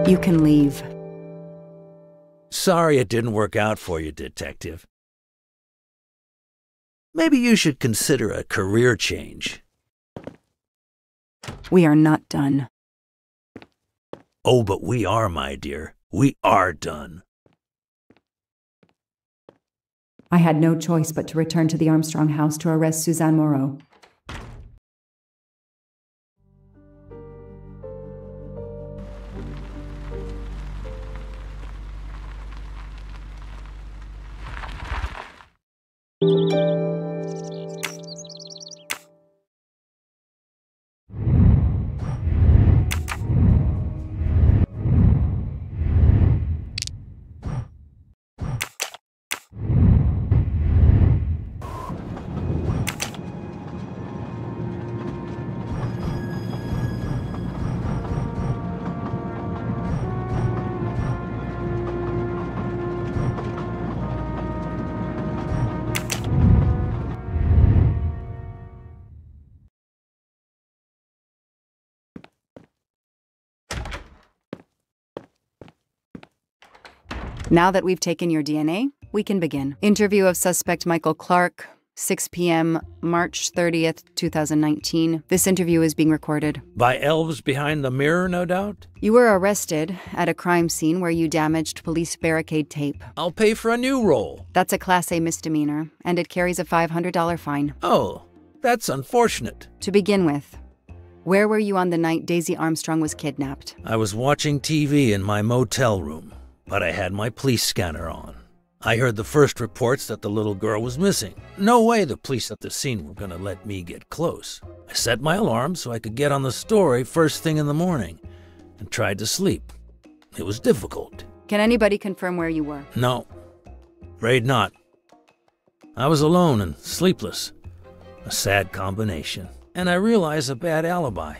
You can leave. Sorry it didn't work out for you, Detective. Maybe you should consider a career change. We are not done. Oh, but we are, my dear. We are done. I had no choice but to return to the Armstrong house to arrest Suzanne Moreau. Now that we've taken your DNA, we can begin. Interview of suspect Michael Clark, 6 p.m., March 30th, 2019. This interview is being recorded. By elves behind the mirror, no doubt? You were arrested at a crime scene where you damaged police barricade tape. I'll pay for a new role. That's a Class A misdemeanor, and it carries a $500 fine. Oh, that's unfortunate. To begin with, where were you on the night Daisy Armstrong was kidnapped? I was watching TV in my motel room, but I had my police scanner on. I heard the first reports that the little girl was missing. No way the police at the scene were going to let me get close. I set my alarm so I could get on the story first thing in the morning and tried to sleep. It was difficult. Can anybody confirm where you were? No, afraid not. I was alone and sleepless. A sad combination. And I realized a bad alibi.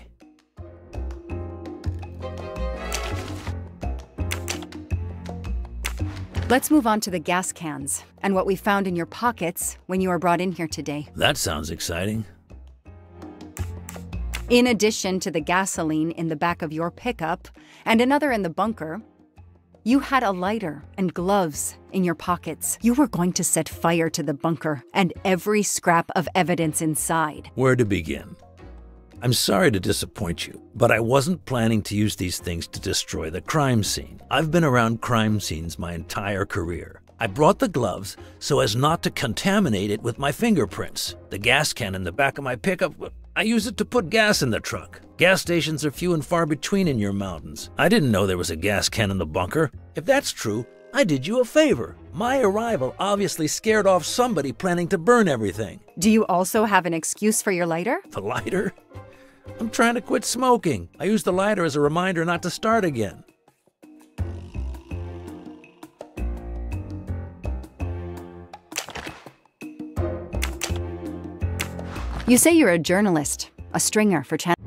Let's move on to the gas cans and what we found in your pockets when you were brought in here today. That sounds exciting. In addition to the gasoline in the back of your pickup and another in the bunker, you had a lighter and gloves in your pockets. You were going to set fire to the bunker and every scrap of evidence inside. Where to begin? I'm sorry to disappoint you, but I wasn't planning to use these things to destroy the crime scene. I've been around crime scenes my entire career. I brought the gloves so as not to contaminate it with my fingerprints. The gas can in the back of my pickup, I use it to put gas in the truck. Gas stations are few and far between in your mountains. I didn't know there was a gas can in the bunker. If that's true, I did you a favor. My arrival obviously scared off somebody planning to burn everything. Do you also have an excuse for your lighter? The lighter? I'm trying to quit smoking. I used the lighter as a reminder not to start again. You say you're a journalist, a stringer for channel.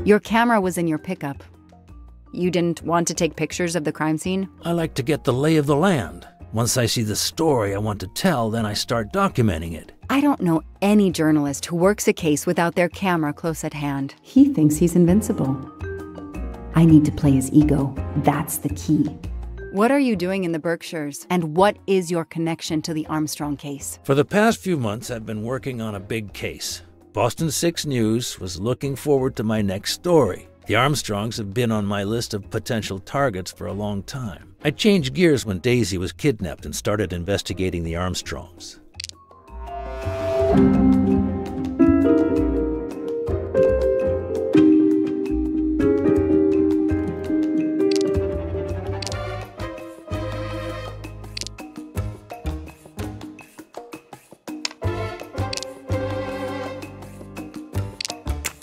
Your camera was in your pickup. You didn't want to take pictures of the crime scene? I like to get the lay of the land. Once I see the story I want to tell, then I start documenting it. I don't know any journalist who works a case without their camera close at hand. He thinks he's invincible. I need to play his ego. That's the key. What are you doing in the Berkshires? And what is your connection to the Armstrong case? For the past few months, I've been working on a big case. Boston 6 News was looking forward to my next story. The Armstrongs have been on my list of potential targets for a long time. I changed gears when Daisy was kidnapped and started investigating the Armstrongs.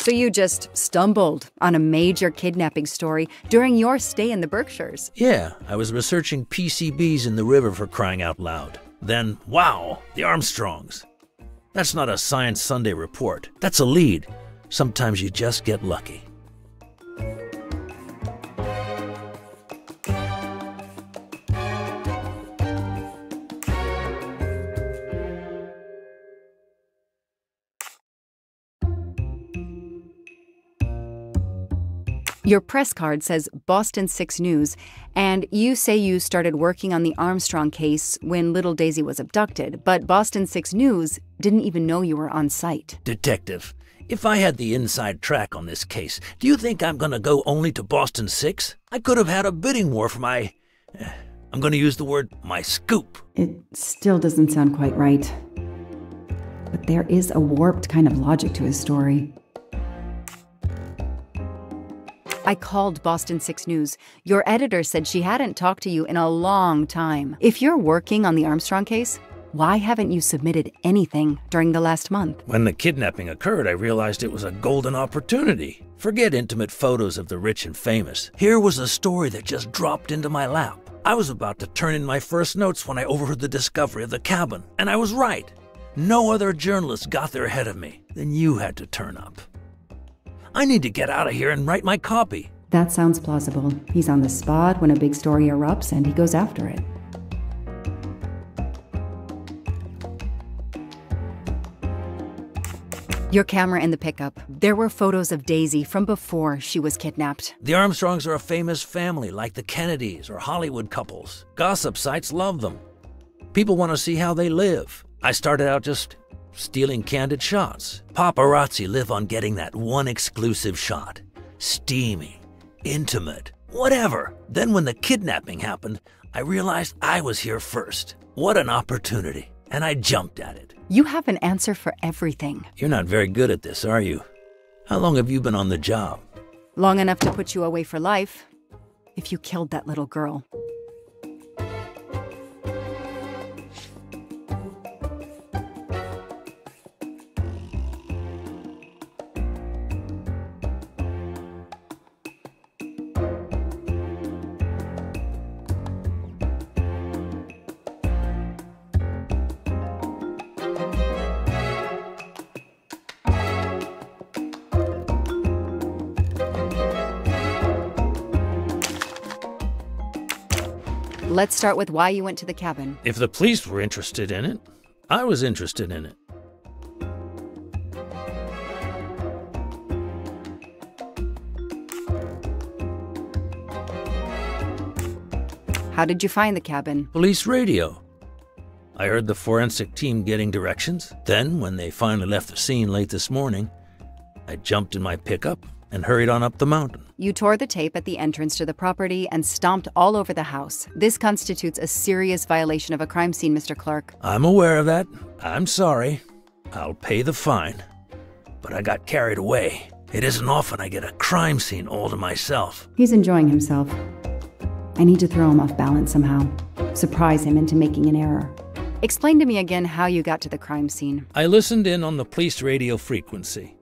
So you just stumbled on a major kidnapping story during your stay in the Berkshires? Yeah, I was researching PCBs in the river for crying out loud. Then, wow, the Armstrongs. That's not a Science Sunday report. That's a lead. Sometimes you just get lucky. Your press card says Boston 6 News, and you say you started working on the Armstrong case when little Daisy was abducted, but Boston 6 News didn't even know you were on site. Detective, if I had the inside track on this case, do you think I'm gonna go only to Boston 6? I could have had a bidding war for my... I'm gonna use the word, my scoop. It still doesn't sound quite right. But there is a warped kind of logic to his story. I called Boston 6 News. Your editor said she hadn't talked to you in a long time. If you're working on the Armstrong case, why haven't you submitted anything during the last month? When the kidnapping occurred, I realized it was a golden opportunity. Forget intimate photos of the rich and famous. Here was a story that just dropped into my lap. I was about to turn in my first notes when I overheard the discovery of the cabin, and I was right. No other journalist got there ahead of me. Then you had to turn up. I need to get out of here and write my copy. That sounds plausible. He's on the spot when a big story erupts and he goes after it. Your camera in the pickup. There were photos of Daisy from before she was kidnapped. The Armstrongs are a famous family like the Kennedys or Hollywood couples. Gossip sites love them. People want to see how they live. I started out just stealing candid shots. Paparazzi live on getting that one exclusive shot. Steamy, intimate, whatever. Then when the kidnapping happened, I realized I was here first. What an opportunity. And I jumped at it. You have an answer for everything. You're not very good at this, are you? How long have you been on the job? Long enough to put you away for life. If you killed that little girl. Let's start with why you went to the cabin. If the police were interested in it, I was interested in it. How did you find the cabin? Police radio. I heard the forensic team getting directions. Then, when they finally left the scene late this morning, I jumped in my pickup and hurried on up the mountain. You tore the tape at the entrance to the property and stomped all over the house. This constitutes a serious violation of a crime scene, Mr. Clark. I'm aware of that. I'm sorry. I'll pay the fine. But I got carried away. It isn't often I get a crime scene all to myself. He's enjoying himself. I need to throw him off balance somehow. Surprise him into making an error. Explain to me again how you got to the crime scene. I listened in on the police radio frequency.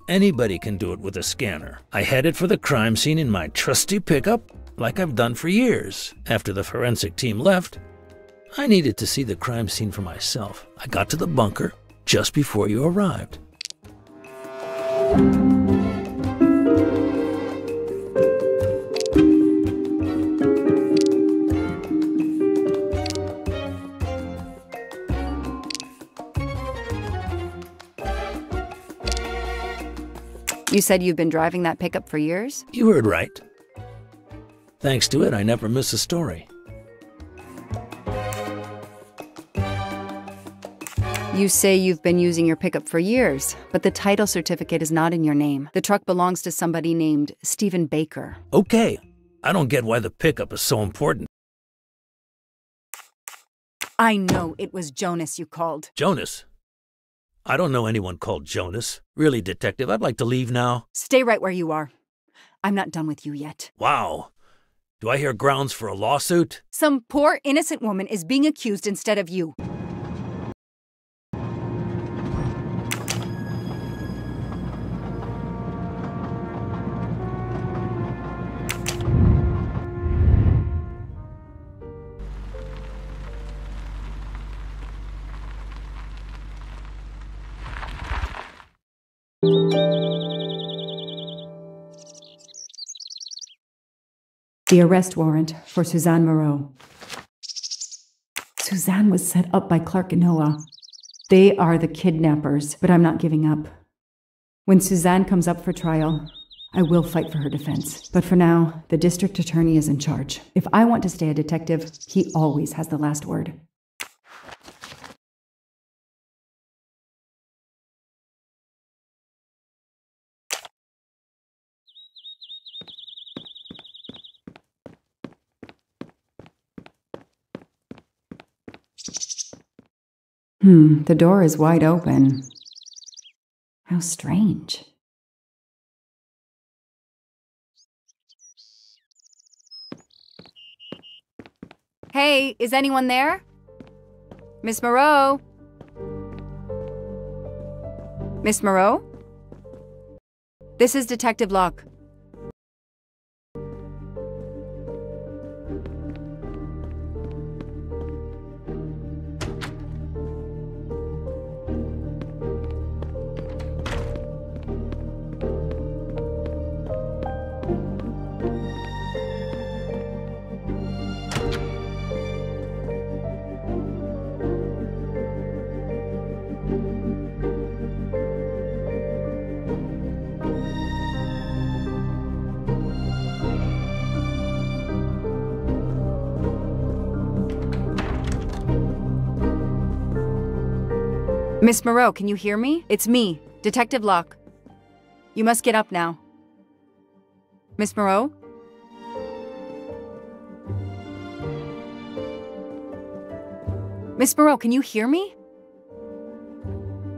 Anybody can do it with a scanner. I headed for the crime scene in my trusty pickup, like I've done for years. After the forensic team left, I needed to see the crime scene for myself. I got to the bunker just before you arrived. You said you've been driving that pickup for years? You heard right. Thanks to it, I never miss a story. You say you've been using your pickup for years, but the title certificate is not in your name. The truck belongs to somebody named Stephen Baker. Okay, I don't get why the pickup is so important. I know it was Jonas you called. Jonas? I don't know anyone called Jonas. Really, Detective, I'd like to leave now. Stay right where you are. I'm not done with you yet. Wow. Do I hear grounds for a lawsuit? Some poor innocent woman is being accused instead of you. The arrest warrant for Suzanne Moreau. Suzanne was set up by Clark and Noah. They are the kidnappers, but I'm not giving up. When Suzanne comes up for trial, I will fight for her defense. But for now, the district attorney is in charge. If I want to stay a detective, he always has the last word. The door is wide open. How strange. Hey, is anyone there? Miss Moreau? Miss Moreau? This is Detective Locke. Miss Moreau, can you hear me? It's me, Detective Locke. You must get up now. Miss Moreau? Miss Moreau, can you hear me?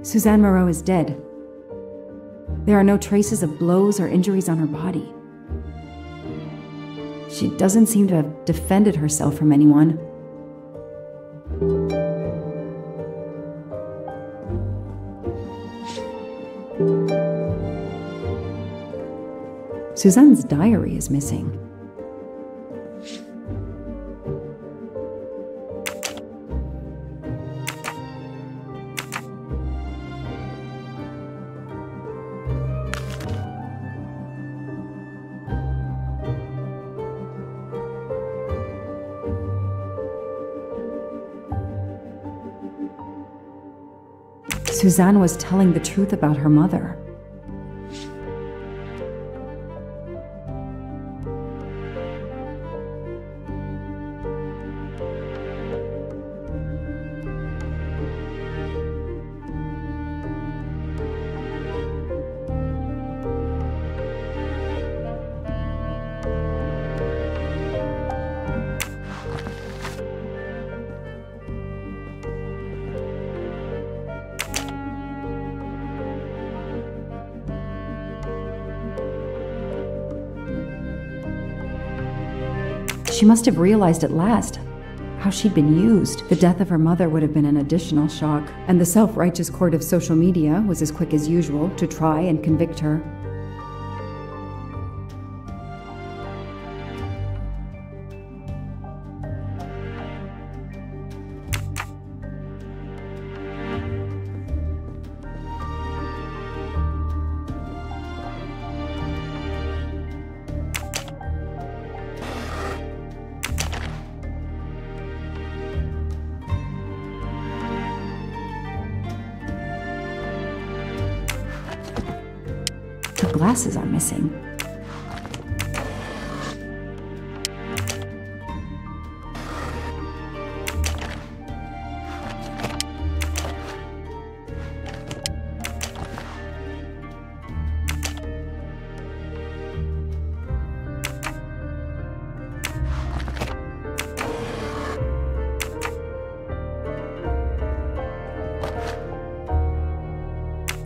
Suzanne Moreau is dead. There are no traces of blows or injuries on her body. She doesn't seem to have defended herself from anyone. Suzanne's diary is missing. Suzanne was telling the truth about her mother. She must have realized at last how she'd been used. The death of her mother would have been an additional shock, and the self-righteous court of social media was as quick as usual to try and convict her. Her glasses are missing.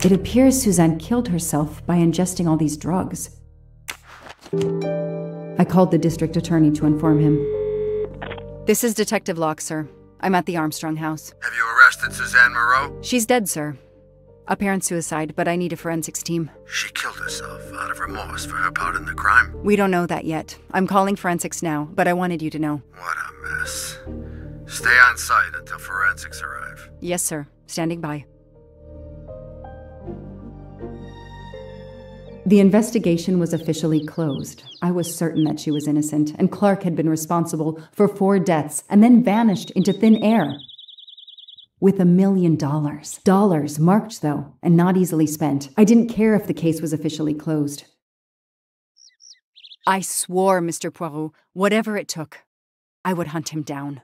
It appears Suzanne killed herself by ingesting all these drugs. I called the district attorney to inform him. This is Detective Locke, sir. I'm at the Armstrong house. Have you arrested Suzanne Moreau? She's dead, sir. Apparent suicide, but I need a forensics team. She killed herself out of remorse for her part in the crime. We don't know that yet. I'm calling forensics now, but I wanted you to know. What a mess. Stay on site until forensics arrive. Yes, sir. Standing by. The investigation was officially closed. I was certain that she was innocent, and Clark had been responsible for 4 deaths and then vanished into thin air. With $1 million. Dollars marked, though, and not easily spent. I didn't care if the case was officially closed. I swore, Mr. Poirot, whatever it took, I would hunt him down.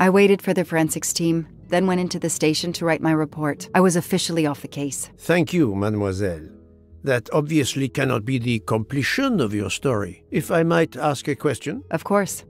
I waited for the forensics team, then went into the station to write my report. I was officially off the case. Thank you, mademoiselle. That obviously cannot be the completion of your story. If I might ask a question? Of course.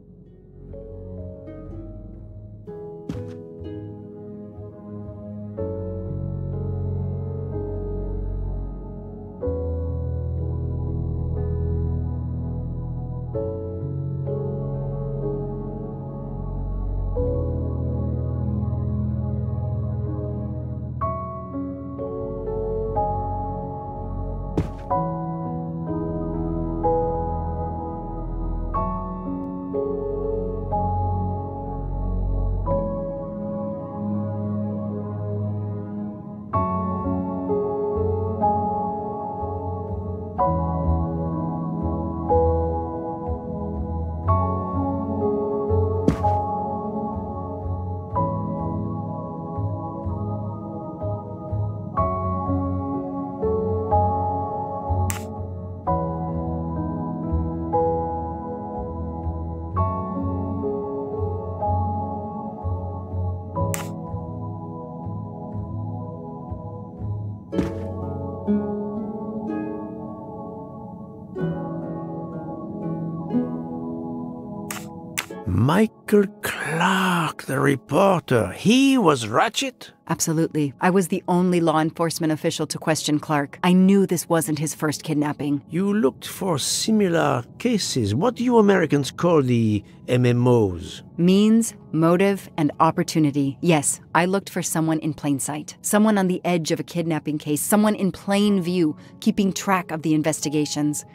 Michael Clark, the reporter. He was Ratchet? Absolutely. I was the only law enforcement official to question Clark. I knew this wasn't his first kidnapping. You looked for similar cases. What do you Americans call the MMOs? Means, motive, and opportunity. Yes, I looked for someone in plain sight. Someone on the edge of a kidnapping case. Someone in plain view, keeping track of the investigations.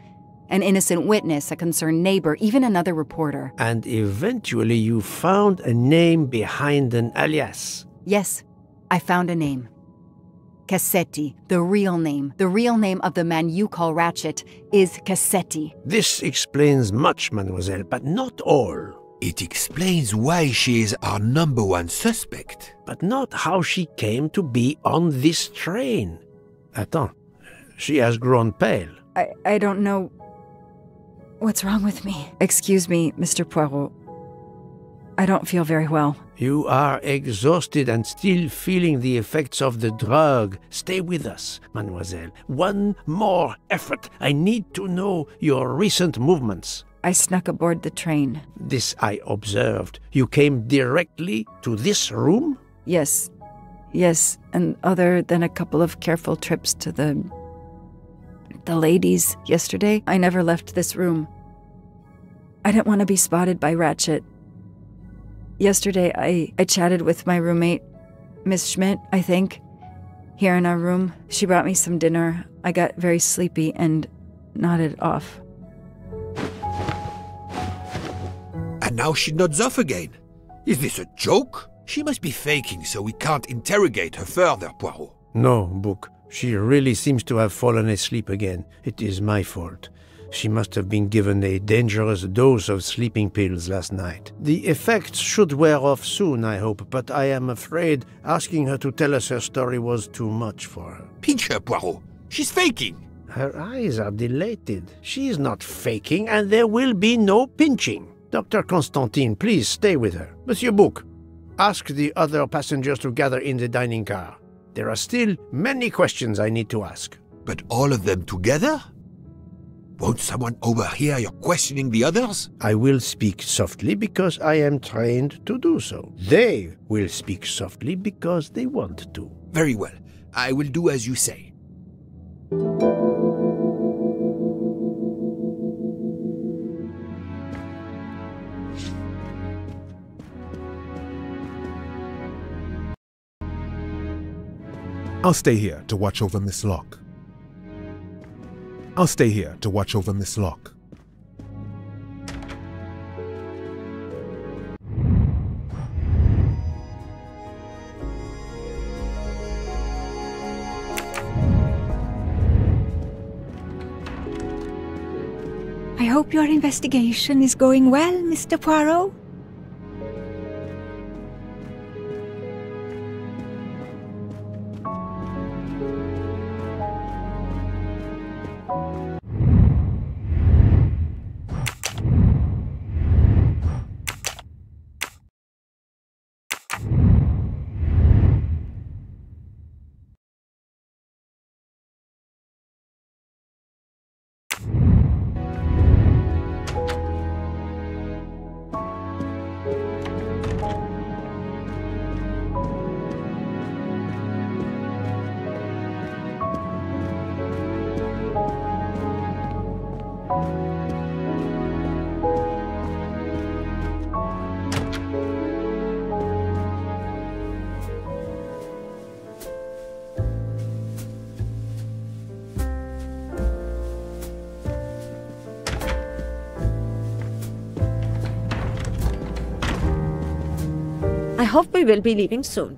An innocent witness, a concerned neighbor, even another reporter. And eventually you found a name behind an alias. Yes, I found a name. Cassetti, the real name. The real name of the man you call Ratchet is Cassetti. This explains much, mademoiselle, but not all. It explains why she is our #1 suspect. But not how she came to be on this train. Attends, she has grown pale. I don't know what's wrong with me. Excuse me, Mr. Poirot. I don't feel very well. You are exhausted and still feeling the effects of the drug. Stay with us, mademoiselle. One more effort. I need to know your recent movements. I snuck aboard the train. This I observed. You came directly to this room? Yes. Yes, and other than a couple of careful trips to the ladies yesterday, I never left this room. I didn't want to be spotted by Ratchet. Yesterday, I chatted with my roommate, Miss Schmidt, I think, here in our room. She brought me some dinner. I got very sleepy and nodded off. And now she nods off again. Is this a joke? She must be faking, so we can't interrogate her further, Poirot. No, Book. She really seems to have fallen asleep again. It is my fault. She must have been given a dangerous dose of sleeping pills last night. The effects should wear off soon, I hope, but I am afraid asking her to tell us her story was too much for her. Pinch her, Poirot. She's faking. Her eyes are dilated. She is not faking, and there will be no pinching. Dr. Constantine, please stay with her. Monsieur Book, ask the other passengers to gather in the dining car. There are still many questions I need to ask. But all of them together? Won't someone overhear you questioning the others? I will speak softly because I am trained to do so. They will speak softly because they want to. Very well. I will do as you say. I'll stay here to watch over Miss Locke. I'll stay here to watch over Miss Locke. I hope your investigation is going well, Mr. Poirot. I hope we will be leaving soon.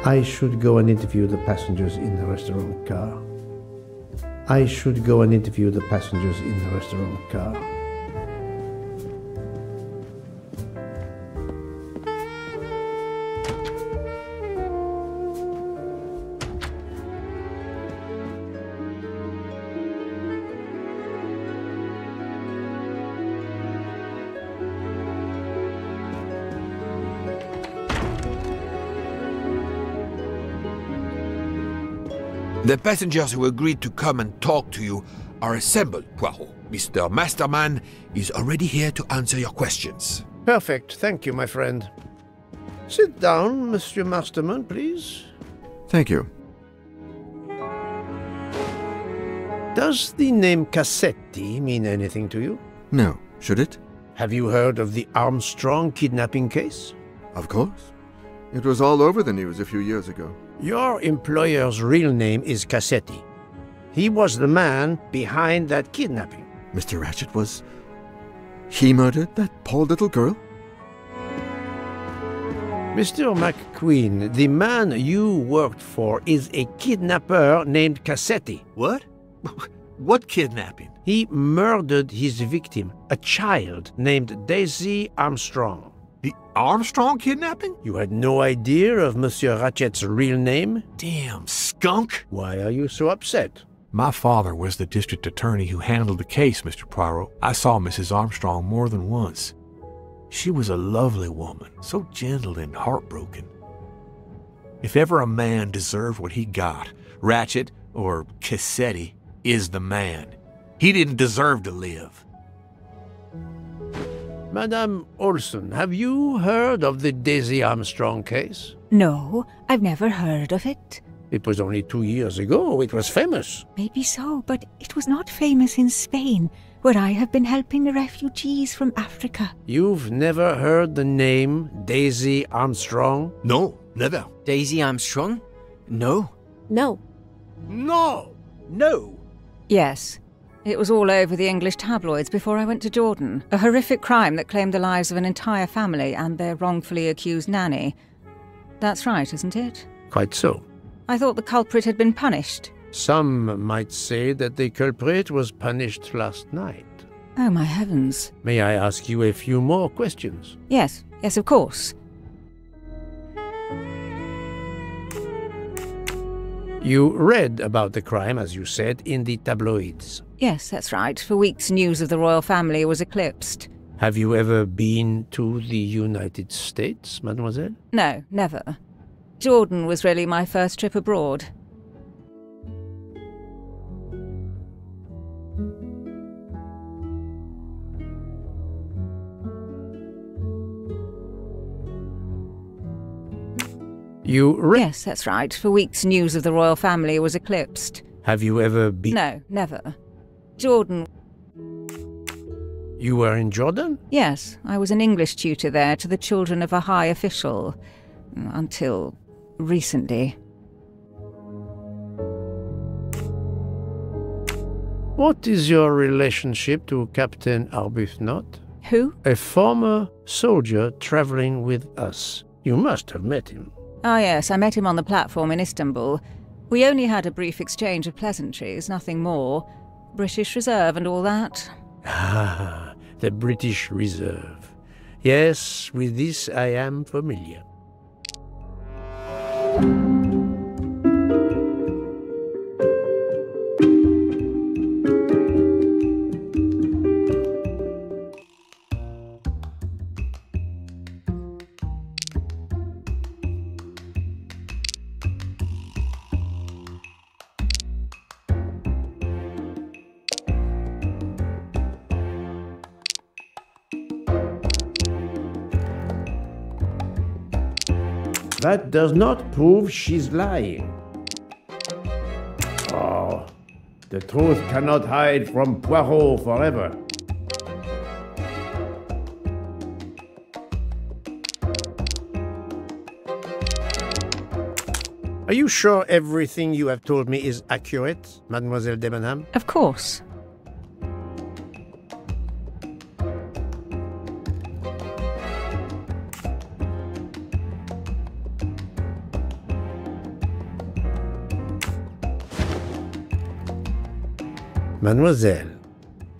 I should go and interview the passengers in the restaurant car. I should go and interview the passengers in the restaurant car. The passengers who agreed to come and talk to you are assembled, Poirot. Mr. Masterman is already here to answer your questions. Perfect. Thank you, my friend. Sit down, Monsieur Masterman, please. Thank you. Does the name Cassetti mean anything to you? No. Should it? Have you heard of the Armstrong kidnapping case? Of course. It was all over the news a few years ago. Your employer's real name is Cassetti. He was the man behind that kidnapping. Mr. Ratchet was... He murdered that poor little girl? Mr. McQueen, the man you worked for is a kidnapper named Cassetti. What? What kidnapping? He murdered his victim, a child named Daisy Armstrong. The Armstrong kidnapping? You had no idea of Monsieur Ratchet's real name? Damn skunk! Why are you so upset? My father was the district attorney who handled the case, Mr. Poirot. I saw Mrs. Armstrong more than once. She was a lovely woman, so gentle and heartbroken. If ever a man deserved what he got, Ratchet, or Cassetti, is the man. He didn't deserve to live. Madame Olson, have you heard of the Daisy Armstrong case? No, I've never heard of it. It was only 2 years ago. It was famous. Maybe so, but it was not famous in Spain, where I have been helping the refugees from Africa. You've never heard the name Daisy Armstrong? No, never. Daisy Armstrong? No. No. No! No! Yes. It was all over the English tabloids before I went to Jordan. A horrific crime that claimed the lives of an entire family and their wrongfully accused nanny. That's right, isn't it? Quite so. I thought the culprit had been punished. Some might say that the culprit was punished last night. Oh, my heavens. May I ask you a few more questions? Yes, of course. You read about the crime, as you said, in the tabloids. Yes, that's right. For weeks, news of the royal family was eclipsed. Have you ever been to the United States, mademoiselle? No, never. Jordan was really my first trip abroad. Yes, that's right. For weeks, news of the royal family was eclipsed. Have you ever been... No, never. Jordan... You were in Jordan? Yes, I was an English tutor there to the children of a high official. Until recently. What is your relationship to Captain Arbuthnot? Who? A former soldier traveling with us. You must have met him. Ah, yes, I met him on the platform in Istanbul. We only had a brief exchange of pleasantries, nothing more. British Reserve and all that. Ah, the British Reserve. Yes, with this I am familiar. That does not prove she's lying. Oh, the truth cannot hide from Poirot forever. Are you sure everything you have told me is accurate, Mademoiselle Debenham? Of course. Mademoiselle,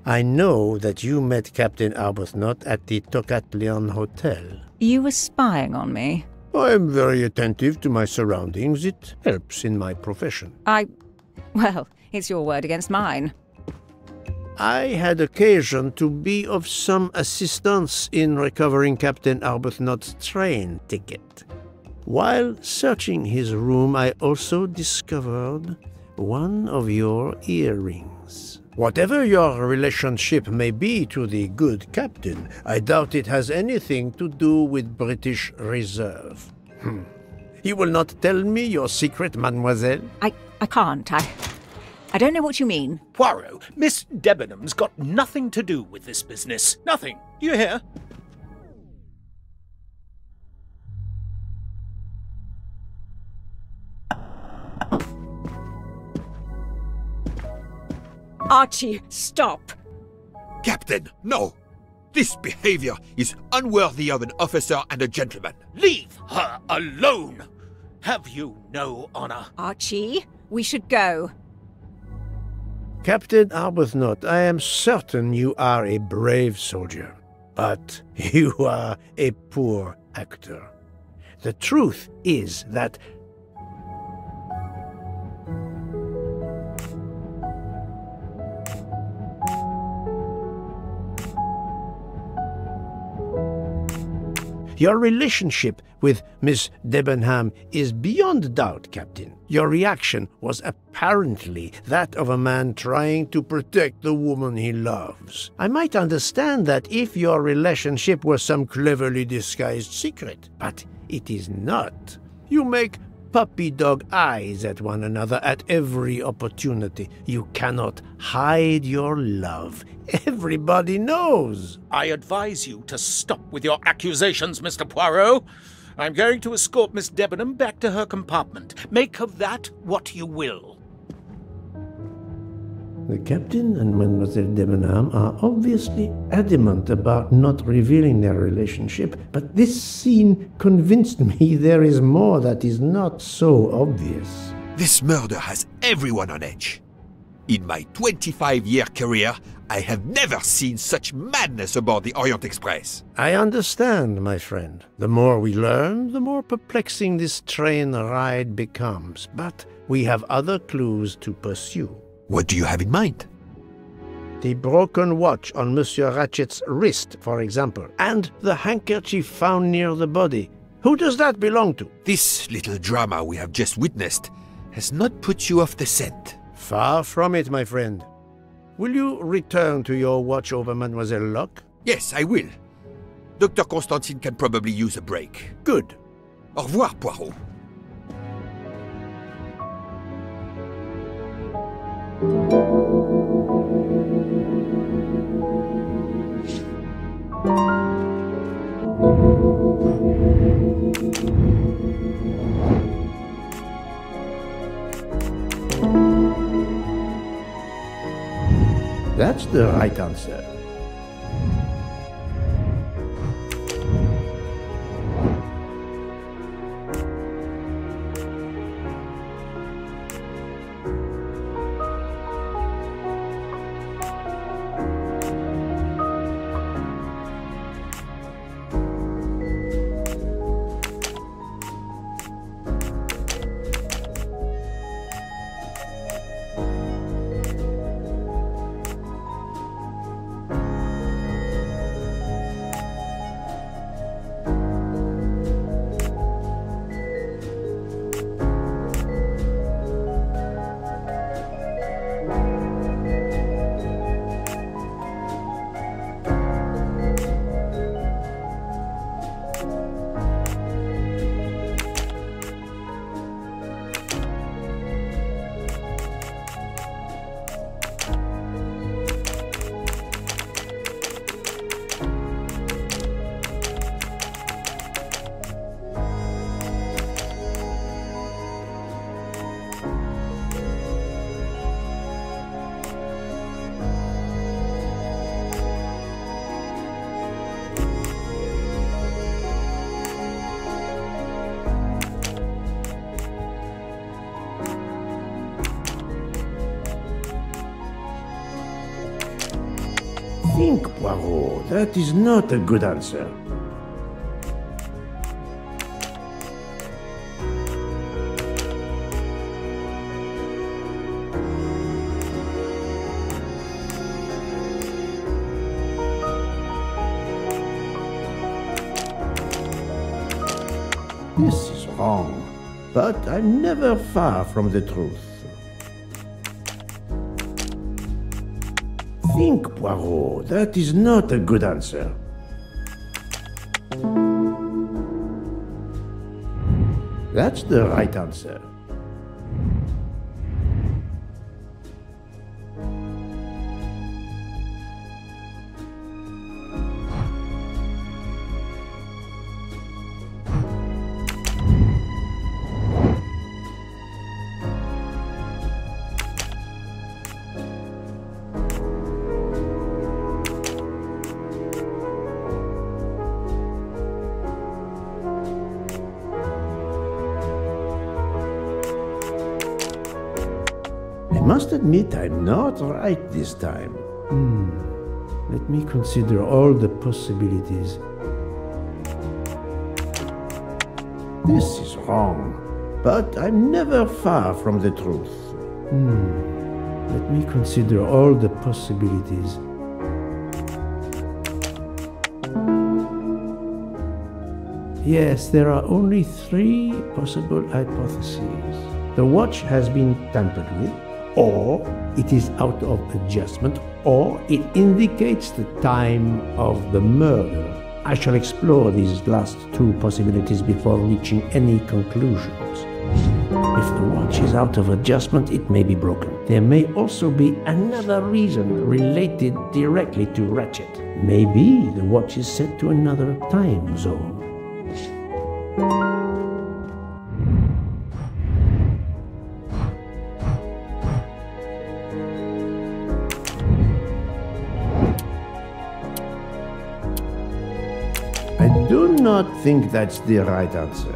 I know that you met Captain Arbuthnot at the Tocatlion Hotel. You were spying on me? I am very attentive to my surroundings. It helps in my profession. Well, it's your word against mine. I had occasion to be of some assistance in recovering Captain Arbuthnot's train ticket. While searching his room, I also discovered one of your earrings. Whatever your relationship may be to the good captain, I doubt it has anything to do with British Reserve. You will not tell me your secret, mademoiselle? I can't. I don't know what you mean. Poirot, Miss Debenham's got nothing to do with this business. Nothing. You hear? Archie, stop! Captain, no! This behavior is unworthy of an officer and a gentleman. Leave her alone! Have you no honor? Archie, we should go. Captain Arbuthnot, I am certain you are a brave soldier, but you are a poor actor. The truth is that your relationship with Miss Debenham is beyond doubt, Captain. Your reaction was apparently that of a man trying to protect the woman he loves. I might understand that if your relationship were some cleverly disguised secret, but it is not. You make puppy-dog eyes at one another at every opportunity. You cannot hide your love. Everybody knows. I advise you to stop with your accusations, Mr. Poirot. I'm going to escort Miss Debenham back to her compartment. Make of that what you will. The captain and Mademoiselle Debenham are obviously adamant about not revealing their relationship, but this scene convinced me there is more that is not so obvious. This murder has everyone on edge. In my 25-year career, I have never seen such madness aboard the Orient Express. I understand, my friend. The more we learn, the more perplexing this train ride becomes. But we have other clues to pursue. What do you have in mind? The broken watch on Monsieur Ratchet's wrist, for example, and the handkerchief found near the body. Who does that belong to? This little drama we have just witnessed has not put you off the scent. Far from it, my friend. Will you return to your watch over Mademoiselle Locke? Yes, I will. Dr. Constantine can probably use a break. Good. Au revoir, Poirot. That's the right answer. Think, Poirot. That is not a good answer. This is wrong, but I'm never far from the truth. Think, Poirot. That is not a good answer. That's the right answer. I must admit I'm not right this time. Let me consider all the possibilities. This is wrong, but I'm never far from the truth. Let me consider all the possibilities. Yes, there are only 3 possible hypotheses. The watch has been tampered with, or it is out of adjustment, or it indicates the time of the murder. I shall explore these last 2 possibilities before reaching any conclusions. If the watch is out of adjustment, it may be broken. There may also be another reason related directly to Ratchet. Maybe the watch is set to another time zone. I do not think that's the right answer.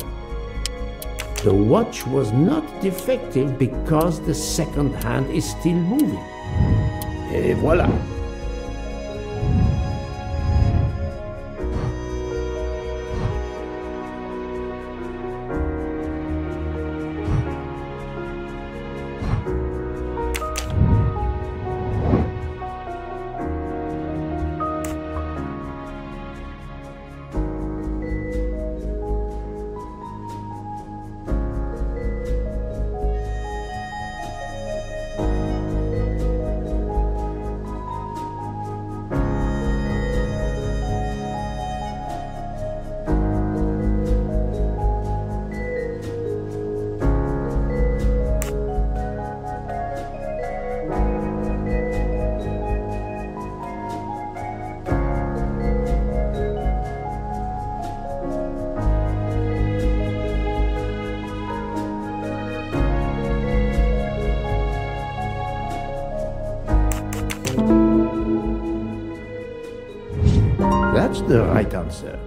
The watch was not defective because the second hand is still moving. Et voilà. the right answer.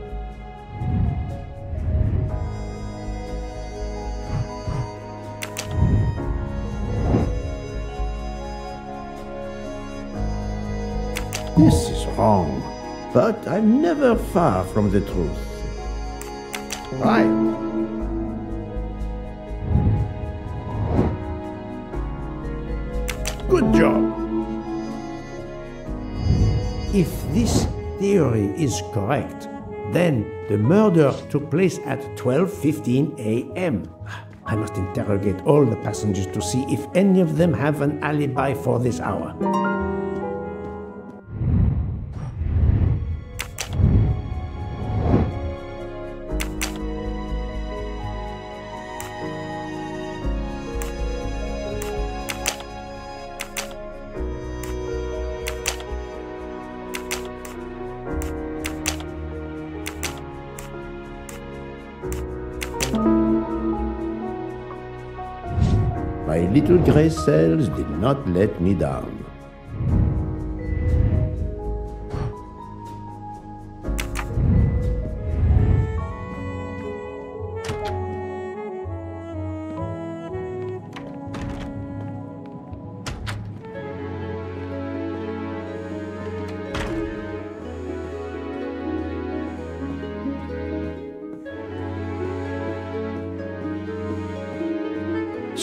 This is wrong, but I'm never far from the truth. Right. Good job. If this theory is correct, then the murder took place at 12:15 a.m. I must interrogate all the passengers to see if any of them have an alibi for this hour. My little gray cells did not let me down.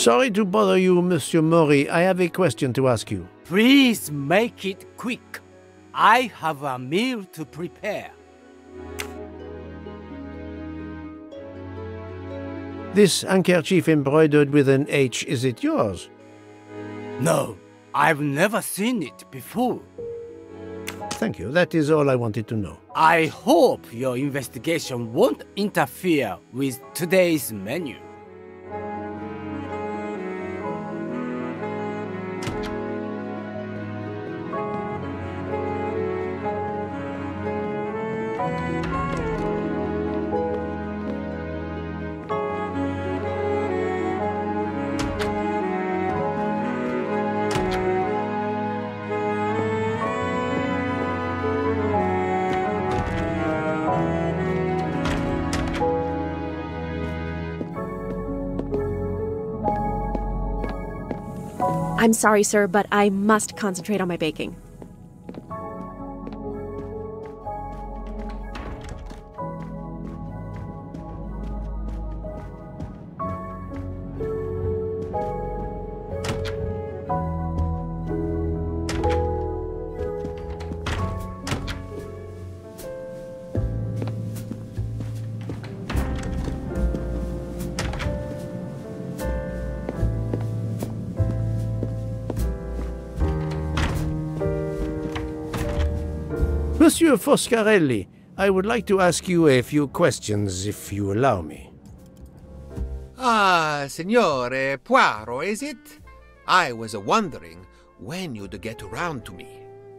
Sorry to bother you, Monsieur Mori. I have a question to ask you. Please make it quick. I have a meal to prepare. This handkerchief embroidered with an H, is it yours? No, I've never seen it before. Thank you. That is all I wanted to know. I hope your investigation won't interfere with today's menu. I'm sorry, sir, but I must concentrate on my baking. Monsieur Foscarelli, I would like to ask you a few questions, if you allow me. Ah, Signore Poirot, is it? I was wondering when you'd get around to me.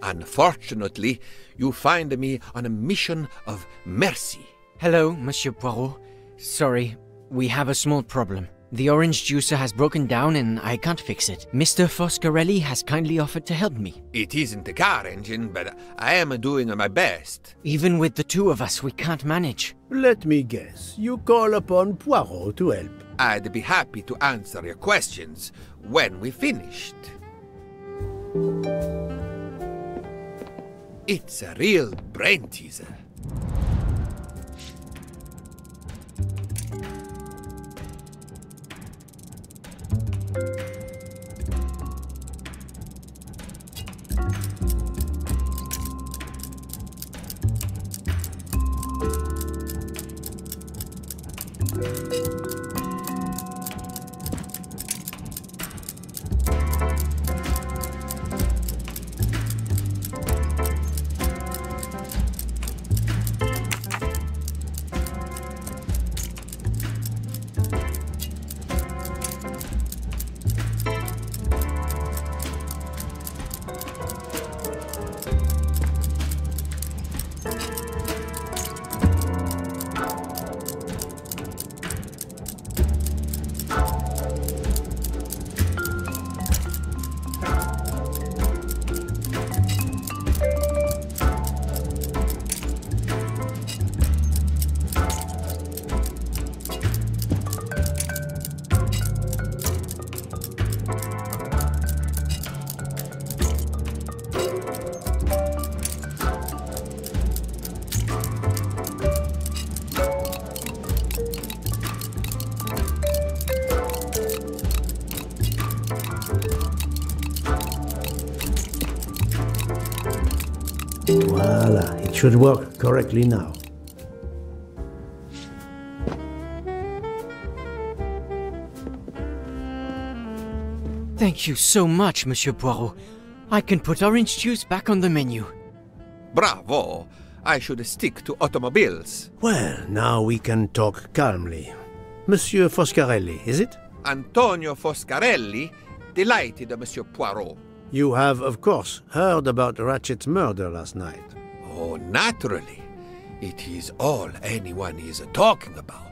Unfortunately, you find me on a mission of mercy. Hello, Monsieur Poirot. Sorry, we have a small problem. The orange juicer has broken down and I can't fix it. Mr. Foscarelli has kindly offered to help me. It isn't the car engine, but I am doing my best. Even with the two of us, we can't manage. Let me guess. You call upon Poirot to help. I'd be happy to answer your questions when we finished. It's a real brain teaser. Voila, it should work correctly now. Thank you so much, Monsieur Poirot. I can put orange juice back on the menu. Bravo! I should stick to automobiles. Well, now we can talk calmly. Monsieur Foscarelli, is it? Antonio Foscarelli? Delighted, Monsieur Poirot. You have, of course, heard about Ratchet's murder last night. Oh, naturally. It is all anyone is talking about.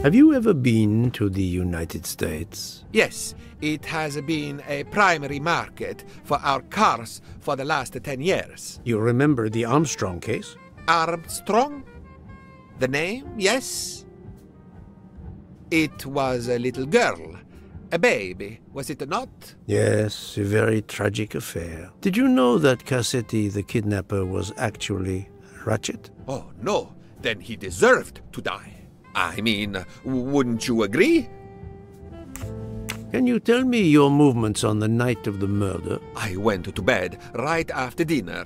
Have you ever been to the United States? Yes, it has been a primary market for our cars for the last 10 years. You remember the Armstrong case? Armstrong? The name, yes. It was a little girl, a baby, was it not? Yes, a very tragic affair. Did you know that Cassetti, the kidnapper, was actually Ratchet? Oh, no. Then he deserved to die. I mean, wouldn't you agree? Can you tell me your movements on the night of the murder? I went to bed right after dinner,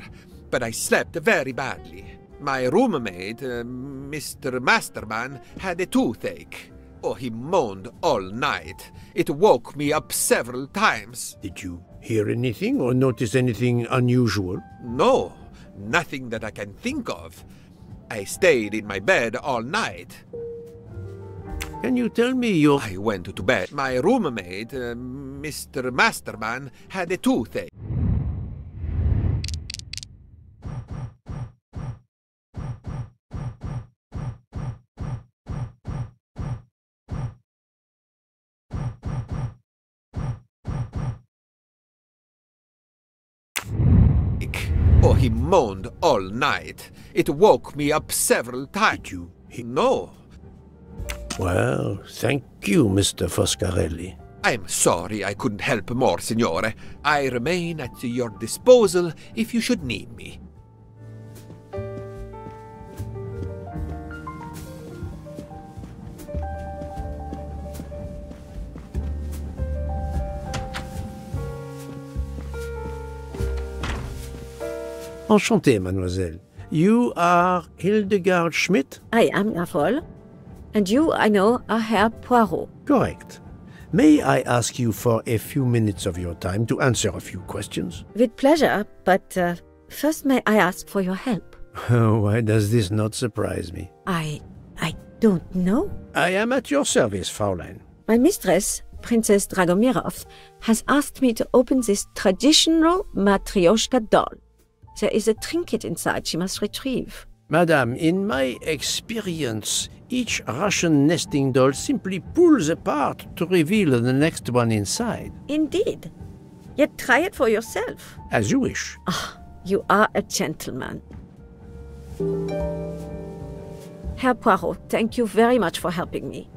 but I slept very badly. My roommate, Mr. Masterman, had a toothache. Oh, he moaned all night. It woke me up several times. Did you hear anything or notice anything unusual? No, nothing that I can think of. I stayed in my bed all night. Can you tell me your... I went to bed. My roommate, Mr. Masterman, had a toothache. Oh, he moaned all night. It woke me up several times. Did you... No. Well, thank you, Mr. Foscarelli. I'm sorry I couldn't help more, Signore. I remain at your disposal if you should need me. Enchanté, mademoiselle. You are Hildegard Schmidt? I am Nafol. And you, I know, are Herr Poirot. Correct. May I ask you for a few minutes of your time to answer a few questions? With pleasure, but first may I ask for your help? Why does this not surprise me? I don't know. I am at your service, Fraulein. My mistress, Princess Dragomirov, has asked me to open this traditional Matryoshka doll. There is a trinket inside she must retrieve. Madame, in my experience, each Russian nesting doll simply pulls apart to reveal the next one inside. Indeed. Yet try it for yourself. As you wish. Ah, you are a gentleman. Herr Poirot, thank you very much for helping me.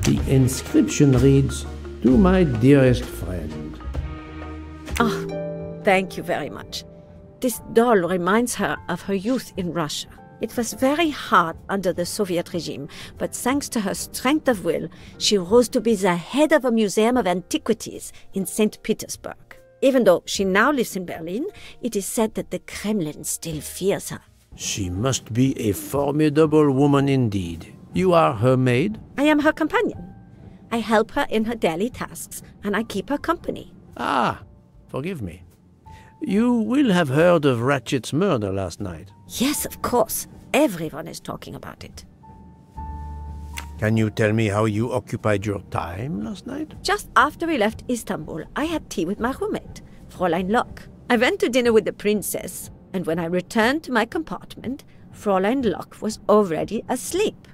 The inscription reads, "To my dearest friend." Ah, thank you very much. This doll reminds her of her youth in Russia. It was very hard under the Soviet regime, but thanks to her strength of will, she rose to be the head of a museum of antiquities in St. Petersburg. Even though she now lives in Berlin, it is said that the Kremlin still fears her. She must be a formidable woman indeed. You are her maid? I am her companion. I help her in her daily tasks, and I keep her company. Ah, forgive me. You will have heard of Ratchet's murder last night. Yes, of course. Everyone is talking about it. Can you tell me how you occupied your time last night? Just after we left Istanbul, I had tea with my roommate, Fräulein Locke. I went to dinner with the princess, and when I returned to my compartment, Fräulein Locke was already asleep.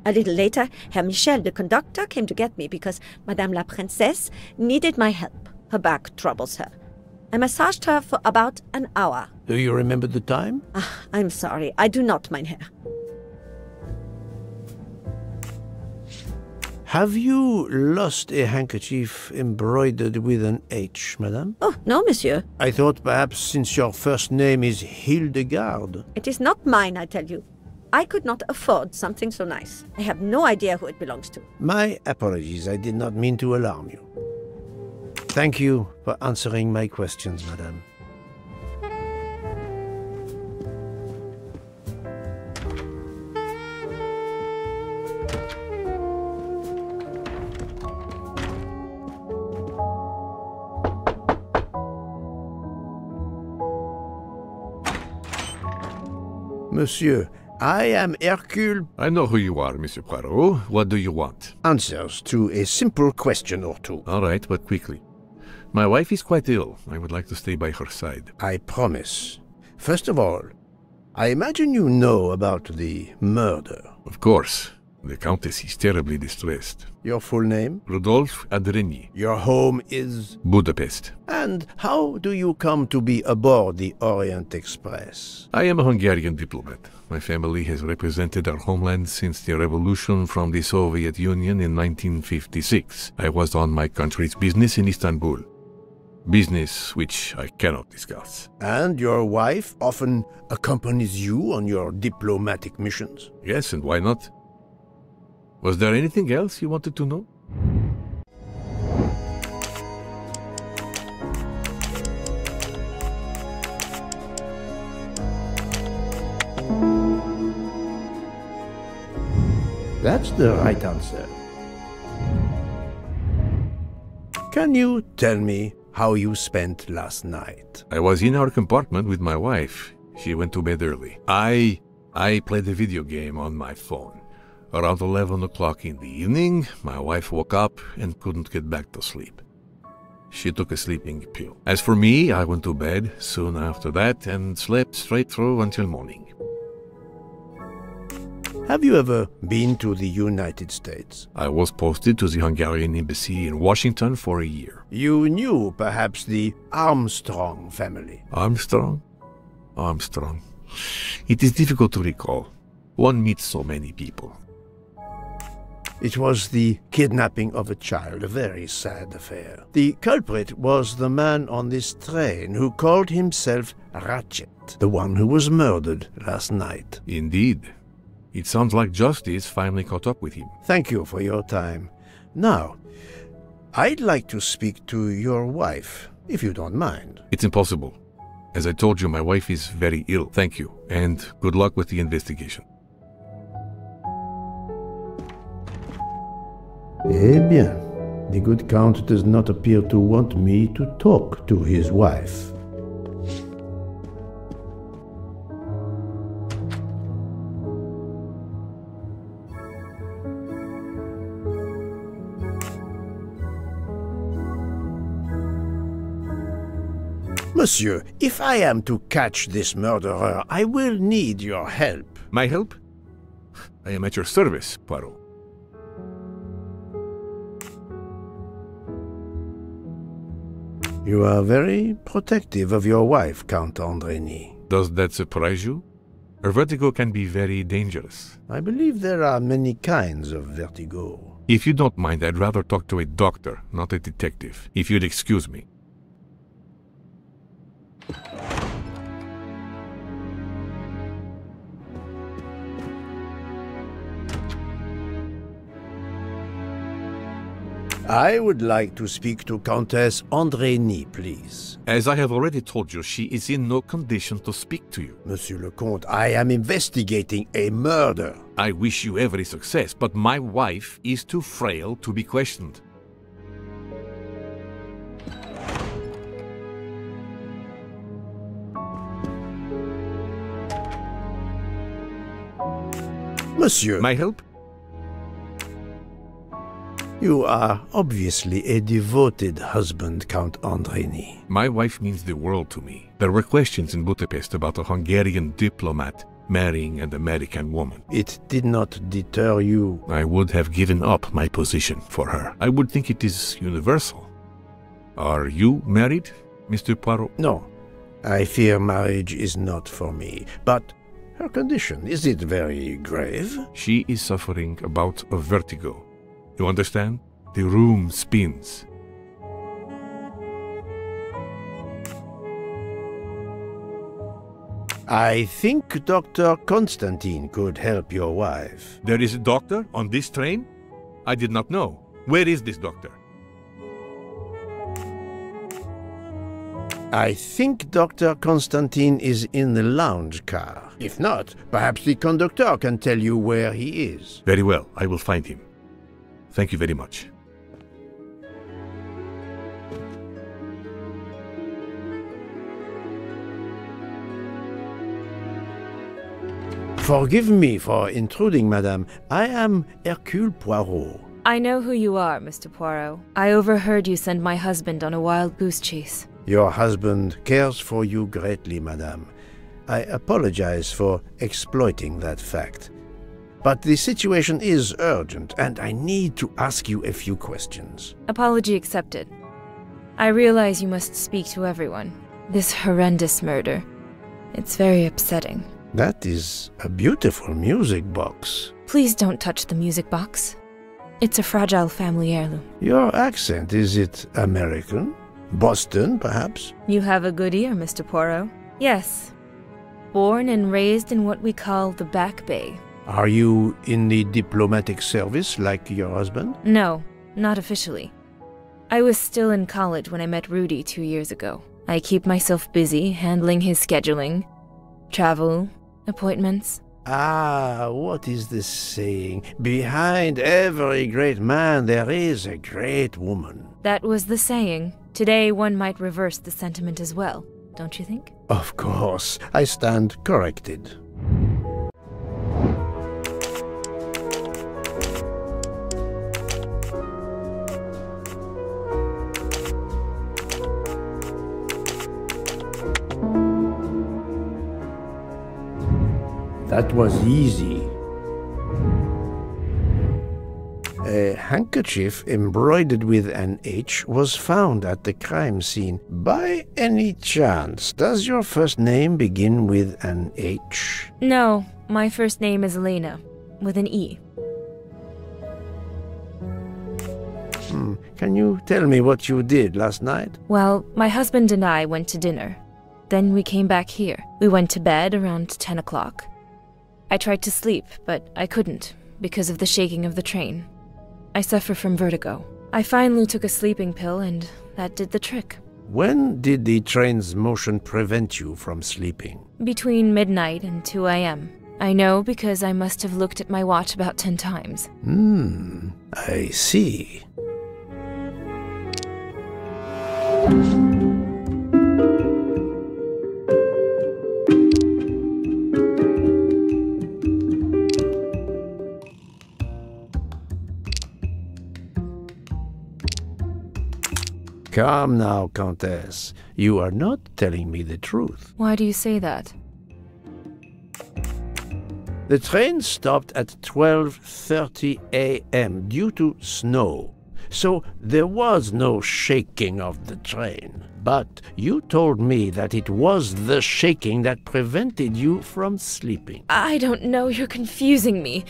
A little later, Herr Michel, the conductor, came to get me because Madame la Princesse needed my help. Her back troubles her. I massaged her for about an hour. Do you remember the time? I'm sorry, I do not, mein Herr. Have you lost a handkerchief embroidered with an H, madame? Oh, no, monsieur. I thought perhaps since your first name is Hildegard. It is not mine, I tell you. I could not afford something so nice. I have no idea who it belongs to. My apologies, I did not mean to alarm you. Thank you for answering my questions, madame. Monsieur, I am Hercule. I know who you are, Monsieur Poirot. What do you want? Answers to a simple question or two. All right, but quickly. My wife is quite ill. I would like to stay by her side. I promise. First of all, I imagine you know about the murder. Of course. The Countess is terribly distressed. Your full name? Rodolphe Adreny. Your home is? Budapest. And how do you come to be aboard the Orient Express? I am a Hungarian diplomat. My family has represented our homeland since the revolution from the Soviet Union in 1956. I was on my country's business in Istanbul. Business which I cannot discuss. And your wife often accompanies you on your diplomatic missions? Yes, and why not? Was there anything else you wanted to know? That's the right answer. Can you tell me how you spent last night? I was in our compartment with my wife. She went to bed early. I played a video game on my phone. Around 11 o'clock in the evening, my wife woke up and couldn't get back to sleep. She took a sleeping pill. As for me, I went to bed soon after that and slept straight through until morning. Have you ever been to the United States? I was posted to the Hungarian embassy in Washington for a year. You knew perhaps the Armstrong family? Armstrong? Armstrong. It is difficult to recall. One meets so many people. It was the kidnapping of a child, a very sad affair. The culprit was the man on this train who called himself Ratchet, the one who was murdered last night. Indeed. It sounds like justice finally caught up with him. Thank you for your time. Now, I'd like to speak to your wife, if you don't mind. It's impossible. As I told you, my wife is very ill. Thank you, and good luck with the investigation. Eh bien, the good Count does not appear to want me to talk to his wife. Monsieur, if I am to catch this murderer, I will need your help. My help? I am at your service, Poirot. You are very protective of your wife, Count Andreny. Does that surprise you? Her vertigo can be very dangerous. I believe there are many kinds of vertigo. If you don't mind, I'd rather talk to a doctor, not a detective. If you'd excuse me. I would like to speak to Countess Andrény, please. As I have already told you, she is in no condition to speak to you. Monsieur le Comte, I am investigating a murder. I wish you every success, but my wife is too frail to be questioned. Monsieur. My help? You are obviously a devoted husband, Count Andrény. My wife means the world to me. There were questions in Budapest about a Hungarian diplomat marrying an American woman. It did not deter you. I would have given up my position for her. I would think it is universal. Are you married, Mr. Poirot? No. I fear marriage is not for me. But her condition, is it very grave? She is suffering a bout of vertigo. You understand? The room spins. I think Dr. Constantine could help your wife. There is a doctor on this train? I did not know. Where is this doctor? I think Dr. Constantine is in the lounge car. If not, perhaps the conductor can tell you where he is. Very well, I will find him. Thank you very much. Forgive me for intruding, madame. I am Hercule Poirot. I know who you are, Mr. Poirot. I overheard you send my husband on a wild goose chase. Your husband cares for you greatly, madame. I apologize for exploiting that fact. But the situation is urgent, and I need to ask you a few questions. Apology accepted. I realize you must speak to everyone. This horrendous murder. It's very upsetting. That is a beautiful music box. Please don't touch the music box. It's a fragile family heirloom. Your accent, is it American? Boston, perhaps? You have a good ear, Mr. Poirot. Yes. Born and raised in what we call the Back Bay. Are you in the diplomatic service like your husband? No, not officially. I was still in college when I met Rudy 2 years ago. I keep myself busy handling his scheduling, travel, appointments. Ah, what is the saying? Behind every great man there is a great woman. That was the saying. Today one might reverse the sentiment as well, don't you think? Of course, I stand corrected. That was easy. A handkerchief embroidered with an H was found at the crime scene. By any chance, does your first name begin with an H? No, my first name is Elena, with an E. Can you tell me what you did last night? Well, my husband and I went to dinner. Then we came back here. We went to bed around 10 o'clock. I tried to sleep, but I couldn't, because of the shaking of the train. I suffer from vertigo. I finally took a sleeping pill, and that did the trick. When did the train's motion prevent you from sleeping? Between midnight and 2 a.m. I know because I must have looked at my watch about 10 times. I see. Come now, Countess. You are not telling me the truth. Why do you say that? The train stopped at 12:30 a.m. due to snow. So there was no shaking of the train. But you told me that it was the shaking that prevented you from sleeping. I don't know. You're confusing me.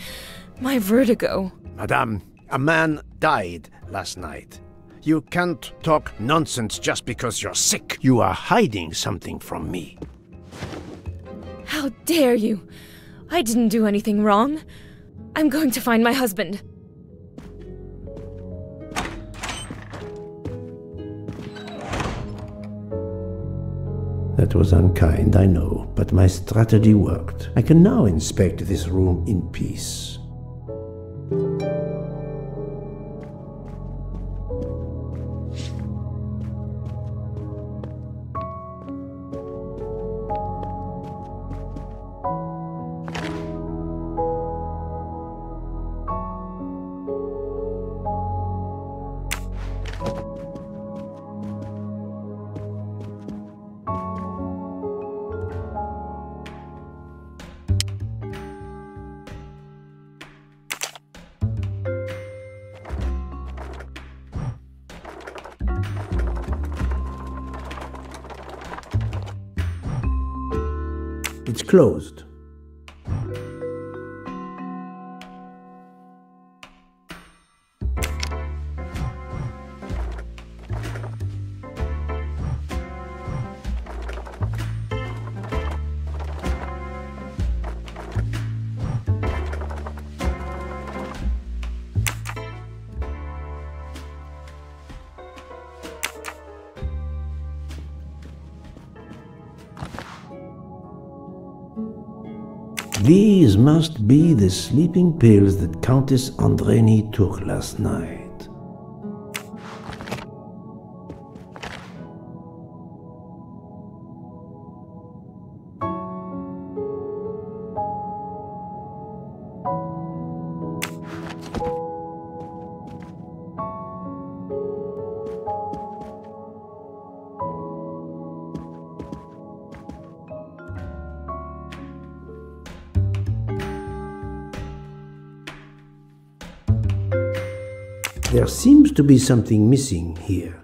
My vertigo. Madame, A man died last night. You can't talk nonsense just because you're sick. You are hiding something from me. How dare you! I didn't do anything wrong. I'm going to find my husband. That was unkind, I know, but my strategy worked. I can now inspect this room in peace. It's closed. These must be the sleeping pills that Countess Andreni took last night. There seems to be something missing here.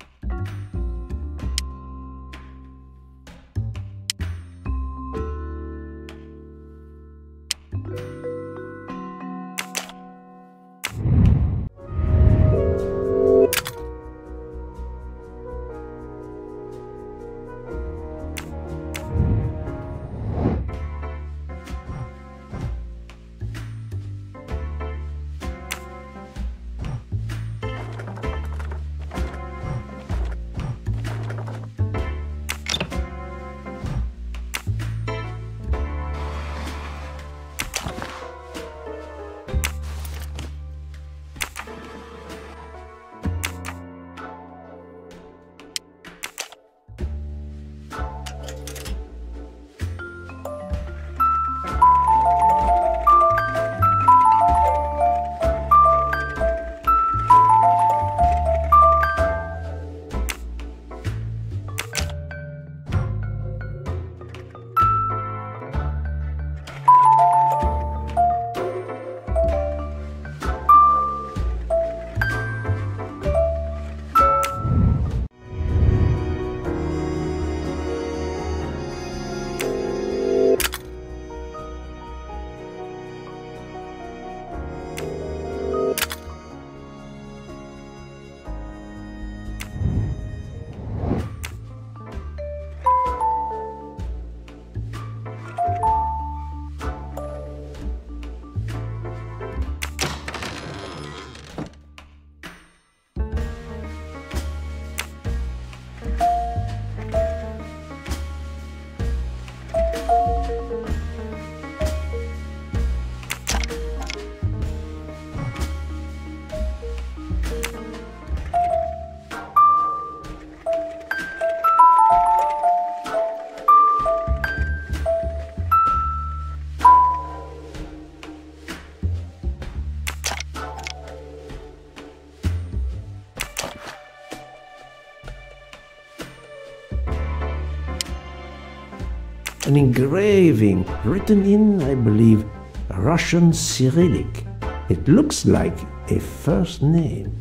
An engraving written in, I believe, Russian Cyrillic. It looks like a first name.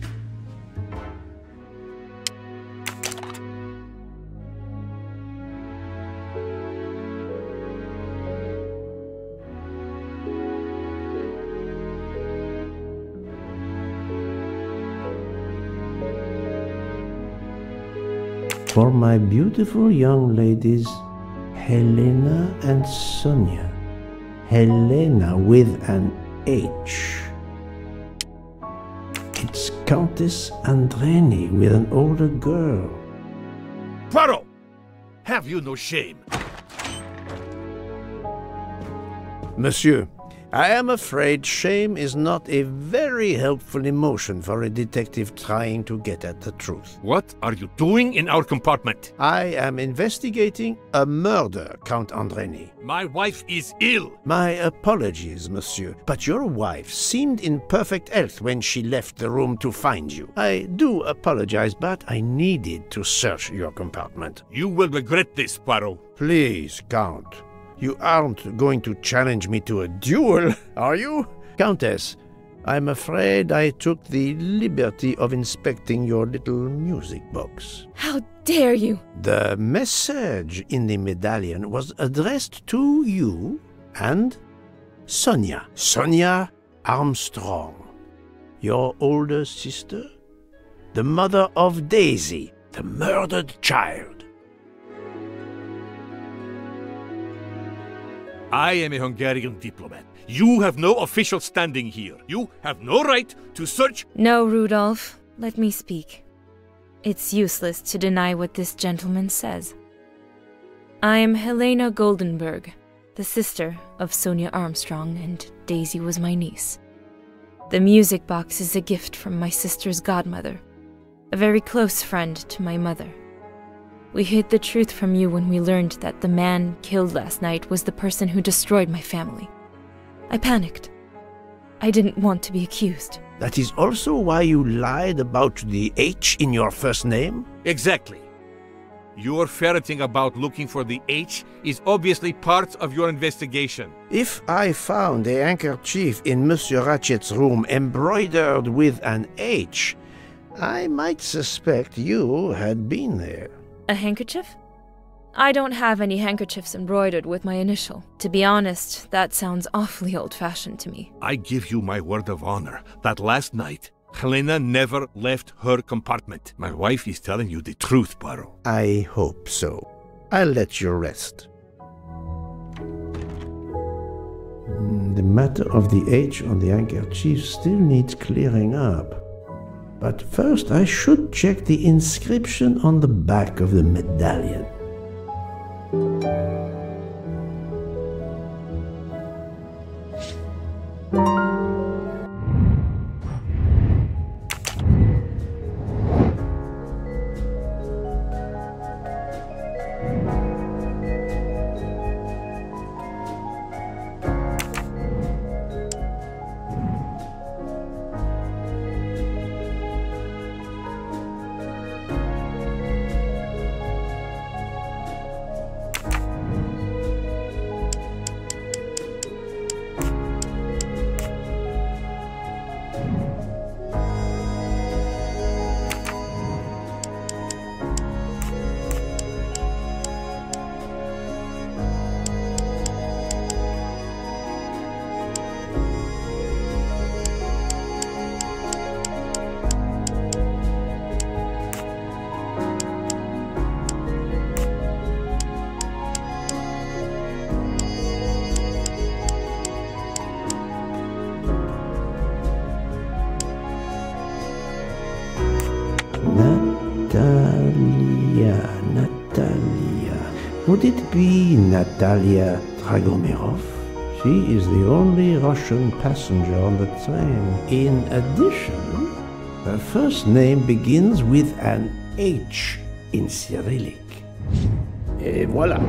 For my beautiful young ladies, Helena and Sonia. Helena with an H. It's Countess Andreni with an older girl. Poirot! Have you no shame? Monsieur, I am afraid shame is not a very helpful emotion for a detective trying to get at the truth. What are you doing in our compartment? I am investigating a murder, Count Andreni. My wife is ill. My apologies, monsieur, but your wife seemed in perfect health when she left the room to find you. I do apologize, but I needed to search your compartment. You will regret this, Poirot. Please, Count. You aren't going to challenge me to a duel, are you? Countess, I'm afraid I took the liberty of inspecting your little music box. How dare you! The message in the medallion was addressed to you and Sonia. Sonia Armstrong, your older sister, the mother of Daisy, the murdered child. I am a Hungarian diplomat. You have no official standing here. You have no right to search— No, Rudolph. Let me speak. It's useless to deny what this gentleman says. I am Helena Goldenberg, the sister of Sonia Armstrong, and Daisy was my niece. The music box is a gift from my sister's godmother, a very close friend to my mother. We hid the truth from you when we learned that the man killed last night was the person who destroyed my family. I panicked. I didn't want to be accused. That is also why you lied about the H in your first name? Exactly. Your ferreting about looking for the H is obviously part of your investigation. If I found a handkerchief in Monsieur Ratchet's room embroidered with an H, I might suspect you had been there. A handkerchief? I don't have any handkerchiefs embroidered with my initial. To be honest, that sounds awfully old-fashioned to me. I give you my word of honor that last night, Helena never left her compartment. My wife is telling you the truth, Poirot. I hope so. I'll let you rest. The matter of the H on the handkerchief still needs clearing up. But first I should check the inscription on the back of the medallion. Natalia. Would it be Natalia Dragomirov? She is the only Russian passenger on the train. In addition, her first name begins with an H in Cyrillic. Et voilà.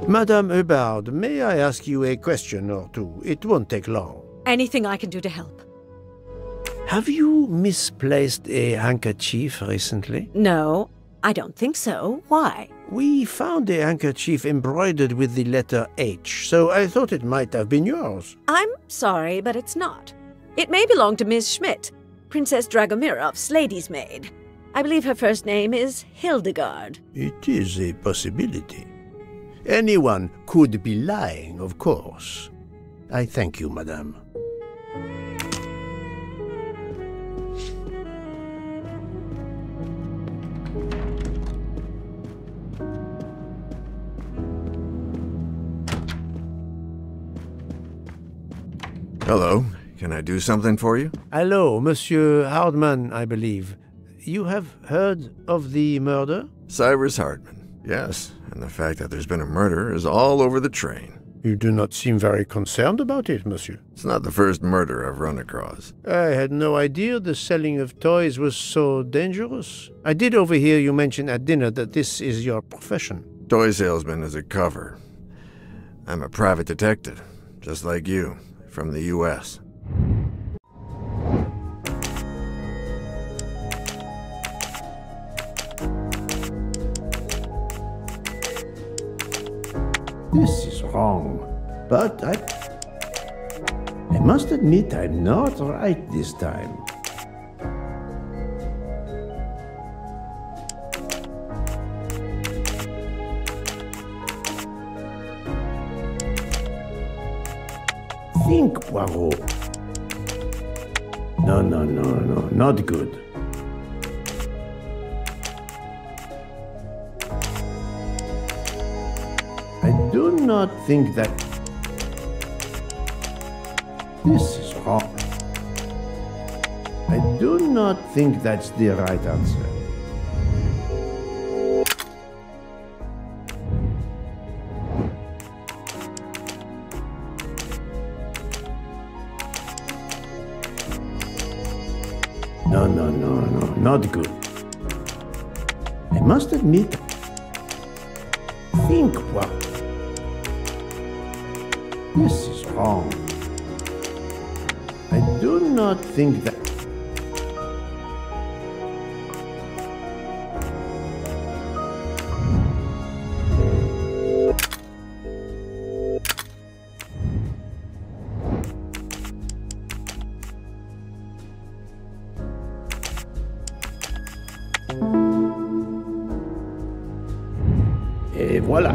Madame Hubbard, may I ask you a question or two? It won't take long. Anything I can do to help. Have you misplaced a handkerchief recently? No, I don't think so. Why? We found a handkerchief embroidered with the letter H, so I thought it might have been yours. I'm sorry, but it's not. It may belong to Miss Schmidt. Princess Dragomirov's lady's maid. I believe her first name is Hildegard. It is a possibility. Anyone could be lying, of course. I thank you, madame. Hello. Can I do something for you? Hello, Monsieur Hardman, I believe. You have heard of the murder? Cyrus Hardman. Yes, and the fact that there's been a murder is all over the train. You do not seem very concerned about it, monsieur. It's not the first murder I've run across. I had no idea the selling of toys was so dangerous. I did overhear you mention at dinner that this is your profession. Toy salesman is a cover. I'm a private detective, just like you, from the U.S. This is wrong, but I must admit I'm not right this time. Think, Poirot. No, not good. I do not think that... This is wrong. I do not think that's the right answer. No, not good. I must admit... Think, what? This is wrong. I do not think that... Et voilà.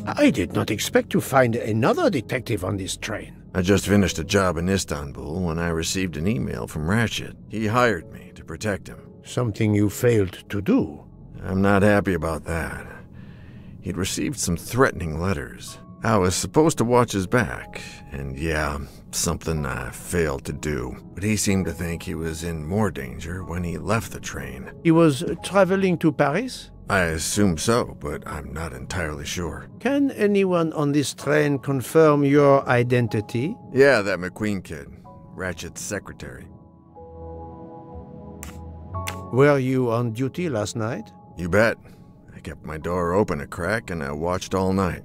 I did not expect to find another detective on this train. I just finished a job in Istanbul when I received an email from Ratchet. He hired me to protect him. Something you failed to do. I'm not happy about that. He'd received some threatening letters. I was supposed to watch his back, and yeah, something I failed to do. But he seemed to think he was in more danger when he left the train. He was traveling to Paris? I assume so, but I'm not entirely sure. Can anyone on this train confirm your identity? Yeah, that McQueen kid, Ratchet's secretary. Were you on duty last night? You bet. I kept my door open a crack and I watched all night.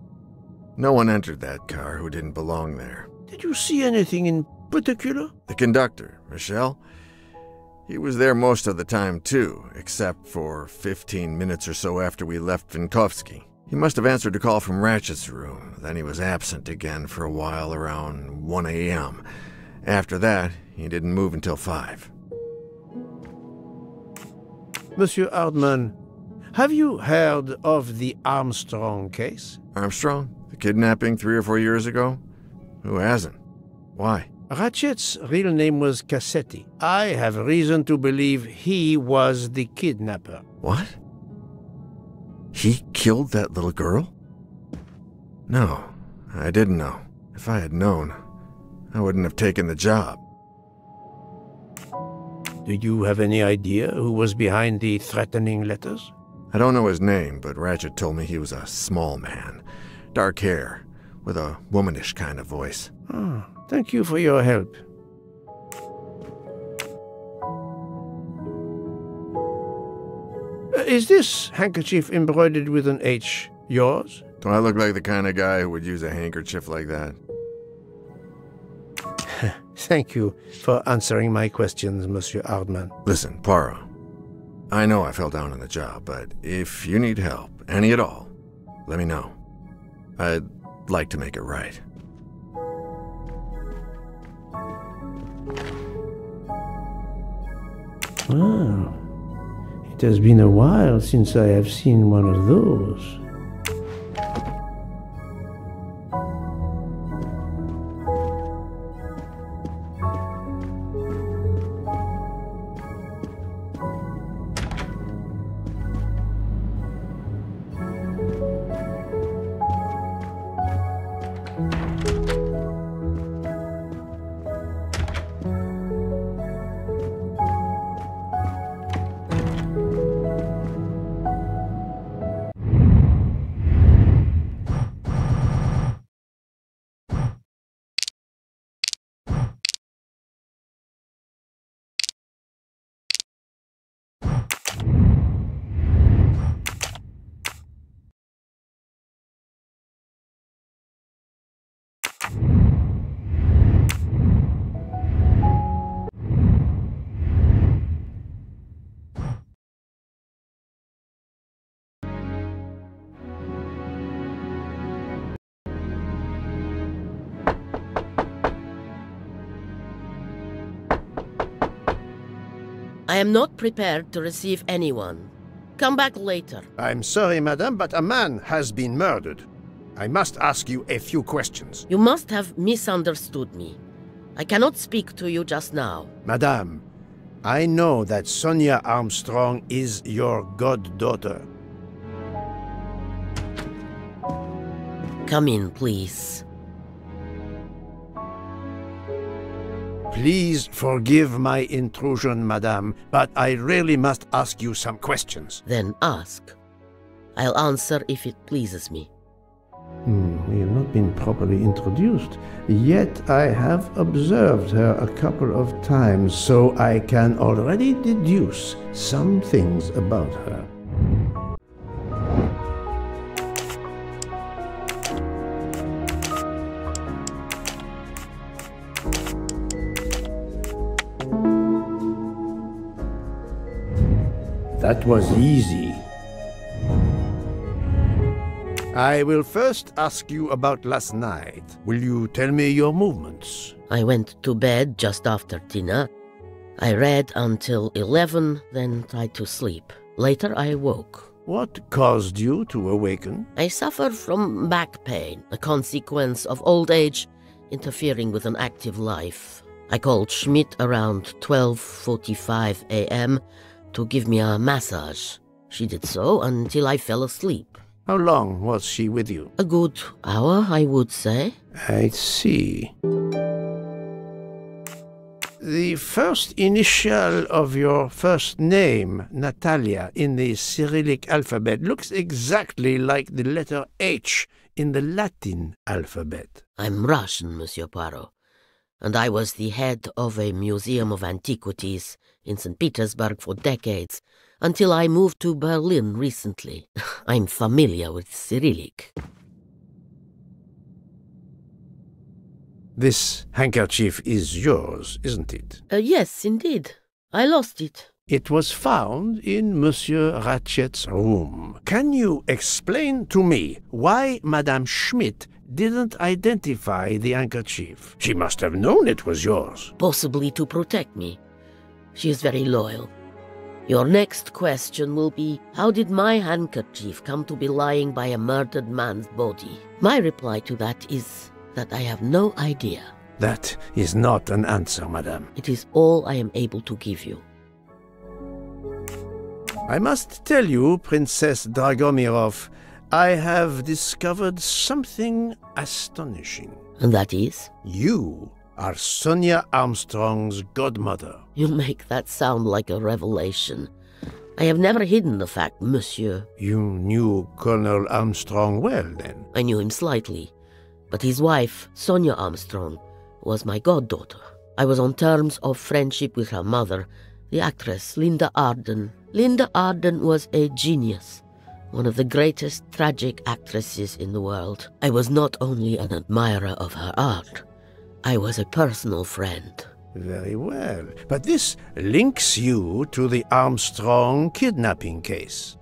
No one entered that car who didn't belong there. Did you see anything in particular? The conductor, Michel. He was there most of the time too, except for 15 minutes or so after we left Vinkovsky. He must have answered a call from Ratchet's room, then he was absent again for a while around 1 a.m. After that, he didn't move until 5. Monsieur Hardman, have you heard of the Armstrong case? Armstrong? The kidnapping 3 or 4 years ago? Who hasn't? Why? Ratchet's real name was Cassetti. I have reason to believe he was the kidnapper. What? He killed that little girl? No, I didn't know. If I had known, I wouldn't have taken the job. Do you have any idea who was behind the threatening letters? I don't know his name, but Ratchet told me he was a small man. Dark hair, with a womanish kind of voice. Oh, thank you for your help. Is this handkerchief embroidered with an H yours? Do I look like the kind of guy who would use a handkerchief like that? Thank you for answering my questions, Monsieur Hardman. Listen, Poirot. I know I fell down on the job, but if you need help, any at all, let me know. I'd like to make it right. Ah, it has been a while since I have seen one of those. I am not prepared to receive anyone. Come back later. I'm sorry, madame, but a man has been murdered. I must ask you a few questions. You must have misunderstood me. I cannot speak to you just now. Madame, I know that Sonia Armstrong is your goddaughter. Come in, please. Please forgive my intrusion, madame, but I really must ask you some questions. Then ask. I'll answer if it pleases me. We have not been properly introduced, yet I have observed her a couple of times, so I can already deduce some things about her. That was easy. I will first ask you about last night. Will you tell me your movements? I went to bed just after dinner. I read until 11, then tried to sleep. Later I woke. What caused you to awaken? I suffer from back pain, a consequence of old age interfering with an active life. I called Schmidt around 12:45 a.m. to give me a massage. She did so until I fell asleep. How long was she with you? A good hour, I would say. I see. The first initial of your first name, Natalia, in the Cyrillic alphabet looks exactly like the letter H in the Latin alphabet. I'm Russian, Monsieur Poirot, and I was the head of a museum of antiquities in St. Petersburg for decades, until I moved to Berlin recently. I'm familiar with Cyrillic. This handkerchief is yours, isn't it? Yes, indeed. I lost it. It was found in Monsieur Ratchet's room. Can you explain to me why Madame Schmidt didn't identify the handkerchief? She must have known it was yours. Possibly to protect me. She is very loyal. Your next question will be, how did my handkerchief come to be lying by a murdered man's body? My reply to that is that I have no idea. That is not an answer, madame. It is all I am able to give you. I must tell you, Princess Dragomirov, I have discovered something astonishing. And that is? You are Sonia Armstrong's godmother. You make that sound like a revelation. I have never hidden the fact, monsieur. You knew Colonel Armstrong well, then? I knew him slightly, but his wife, Sonia Armstrong, was my goddaughter. I was on terms of friendship with her mother, the actress Linda Arden. Linda Arden was a genius, one of the greatest tragic actresses in the world. I was not only an admirer of her art, I was a personal friend. Very well. But this links you to the Armstrong kidnapping case.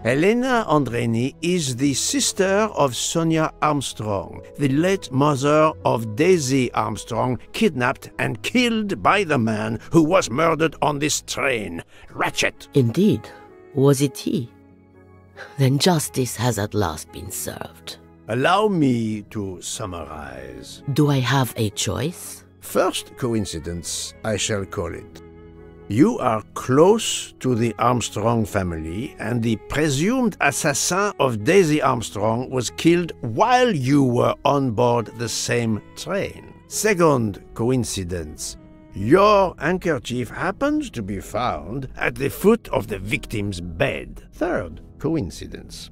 Helena Andreni is the sister of Sonia Armstrong, the late mother of Daisy Armstrong, kidnapped and killed by the man who was murdered on this train, Ratchet. Indeed. Was it he? Then justice has at last been served. Allow me to summarize. Do I have a choice? First coincidence, I shall call it. You are close to the Armstrong family, and the presumed assassin of Daisy Armstrong was killed while you were on board the same train. Second coincidence. Your handkerchief happens to be found at the foot of the victim's bed. Third coincidence.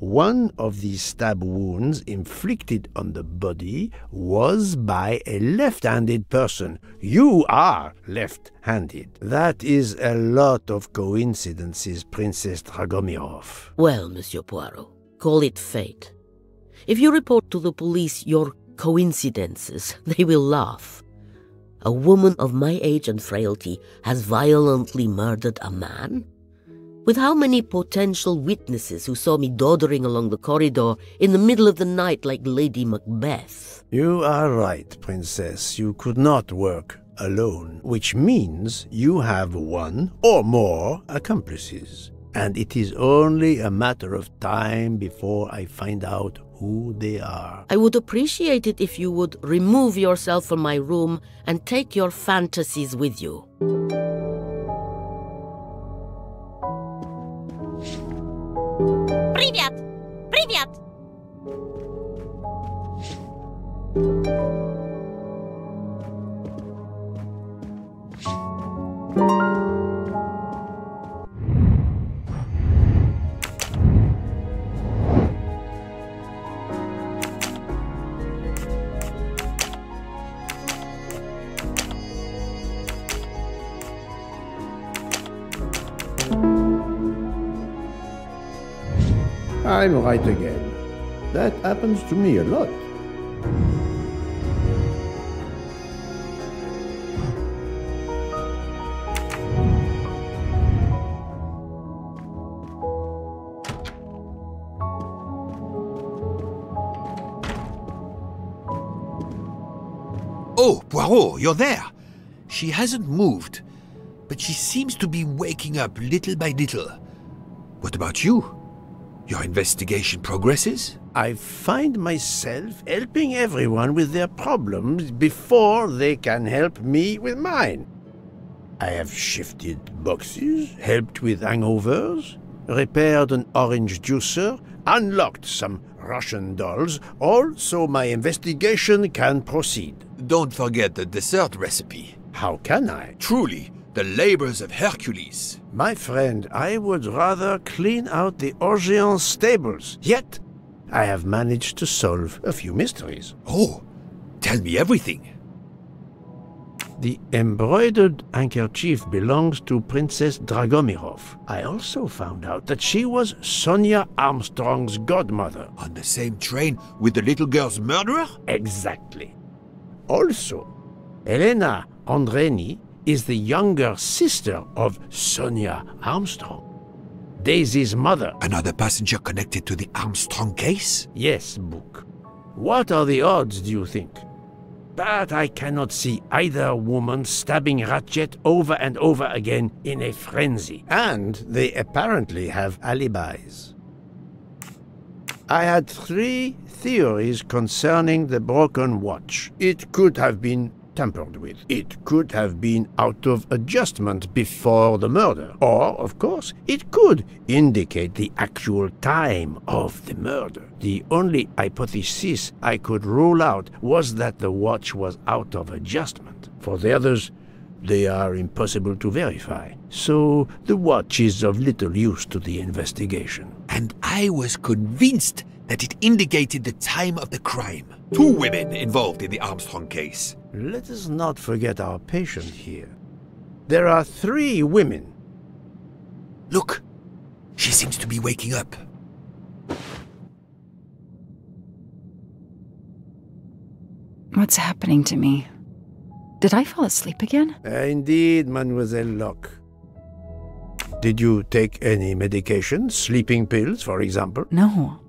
One of the stab wounds inflicted on the body was by a left-handed person. You are left-handed. That is a lot of coincidences, Princess Dragomirov. Well, Monsieur Poirot, call it fate. If you report to the police your coincidences, they will laugh. A woman of my age and frailty has violently murdered a man? With how many potential witnesses who saw me doddering along the corridor in the middle of the night like Lady Macbeth? You are right, Princess. You could not work alone, which means you have one or more accomplices. And it is only a matter of time before I find out who they are. I would appreciate it if you would remove yourself from my room and take your fantasies with you. Привет! Привет! I'm right again. That happens to me a lot. Oh, Poirot, you're there. She hasn't moved, but she seems to be waking up little by little. What about you? Your investigation progresses? I find myself helping everyone with their problems before they can help me with mine. I have shifted boxes, helped with hangovers, repaired an orange juicer, unlocked some Russian dolls, all so my investigation can proceed. Don't forget the dessert recipe. How can I? Truly, the labors of Hercules. My friend, I would rather clean out the Orient stables. Yet, I have managed to solve a few mysteries. Oh, tell me everything. The embroidered handkerchief belongs to Princess Dragomirov. I also found out that she was Sonia Armstrong's godmother. On the same train with the little girl's murderer? Exactly. Also, Helena Andreni is the younger sister of Sonia Armstrong, Daisy's mother. Another passenger connected to the Armstrong case? Yes, Book. What are the odds, do you think? But I cannot see either woman stabbing Ratchet over and over again in a frenzy. And they apparently have alibis. I had 3 theories concerning the broken watch. It could have been tampered with. It could have been out of adjustment before the murder. Or, of course, it could indicate the actual time of the murder. The only hypothesis I could rule out was that the watch was out of adjustment. For the others, they are impossible to verify. So the watch is of little use to the investigation. And I was convinced that it indicated the time of the crime. 2 women involved in the Armstrong case. Let us not forget our patient here. There are 3 women. Look, she seems to be waking up. What's happening to me? Did I fall asleep again? Indeed, Mademoiselle Locke. Did you take any medication? Sleeping pills, for example? No,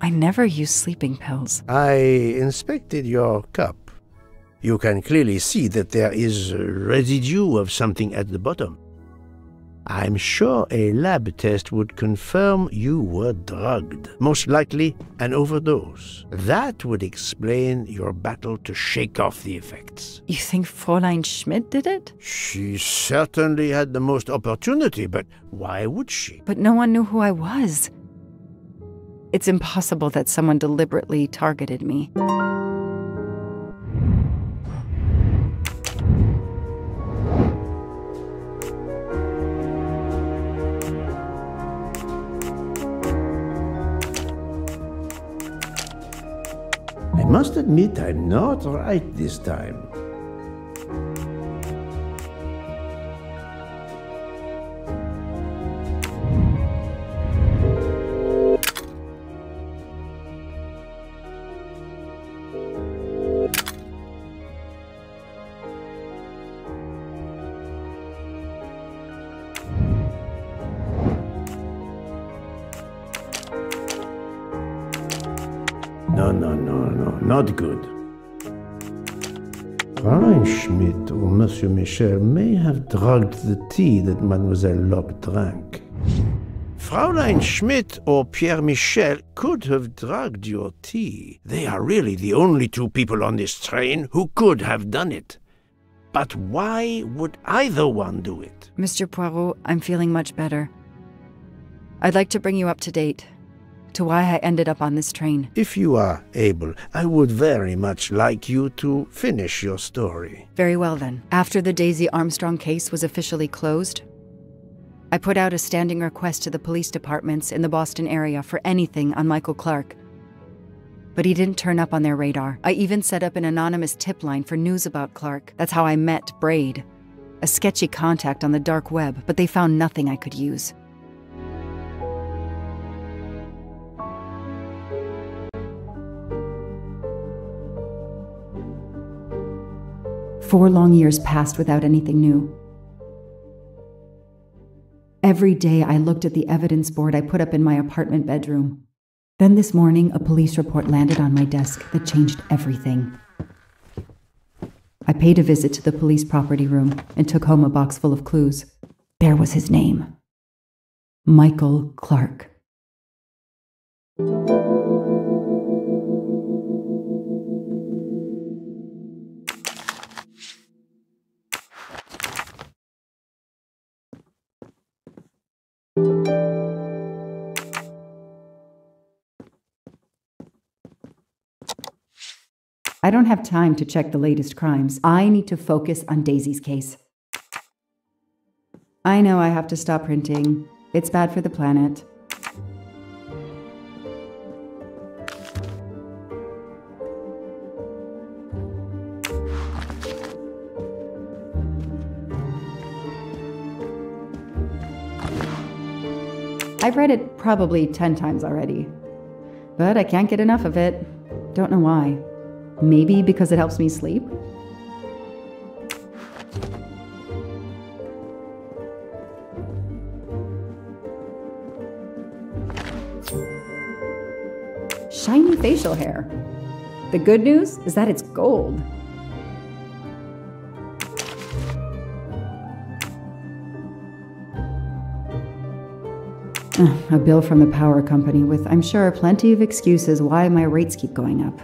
I never use sleeping pills. I inspected your cup. You can clearly see that there is a residue of something at the bottom. I'm sure a lab test would confirm you were drugged. Most likely an overdose. That would explain your battle to shake off the effects. You think Fräulein Schmidt did it? She certainly had the most opportunity, but why would she? But no one knew who I was. It's impossible that someone deliberately targeted me. I must admit I'm not right this time. No, not good. Fräulein Schmidt or Monsieur Michel may have drugged the tea that Mademoiselle Locke drank. Fräulein Schmidt or Pierre Michel could have drugged your tea. They are really the only two people on this train who could have done it. But why would either one do it? Mr. Poirot, I'm feeling much better. I'd like to bring you up to date to why I ended up on this train. If you are able, I would very much like you to finish your story. Very well then. After the Daisy Armstrong case was officially closed, I put out a standing request to the police departments in the Boston area for anything on Michael Clark. But he didn't turn up on their radar. I even set up an anonymous tip line for news about Clark. That's how I met Braid, a sketchy contact on the dark web, but they found nothing I could use. Four long years passed without anything new. Every day I looked at the evidence board I put up in my apartment bedroom. Then this morning, a police report landed on my desk that changed everything. I paid a visit to the police property room and took home a box full of clues. There was his name. Michael Clark. I don't have time to check the latest crimes. I need to focus on Daisy's case. I know I have to stop printing. It's bad for the planet. I've read it probably 10 times already, but I can't get enough of it. Don't know why. Maybe because it helps me sleep? Shiny facial hair. The good news is that it's gold. A bill from the power company with, I'm sure, plenty of excuses why my rates keep going up.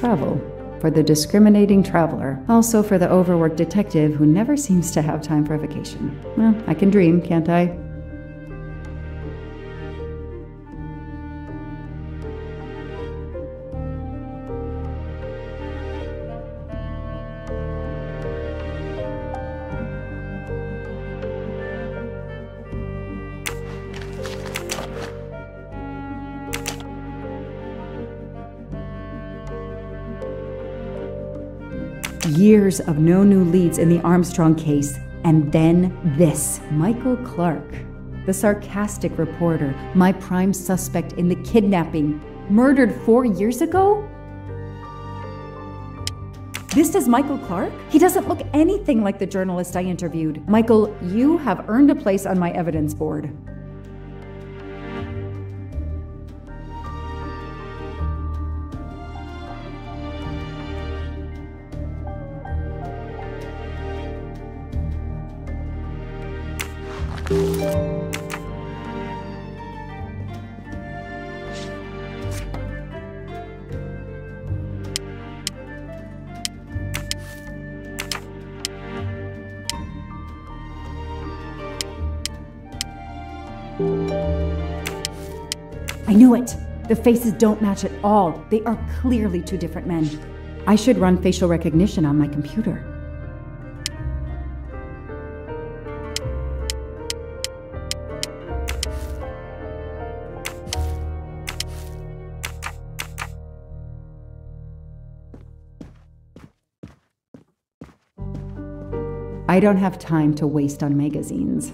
Travel. For the discriminating traveler. Also for the overworked detective who never seems to have time for vacation. Well, I can dream, can't I? Years of no new leads in the Armstrong case, and then this. Michael Clark, the sarcastic reporter, my prime suspect in the kidnapping, murdered 4 years ago? This is Michael Clark? He doesn't look anything like the journalist I interviewed. Michael, you have earned a place on my evidence board. I knew it! The faces don't match at all. They are clearly two different men. I should run facial recognition on my computer. I don't have time to waste on magazines.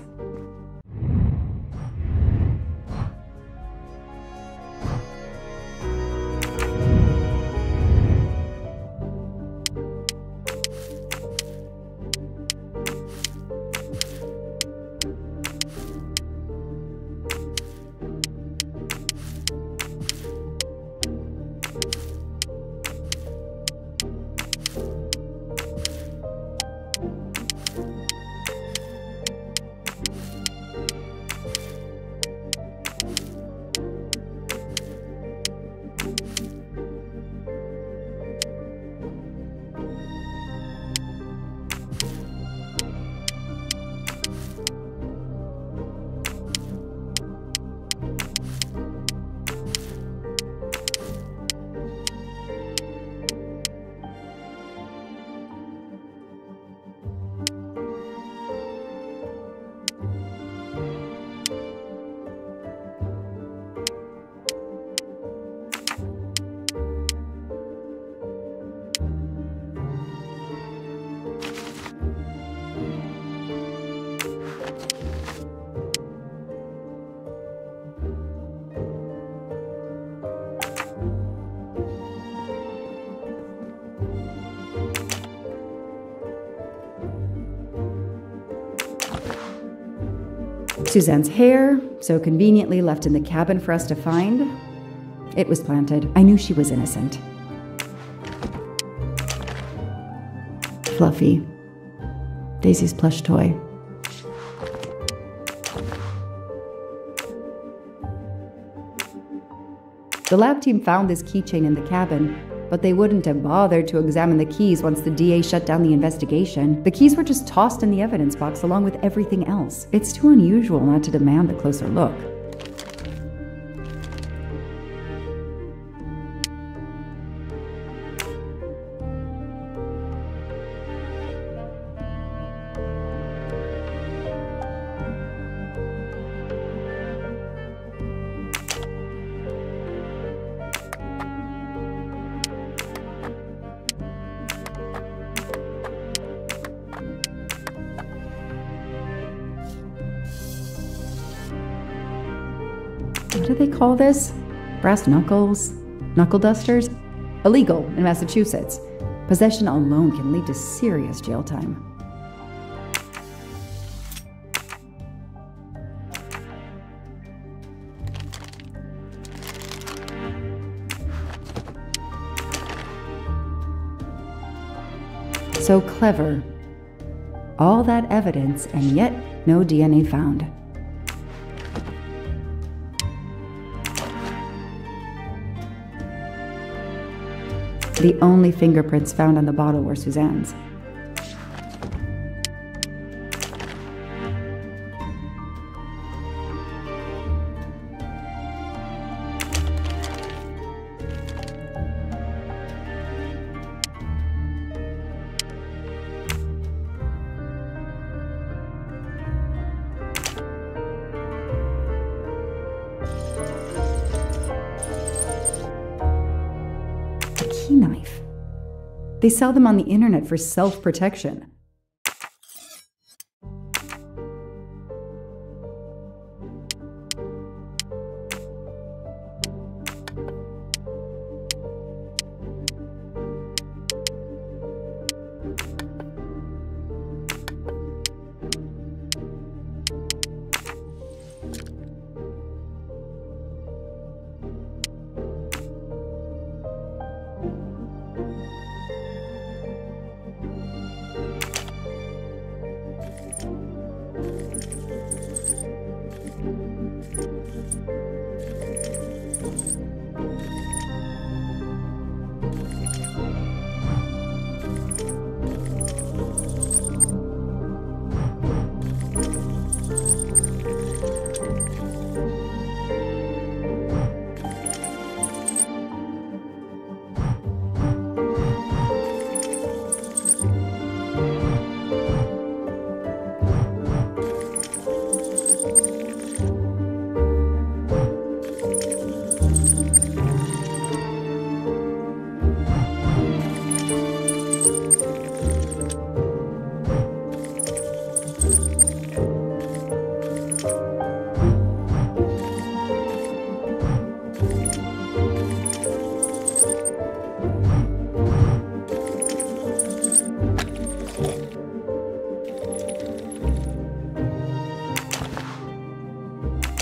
Suzanne's hair, so conveniently left in the cabin for us to find. It was planted. I knew she was innocent. Fluffy. Daisy's plush toy. The lab team found this keychain in the cabin, but they wouldn't have bothered to examine the keys once the DA shut down the investigation. The keys were just tossed in the evidence box along with everything else. It's too unusual not to demand a closer look. What do they call this? Brass knuckles? Knuckle dusters? Illegal in Massachusetts. Possession alone can lead to serious jail time. So clever. All that evidence, and yet no DNA found. The only fingerprints found on the bottle were Suzanne's. Key knife. They sell them on the internet for self-protection.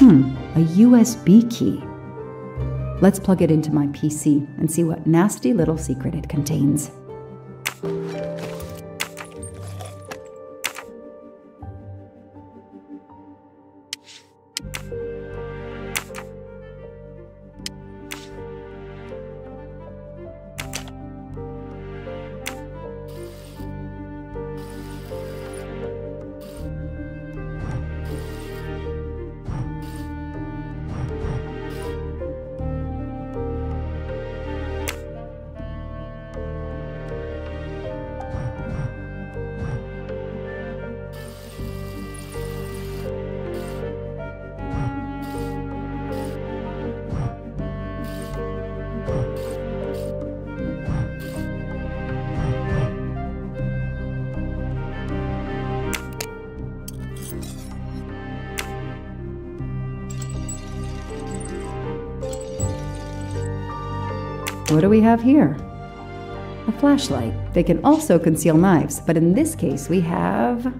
A USB key. Let's plug it into my PC and see what nasty little secret it contains. What do we have here? A flashlight. They can also conceal knives, but in this case we have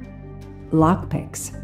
lockpicks.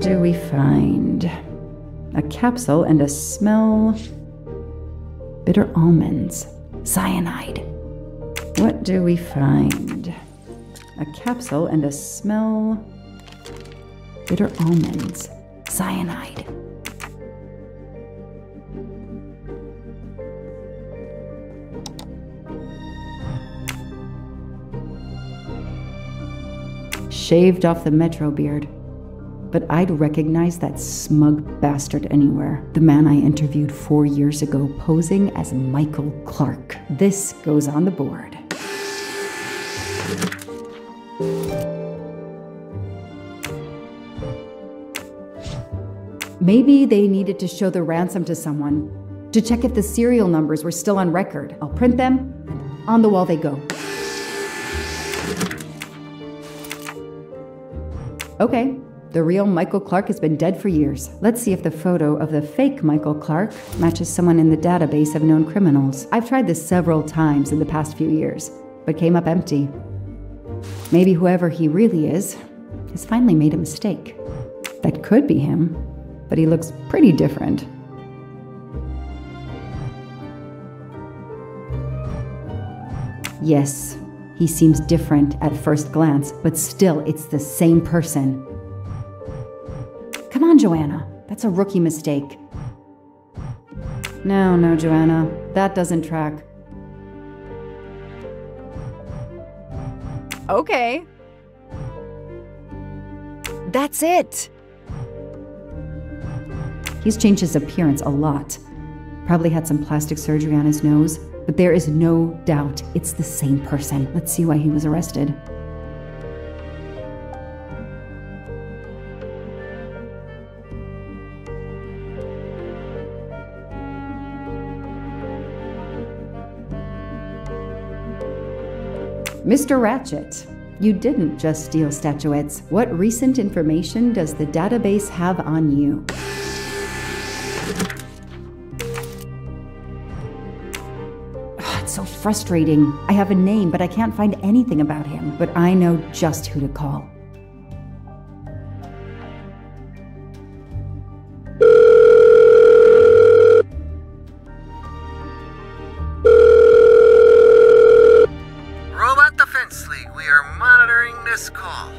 do we find? A capsule and a smell. Bitter almonds. Cyanide. What do we find? A capsule and a smell. Bitter almonds. Cyanide. Shaved off the metro beard. But I'd recognize that smug bastard anywhere. The man I interviewed 4 years ago posing as Michael Clark. This goes on the board. Maybe they needed to show the ransom to someone, to check if the serial numbers were still on record. I'll print them, and on the wall they go. Okay, the real Michael Clark has been dead for years. Let's see if the photo of the fake Michael Clark matches someone in the database of known criminals. I've tried this several times in the past few years, but came up empty. Maybe whoever he really is has finally made a mistake. That could be him, but he looks pretty different. Yes, he seems different at first glance, but still it's the same person. Come on, Joanna. That's a rookie mistake. No, Joanna. That doesn't track. Okay. That's it. He's changed his appearance a lot. Probably had some plastic surgery on his nose, but there is no doubt it's the same person. Let's see why he was arrested. Mr. Ratchet, you didn't just steal statuettes. What recent information does the database have on you? It's so frustrating. I have a name, but I can't find anything about him. But I know just who to call.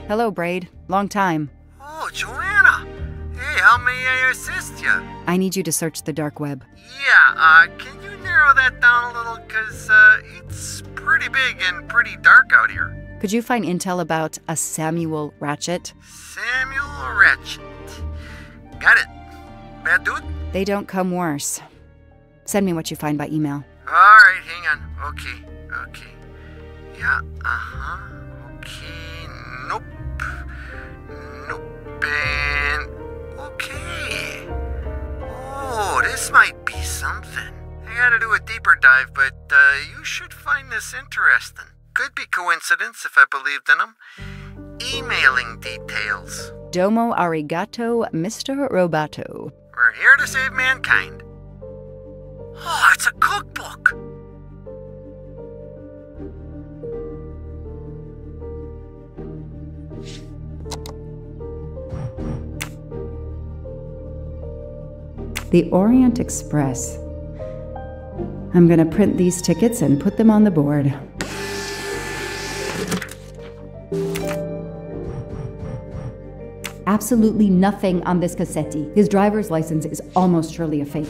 Hello, Braid. Long time. Oh, Joanna. Hey, how may I assist you? I need you to search the dark web. Yeah, can you narrow that down a little? Because, it's pretty big and pretty dark out here. Could you find intel about a Samuel Ratchet? Samuel Ratchet. Got it. Bad dude? They don't come worse. Send me what you find by email. Alright, hang on. Okay. Yeah, okay. Nope. And okay. Oh, this might be something. I gotta do a deeper dive, but you should find this interesting. Could be coincidence if I believed in them. Emailing details. Domo arigato, Mr. Roboto. We're here to save mankind. Oh, it's a cookbook. The Orient Express. I'm gonna print these tickets and put them on the board. Absolutely nothing on this Cassetti. His driver's license is almost surely a fake.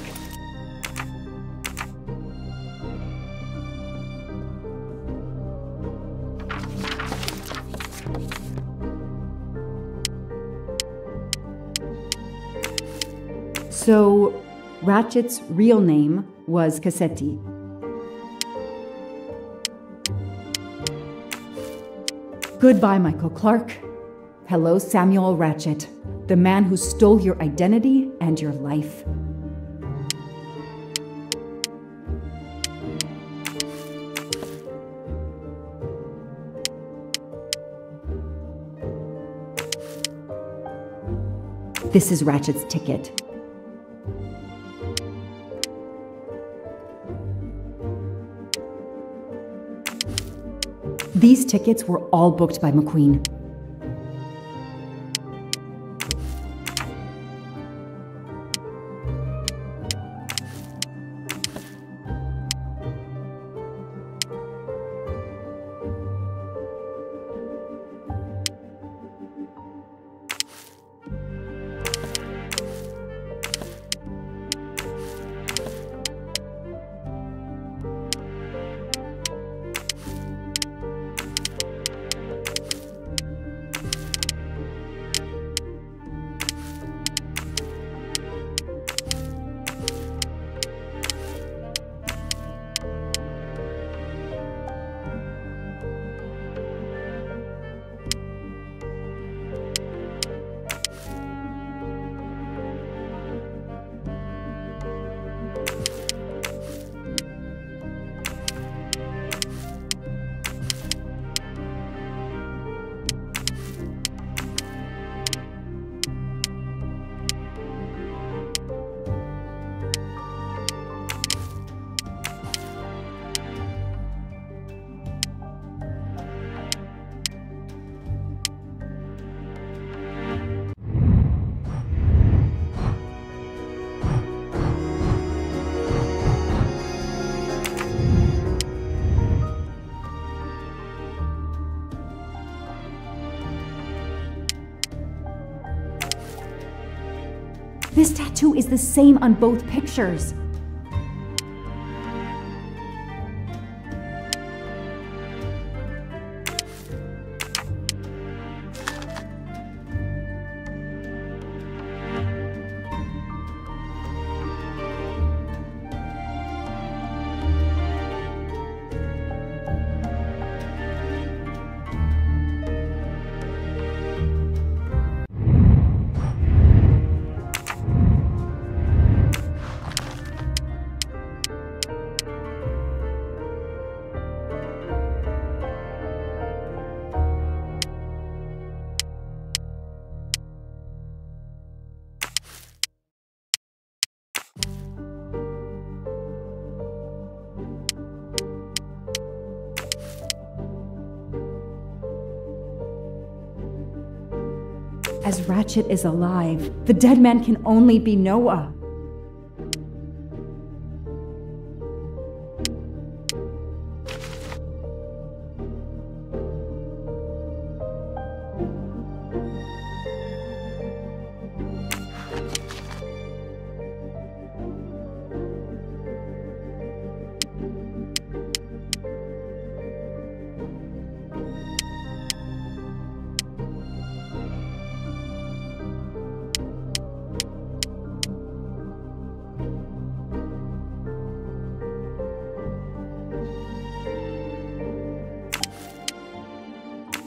So, Ratchet's real name was Cassetti. Goodbye, Michael Clark. Hello, Samuel Ratchet, the man who stole your identity and your life. This is Ratchet's ticket. These tickets were all booked by McQueen. This tattoo is the same on both pictures. As Ratchet is alive, the dead man can only be Noah.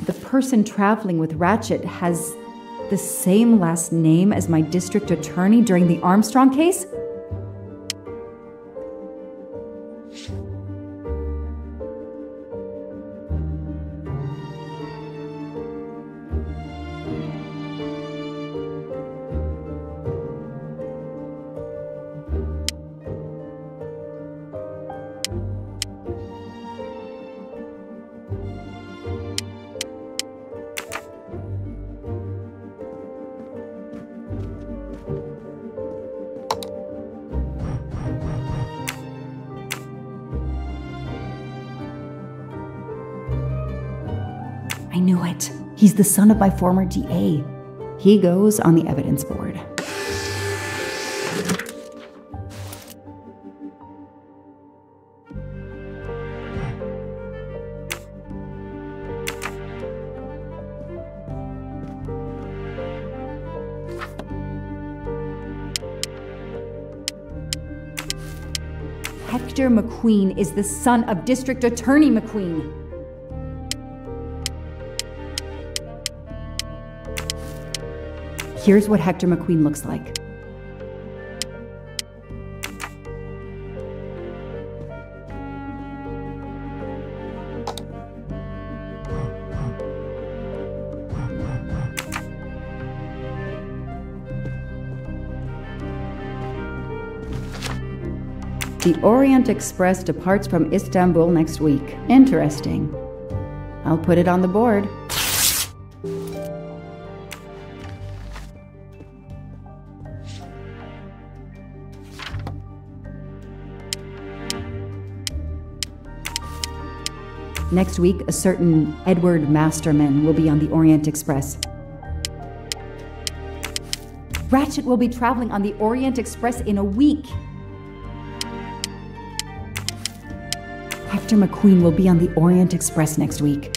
The person traveling with Ratchet has the same last name as my district attorney during the Armstrong case? I knew it. He's the son of my former DA. He goes on the evidence board. Hector McQueen is the son of District Attorney McQueen. Here's what Hector McQueen looks like. The Orient Express departs from Istanbul next week. Interesting. I'll put it on the board. Next week, a certain Edward Masterman will be on the Orient Express. Ratchet will be traveling on the Orient Express in a week. Hector McQueen will be on the Orient Express next week.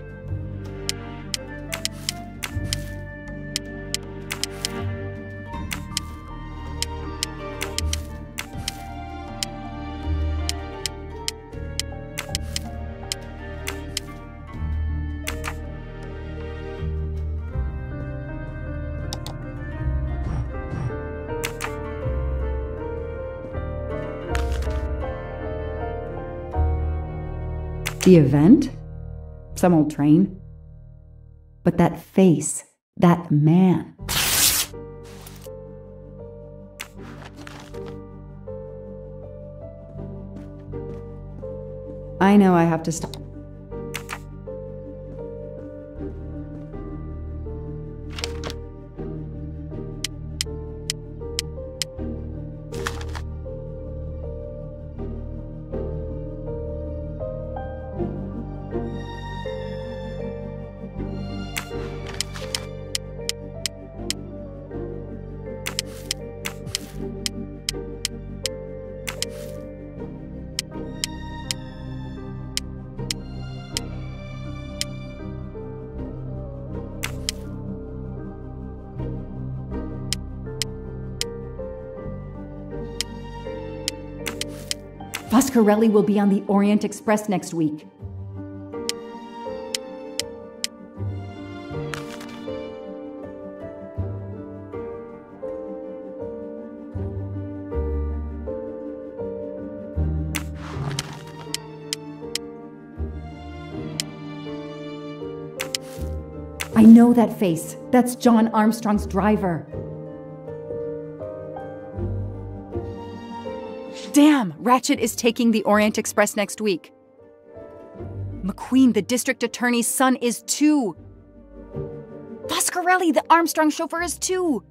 The event? Some old train. But that face, that man. I know I have to stop. Foscarelli will be on the Orient Express next week. I know that face. That's John Armstrong's driver. Damn! Ratchet is taking the Orient Express next week. McQueen, the district attorney's son, is too. Foscarelli, the Armstrong chauffeur, is too.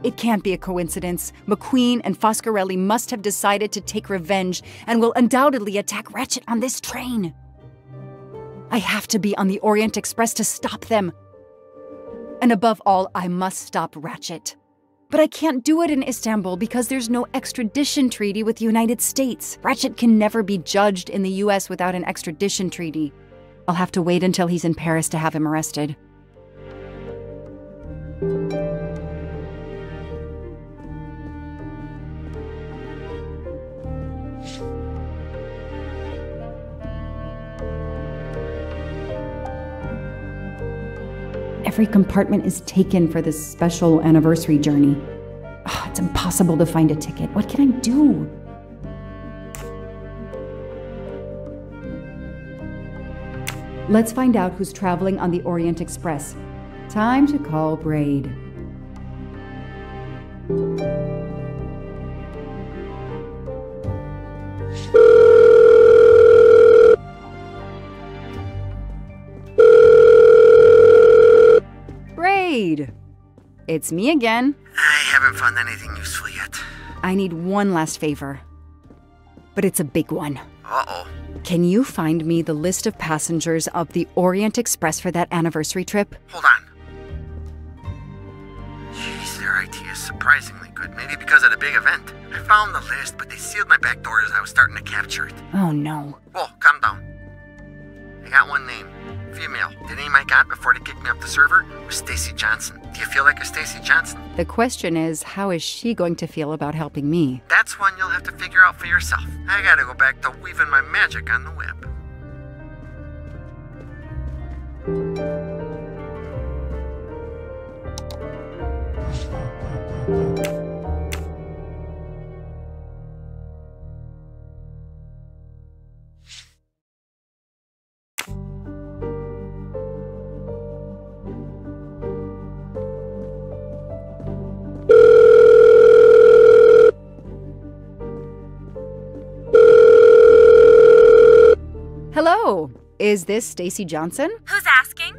It can't be a coincidence. McQueen and Foscarelli must have decided to take revenge and will undoubtedly attack Ratchet on this train. I have to be on the Orient Express to stop them. And above all, I must stop Ratchet. But I can't do it in Istanbul because there's no extradition treaty with the United States. Ratchet can never be judged in the US without an extradition treaty. I'll have to wait until he's in Paris to have him arrested. Every compartment is taken for this special anniversary journey. Oh, it's impossible to find a ticket. What can I do? Let's find out who's traveling on the Orient Express. Time to call Braid. It's me again. I haven't found anything useful yet. I need one last favor. But it's a big one. Uh-oh. Can you find me the list of passengers of the Orient Express for that anniversary trip? Hold on. Jeez, their IT is surprisingly good. Maybe because of the big event. I found the list, but they sealed my back door as I was starting to capture it. Oh, no. Whoa, calm down. I got one name. Female. The name I got before they kicked me off the server was Stacy Johnson. Do you feel like a Stacy Johnson? The question is, how is she going to feel about helping me? That's one you'll have to figure out for yourself. I gotta go back to weaving my magic on the web. Hello, is this Stacy Johnson? Who's asking?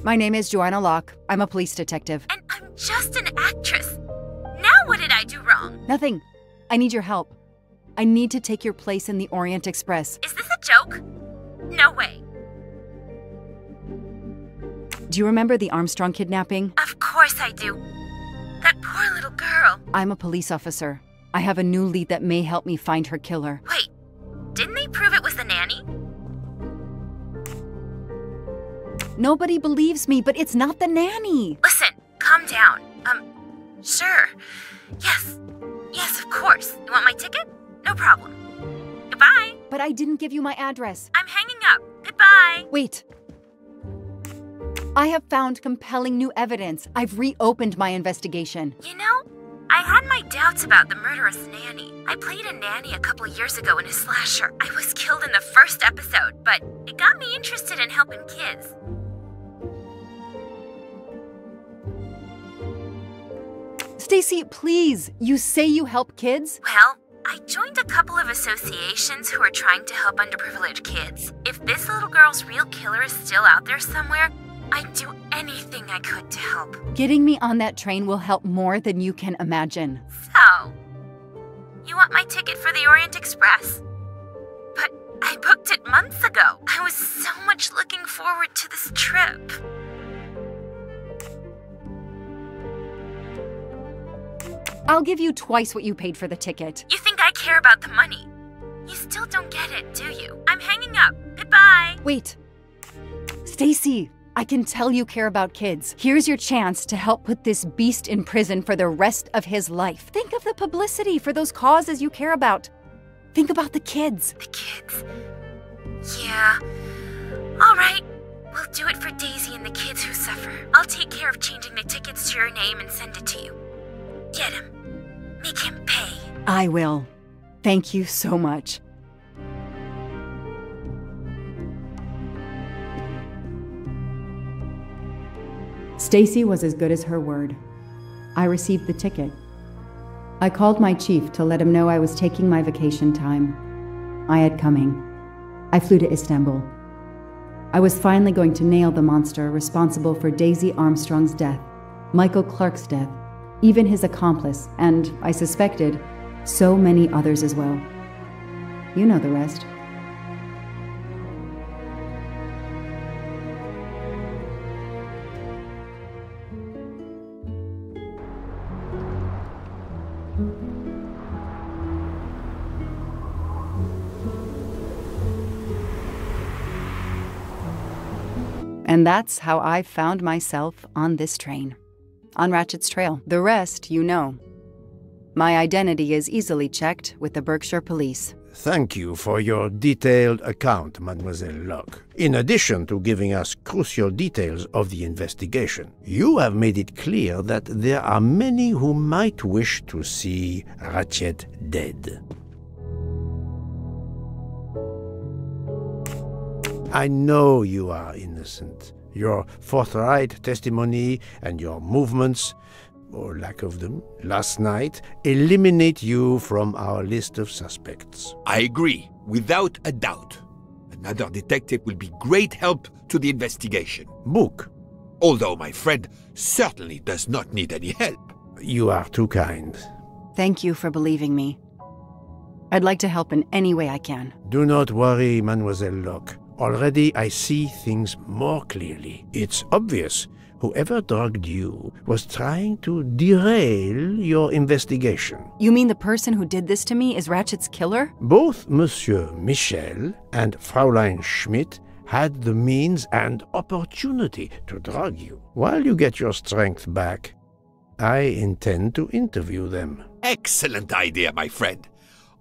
My name is Joanna Locke. I'm a police detective. And I'm just an actress. Now what did I do wrong? Nothing. I need your help. I need to take your place in the Orient Express. Is this a joke? No way. Do you remember the Armstrong kidnapping? Of course I do. That poor little girl. I'm a police officer. I have a new lead that may help me find her killer. Wait, didn't they prove it was the nanny? Nobody believes me, but it's not the nanny. Listen, calm down. Sure. Yes, of course. You want my ticket? No problem. Goodbye. But I didn't give you my address. I'm hanging up. Goodbye. Wait. I have found compelling new evidence. I've reopened my investigation. You know, I had my doubts about the murderous nanny. I played a nanny a couple years ago in a slasher. I was killed in the first episode, but it got me interested in helping kids. Stacy, please. You say you help kids? Well, I joined a couple of associations who are trying to help underprivileged kids. If this little girl's real killer is still out there somewhere, I'd do anything I could to help. Getting me on that train will help more than you can imagine. So, you want my ticket for the Orient Express? But I booked it months ago. I was so much looking forward to this trip. I'll give you twice what you paid for the ticket. You think I care about the money? You still don't get it, do you? I'm hanging up. Goodbye. Wait. Stacy, I can tell you care about kids. Here's your chance to help put this beast in prison for the rest of his life. Think of the publicity for those causes you care about. Think about the kids. The kids. Yeah. All right. We'll do it for Daisy and the kids who suffer. I'll take care of changing the tickets to your name and send it to you. Get him. Make him pay. I will. Thank you so much. Stacy was as good as her word. I received the ticket. I called my chief to let him know I was taking my vacation time. I had coming. I flew to Istanbul. I was finally going to nail the monster responsible for Daisy Armstrong's death, Michael Clark's death, even his accomplice, and, I suspected, so many others as well. You know the rest. And that's how I found myself on this train, on Ratchet's trail. The rest, you know. My identity is easily checked with the Berkshire Police. Thank you for your detailed account, Mademoiselle Locke. In addition to giving us crucial details of the investigation, you have made it clear that there are many who might wish to see Ratchet dead. I know you are innocent. Your forthright testimony and your movements, or lack of them, last night eliminate you from our list of suspects. I agree, without a doubt. Another detective will be great help to the investigation. Book. Although my friend certainly does not need any help. You are too kind. Thank you for believing me. I'd like to help in any way I can. Do not worry, Mademoiselle Locke. Already I see things more clearly. It's obvious whoever drugged you was trying to derail your investigation. You mean the person who did this to me is Ratchet's killer? Both Monsieur Michel and Fräulein Schmidt had the means and opportunity to drug you. While you get your strength back, I intend to interview them. Excellent idea, my friend.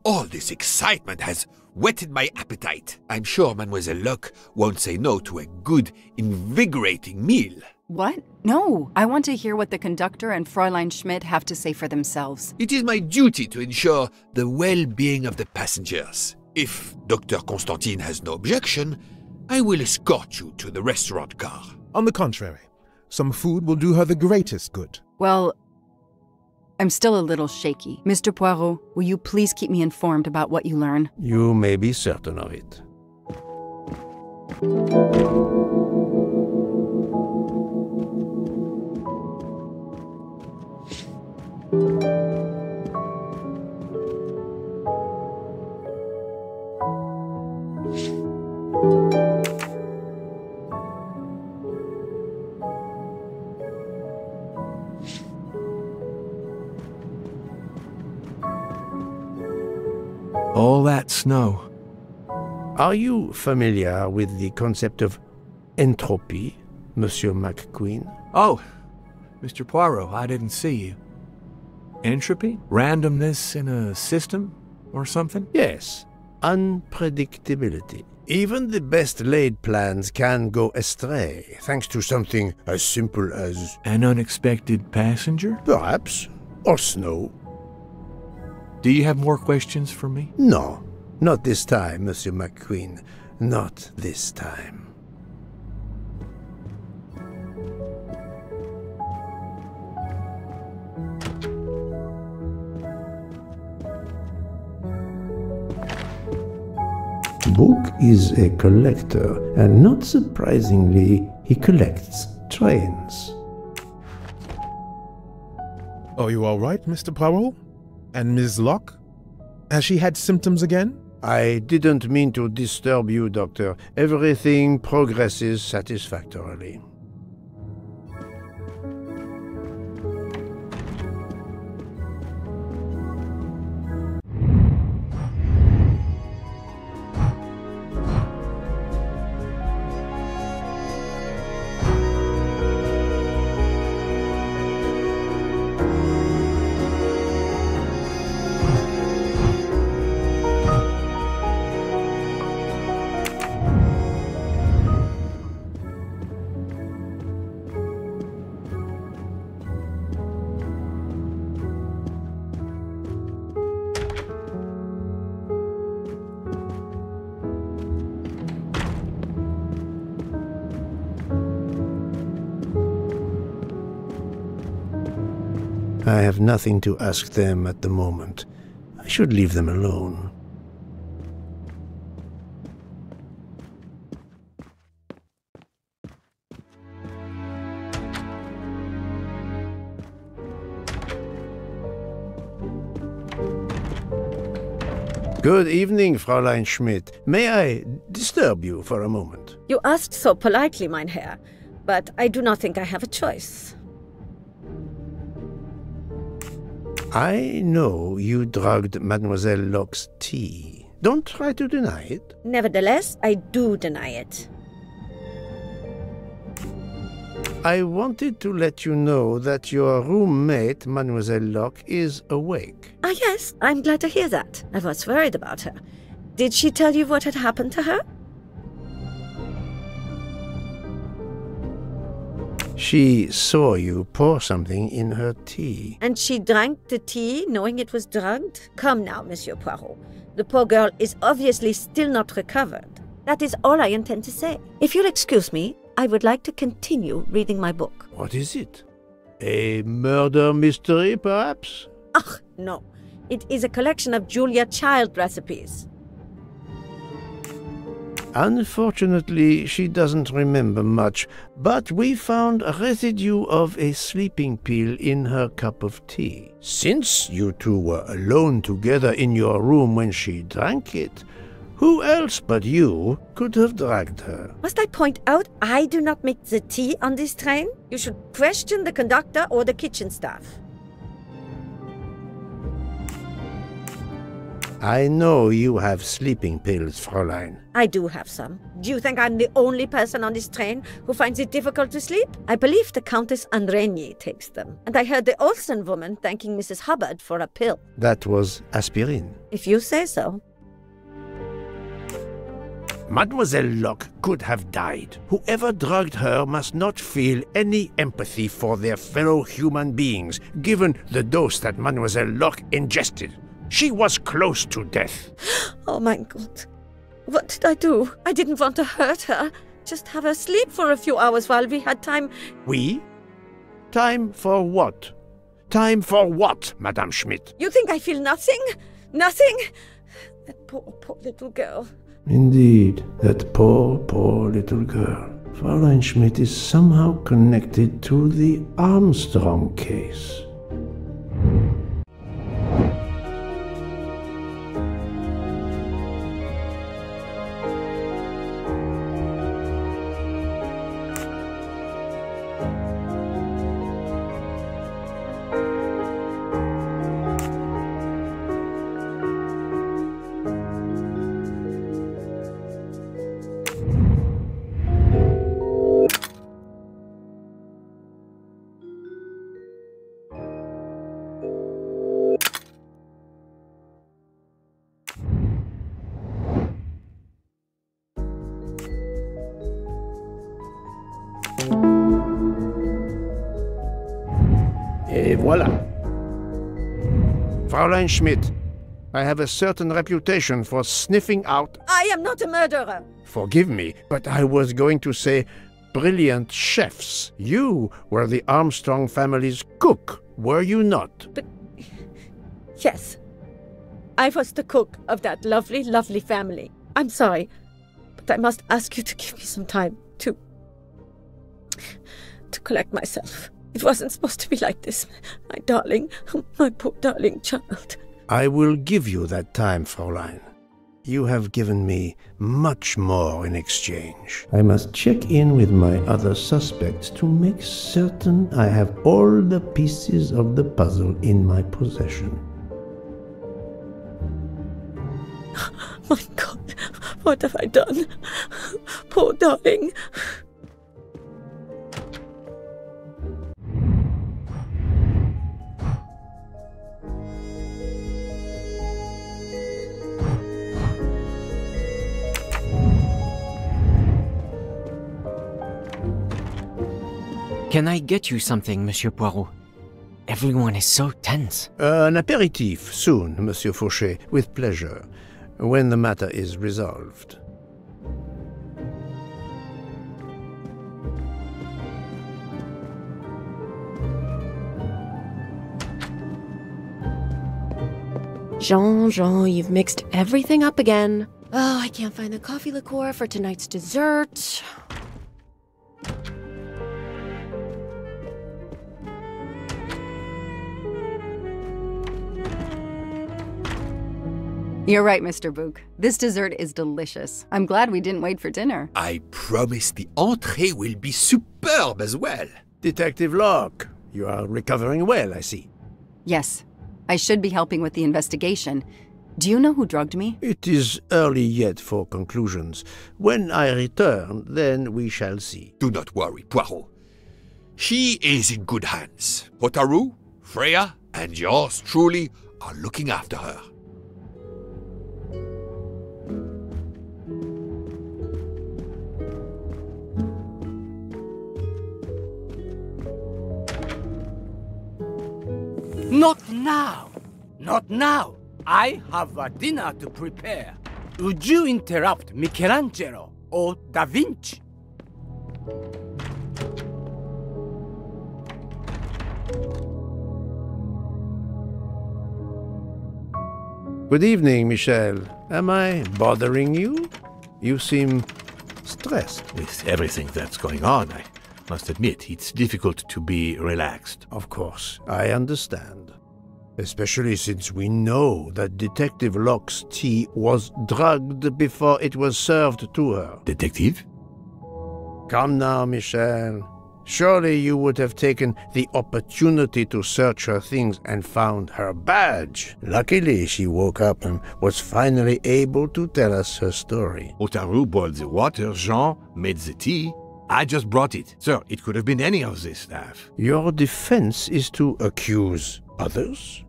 All this excitement has whetted my appetite. I'm sure Mademoiselle Locke won't say no to a good, invigorating meal. What? No, I want to hear what the conductor and Fräulein Schmidt have to say for themselves. It is my duty to ensure the well-being of the passengers. If Dr. Constantine has no objection, I will escort you to the restaurant car. On the contrary, some food will do her the greatest good. Well, I'm still a little shaky. Mr. Poirot, will you please keep me informed about what you learn? You may be certain of it. All that snow. Are you familiar with the concept of entropy, Monsieur McQueen? Oh, Mr. Poirot, I didn't see you. Entropy? Randomness in a system or something? Yes, unpredictability. Even the best laid plans can go astray, thanks to something as simple as... An unexpected passenger? Perhaps, or snow. Do you have more questions for me? No, not this time, Monsieur McQueen. Not this time. Book is a collector, and not surprisingly, he collects trains. Are you all right, Mr. Poirot? And Ms. Locke? Has she had symptoms again? I didn't mean to disturb you, Doctor. Everything progresses satisfactorily. I have nothing to ask them at the moment. I should leave them alone. Good evening, Fräulein Schmidt. May I disturb you for a moment? You asked so politely, mein Herr, but I do not think I have a choice. I know you drugged Mademoiselle Locke's tea. Don't try to deny it. Nevertheless, I do deny it. I wanted to let you know that your roommate, Mademoiselle Locke, is awake. Ah, yes, I'm glad to hear that. I was worried about her. Did she tell you what had happened to her? She saw you pour something in her tea. And she drank the tea knowing it was drugged? Come now, Monsieur Poirot. The poor girl is obviously still not recovered. That is all I intend to say. If you'll excuse me, I would like to continue reading my book. What is it? A murder mystery, perhaps? Ach, no. It is a collection of Julia Child recipes. Unfortunately, she doesn't remember much, but we found a residue of a sleeping pill in her cup of tea. Since you two were alone together in your room when she drank it, who else but you could have dragged her? Must I point out I do not make the tea on this train? You should question the conductor or the kitchen staff. I know you have sleeping pills, Fräulein. I do have some. Do you think I'm the only person on this train who finds it difficult to sleep? I believe the Countess Andrenier takes them. And I heard the Olsen woman thanking Mrs. Hubbard for a pill. That was aspirin. If you say so. Mademoiselle Locke could have died. Whoever drugged her must not feel any empathy for their fellow human beings, given the dose that Mademoiselle Locke ingested. She was close to death. Oh my God. What did I do? I didn't want to hurt her. Just have her sleep for a few hours while we had time. We? Time for what? Time for what, Madame Schmidt? You think I feel nothing? Nothing? That poor little girl. Indeed, that poor little girl. Fräulein Schmidt is somehow connected to the Armstrong case. Et voilà. Fräulein Schmidt, I have a certain reputation for sniffing out... I am not a murderer. Forgive me, but I was going to say brilliant chefs. You were the Armstrong family's cook, were you not? But... yes. I was the cook of that lovely, lovely family. I'm sorry, but I must ask you to give me some time to collect myself. It wasn't supposed to be like this, my darling, my poor darling child. I will give you that time, Fräulein. You have given me much more in exchange. I must check in with my other suspects to make certain I have all the pieces of the puzzle in my possession. My God, what have I done? Poor darling. Can I get you something, Monsieur Poirot? Everyone is so tense. An aperitif soon, Monsieur Fauchet, with pleasure, when the matter is resolved. Jean, you've mixed everything up again. Oh, I can't find the coffee liqueur for tonight's dessert. You're right, Mr. Book. This dessert is delicious. I'm glad we didn't wait for dinner. I promise the entrée will be superb as well. Detective Locke, you are recovering well, I see. Yes. I should be helping with the investigation. Do you know who drugged me? It is early yet for conclusions. When I return, then we shall see. Do not worry, Poirot. She is in good hands. Hotaru, Freya, and yours truly are looking after her. Not now! Not now! I have a dinner to prepare. Would you interrupt Michelangelo or Da Vinci? Good evening, Michel. Am I bothering you? You seem stressed. With everything that's going on, I must admit, it's difficult to be relaxed. Of course, I understand. Especially since we know that Detective Locke's tea was drugged before it was served to her. Detective? Come now, Michel. Surely you would have taken the opportunity to search her things and found her badge. Luckily, she woke up and was finally able to tell us her story. Hotaru boiled the water, Jean made the tea. I just brought it. Sir, it could have been any of the staff. Your defense is to accuse others?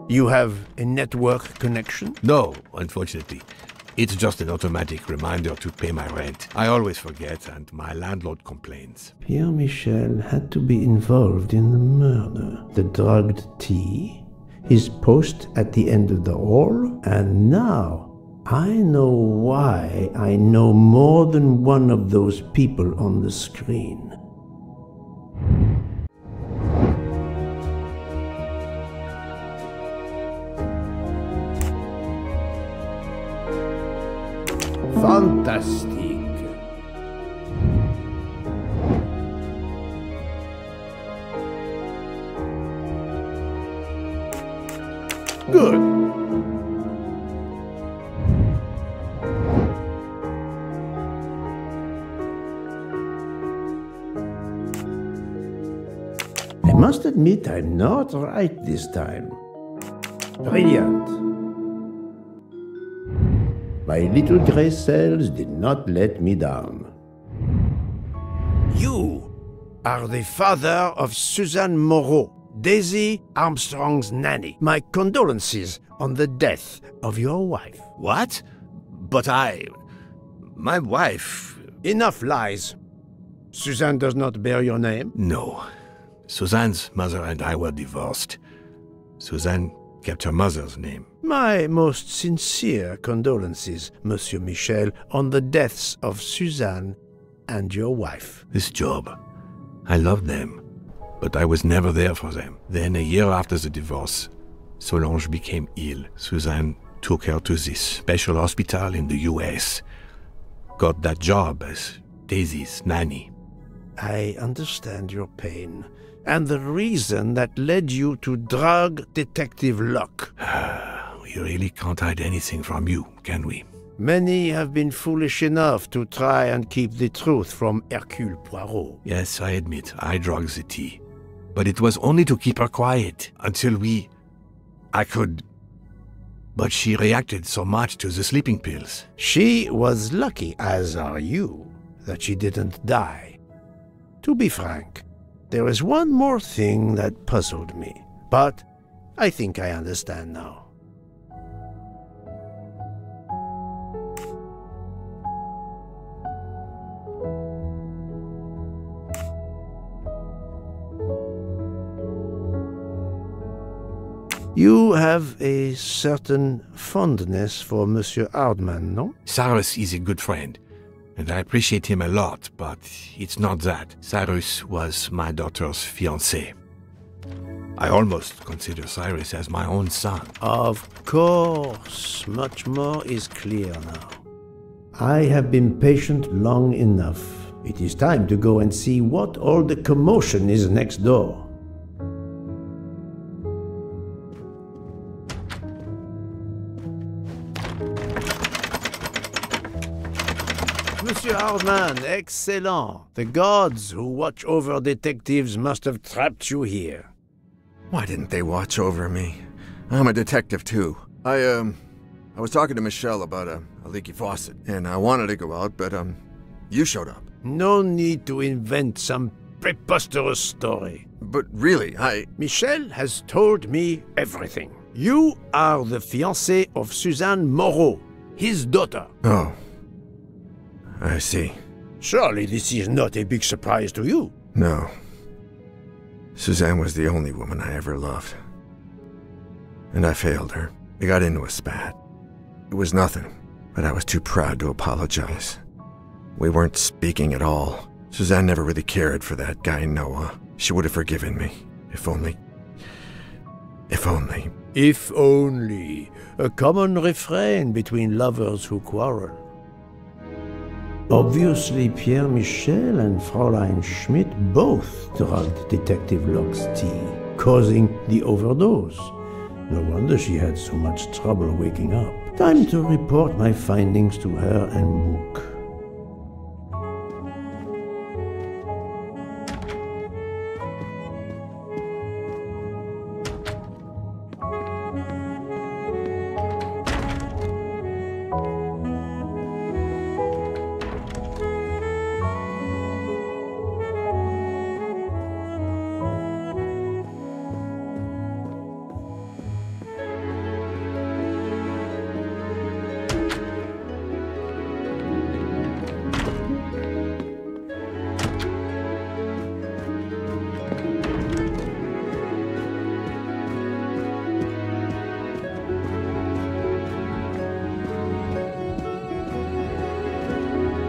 You have a network connection? No, unfortunately. It's just an automatic reminder to pay my rent. I always forget, and my landlord complains. Pierre Michel had to be involved in the murder. The drugged tea, his post at the end of the hall, and now I know why I know more than one of those people on the screen. Fantastic. Good. I must admit I'm not right this time. Brilliant. My little gray cells did not let me down. You are the father of Suzanne Moreau, Daisy Armstrong's nanny. My condolences on the death of your wife. What? But my wife... Enough lies. Suzanne does not bear your name? No. Suzanne's mother and I were divorced. Suzanne kept her mother's name. My most sincere condolences, Monsieur Michel, on the deaths of Suzanne and your wife. This job, I loved them, but I was never there for them. Then, a year after the divorce, Solange became ill. Suzanne took her to this special hospital in the US. Got that job as Daisy's nanny. I understand your pain, and the reason that led you to drug Detective Locke. We really can't hide anything from you, can we? Many have been foolish enough to try and keep the truth from Hercule Poirot. Yes, I admit, I drugged the tea. But it was only to keep her quiet, until I could... But she reacted so much to the sleeping pills. She was lucky, as are you, that she didn't die. To be frank, there is one more thing that puzzled me, but I think I understand now. You have a certain fondness for Monsieur Hardman, no? Cyrus is a good friend. And I appreciate him a lot, but it's not that. Cyrus was my daughter's fiancé. I almost consider Cyrus as my own son. Of course, much more is clear now. I have been patient long enough. It is time to go and see what all the commotion is next door. Monsieur Hardman, excellent. The gods who watch over detectives must have trapped you here. Why didn't they watch over me? I'm a detective too. I was talking to Michelle about a leaky faucet, and I wanted to go out, but you showed up. No need to invent some preposterous story. But really, Michelle has told me everything. You are the fiancé of Suzanne Moreau, his daughter. Oh. I see. Surely this is not a big surprise to you. No. Suzanne was the only woman I ever loved. And I failed her. We got into a spat. It was nothing, but I was too proud to apologize. We weren't speaking at all. Suzanne never really cared for that guy Noah. She would have forgiven me. If only. If only. If only. A common refrain between lovers who quarrel. Obviously, Pierre Michel and Fräulein Schmidt both drugged Detective Locke's tea, causing the overdose. No wonder she had so much trouble waking up. Time to report my findings to her and Book.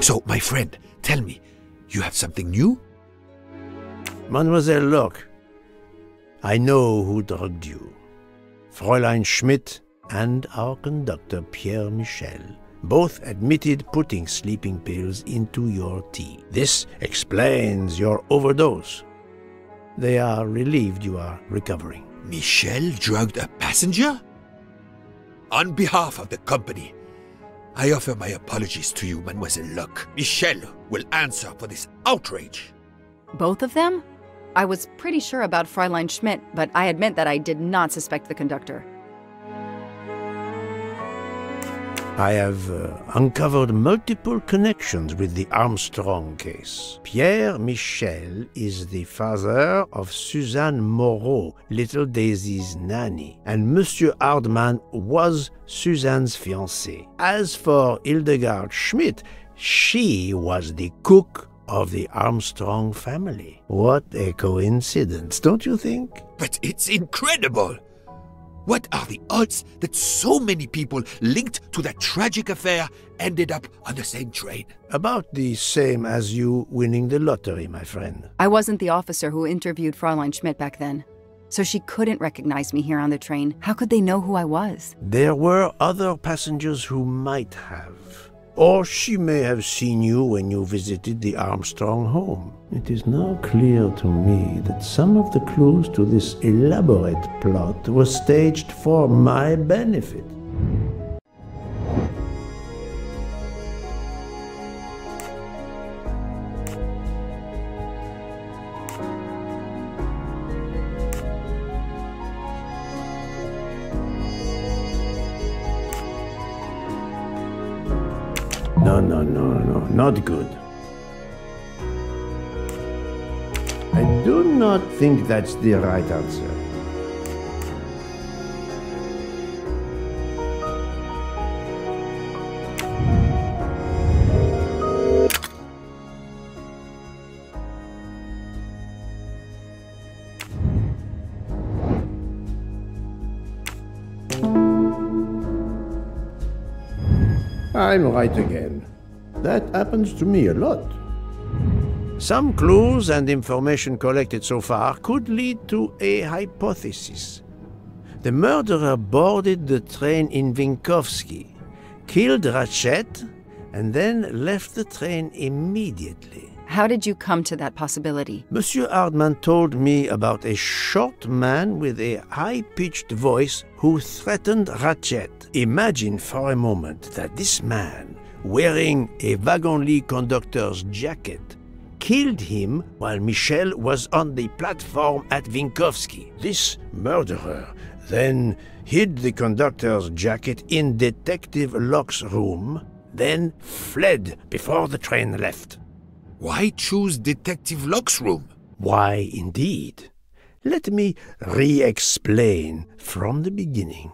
So, my friend, tell me, you have something new? Mademoiselle Locke, I know who drugged you. Fräulein Schmidt and our conductor Pierre Michel both admitted putting sleeping pills into your tea. This explains your overdose. They are relieved you are recovering. Michel drugged a passenger? On behalf of the company, I offer my apologies to you, Mademoiselle Locke. Michel will answer for this outrage. Both of them? I was pretty sure about Fräulein Schmidt, but I admit that I did not suspect the conductor. I have uncovered multiple connections with the Armstrong case. Pierre Michel is the father of Suzanne Moreau, little Daisy's nanny, and Monsieur Hardman was Suzanne's fiancé. As for Hildegard Schmidt, she was the cook of the Armstrong family. What a coincidence, don't you think? But it's incredible! What are the odds that so many people linked to that tragic affair ended up on the same train? About the same as you winning the lottery, my friend. I wasn't the officer who interviewed Fräulein Schmidt back then, so she couldn't recognize me here on the train. How could they know who I was? There were other passengers who might have. Or she may have seen you when you visited the Armstrong home. It is now clear to me that some of the clues to this elaborate plot were staged for my benefit. No, not good. I do not think that's the right answer. I'm right again. That happens to me a lot. Some clues and information collected so far could lead to a hypothesis. The murderer boarded the train in Vinkovsky, killed Ratchet, and then left the train immediately. How did you come to that possibility? Monsieur Hardman told me about a short man with a high-pitched voice who threatened Ratchet. Imagine for a moment that this man, wearing a wagon-lit conductor's jacket, killed him while Michel was on the platform at Vinkovsky. This murderer then hid the conductor's jacket in Detective Locke's room, then fled before the train left. Why choose Detective Locke's room? Why, indeed. Let me re-explain from the beginning.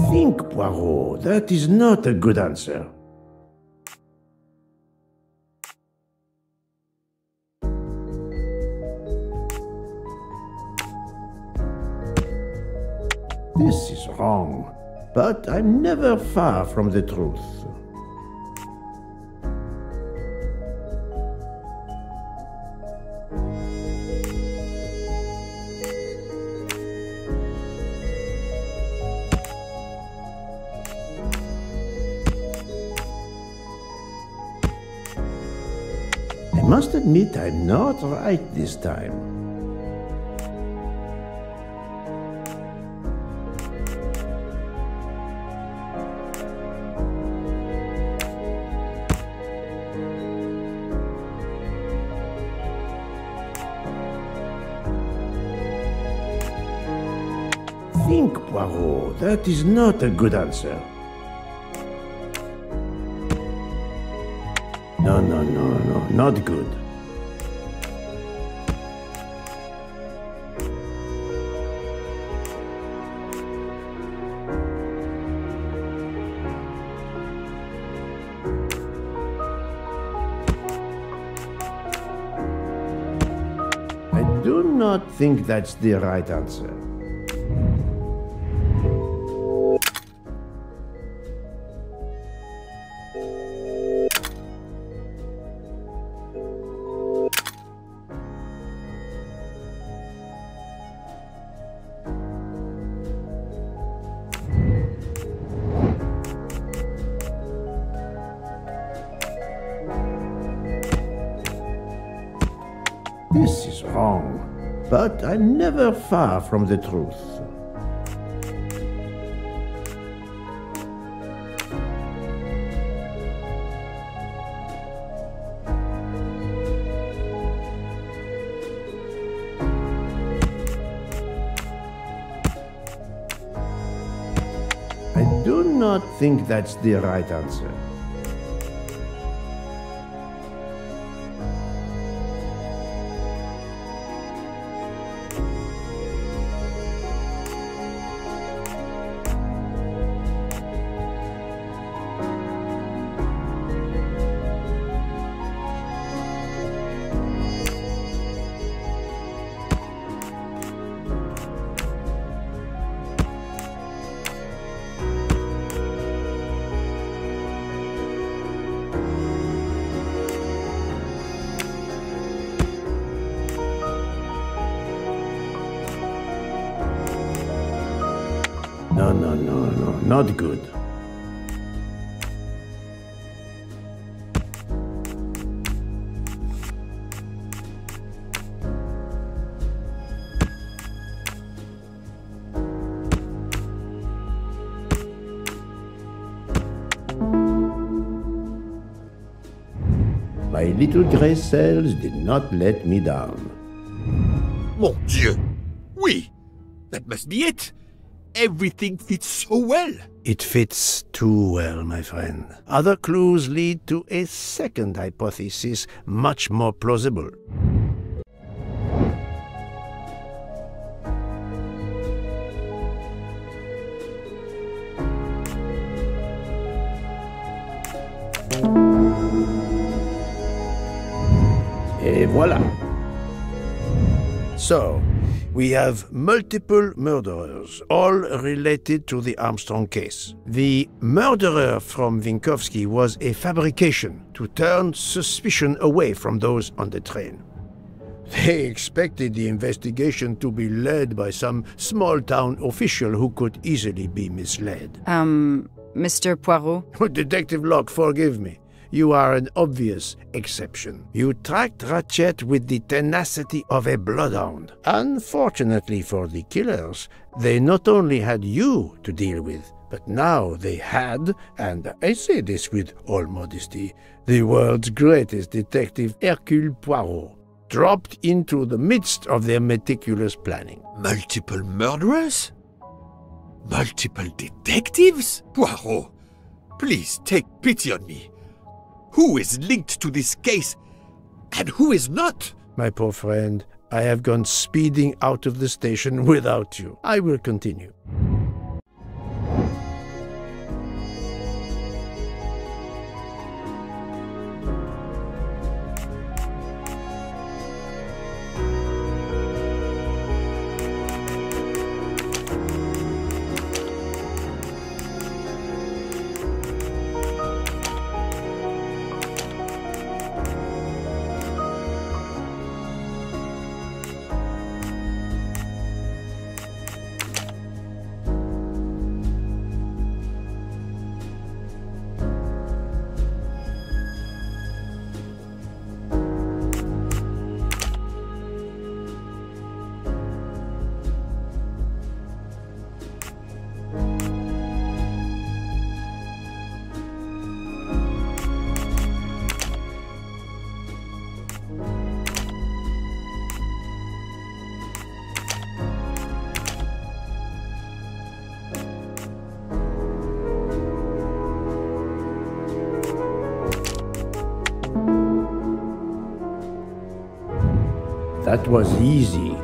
Think, Poirot. That is not a good answer. This is wrong, but I'm never far from the truth. I must admit I'm not right this time. Think, Poirot. That is not a good answer. No, not good. I do not think that's the right answer. This is wrong, but I'm never far from the truth. I do not think that's the right answer. No, not good. My little grey cells did not let me down. Mon Dieu! Oui! That must be it! Everything fits so well! It fits too well, my friend. Other clues lead to a second hypothesis, much more plausible. Et voilà. So, we have multiple murderers, all related to the Armstrong case. The murderer from Winkowski was a fabrication to turn suspicion away from those on the train. They expected the investigation to be led by some small-town official who could easily be misled. Mr. Poirot? Detective Locke, forgive me. You are an obvious exception. You tracked Ratchet with the tenacity of a bloodhound. Unfortunately for the killers, they not only had you to deal with, but now they had, and I say this with all modesty, the world's greatest detective, Hercule Poirot, dropped into the midst of their meticulous planning. Multiple murderers? Multiple detectives? Poirot, please take pity on me. Who is linked to this case, and who is not? My poor friend, I have gone speeding out of the station without you. I will continue. That was easy.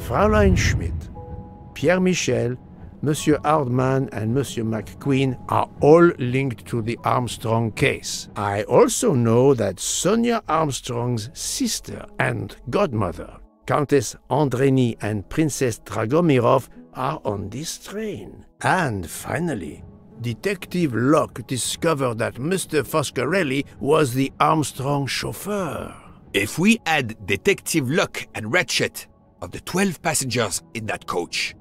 Fräulein Schmidt, Pierre Michel, Monsieur Hardman and Monsieur McQueen are all linked to the Armstrong case. I also know that Sonia Armstrong's sister and godmother, Countess Andreni and Princess Dragomirov, are on this train. And finally, Detective Locke discovered that Mr. Foscarelli was the Armstrong chauffeur. If we add Detective Locke and Ratchet, of the 12 passengers in that coach,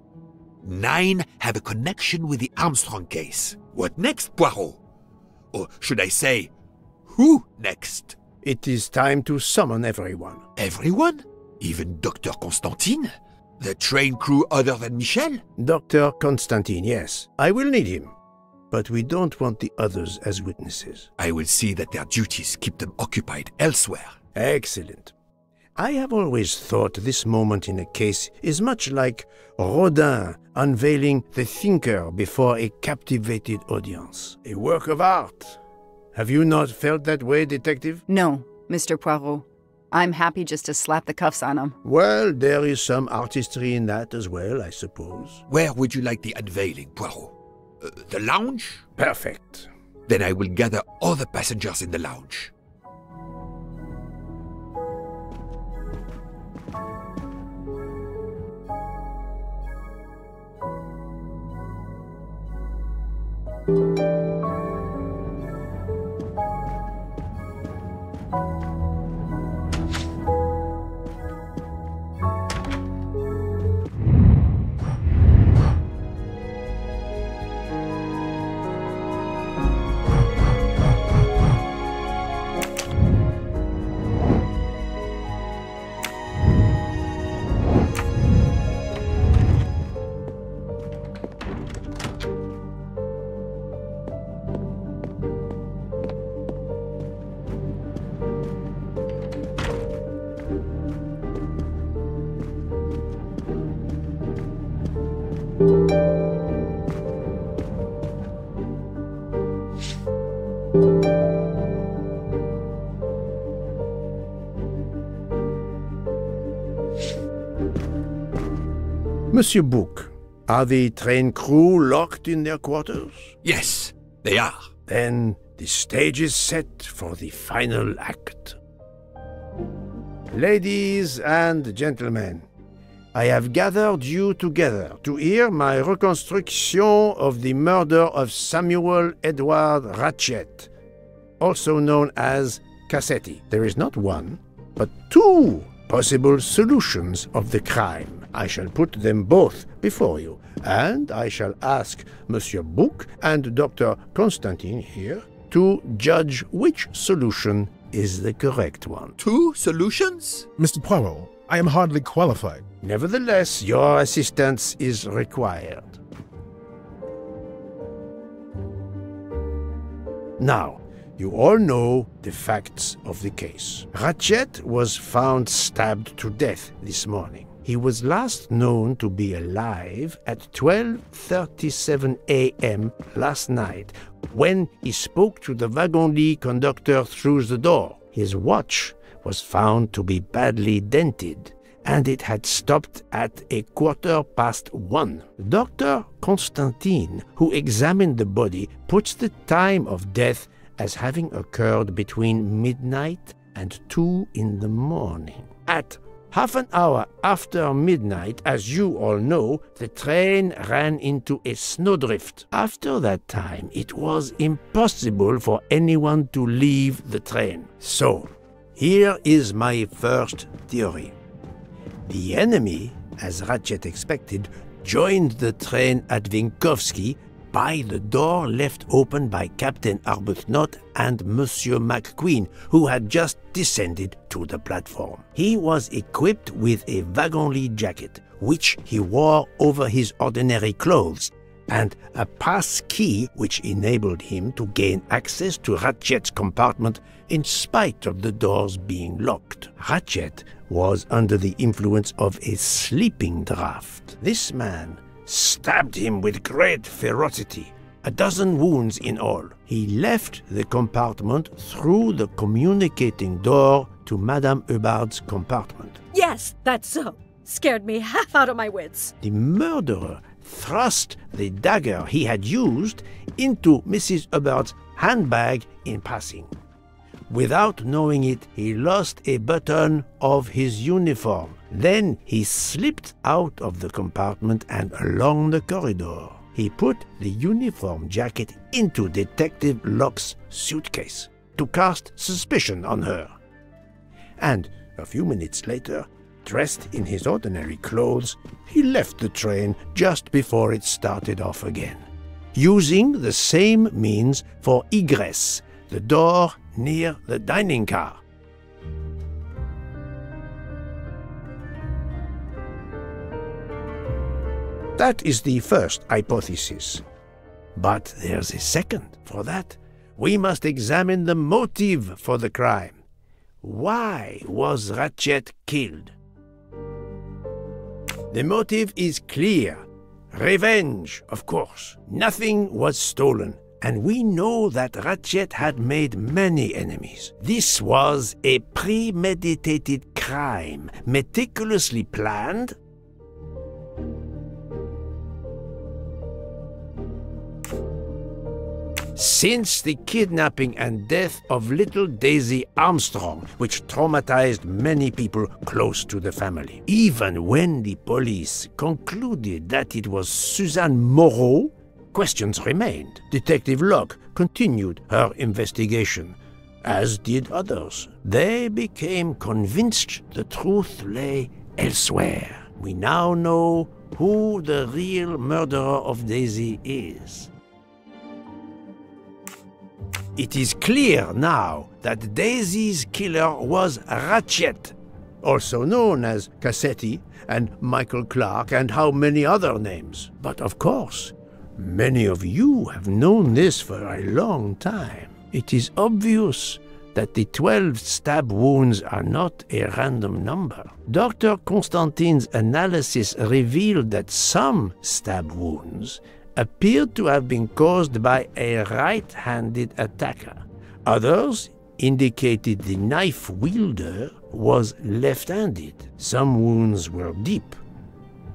9 have a connection with the Armstrong case. What next, Poirot? Or should I say, who next? It is time to summon everyone. Everyone? Even Dr. Constantine? The train crew other than Michel? Dr. Constantine, yes. I will need him. But we don't want the others as witnesses. I will see that their duties keep them occupied elsewhere. Excellent. I have always thought this moment in a case is much like Rodin unveiling the thinker before a captivated audience. A work of art. Have you not felt that way, Detective? No, Mr. Poirot. I'm happy just to slap the cuffs on him. Well, there is some artistry in that as well, I suppose. Where would you like the unveiling, Poirot? The lounge? Perfect. Then I will gather all the passengers in the lounge. Monsieur Bouc, are the train crew locked in their quarters? Yes, they are. Then the stage is set for the final act. Ladies and gentlemen, I have gathered you together to hear my reconstruction of the murder of Samuel Edward Ratchet, also known as Cassetti. There is not one, but two possible solutions of the crime. I shall put them both before you, and I shall ask Monsieur Bouc and Dr. Constantine here to judge which solution is the correct one. Two solutions? Mr. Poirot, I am hardly qualified. Nevertheless, your assistance is required. Now, you all know the facts of the case. Ratchet was found stabbed to death this morning. He was last known to be alive at 12:37 a.m. last night when he spoke to the wagon-lit conductor through the door. His watch was found to be badly dented, and it had stopped at 1:15. Dr. Constantine, who examined the body, puts the time of death as having occurred between midnight and 2 in the morning. At half an hour after midnight, as you all know, the train ran into a snowdrift. After that time, it was impossible for anyone to leave the train. So, here is my first theory. The enemy, as Ratchet expected, joined the train at Vinkovsky by the door left open by Captain Arbuthnot and Monsieur McQueen, who had just descended to the platform. He was equipped with a wagon-lit jacket, which he wore over his ordinary clothes, and a pass key which enabled him to gain access to Ratchet's compartment in spite of the doors being locked. Ratchet was under the influence of a sleeping draught. This man stabbed him with great ferocity, 12 wounds in all. He left the compartment through the communicating door to Madame Hubbard's compartment. Yes, that's so. Scared me half out of my wits. The murderer thrust the dagger he had used into Mrs. Hubbard's handbag in passing. Without knowing it, he lost a button of his uniform. Then he slipped out of the compartment and along the corridor. He put the uniform jacket into Detective Locke's suitcase to cast suspicion on her. And a few minutes later, dressed in his ordinary clothes, he left the train just before it started off again, using the same means for egress, the door near the dining car. That is the first hypothesis. But there's a second. For that, we must examine the motive for the crime. Why was Ratchet killed? The motive is clear. Revenge, of course. Nothing was stolen, and we know that Ratchet had made many enemies. This was a premeditated crime, meticulously planned. Since the kidnapping and death of little Daisy Armstrong, which traumatized many people close to the family. Even when the police concluded that it was Suzanne Moreau, questions remained. Detective Locke continued her investigation, as did others. They became convinced the truth lay elsewhere. We now know who the real murderer of Daisy is. It is clear now that Daisy's killer was Ratchet, also known as Cassetti and Michael Clark and how many other names. But of course, many of you have known this for a long time. It is obvious that the 12 stab wounds are not a random number. Dr. Constantine's analysis revealed that some stab wounds appeared to have been caused by a right-handed attacker. Others indicated the knife wielder was left-handed. Some wounds were deep,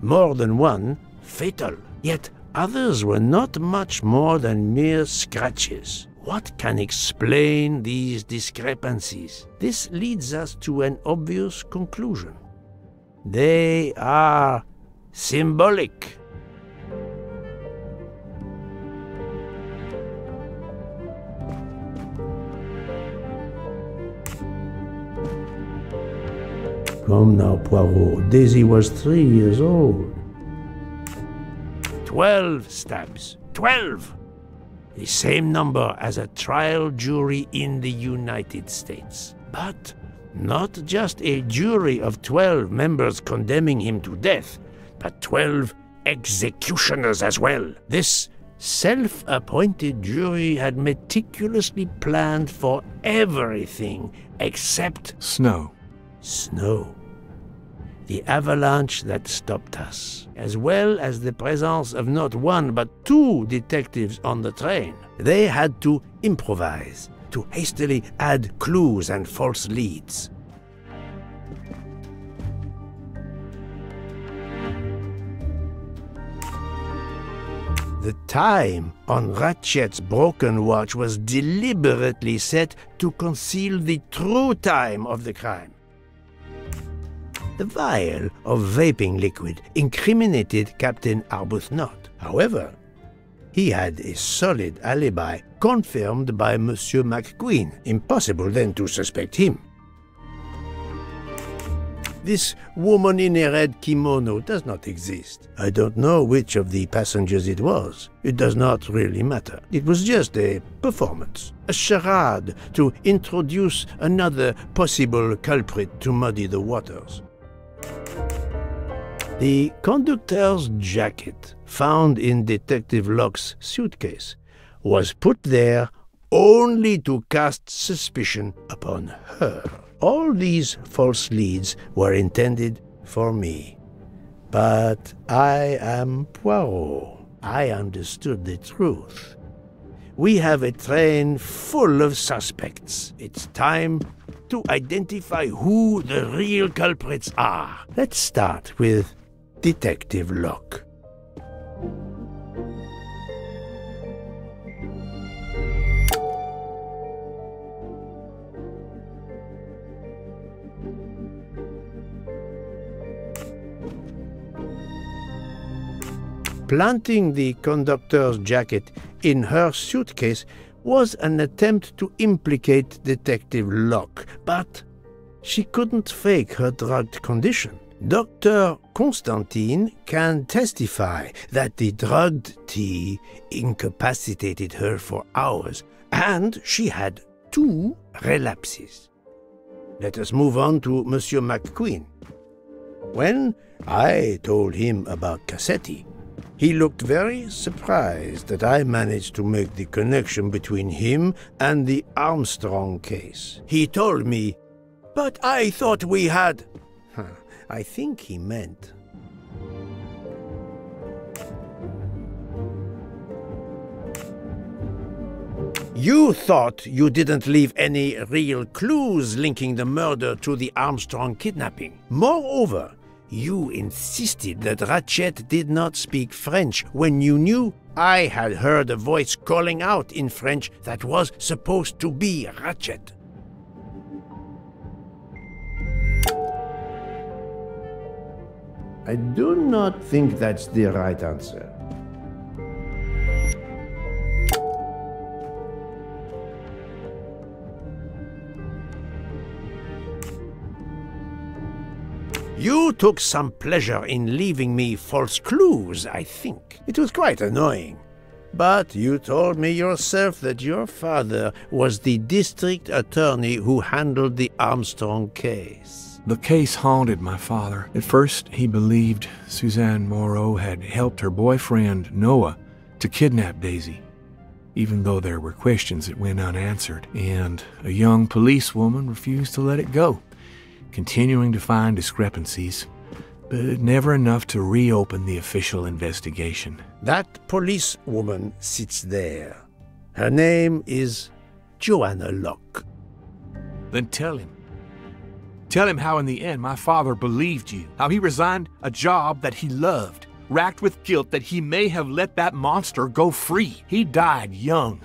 more than one fatal. Yet others were not much more than mere scratches. What can explain these discrepancies? This leads us to an obvious conclusion. They are symbolic. Come now, Poirot. Daisy was 3 years old. 12 stabs. 12! The same number as a trial jury in the United States. But not just a jury of 12 members condemning him to death, but 12 executioners as well. This self-appointed jury had meticulously planned for everything except snow. Snow. The avalanche that stopped us, as well as the presence of not one but 2 detectives on the train. They had to improvise, to hastily add clues and false leads. The time on Ratchet's broken watch was deliberately set to conceal the true time of the crime. The vial of vaping liquid incriminated Captain Arbuthnot. However, he had a solid alibi confirmed by Monsieur McQueen. Impossible then to suspect him. This woman in a red kimono does not exist. I don't know which of the passengers it was. It does not really matter. It was just a performance, a charade to introduce another possible culprit to muddy the waters. The conductor's jacket, found in Detective Locke's suitcase, was put there only to cast suspicion upon her. All these false leads were intended for me. But I am Poirot. I understood the truth. We have a train full of suspects. It's time to identify who the real culprits are. Let's start with Detective Locke. Planting the conductor's jacket in her suitcase was an attempt to implicate Detective Locke, but she couldn't fake her drugged condition. Dr. Constantine can testify that the drugged tea incapacitated her for hours, and she had 2 relapses. Let us move on to Monsieur McQueen. When I told him about Cassetti, he looked very surprised that I managed to make the connection between him and the Armstrong case. He told me, "But I thought we had..." I think he meant... You thought you didn't leave any real clues linking the murder to the Armstrong kidnapping. Moreover, you insisted that Ratchet did not speak French when you knew I had heard a voice calling out in French that was supposed to be Ratchet. I do not think that's the right answer. You took some pleasure in leaving me false clues, I think. It was quite annoying. But you told me yourself that your father was the district attorney who handled the Armstrong case. The case haunted my father. At first, he believed Suzanne Moreau had helped her boyfriend, Noah, to kidnap Daisy, even though there were questions that went unanswered, and a young policewoman refused to let it go, continuing to find discrepancies, but never enough to reopen the official investigation. That policewoman sits there. Her name is Joanna Locke. Then tell him. Tell him how in the end my father believed you, how he resigned a job that he loved, racked with guilt that he may have let that monster go free. He died young,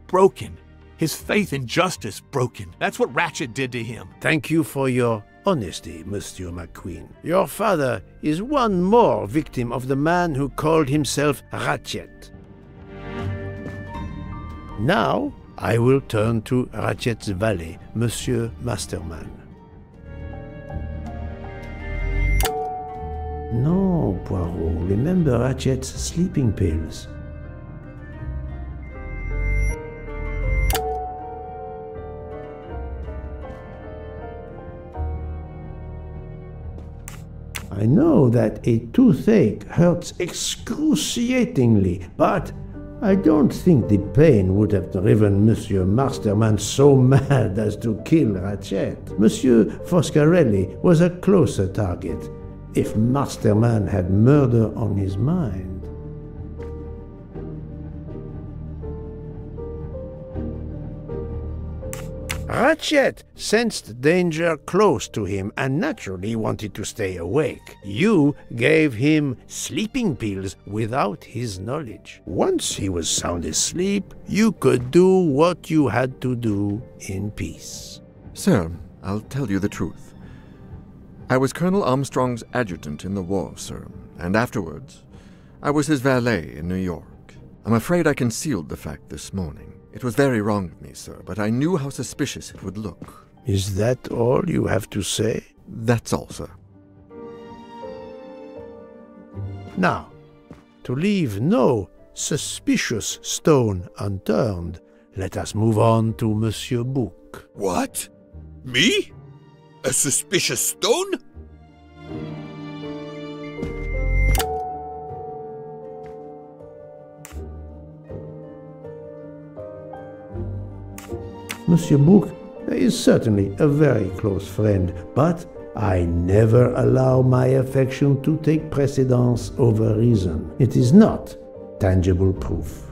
broken, his faith in justice broken. That's what Ratchet did to him. Thank you for your honesty, Monsieur McQueen. Your father is one more victim of the man who called himself Ratchet. Now, I will turn to Ratchet's valet, Monsieur Masterman. No, Poirot, remember Ratchet's sleeping pills. I know that a toothache hurts excruciatingly, but I don't think the pain would have driven Monsieur Masterman so mad as to kill Ratchet. Monsieur Foscarelli was a closer target, if Masterman had murder on his mind. Ratchet sensed danger close to him and naturally wanted to stay awake. You gave him sleeping pills without his knowledge. Once he was sound asleep, you could do what you had to do in peace. Sir, I'll tell you the truth. I was Colonel Armstrong's adjutant in the war, sir, and afterwards, I was his valet in New York. I'm afraid I concealed the fact this morning. It was very wrong of me, sir, but I knew how suspicious it would look. Is that all you have to say? That's all, sir. Now, to leave no suspicious stone unturned, let us move on to Monsieur Bouc. What? Me? A suspicious stone? Monsieur Bouc is certainly a very close friend, but I never allow my affection to take precedence over reason. It is not tangible proof.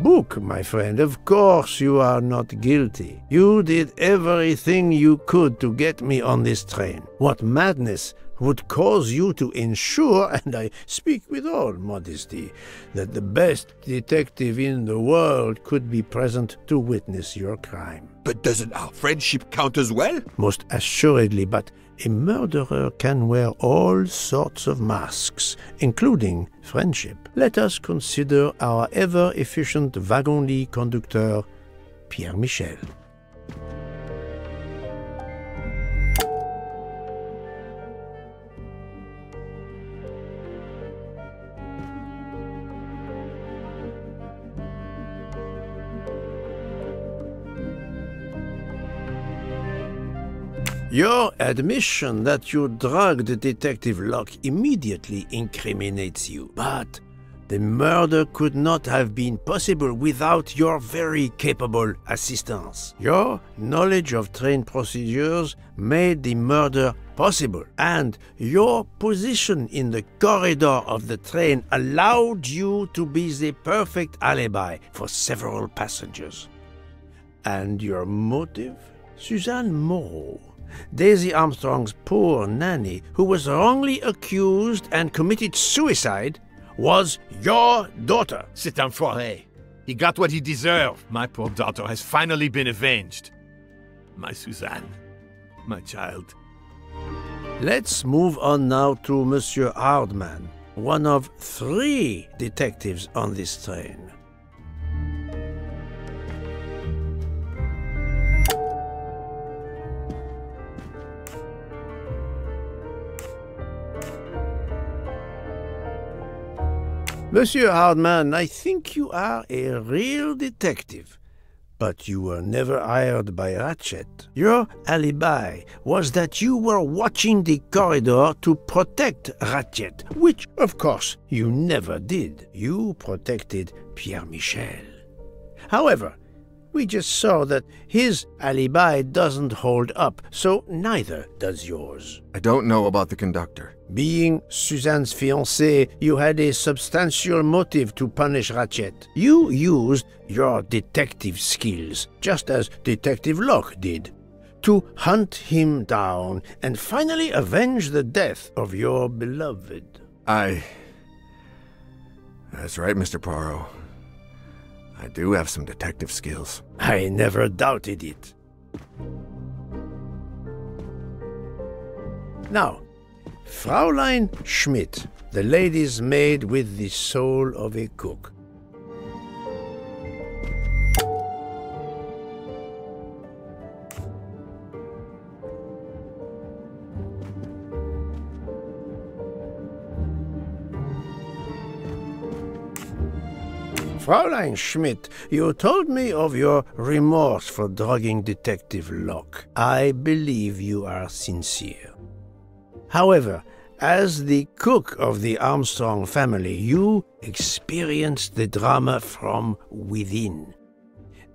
Bouc, my friend, of course you are not guilty. You did everything you could to get me on this train. What madness would cause you to ensure, and I speak with all modesty, that the best detective in the world could be present to witness your crime. But doesn't our friendship count as well? Most assuredly, but a murderer can wear all sorts of masks, including friendship. Let us consider our ever-efficient wagon-lit conductor, Pierre Michel. Your admission that you drugged Detective Locke immediately incriminates you, but the murder could not have been possible without your very capable assistance. Your knowledge of train procedures made the murder possible, and your position in the corridor of the train allowed you to be the perfect alibi for several passengers. And your motive? Suzanne Moreau, Daisy Armstrong's poor nanny, who was wrongly accused and committed suicide, was your daughter. C'est enfoiré. He got what he deserved. My poor daughter has finally been avenged. My Suzanne, my child. Let's move on now to Monsieur Hardman, one of 3 detectives on this train. Monsieur Hardman, I think you are a real detective, but you were never hired by Ratchet. Your alibi was that you were watching the corridor to protect Ratchet, which, of course, you never did. You protected Pierre Michel. However, We just saw that his alibi doesn't hold up, so neither does yours. I don't know about the conductor. Being Suzanne's fiancé, you had a substantial motive to punish Ratchet. You used your detective skills, just as Detective Locke did, to hunt him down and finally avenge the death of your beloved. That's right, Mr. Poirot. I do have some detective skills. I never doubted it. Now, Fraulein Schmidt, the lady's maid with the soul of a cook. Fraulein Schmidt, you told me of your remorse for drugging Detective Locke. I believe you are sincere. However, as the cook of the Armstrong family, you experienced the drama from within.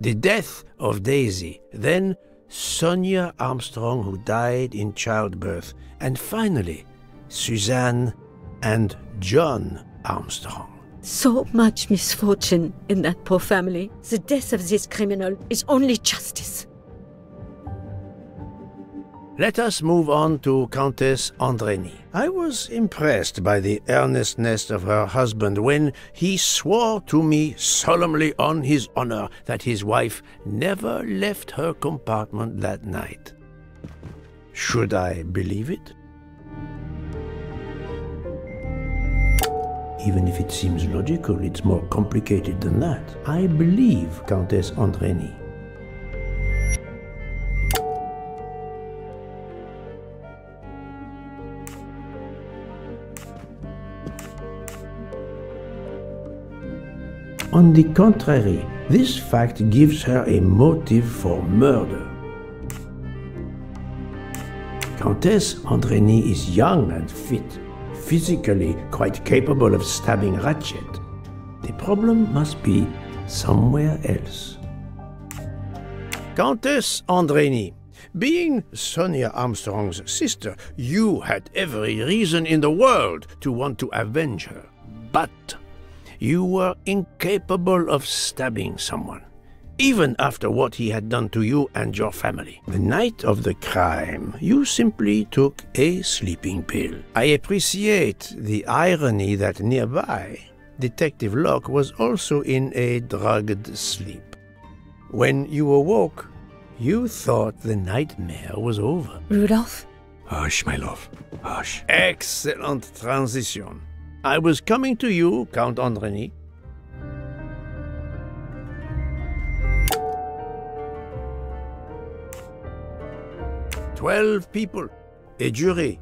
The death of Daisy, then Sonia Armstrong, who died in childbirth, and finally, Suzanne and John Armstrong. So much misfortune in that poor family. The death of this criminal is only justice. Let us move on to Countess Andrény. I was impressed by the earnestness of her husband when he swore to me solemnly on his honor that his wife never left her compartment that night. Should I believe it? Even if it seems logical, it's more complicated than that. I believe Countess Andrény. On the contrary, this fact gives her a motive for murder. Countess Andrény is young and fit, physically quite capable of stabbing Ratchet. The problem must be somewhere else. Countess Andrény, being Sonia Armstrong's sister, you had every reason in the world to want to avenge her. But you were incapable of stabbing someone, even after what he had done to you and your family. The night of the crime, you simply took a sleeping pill. I appreciate the irony that nearby, Detective Locke was also in a drugged sleep. When you awoke, you thought the nightmare was over. Rudolph? Hush, my love. Hush. Excellent transition. I was coming to you, Count Andrény. "12 people, a jury.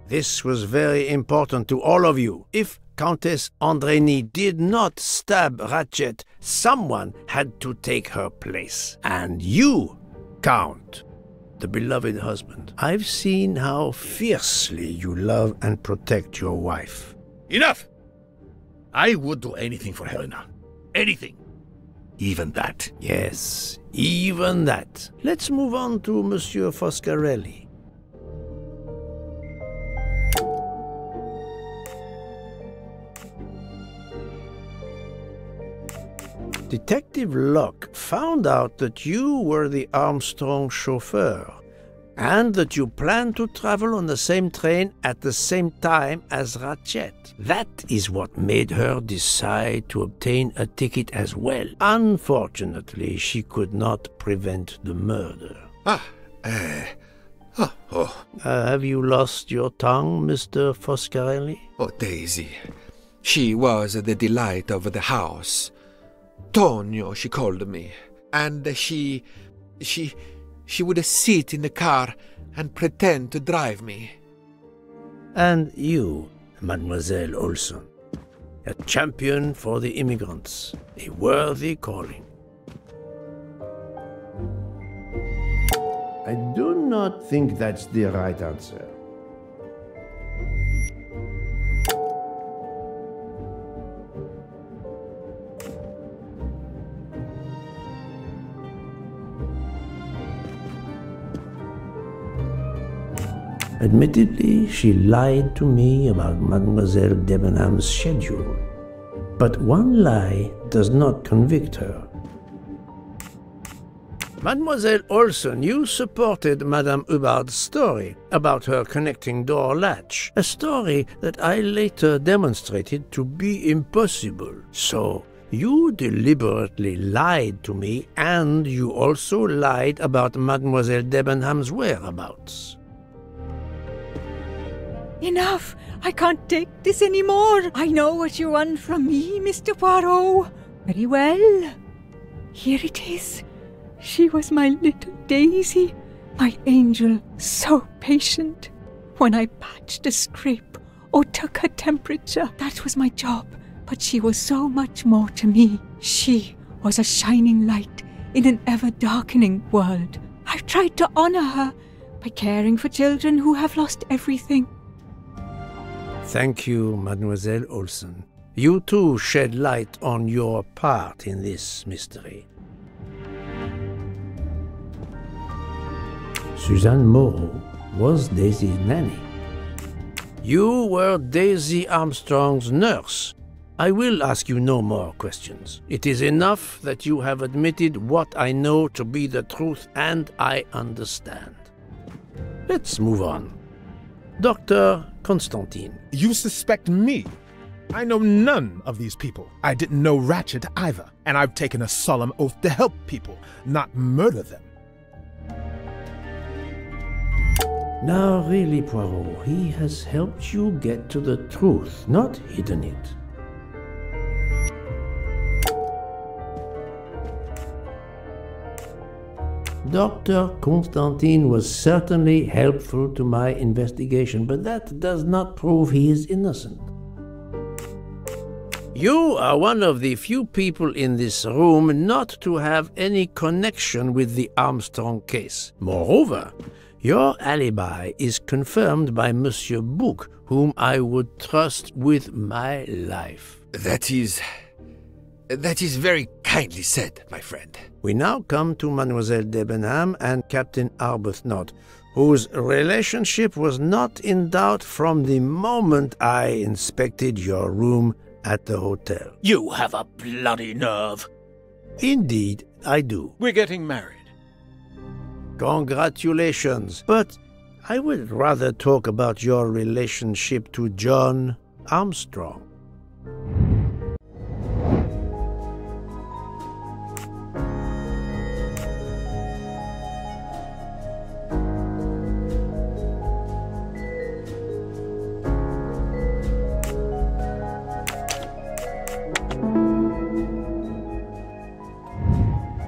This was very important to all of you. If Countess Andrény did not stab Ratchet, someone had to take her place. And you, Count, the beloved husband. I've seen how fiercely you love and protect your wife." Enough! I would do anything for Helena. Anything. Even that. Yes, even that. Let's move on to Monsieur Foscarelli. Detective Locke found out that you were the Armstrong chauffeur, and that you planned to travel on the same train at the same time as Ratchet. That is what made her decide to obtain a ticket as well. Unfortunately, she could not prevent the murder. Have you lost your tongue, Mr. Foscarelli? Oh, Daisy. She was the delight of the house. Tonio, she called me. And she would sit in the car and pretend to drive me. And you, Mademoiselle Olson, a champion for the immigrants, a worthy calling. I do not think that's the right answer. Admittedly, she lied to me about Mademoiselle Debenham's schedule. But one lie does not convict her. Mademoiselle Olsen, you supported Madame Hubbard's story about her connecting door latch, a story that I later demonstrated to be impossible. So, you deliberately lied to me, and you also lied about Mademoiselle Debenham's whereabouts. Enough! I can't take this anymore! I know what you want from me, Mr. Poirot. Very well. Here it is. She was my little Daisy, my angel, so patient. When I patched a scrape or took her temperature, that was my job. But she was so much more to me. She was a shining light in an ever-darkening world. I've tried to honor her by caring for children who have lost everything. Thank you, Mademoiselle Olsen. You too shed light on your part in this mystery. Suzanne Moreau was Daisy's nanny. You were Daisy Armstrong's nurse. I will ask you no more questions. It is enough that you have admitted what I know to be the truth, and I understand. Let's move on. Dr. Constantine. You suspect me? I know none of these people. I didn't know Ratchet either, and I've taken a solemn oath to help people, not murder them. Now really, Poirot, he has helped you get to the truth, not hidden it. Dr. Constantine was certainly helpful to my investigation, but that does not prove he is innocent. You are one of the few people in this room not to have any connection with the Armstrong case. Moreover, your alibi is confirmed by Monsieur Bouc, whom I would trust with my life. That is very kindly said, my friend. We now come to Mademoiselle Debenham and Captain Arbuthnot, whose relationship was not in doubt from the moment I inspected your room at the hotel. You have a bloody nerve. Indeed, I do. We're getting married. Congratulations. But I would rather talk about your relationship to John Armstrong.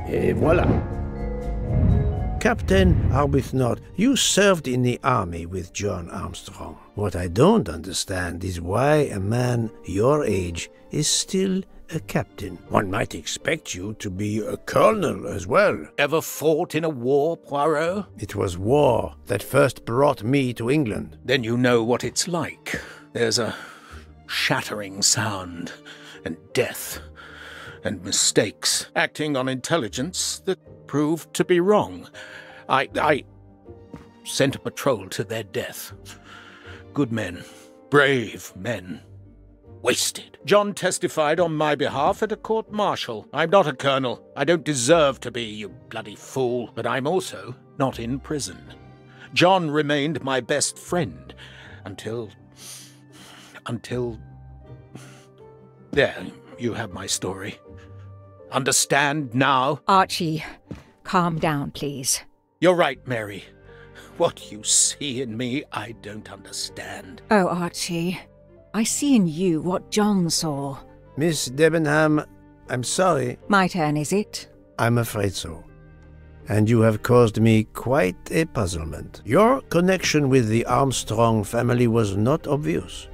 Et voilà. Captain Arbuthnot, you served in the army with John Armstrong. What I don't understand is why a man your age is still a captain. One might expect you to be a colonel as well. Ever fought in a war, Poirot? It was war that first brought me to England. Then you know what it's like. There's a shattering sound, and death, and mistakes, acting on intelligence that proved to be wrong. I sent a patrol to their death. Good men, brave men, wasted. John testified on my behalf at a court-martial. I'm not a colonel. I don't deserve to be, you bloody fool. But I'm also not in prison. John remained my best friend until... There, you have my story. Understand now? Archie, calm down, please. You're right, Mary. What you see in me, I don't understand. Oh, Archie, I see in you what John saw. Miss Debenham, I'm sorry. My turn, is it? I'm afraid so. And you have caused me quite a puzzlement. Your connection with the Armstrong family was not obvious.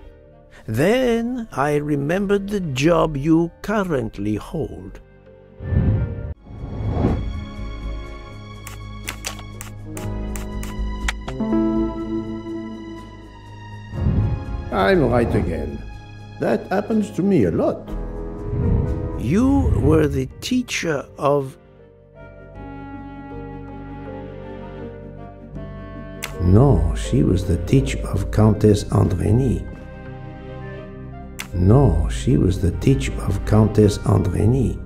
Then I remembered the job you currently hold. I'm right again. That happens to me a lot. You were the teacher of No, she was the teacher of Countess Andrény. No, she was the teacher of Countess Andrény.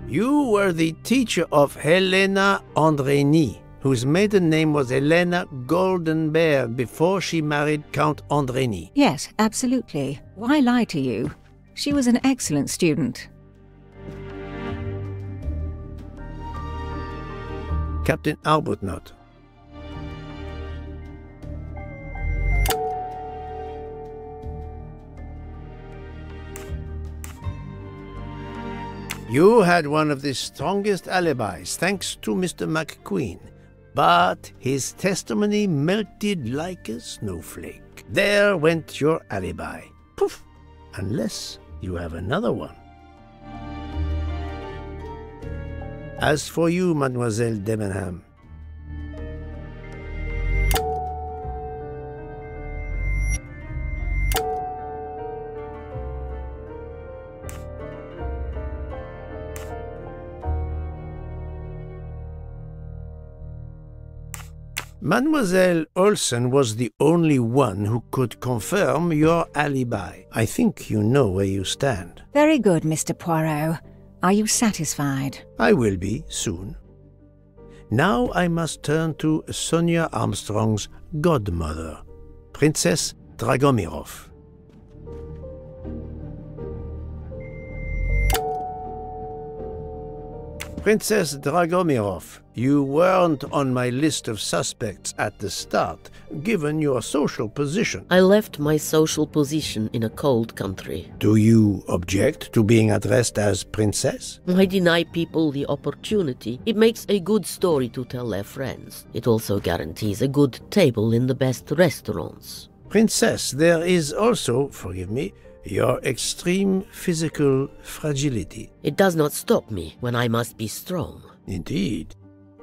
You were the teacher of Helena Andrény, whose maiden name was Helena Goldenberg before she married Count Andrény. Yes, absolutely. Why lie to you? She was an excellent student. Captain Arbuthnot. You had one of the strongest alibis, thanks to Mr. McQueen. But his testimony melted like a snowflake. There went your alibi. Poof! Unless you have another one. As for you, Mademoiselle Debenham, Mademoiselle Olsen was the only one who could confirm your alibi. I think you know where you stand. Very good, Mr. Poirot. Are you satisfied? I will be soon. Now I must turn to Sonia Armstrong's godmother, Princess Dragomirov. Princess Dragomirov, you weren't on my list of suspects at the start, given your social position. I left my social position in a cold country. Do you object to being addressed as Princess? I deny people the opportunity. It makes a good story to tell their friends. It also guarantees a good table in the best restaurants. Princess, there is also, forgive me, your extreme physical fragility. It does not stop me when I must be strong. Indeed.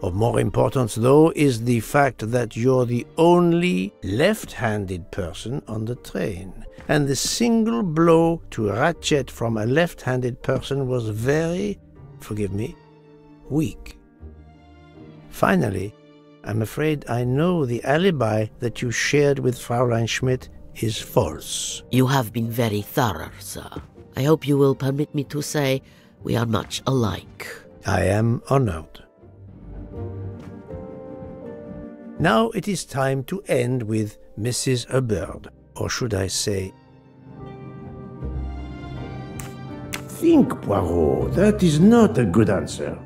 Of more importance, though, is the fact that you're the only left-handed person on the train. And the single blow to Ratchet from a left-handed person was very, forgive me, weak. Finally, I'm afraid I know the alibi that you shared with Fraulein Schmidt is false. You have been very thorough, sir. I hope you will permit me to say we are much alike. I am honored. Now it is time to end with Mrs. Hubbard, or should I say... Think, Poirot, that is not a good answer.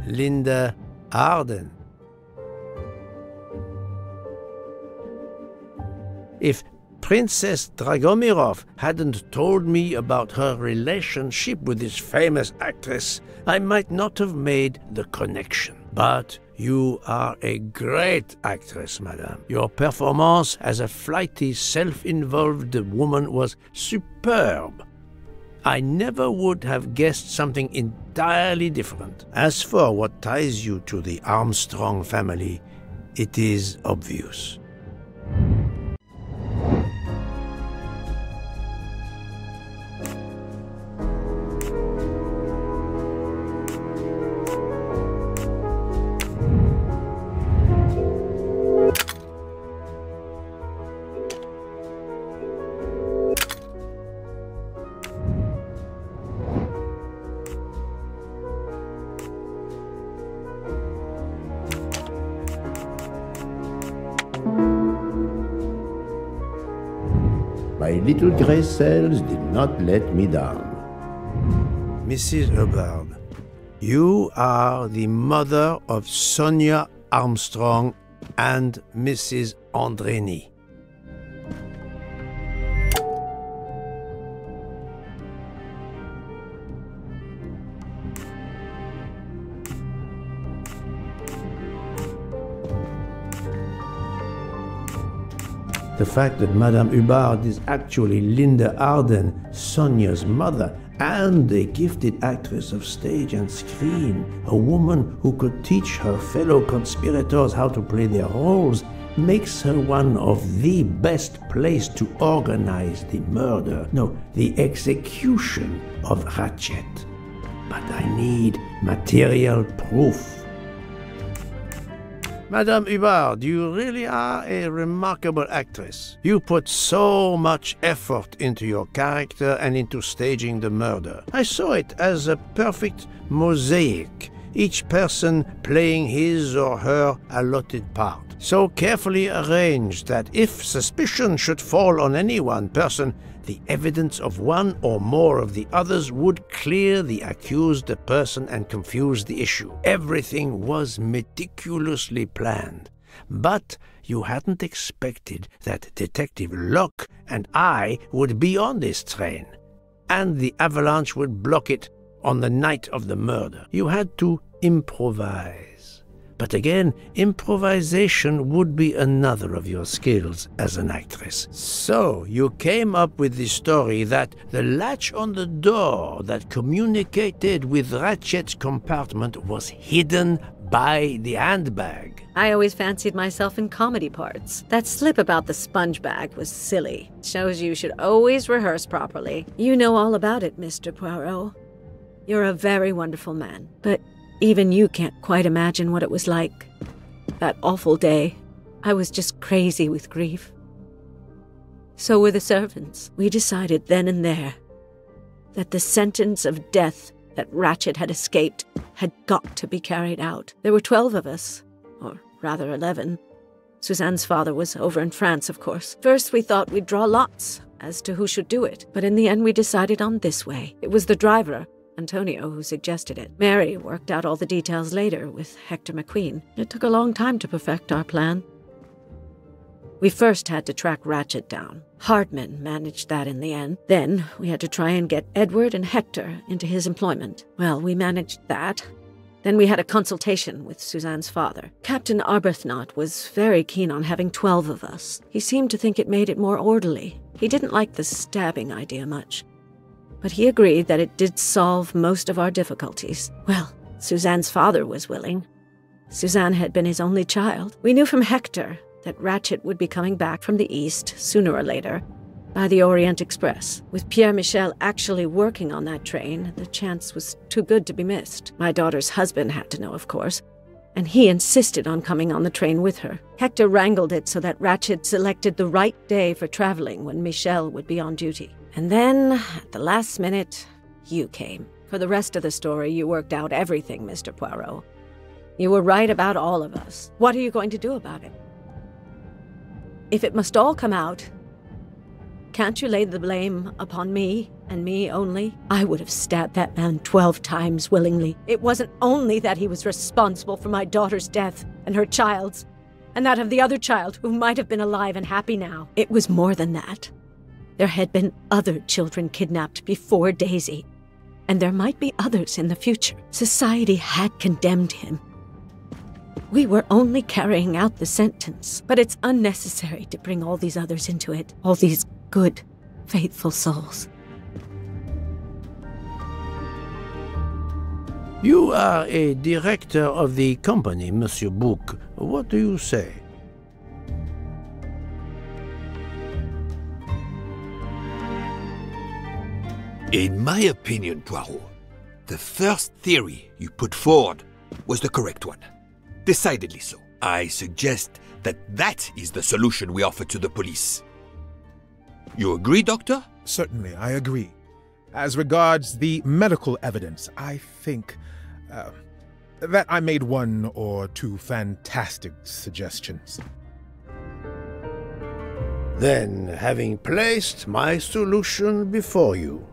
Linda Arden. If Princess Dragomirov hadn't told me about her relationship with this famous actress, I might not have made the connection. But you are a great actress, madame. Your performance as a flighty, self-involved woman was superb. I never would have guessed something entirely different. As for what ties you to the Armstrong family, it is obvious. My little grey cells did not let me down. Mrs. Hubbard, you are the mother of Sonia Armstrong and Mrs. Andrény. The fact that Madame Hubbard is actually Linda Arden, Sonia's mother, and a gifted actress of stage and screen, a woman who could teach her fellow conspirators how to play their roles, makes her one of the best placed to organize the murder, no, the execution of Ratchet. But I need material proof. Madame Hubbard, you really are a remarkable actress. You put so much effort into your character and into staging the murder. I saw it as a perfect mosaic, each person playing his or her allotted part, so carefully arranged that if suspicion should fall on any one person, the evidence of one or more of the others would clear the accused person and confuse the issue. Everything was meticulously planned. But you hadn't expected that Detective Locke and I would be on this train, and the avalanche would block it on the night of the murder. You had to improvise. But again, improvisation would be another of your skills as an actress. So you came up with the story that the latch on the door that communicated with Ratchet's compartment was hidden by the handbag. I always fancied myself in comedy parts. That slip about the sponge bag was silly. Shows you should always rehearse properly. You know all about it, Mr. Poirot. You're a very wonderful man, but even you can't quite imagine what it was like. That awful day. I was just crazy with grief. So were the servants. We decided then and there that the sentence of death that Ratchet had escaped had got to be carried out. There were 12 of us, or rather 11. Suzanne's father was over in France, of course. First we thought we'd draw lots as to who should do it, but in the end we decided on this way. It was the driver, Antonio, who suggested it. Mary worked out all the details later with Hector McQueen. It took a long time to perfect our plan. We first had to track Ratchet down. Hardman managed that in the end. Then we had to try and get Edward and Hector into his employment. Well, we managed that. Then we had a consultation with Suzanne's father. Captain Arbuthnot was very keen on having 12 of us. He seemed to think it made it more orderly. He didn't like the stabbing idea much, but he agreed that it did solve most of our difficulties. Well, Suzanne's father was willing. Suzanne had been his only child. We knew from Hector that Ratchet would be coming back from the east, sooner or later, by the Orient Express. With Pierre Michel actually working on that train, the chance was too good to be missed. My daughter's husband had to know, of course, and he insisted on coming on the train with her. Hector wrangled it so that Ratchet selected the right day for traveling when Michel would be on duty. And then, at the last minute, you came. For the rest of the story, you worked out everything, Mr. Poirot. You were right about all of us. What are you going to do about it? If it must all come out, can't you lay the blame upon me, and me only? I would have stabbed that man 12 times willingly. It wasn't only that he was responsible for my daughter's death, and her child's, and that of the other child who might have been alive and happy now. It was more than that. There had been other children kidnapped before Daisy, and there might be others in the future. Society had condemned him. We were only carrying out the sentence, but it's unnecessary to bring all these others into it, all these good, faithful souls. You are a director of the company, Monsieur Bouc. What do you say? In my opinion, Poirot, the first theory you put forward was the correct one. Decidedly so. I suggest that is the solution we offer to the police. You agree, Doctor? Certainly, I agree. As regards the medical evidence, I think that I made one or two fantastic suggestions. Then, having placed my solution before you,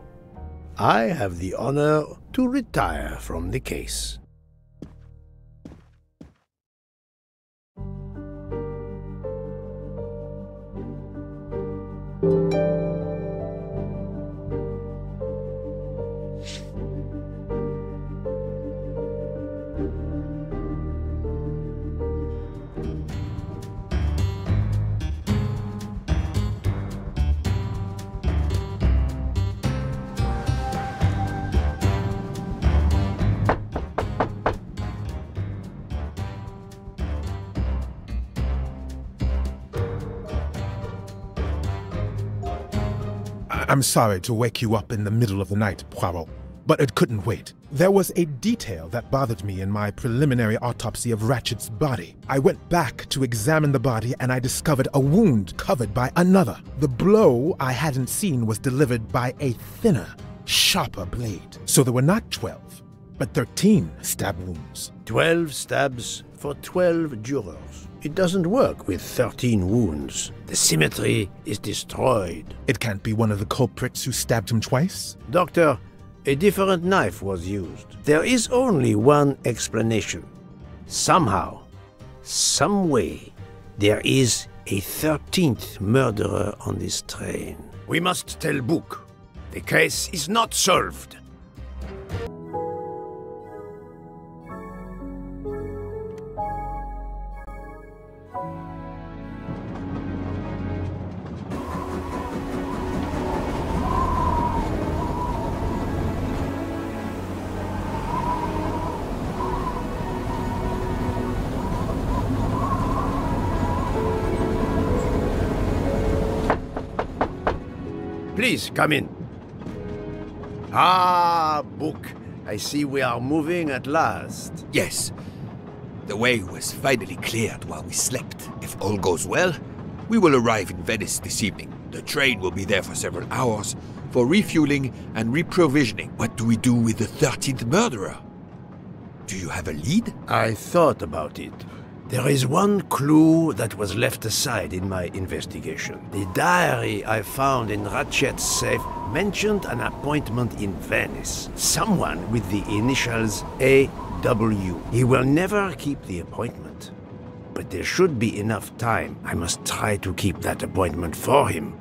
I have the honor to retire from the case. I'm sorry to wake you up in the middle of the night, Poirot. but it couldn't wait. There was a detail that bothered me in my preliminary autopsy of Ratchet's body. I went back to examine the body and I discovered a wound covered by another. The blow I hadn't seen was delivered by a thinner, sharper blade. So there were not 12, but 13 stab wounds. 12 stabs for 12 jurors. It doesn't work with 13 wounds. The symmetry is destroyed. It can't be one of the culprits who stabbed him twice? Doctor, a different knife was used. There is only one explanation. Somehow, some way, there is a 13th murderer on this train. We must tell Book. The case is not solved. Please, come in. Ah, Book. I see we are moving at last. Yes. The way was finally cleared while we slept. If all goes well, we will arrive in Venice this evening. The train will be there for several hours for refueling and reprovisioning. What do we do with the 13th murderer? Do you have a lead? I thought about it. There is one clue that was left aside in my investigation. The diary I found in Ratchet's safe mentioned an appointment in Venice. Someone with the initials A.W. He will never keep the appointment. But there should be enough time. I must try to keep that appointment for him.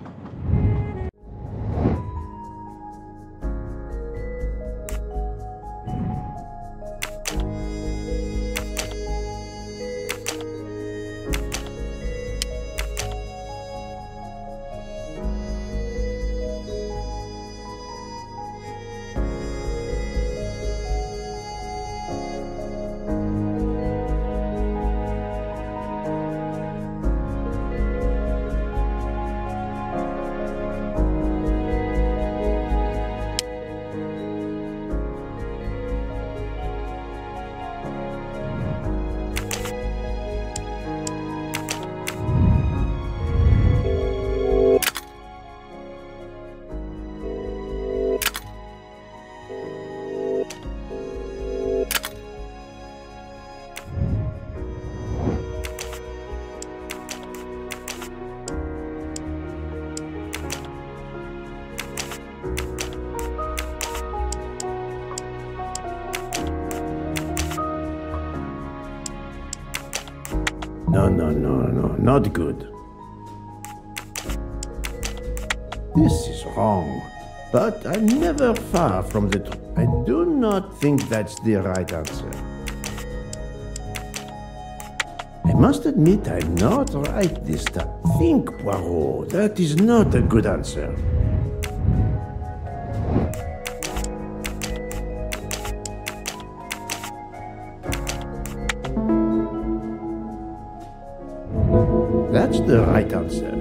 No, not good. This is wrong, but I'm never far from the truth. I do not think that's the right answer. I must admit I'm not right this time. Think, Poirot, that is not a good answer. That's the right answer.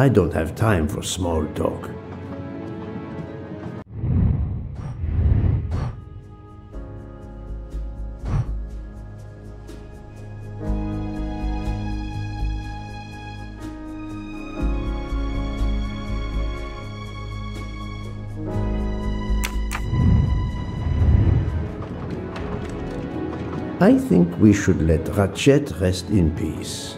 I don't have time for small talk. I think we should let Ratchet rest in peace.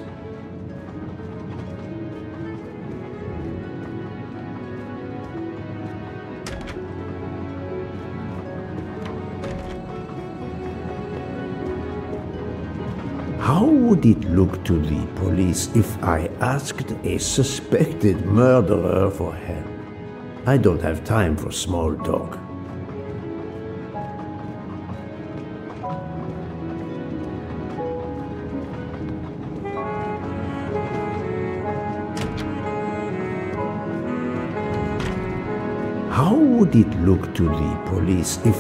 How would it look to the police if I asked a suspected murderer for help? I don't have time for small talk. How would it look to the police if...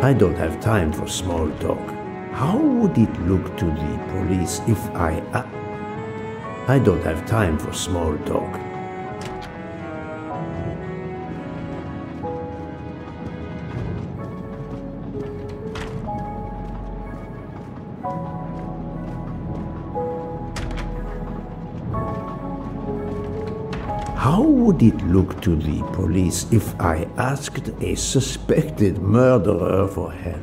I don't have time for small talk. How would it look to the police if I don't have time for small talk. How would it look to the police if I asked a suspected murderer for help?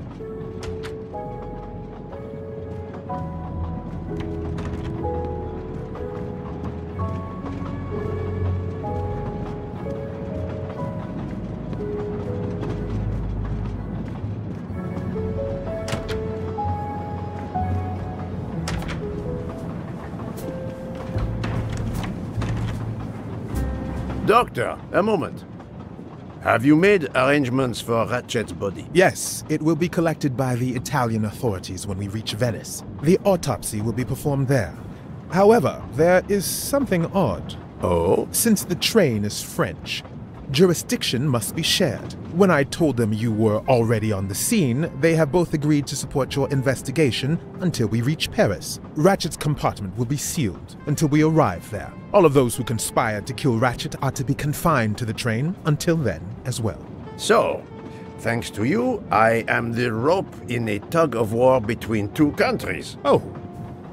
Doctor, a moment. Have you made arrangements for Ratchet's body? Yes, it will be collected by the Italian authorities when we reach Venice. The autopsy will be performed there. However, there is something odd. Oh? Since the train is French, jurisdiction must be shared. When I told them you were already on the scene, they have both agreed to support your investigation until we reach Paris. Ratchet's compartment will be sealed until we arrive there. All of those who conspired to kill Ratchet are to be confined to the train until then as well. So, thanks to you, I am the rope in a tug-of-war between two countries. Oh,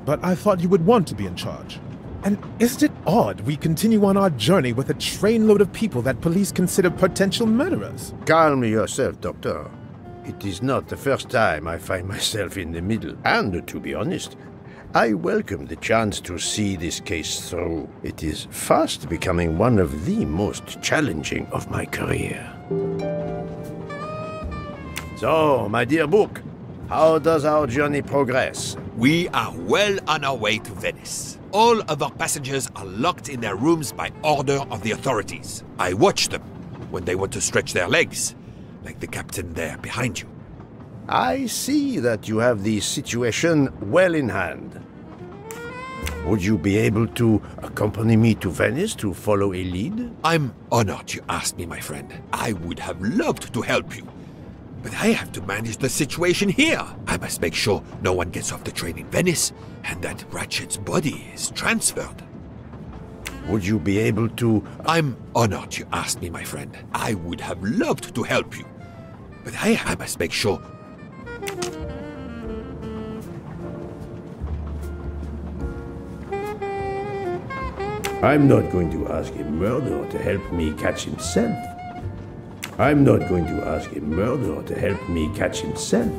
but I thought you would want to be in charge. And isn't it odd we continue on our journey with a trainload of people that police consider potential murderers? Calm yourself, Doctor. It is not the first time I find myself in the middle. And, to be honest, I welcome the chance to see this case through. It is fast becoming one of the most challenging of my career. So, my dear book, how does our journey progress? We are well on our way to Venice. All of our passengers are locked in their rooms by order of the authorities. I watch them when they want to stretch their legs, like the captain there behind you. I see that you have the situation well in hand. Would you be able to accompany me to Venice to follow a lead? I'm honored you asked me, my friend. I would have loved to help you. But I have to manage the situation here. I must make sure no one gets off the train in Venice and that Ratchet's body is transferred. Would you be able to... I'm honored you asked me, my friend. I would have loved to help you. But I must make sure... I'm not going to ask a murderer to help me catch himself. I'm not going to ask a murderer to help me catch himself.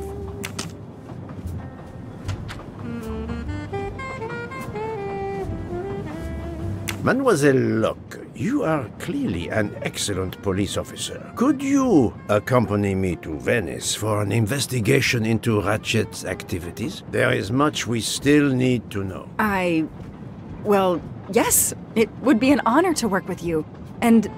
Mademoiselle Locke, you are clearly an excellent police officer. Could you accompany me to Venice for an investigation into Ratchet's activities? There is much we still need to know. Well, yes. It would be an honor to work with you. And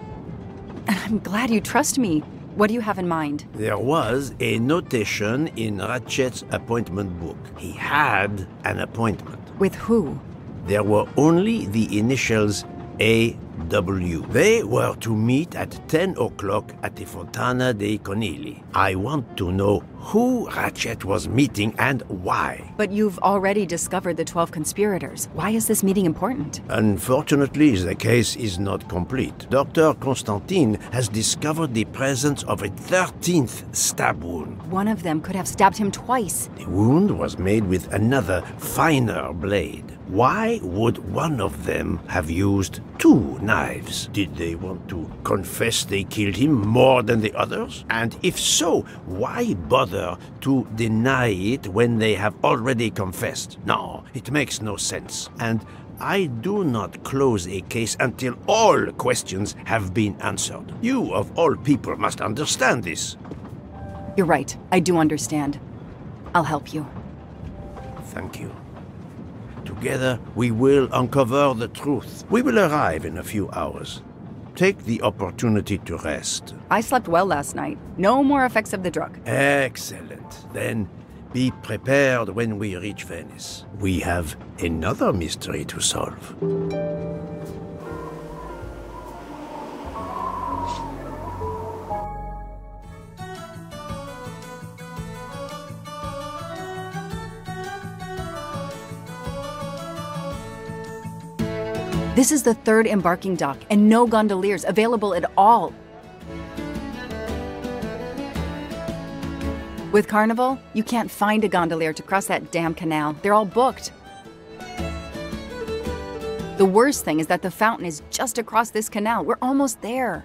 I'm glad you trust me. What do you have in mind? There was a notation in Ratchet's appointment book. He had an appointment. With who? There were only the initials A.W. They were to meet at 10 o'clock at the Fontana dei Conigli. I want to know who Ratchet was meeting and why. But you've already discovered the 12 conspirators. Why is this meeting important? Unfortunately, the case is not complete. Dr. Constantine has discovered the presence of a 13th stab wound. One of them could have stabbed him twice. The wound was made with another, finer blade. Why would one of them have used two knives? Did they want to confess they killed him more than the others? And if so, why bother to deny it when they have already confessed? No, it makes no sense. And I do not close a case until all questions have been answered. You, of all people, must understand this. You're right. I do understand. I'll help you. Thank you. Together, we will uncover the truth. We will arrive in a few hours. Take the opportunity to rest. I slept well last night. No more effects of the drug. Excellent. Then, be prepared when we reach Venice. We have another mystery to solve. This is the third embarking dock, and no gondoliers available at all. With Carnival, you can't find a gondolier to cross that damn canal. They're all booked. The worst thing is that the fountain is just across this canal. We're almost there.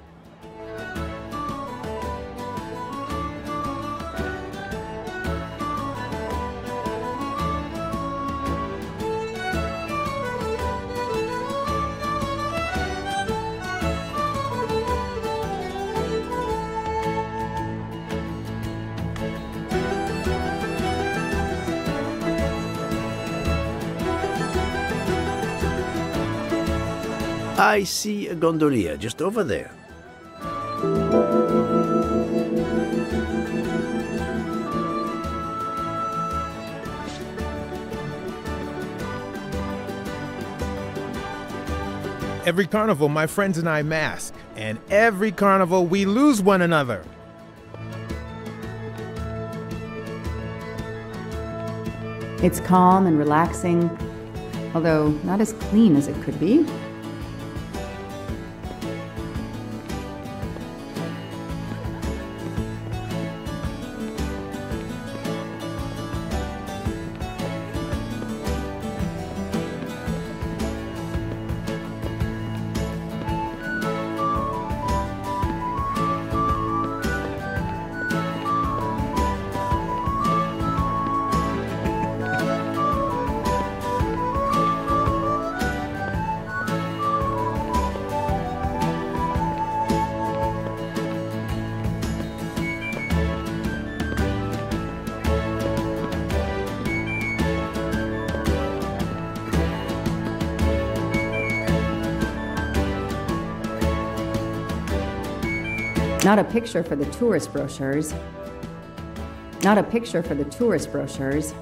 I see a gondolier just over there. Every carnival, my friends and I mask, and every carnival, we lose one another. It's calm and relaxing, although not as clean as it could be. Not a picture for the tourist brochures. Not a picture for the tourist brochures.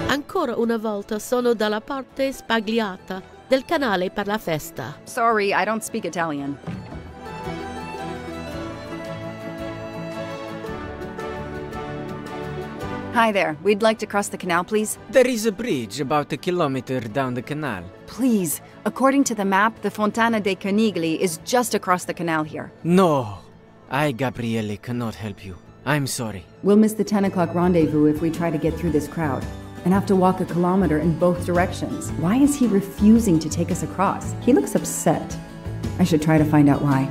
Ancora una volta sono dalla parte spagliata del canale per la festa. Sorry, I don't speak Italian. Hi there. We'd like to cross the canal, please. There is a bridge about a kilometer down the canal. Please. According to the map, the Fontana dei Conigli is just across the canal here. No. I, Gabriele, cannot help you. I'm sorry. We'll miss the 10 o'clock rendezvous if we try to get through this crowd. And have to walk a kilometer in both directions. Why is he refusing to take us across? He looks upset. I should try to find out why.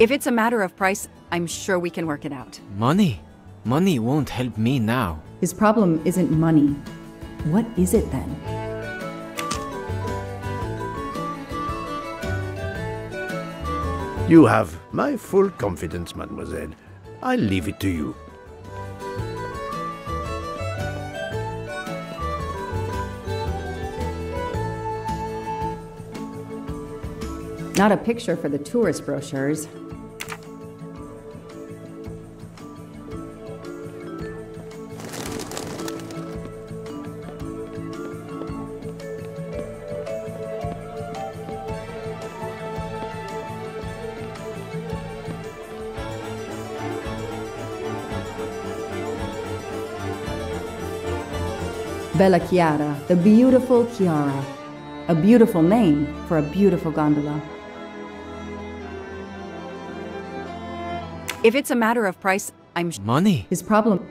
If it's a matter of price, I'm sure we can work it out. Money? Money won't help me now. His problem isn't money. What is it then? You have my full confidence, mademoiselle. I'll leave it to you. Not a picture for the tourist brochures. Bella Chiara, the beautiful Chiara. A beautiful name for a beautiful gondola. If it's a matter of price, I'm... Money? His problem...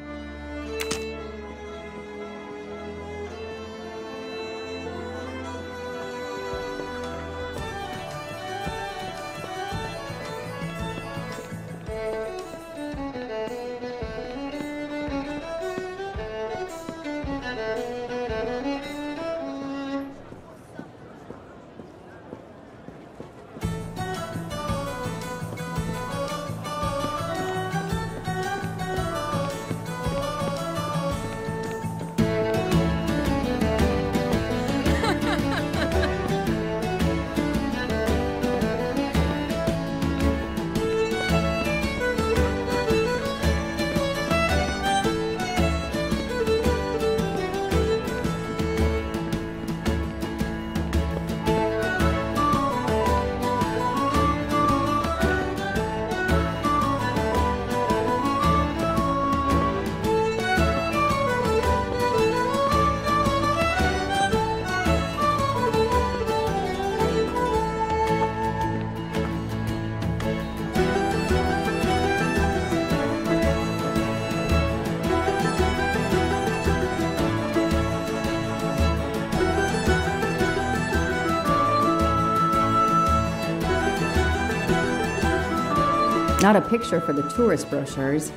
Not a picture for the tourist brochures.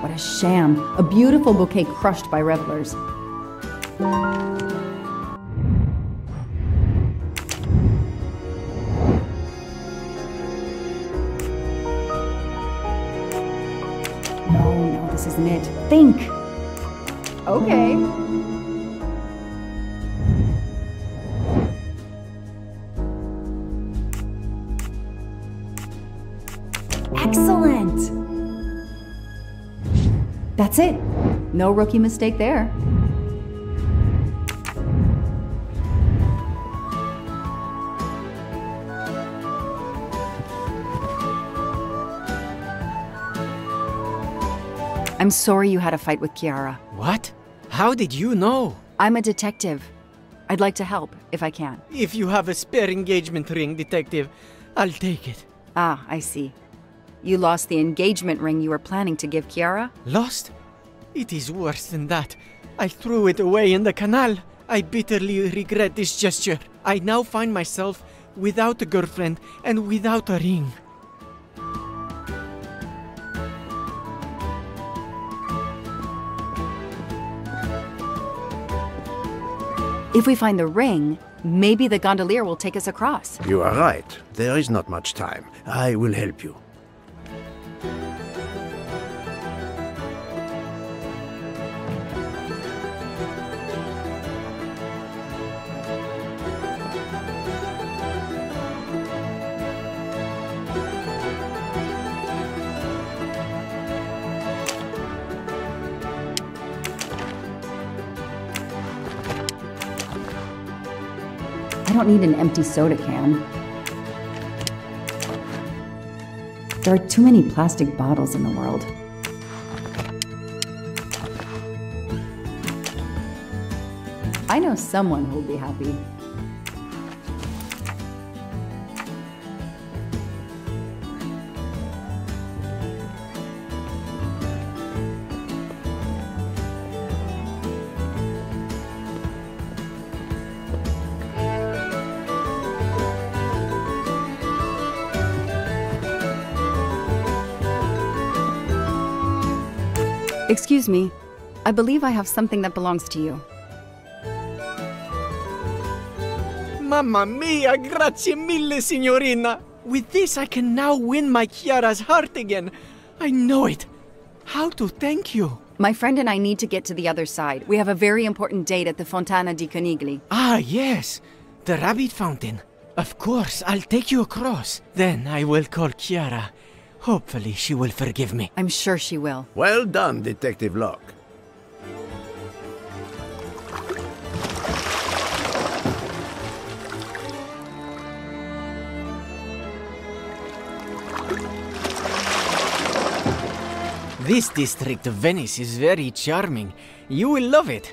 What a sham. A beautiful bouquet crushed by revelers. No, this isn't it. Think! Okay. Excellent! That's it. No rookie mistake there. I'm sorry you had a fight with Chiara. What? How did you know? I'm a detective. I'd like to help, if I can. If you have a spare engagement ring, detective, I'll take it. Ah, I see. You lost the engagement ring you were planning to give Chiara? Lost? It is worse than that. I threw it away in the canal. I bitterly regret this gesture. I now find myself without a girlfriend and without a ring. If we find the ring, maybe the gondolier will take us across. You are right. There is not much time. I will help you. I don't need an empty soda can. There are too many plastic bottles in the world. I know someone who will be happy. Excuse me. I believe I have something that belongs to you. Mamma mia, grazie mille, signorina. With this, I can now win my Chiara's heart again. I know it. How to thank you? My friend and I need to get to the other side. We have a very important date at the Fontana di Conigli. Ah, yes. The rabbit fountain. Of course, I'll take you across. Then I will call Chiara. Hopefully she will forgive me. I'm sure she will. Well done, Detective Locke. This district of Venice is very charming. You will love it.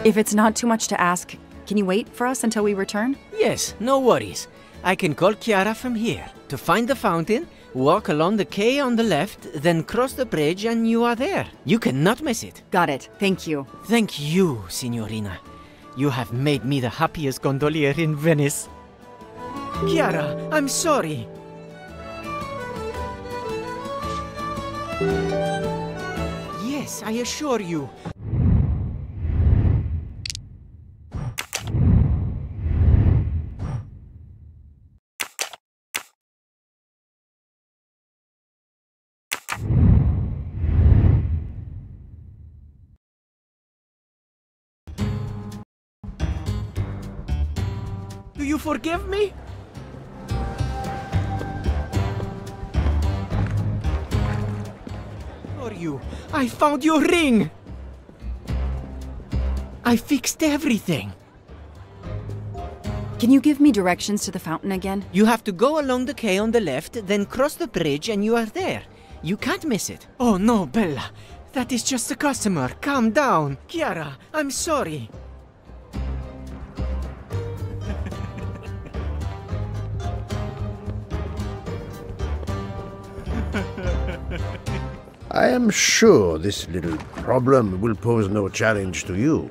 If it's not too much to ask, can you wait for us until we return? Yes, no worries. I can call Chiara from here. To find the fountain, walk along the quay on the left, then cross the bridge and you are there. You cannot miss it. Got it. Thank you. Thank you, Signorina. You have made me the happiest gondolier in Venice. Chiara, I'm sorry. Yes, I assure you. Do you forgive me? For you, I found your ring. I fixed everything. Can you give me directions to the fountain again? You have to go along the quay on the left, then cross the bridge and you are there. You can't miss it. Oh no, Bella. That is just a customer. Calm down. Chiara, I'm sorry. I am sure this little problem will pose no challenge to you.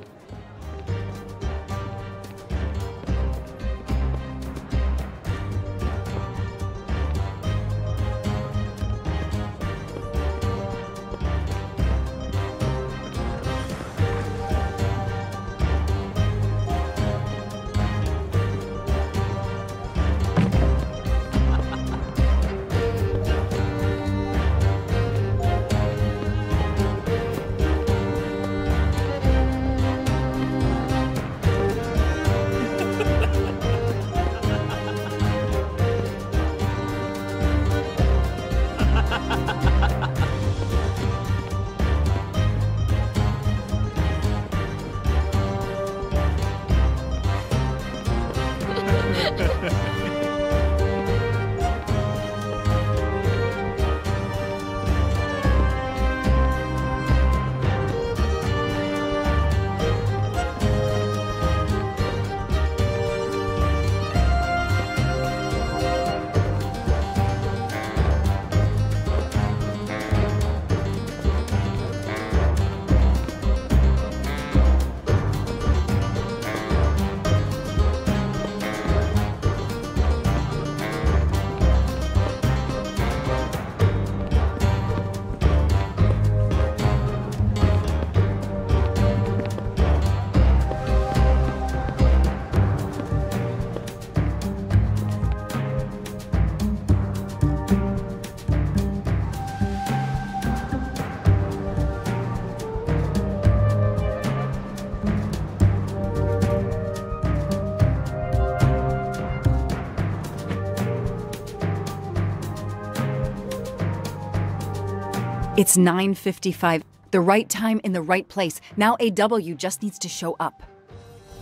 It's 9:55. The right time in the right place. Now AW just needs to show up.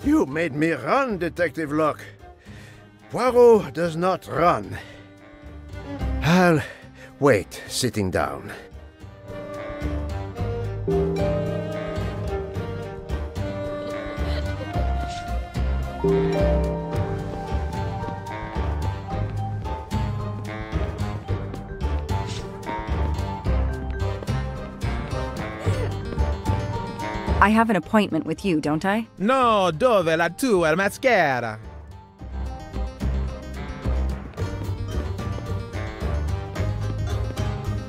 You made me run, Detective Locke. Poirot does not run. I'll wait, sitting down. I have an appointment with you, don't I? No, dove la tua maschera?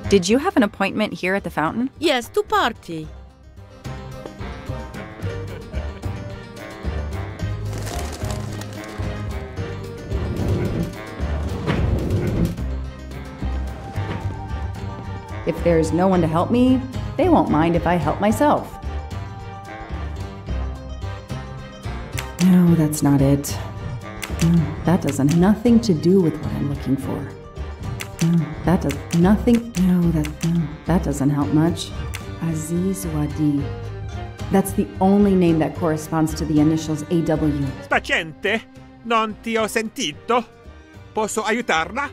Did you have an appointment here at the fountain? Yes, to party. If there's no one to help me, they won't mind if I help myself. No, that's not it. No, that doesn't have nothing to do with what I'm looking for. No, that does nothing. No, that doesn't help much. Aziz Wadi. That's the only name that corresponds to the initials AW. Spacente, non ti ho sentito. Posso aiutarla?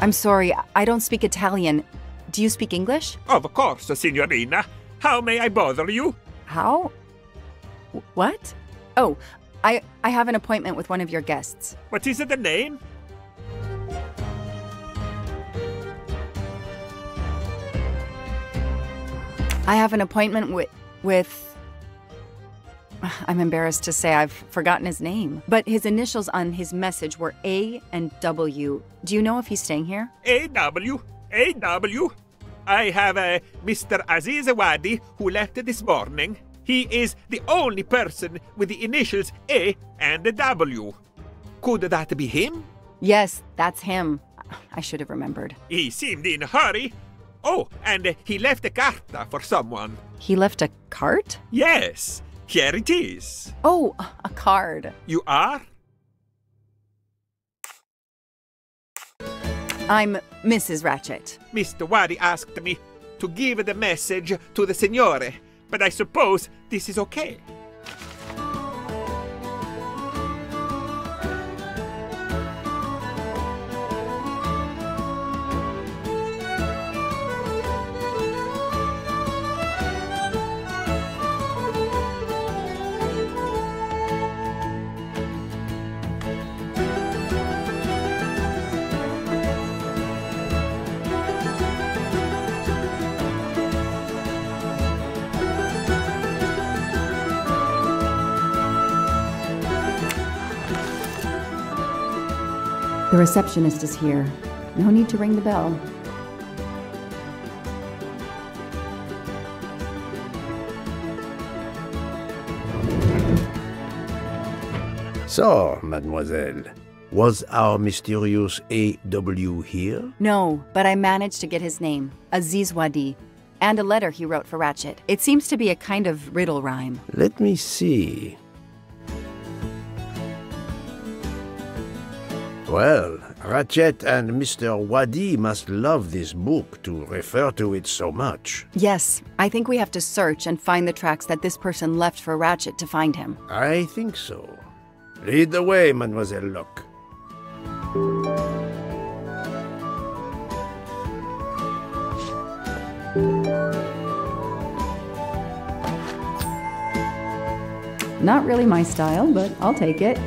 I'm sorry, I don't speak Italian. Do you speak English? Of course, signorina. How may I bother you? How? What? Oh, I have an appointment with one of your guests. What is the name? I have an appointment with... I'm embarrassed to say I've forgotten his name, but his initials on his message were A and W. Do you know if he's staying here? A.W. A.W. I have Mr. Aziz Wadi who left this morning. He is the only person with the initials A and W. Could that be him? Yes, that's him. I should have remembered. He seemed in a hurry. Oh, and he left a carta for someone. He left a cart? Yes. Here it is. Oh, a card. You are? I'm Mrs. Ratchet. Mr. Wadi asked me to give the message to the signore, but I suppose this is okay. The receptionist is here. No need to ring the bell. So, mademoiselle, was our mysterious A.W. here? No, but I managed to get his name, Aziz Wadi, and a letter he wrote for Ratchet. It seems to be a kind of riddle rhyme. Let me see. Well, Ratchet and Mr. Wadi must love this book to refer to it so much. Yes, I think we have to search and find the tracks that this person left for Ratchet to find him. I think so. Lead the way, Mademoiselle Locke. Not really my style, but I'll take it.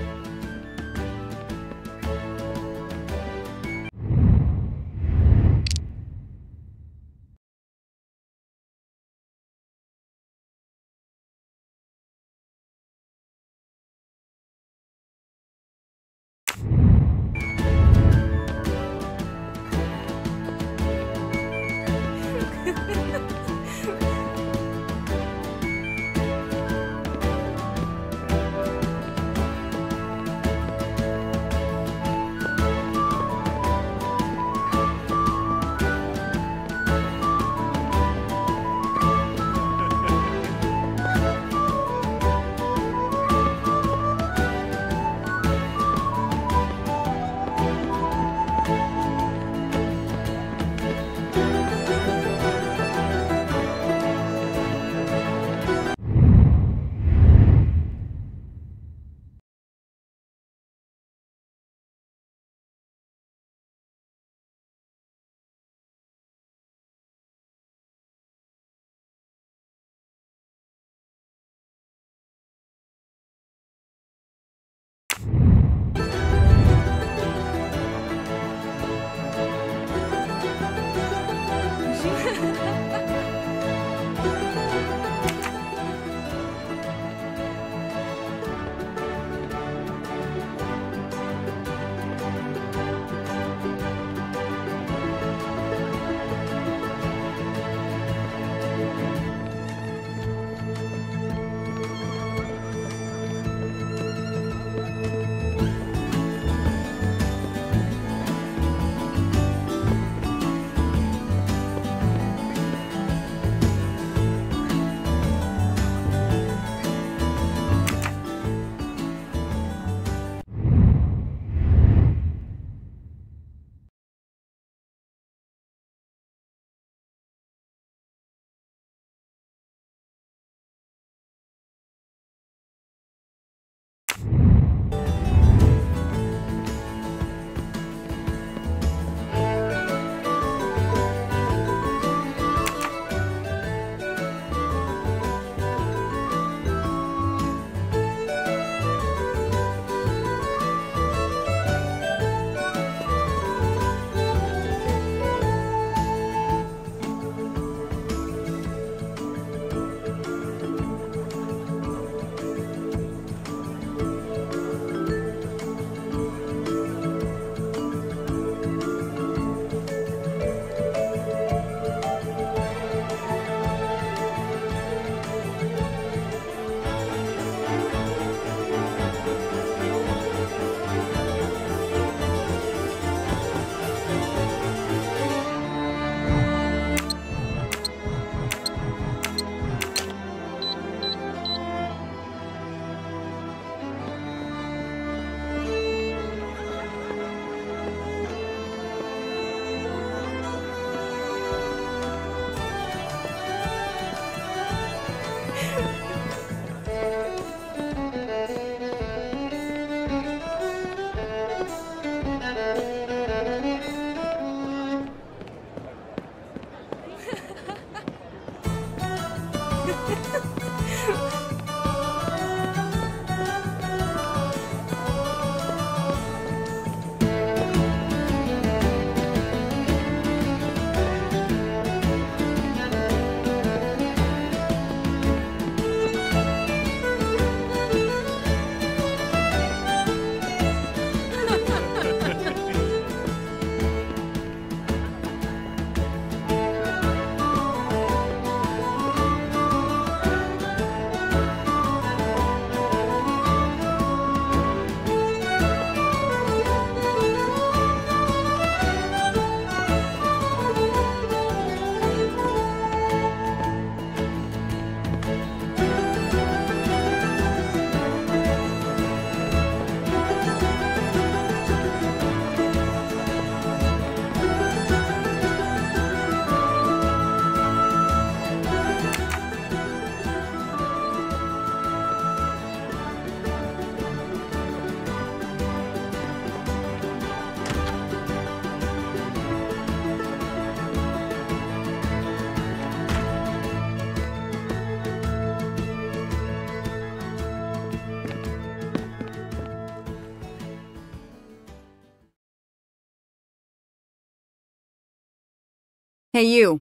Hey, you.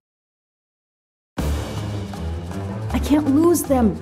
I can't lose them.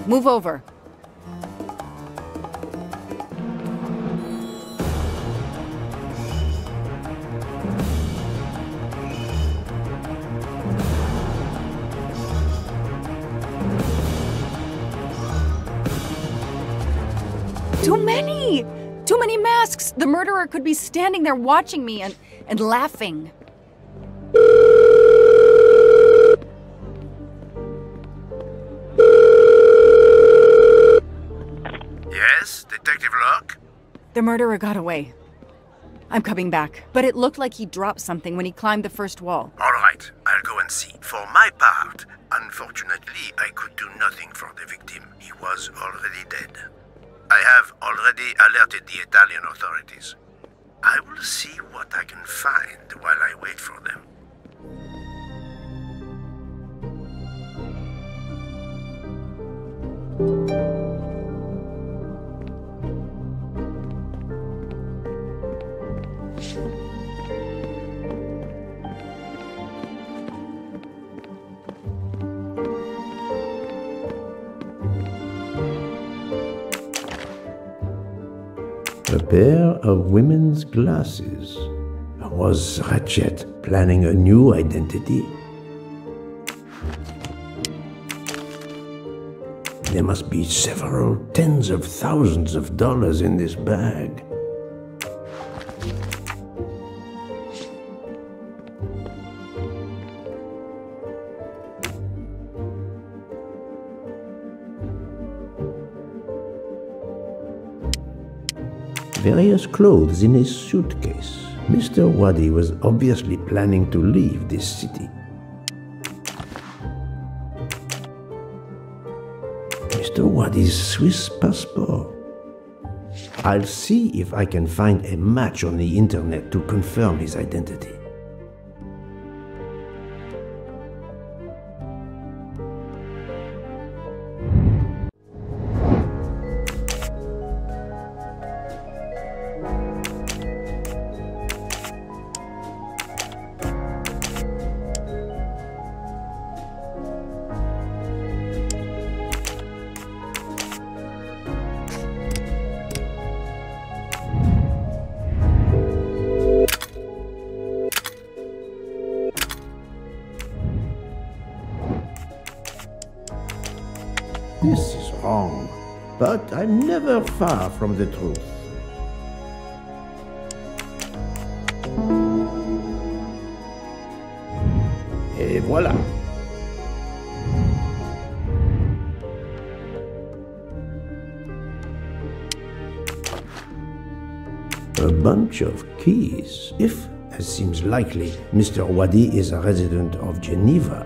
Move over. Too many! Too many masks! The murderer could be standing there watching me and laughing. Yes, Detective Locke? The murderer got away. I'm coming back. But it looked like he dropped something when he climbed the first wall. All right, I'll go and see. For my part, unfortunately, I could do nothing for the victim. He was already dead. I have already alerted the Italian authorities. I will see what I can find while I wait for them. A pair of women's glasses. Was Ratchet planning a new identity? There must be several tens of thousands of dollars in this bag. Various clothes in his suitcase. Mr. Waddy was obviously planning to leave this city. Mr. Waddy's Swiss passport. I'll see if I can find a match on the internet to confirm his identity. but I'm never far from the truth. Et voilà. A bunch of keys. If, as seems likely, Mr. Wadi is a resident of Geneva,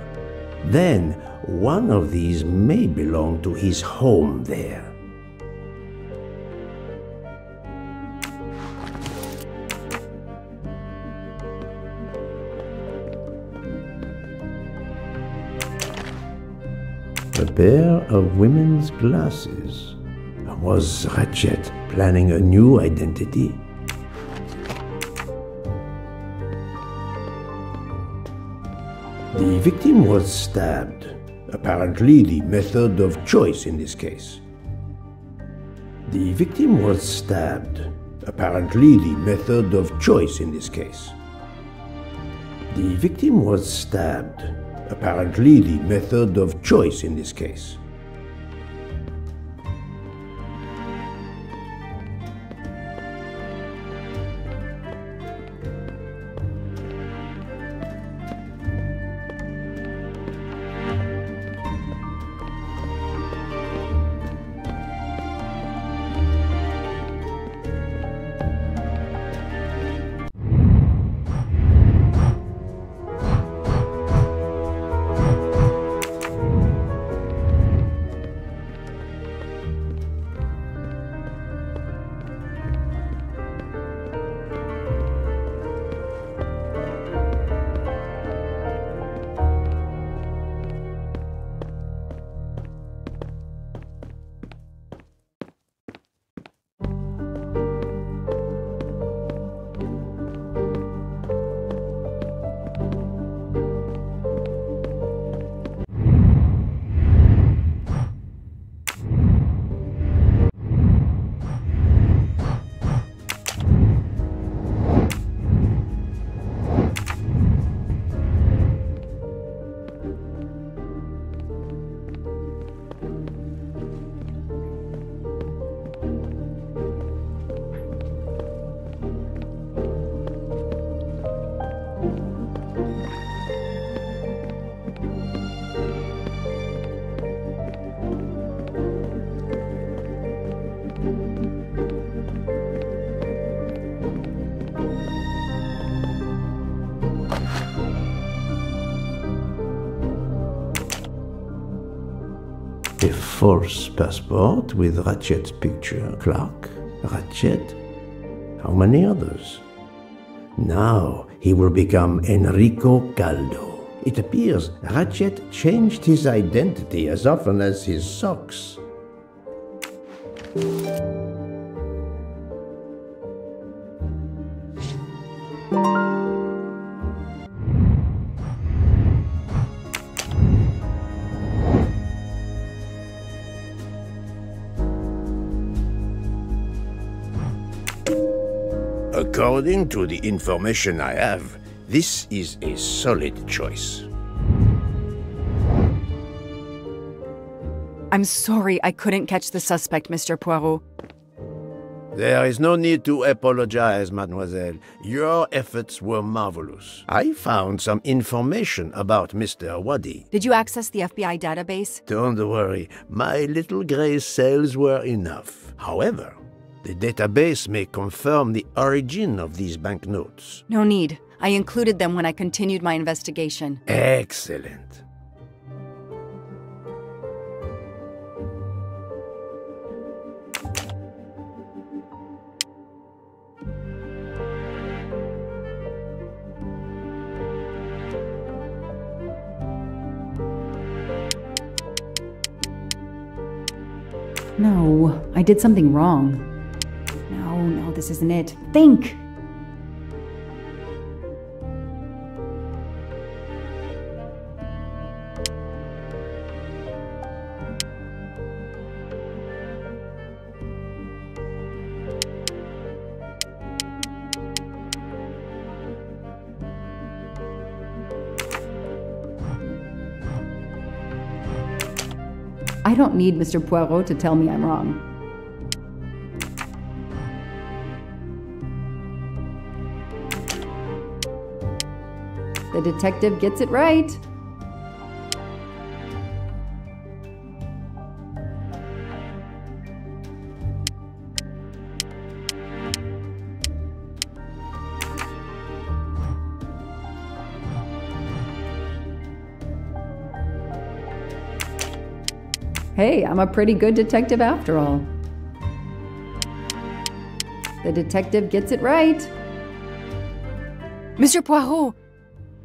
then one of these may belong to his home there. A pair of women's glasses. Was Ratchet planning a new identity? The victim was stabbed, apparently the method of choice in this case. The victim was stabbed, apparently the method of choice in this case. The victim was stabbed, apparently the method of choice in this case. A false passport with Ratchet's picture. Clark? Ratchet? How many others? Now he will become Enrico Caldo. It appears Ratchet changed his identity as often as his socks. According to the information I have, this is a solid choice. I'm sorry I couldn't catch the suspect, Mr. Poirot. There is no need to apologize, mademoiselle. Your efforts were marvelous. I found some information about Mr. Wadi. Did you access the FBI database? Don't worry, my little gray cells were enough. However, the database may confirm the origin of these banknotes. No need. I included them when I continued my investigation. Excellent. No, I did something wrong. No, this isn't it. Think! I don't need Mr. Poirot to tell me I'm wrong. The detective gets it right. Hey, I'm a pretty good detective after all. The detective gets it right. Mr. Poirot,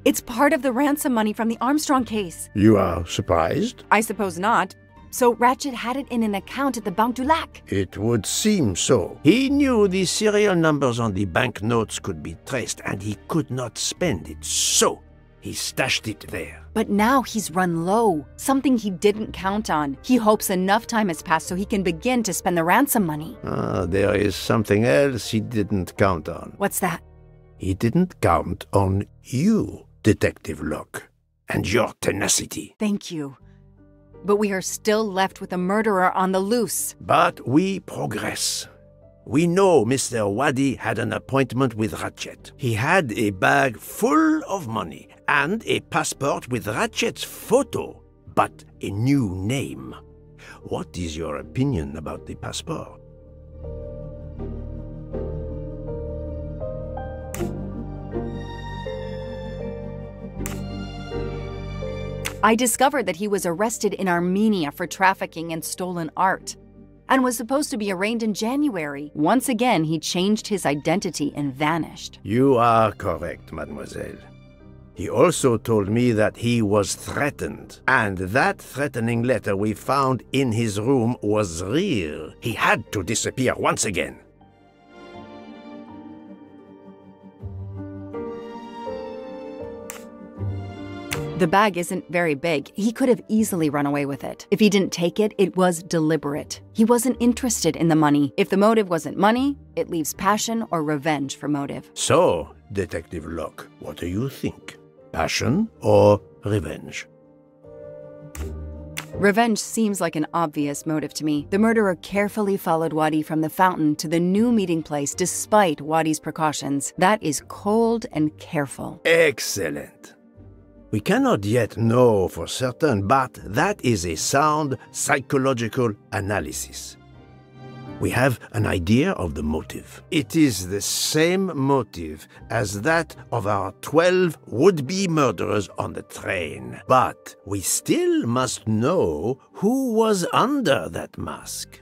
it's part of the ransom money from the Armstrong case. You are surprised? I suppose not. So Ratchet had it in an account at the Banque du Lac. It would seem so. He knew the serial numbers on the banknotes could be traced, and he could not spend it, so he stashed it there. But now he's run low, something he didn't count on. He hopes enough time has passed so he can begin to spend the ransom money. There is something else he didn't count on. What's that? He didn't count on you, Detective Locke, and your tenacity. Thank you. But we are still left with a murderer on the loose. But we progress. We know Mr. Wadi had an appointment with Ratchet. He had a bag full of money and a passport with Ratchet's photo, but a new name. What is your opinion about the passport? I discovered that he was arrested in Armenia for trafficking in stolen art and was supposed to be arraigned in January. Once again, he changed his identity and vanished. You are correct, mademoiselle. He also told me that he was threatened, and that threatening letter we found in his room was real. He had to disappear once again. The bag isn't very big. He could have easily run away with it. If he didn't take it, it was deliberate. He wasn't interested in the money. If the motive wasn't money, it leaves passion or revenge for motive. So, Detective Locke, what do you think? Passion or revenge? Revenge seems like an obvious motive to me. The murderer carefully followed Wadi from the fountain to the new meeting place despite Wadi's precautions. That is cold and careful. Excellent. We cannot yet know for certain, but that is a sound psychological analysis. We have an idea of the motive. It is the same motive as that of our 12 would-be murderers on the train. But we still must know who was under that mask.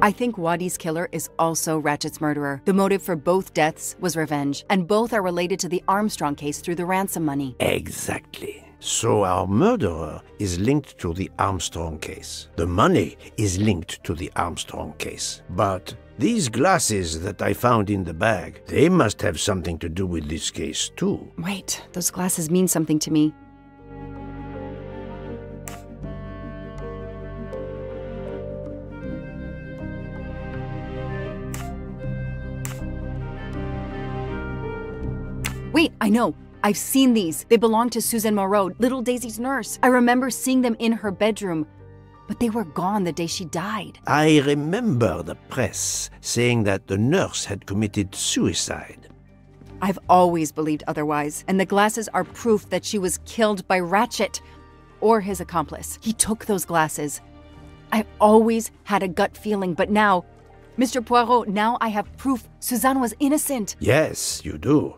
I think Wadi's killer is also Ratchet's murderer. The motive for both deaths was revenge, and both are related to the Armstrong case through the ransom money. Exactly. So our murderer is linked to the Armstrong case. The money is linked to the Armstrong case. But these glasses that I found in the bag, they must have something to do with this case too. Wait, those glasses mean something to me. Wait, I know. I've seen these. They belong to Suzanne Moreau, little Daisy's nurse. I remember seeing them in her bedroom, but they were gone the day she died. I remember the press saying that the nurse had committed suicide. I've always believed otherwise, and the glasses are proof that she was killed by Ratchet or his accomplice. He took those glasses. I always had a gut feeling, but now, Mr. Poirot, now I have proof Suzanne was innocent. Yes, you do.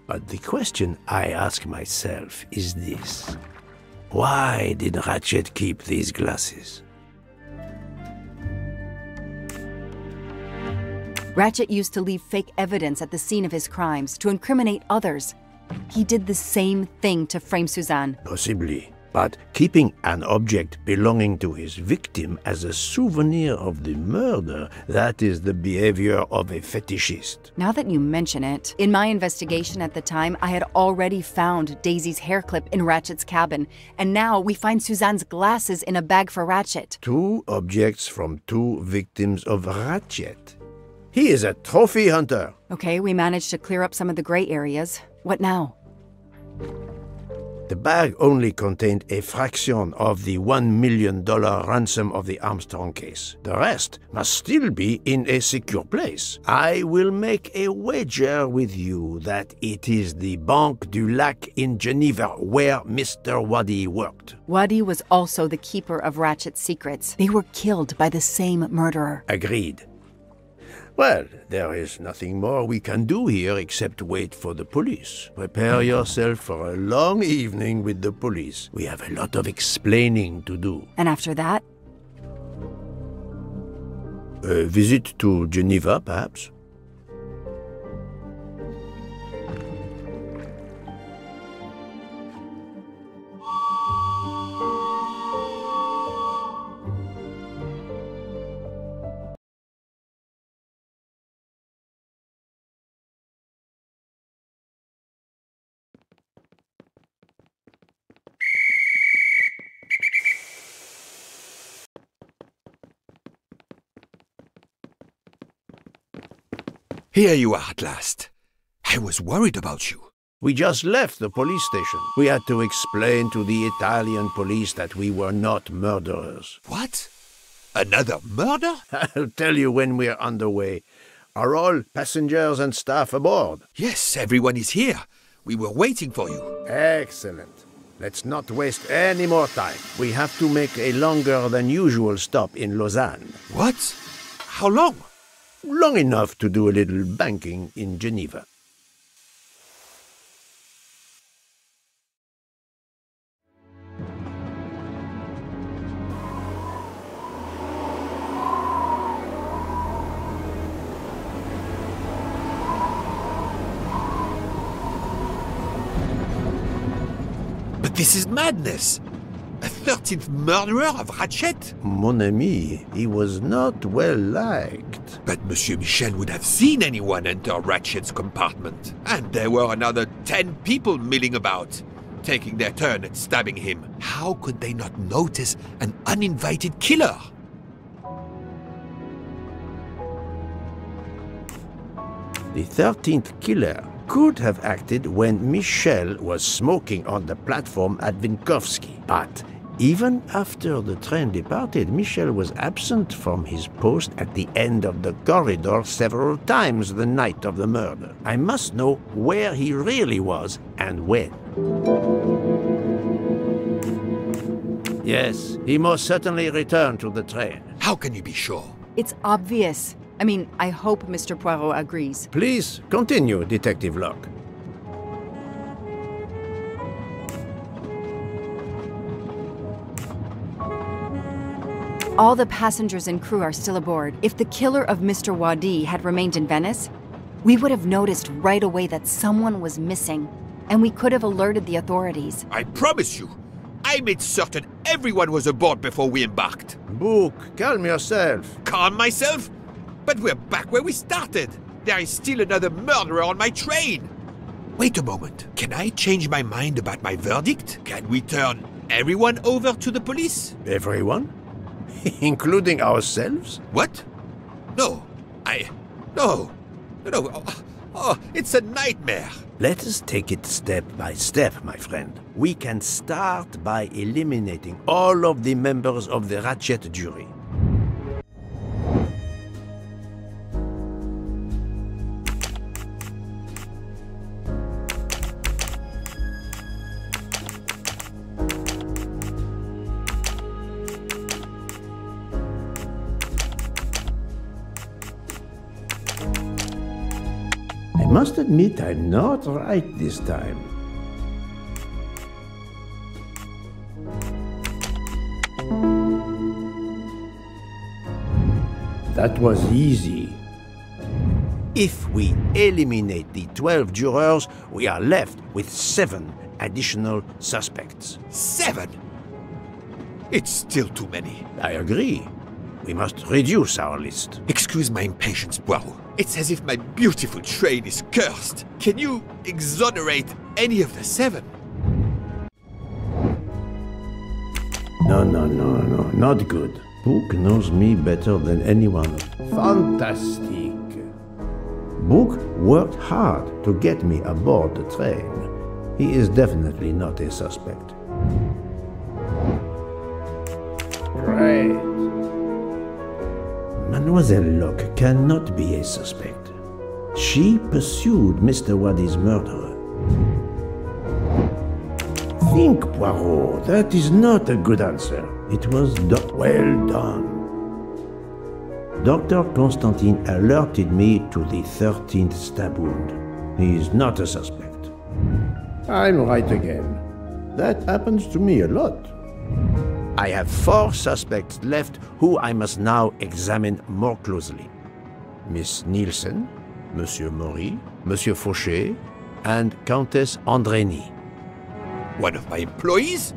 But the question I ask myself is this. Why did Ratchet keep these glasses? Ratchet used to leave fake evidence at the scene of his crimes to incriminate others. He did the same thing to frame Suzanne. Possibly. But keeping an object belonging to his victim as a souvenir of the murder, that is the behavior of a fetishist. Now that you mention it, in my investigation at the time, I had already found Daisy's hair clip in Ratchet's cabin, and now we find Suzanne's glasses in a bag for Ratchet. 2 objects from 2 victims of Ratchet. He is a trophy hunter. Okay, we managed to clear up some of the gray areas. What now? The bag only contained a fraction of the $1 million ransom of the Armstrong case. The rest must still be in a secure place. I will make a wager with you that it is the Banque du Lac in Geneva where Mr. Waddy worked. Waddy was also the keeper of Ratchet's secrets. They were killed by the same murderer. Agreed. Well, there is nothing more we can do here except wait for the police. Prepare yourself for a long evening with the police. We have a lot of explaining to do. And after that? A visit to Geneva, perhaps? Here you are at last. I was worried about you. We just left the police station. We had to explain to the Italian police that we were not murderers. What? Another murder? I'll tell you when we're underway. Are all passengers and staff aboard? Yes, everyone is here. We were waiting for you. Excellent. Let's not waste any more time. We have to make a longer than usual stop in Lausanne. What? How long? Long enough to do a little banking in Geneva. But this is madness! A 13th murderer of Ratchet? Mon ami, he was not well liked. But Monsieur Michel would have seen anyone enter Ratchet's compartment. And there were another 10 people milling about, taking their turn at stabbing him. How could they not notice an uninvited killer? The 13th killer could have acted when Michel was smoking on the platform at Vinkovsky. But even after the train departed, Michel was absent from his post at the end of the corridor several times the night of the murder. I must know where he really was and when. Yes, he most certainly returned to the train. How can you be sure? It's obvious. I mean, I hope Mr. Poirot agrees. Please continue, Detective Locke. All the passengers and crew are still aboard. If the killer of Mr. Waddy had remained in Venice, we would have noticed right away that someone was missing, and we could have alerted the authorities. I promise you, I made certain everyone was aboard before we embarked. Book, calm yourself. Calm myself? But we're back where we started. There is still another murderer on my train. Wait a moment. Can I change my mind about my verdict? Can we turn everyone over to the police? Everyone? Including ourselves? What? No. No. Oh, it's a nightmare. Let us take it step by step, my friend. We can start by eliminating all of the members of the Ratchet jury. I must admit I'm not right this time. That was easy. If we eliminate the 12 jurors, we are left with 7 additional suspects. 7? It's still too many. I agree. We must reduce our list. Excuse my impatience, Poirot. It's as if my beautiful train is cursed. Can you exonerate any of the 7? No, not good. Book knows me better than anyone. Fantastic. Book worked hard to get me aboard the train. He is definitely not a suspect. Right. Mademoiselle Locke cannot be a suspect. She pursued Mr. Waddy's murderer. Think, Poirot. That is not a good answer. It was well done. Dr. Constantine alerted me to the 13th stab wound. He is not a suspect. I'm right again. That happens to me a lot. I have 4 suspects left who I must now examine more closely. Miss Nielsen, Monsieur Maury, Monsieur Fauché, and Countess Andrény. One of my employees?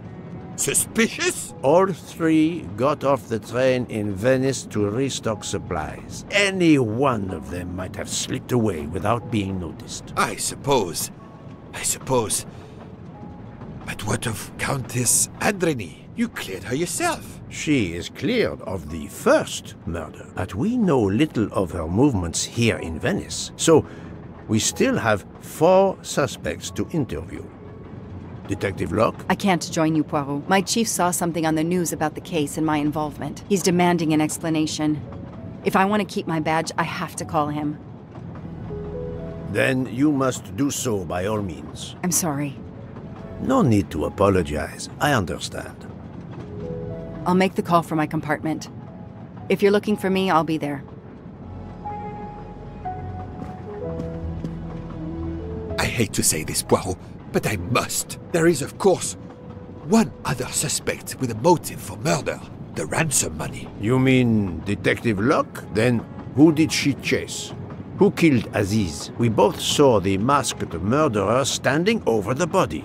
Suspicious? All 3 got off the train in Venice to restock supplies. Any one of them might have slipped away without being noticed. I suppose. But what of Countess Andrény? You cleared her yourself. She is cleared of the first murder, but we know little of her movements here in Venice, so we still have 4 suspects to interview. Detective Locke? I can't join you, Poirot. My chief saw something on the news about the case and my involvement. He's demanding an explanation. If I want to keep my badge, I have to call him. Then you must do so by all means. I'm sorry. No need to apologize. I understand. I'll make the call from my compartment. If you're looking for me, I'll be there. I hate to say this, Poirot, but I must. There is, of course, one other suspect with a motive for murder. The ransom money. You mean Detective Locke? Then who did she chase? Who killed Aziz? We both saw the masked murderer standing over the body.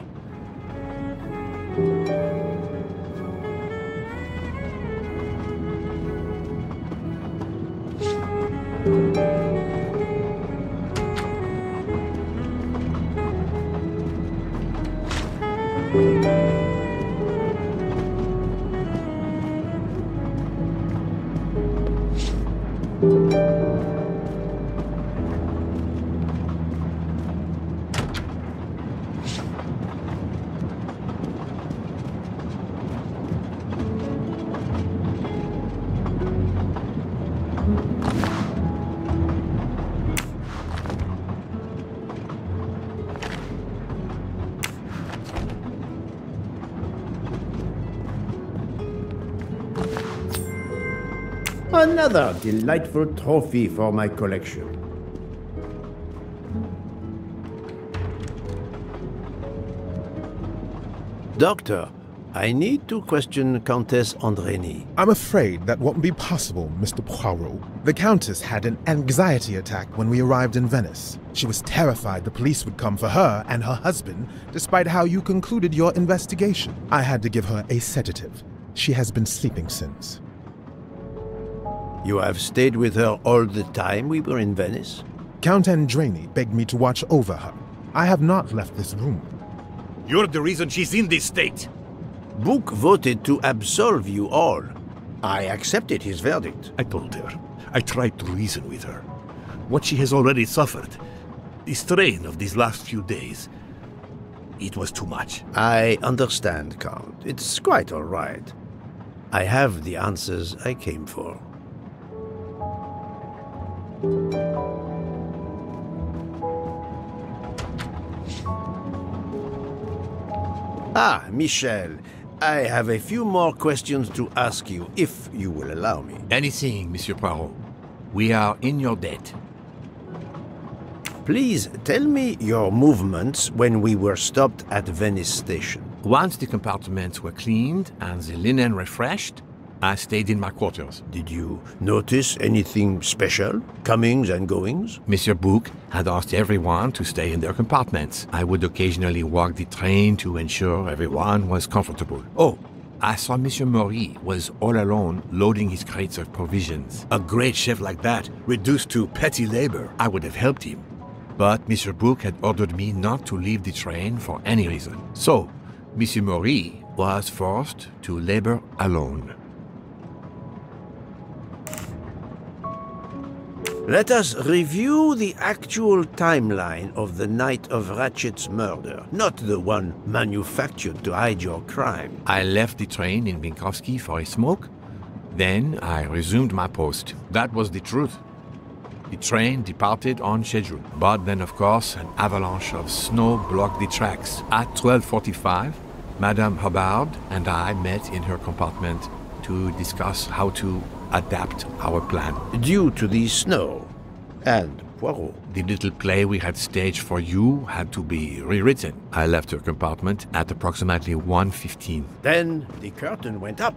Another delightful trophy for my collection. Doctor, I need to question Countess Andrény. I'm afraid that won't be possible, Mr. Poirot. The Countess had an anxiety attack when we arrived in Venice. She was terrified the police would come for her and her husband, despite how you concluded your investigation. I had to give her a sedative. She has been sleeping since. You have stayed with her all the time we were in Venice? Count Andrény begged me to watch over her. I have not left this room. You're the reason she's in this state. Book voted to absolve you all. I accepted his verdict. I told her. I tried to reason with her. What she has already suffered, the strain of these last few days, it was too much. I understand, Count. It's quite all right. I have the answers I came for. Ah, Michel, I have a few more questions to ask you, if you will allow me. Anything, Monsieur Poirot. We are in your debt. Please tell me your movements when we were stopped at Venice Station. Once the compartments were cleaned and the linen refreshed, I stayed in my quarters. Did you notice anything special? Comings and goings? Monsieur Bouc had asked everyone to stay in their compartments. I would occasionally walk the train to ensure everyone was comfortable. Oh, I saw Monsieur Maury was all alone loading his crates of provisions. A great chef like that, reduced to petty labor, I would have helped him. But Monsieur Bouc had ordered me not to leave the train for any reason. So, Monsieur Maury was forced to labor alone. Let us review the actual timeline of the night of Ratchet's murder, not the one manufactured to hide your crime. I left the train in Binkowski for a smoke. Then I resumed my post. That was the truth. The train departed on schedule. But then, of course, an avalanche of snow blocked the tracks. At 12:45, Madame Hubbard and I met in her compartment to discuss how to adapt our plan. Due to the snow and Poirot. The little play we had staged for you had to be rewritten. I left her compartment at approximately 1:15. Then the curtain went up.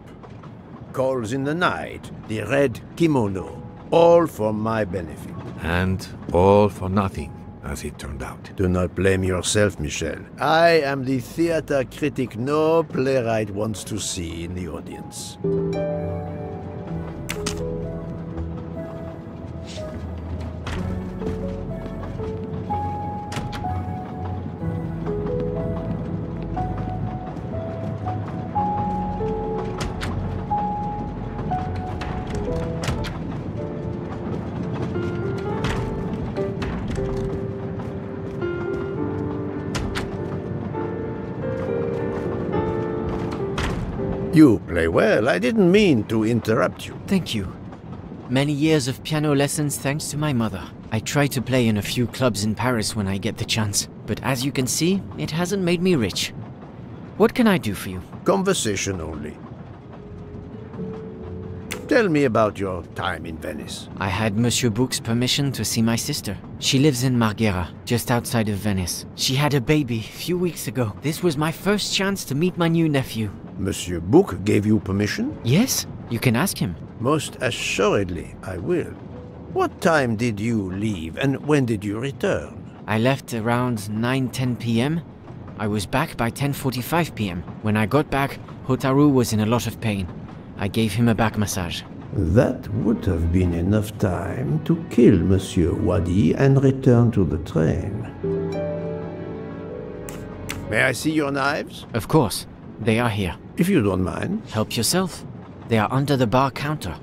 Calls in the night, the red kimono, all for my benefit. And all for nothing, as it turned out. Do not blame yourself, Michel. I am the theater critic no playwright wants to see in the audience. You play well. I didn't mean to interrupt you. Thank you. Many years of piano lessons thanks to my mother. I try to play in a few clubs in Paris when I get the chance, but as you can see, it hasn't made me rich. What can I do for you? Conversation only. Tell me about your time in Venice. I had Monsieur Bouc's permission to see my sister. She lives in Marghera, just outside of Venice. She had a baby a few weeks ago. This was my first chance to meet my new nephew. Monsieur Bouc gave you permission? Yes, you can ask him. Most assuredly, I will. What time did you leave and when did you return? I left around 9:10 p.m. I was back by 10:45 p.m. When I got back, Hotaru was in a lot of pain. I gave him a back massage. That would have been enough time to kill Monsieur Wadi and return to the train. May I see your knives? Of course. They are here. If you don't mind. Help yourself. They are under the bar counter.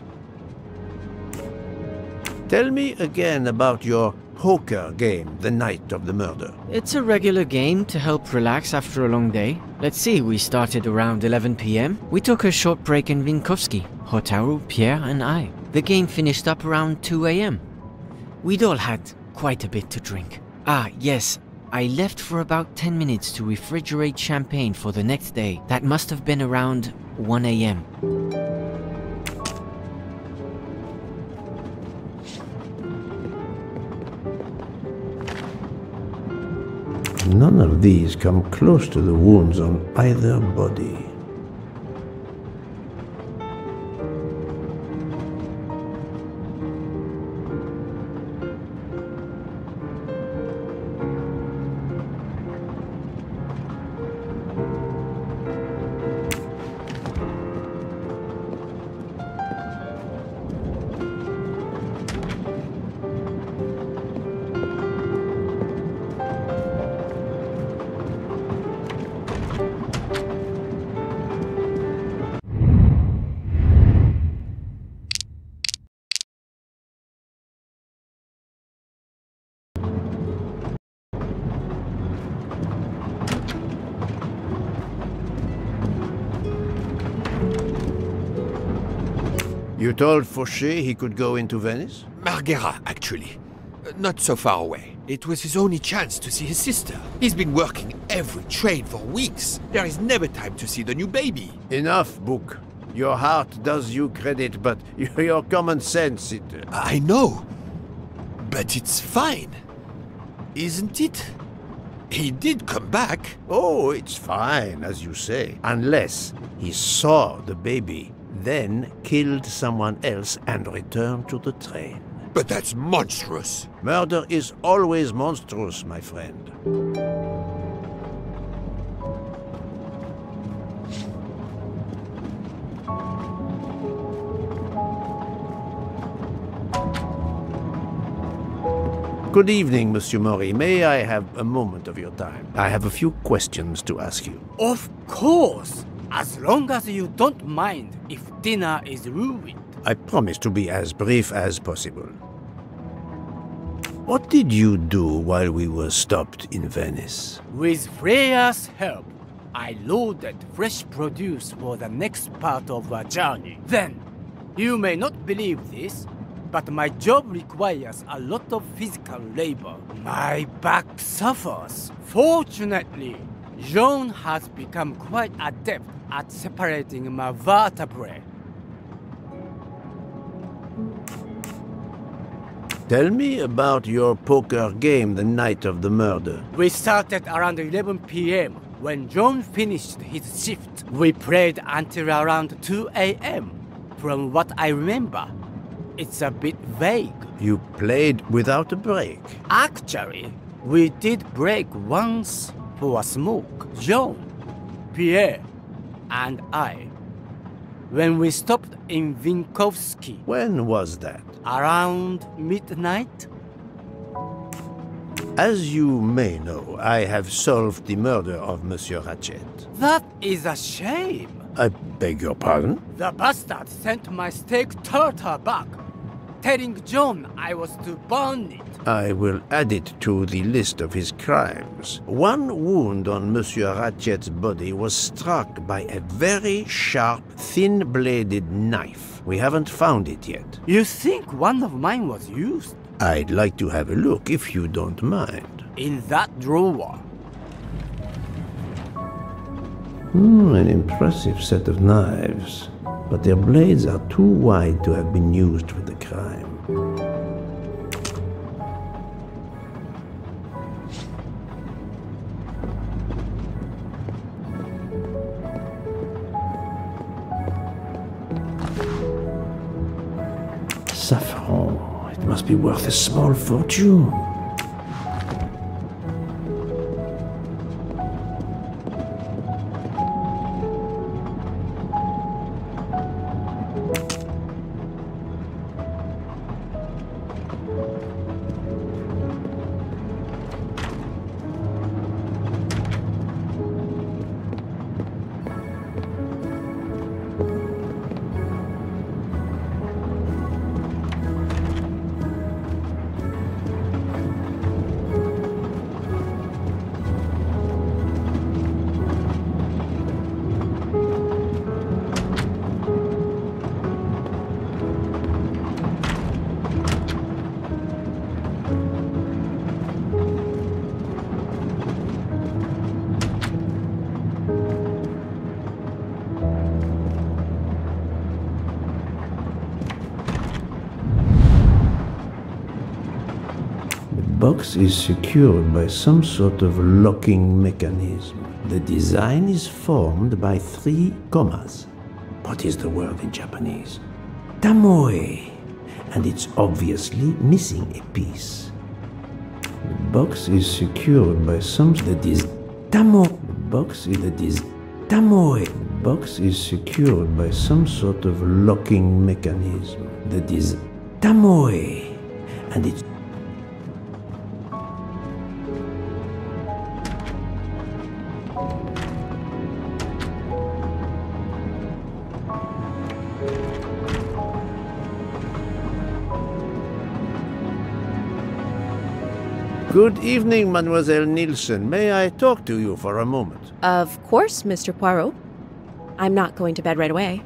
Tell me again about your poker game the night of the murder. It's a regular game to help relax after a long day. Let's see, we started around 11 p.m. We took a short break in Vinkovsky, Hotaru, Pierre and I. The game finished up around 2 a.m. We'd all had quite a bit to drink. Ah, yes, I left for about 10 minutes to refrigerate champagne for the next day. That must have been around 1 a.m. None of these come close to the wounds on either body. You told Fauché he could go into Venice? Marghera, actually. Not so far away. It was his only chance to see his sister. He's been working every train for weeks. There is never time to see the new baby. Enough, Book. Your heart does you credit, but your common sense, it... I know. But it's fine. Isn't it? He did come back. Oh, it's fine, as you say. Unless he saw the baby, then killed someone else and returned to the train. But that's monstrous. Murder is always monstrous, my friend. Good evening, Monsieur Maury. May I have a moment of your time? I have a few questions to ask you. Of course! As long as you don't mind if dinner is ruined. I promise to be as brief as possible. What did you do while we were stopped in Venice? With Freya's help, I loaded fresh produce for the next part of our journey. Then, you may not believe this, but my job requires a lot of physical labor. My back suffers. Fortunately, Jean has become quite adept at separating my vertebrae. Tell me about your poker game the night of the murder. We started around 11 p.m. when John finished his shift. We played until around 2 a.m. From what I remember, it's a bit vague. You played without a break? Actually, we did break once for a smoke. John, Pierre, and I. When we stopped in Vinkovsky. When was that? Around midnight? As you may know, I have solved the murder of Monsieur Ratchet. That is a shame. I beg your pardon? The bastard sent my steak tartar back, telling John I was to burn it. I will add it to the list of his crimes. One wound on Monsieur Ratchet's body was struck by a very sharp, thin-bladed knife. We haven't found it yet. You think one of mine was used? I'd like to have a look, if you don't mind. In that drawer. An impressive set of knives, but their blades are too wide to have been used for the crime. Saffron. It must be worth a small fortune. The box is secured by some sort of locking mechanism. The design is formed by 3 commas. What is the word in Japanese? Tamoe. And it's obviously missing a piece. The box is secured by some that is tamoe. The box is that is tamoe. The box is secured by some sort of locking mechanism. That is tamoe. And it's Good evening, Mademoiselle Nielsen. May I talk to you for a moment? Of course, Mr. Poirot. I'm not going to bed right away.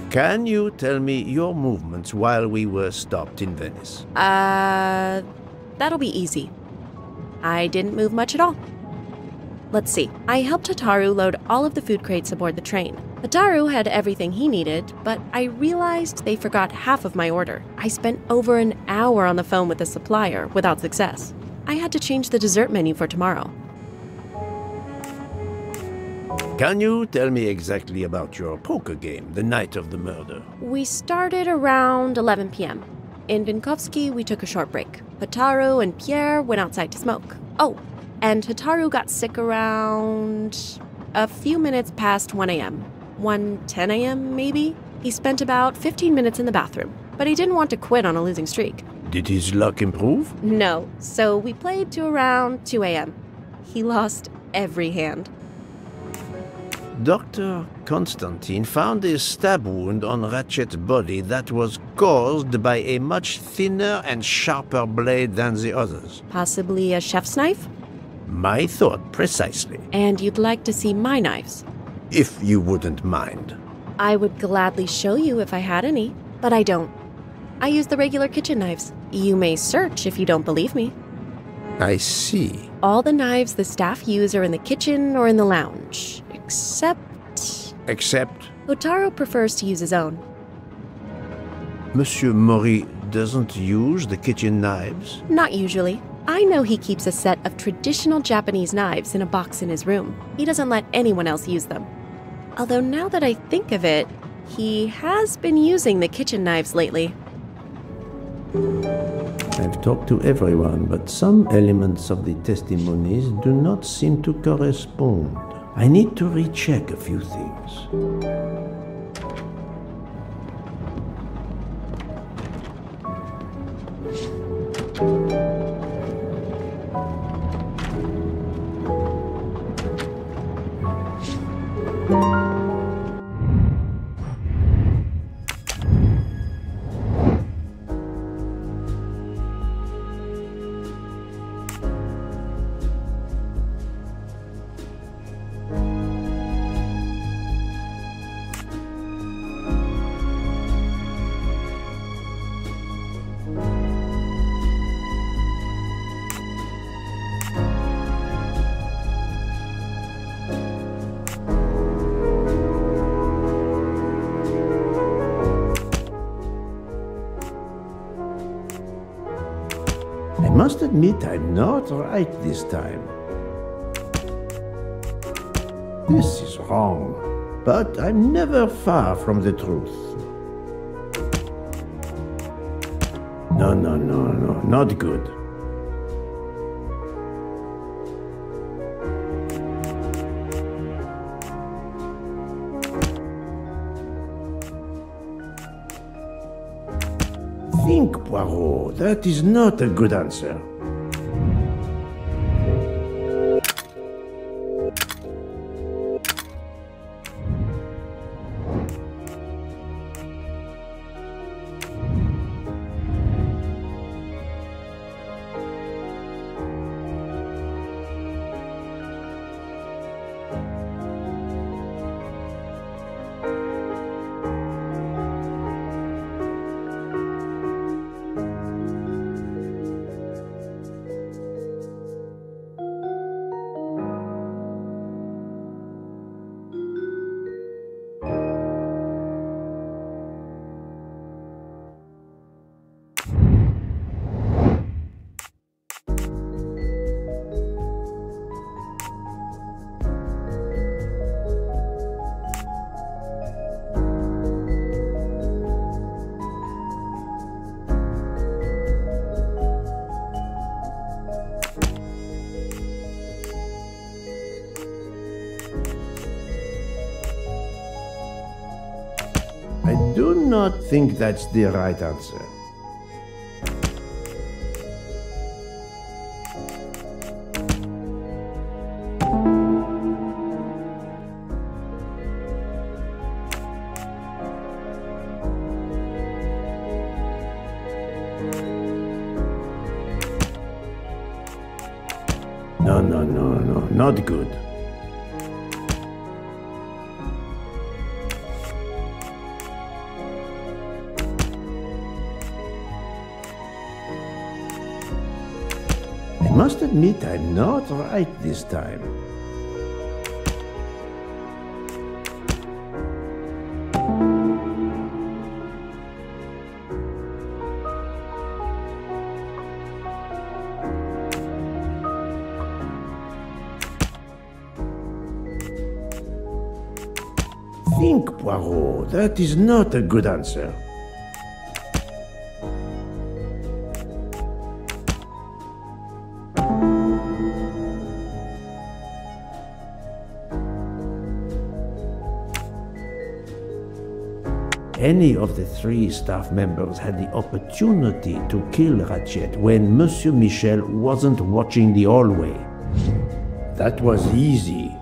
Can you tell me your movements while we were stopped in Venice? That'll be easy. I didn't move much at all. Let's see. I helped Hataru load all of the food crates aboard the train. Hataru had everything he needed, but I realized they forgot half of my order. I spent over an hour on the phone with the supplier without success. I had to change the dessert menu for tomorrow. Can you tell me exactly about your poker game the night of the murder? We started around 11 p.m. In Vinkovsky, we took a short break. Hataru and Pierre went outside to smoke. Oh, and Hataru got sick around a few minutes past 1 a.m. 1:10 a.m. maybe? He spent about 15 minutes in the bathroom, but he didn't want to quit on a losing streak. Did his luck improve? No, so we played to around 2 a.m. He lost every hand. Dr. Constantine found a stab wound on Ratchet's body that was caused by a much thinner and sharper blade than the others. Possibly a chef's knife? My thought, precisely. And you'd like to see my knives? If you wouldn't mind. I would gladly show you if I had any, but I don't. I use the regular kitchen knives. You may search if you don't believe me. I see. All the knives the staff use are in the kitchen or in the lounge, except... Except? Otaro prefers to use his own. Monsieur Mori doesn't use the kitchen knives? Not usually. I know he keeps a set of traditional Japanese knives in a box in his room. He doesn't let anyone else use them. Although now that I think of it, he has been using the kitchen knives lately. I've talked to everyone, but some elements of the testimonies do not seem to correspond. I need to recheck a few things. I must admit I'm not right this time. This is wrong, but I'm never far from the truth. No, not good. Think, Poirot. That is not a good answer. I do not think that's the right answer. No, not good. I must admit I'm not right this time. Think, Poirot. That is not a good answer. Any of the three staff members had the opportunity to kill Ratchet when Monsieur Michel wasn't watching the hallway. That was easy.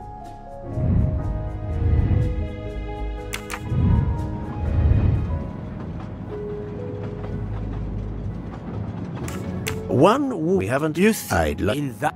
One we haven't used. I'd like in that.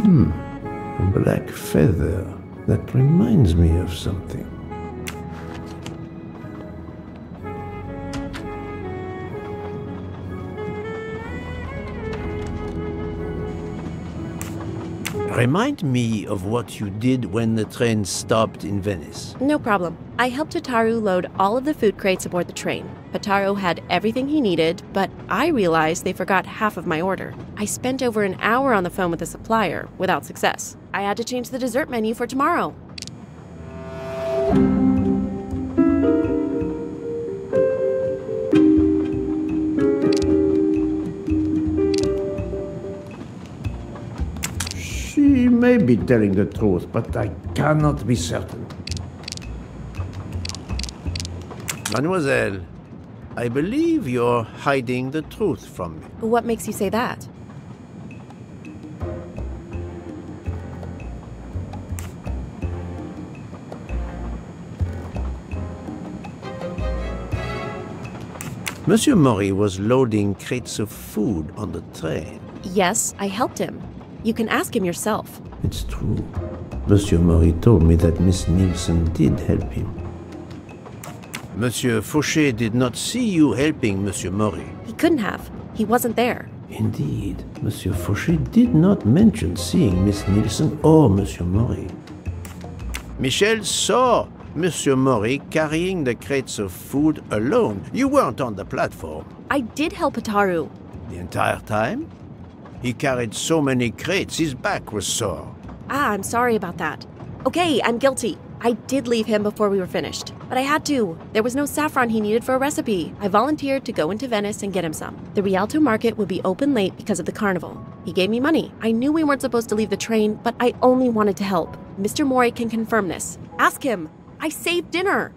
A black feather. That reminds me of something. Remind me of what you did when the train stopped in Venice. No problem. I helped Hotaru load all of the food crates aboard the train. Hotaru had everything he needed, but I realized they forgot half of my order. I spent over an hour on the phone with the supplier, without success. I had to change the dessert menu for tomorrow. She may be telling the truth, but I cannot be certain. Mademoiselle, I believe you're hiding the truth from me. What makes you say that? Monsieur Mori was loading crates of food on the train. Yes, I helped him. You can ask him yourself. It's true. Monsieur Mori told me that Miss Nielsen did help him. Monsieur Fauché did not see you helping Monsieur Mori. He couldn't have. He wasn't there. Indeed, Monsieur Fauché did not mention seeing Miss Nielsen or Monsieur Mori. Michel saw Monsieur Mori carrying the crates of food alone. You weren't on the platform. I did help Hotaru. The entire time? He carried so many crates, his back was sore. I'm sorry about that. Okay, I'm guilty. I did leave him before we were finished, but I had to. There was no saffron he needed for a recipe. I volunteered to go into Venice and get him some. The Rialto market would be open late because of the carnival. He gave me money. I knew we weren't supposed to leave the train, but I only wanted to help. Mr. Mori can confirm this. Ask him. I saved dinner.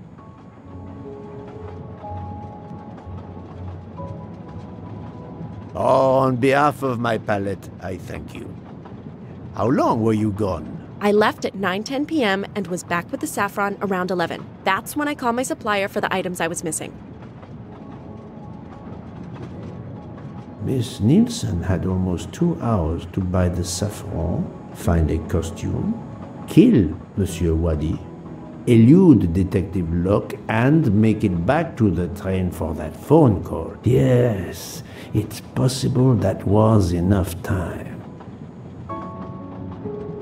Oh, on behalf of my palate, I thank you. How long were you gone? I left at 9:10 p.m. and was back with the saffron around 11. That's when I called my supplier for the items I was missing. Miss Nielsen had almost 2 hours to buy the saffron, find a costume, kill Monsieur Wadi, elude Detective Locke, and make it back to the train for that phone call. Yes, it's possible that was enough time.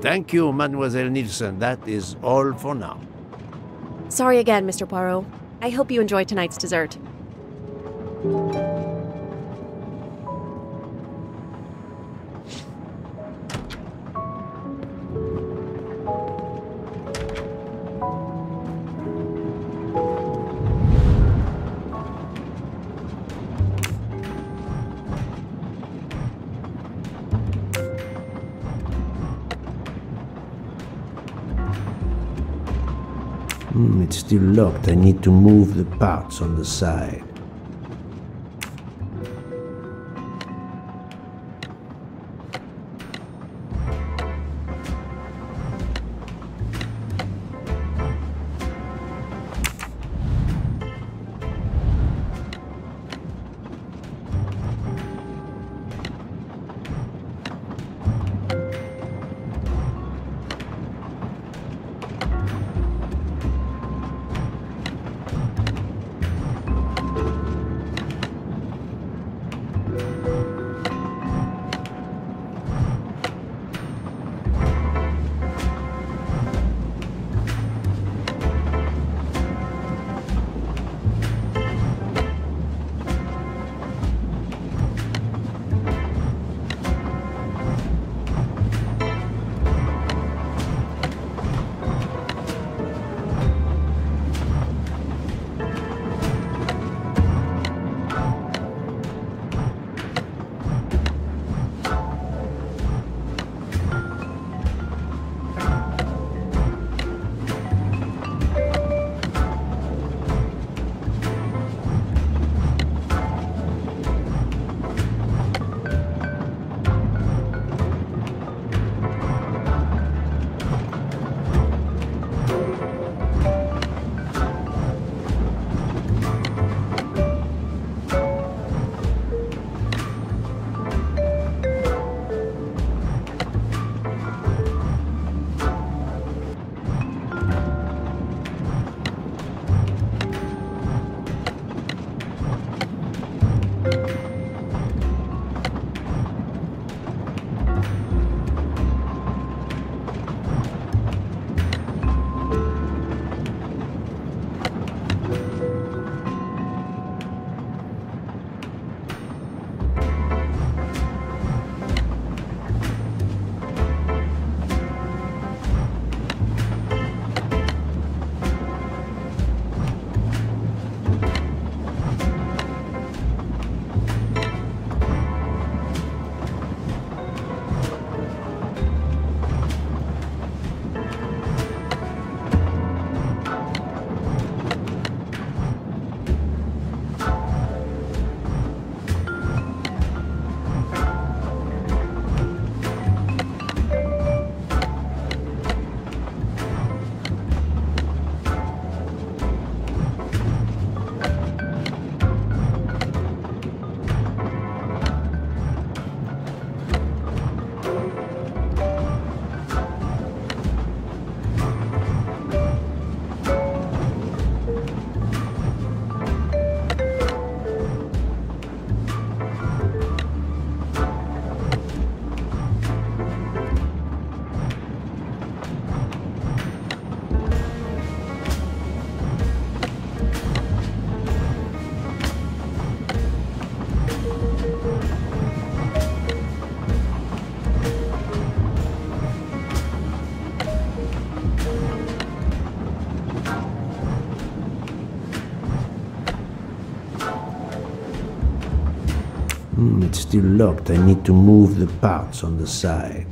Thank you, Mademoiselle Nielsen. That is all for now. Sorry again, Mr. Poirot. I hope you enjoy tonight's dessert. It's still locked. I need to move the parts on the side. it's still locked, I need to move the parts on the side.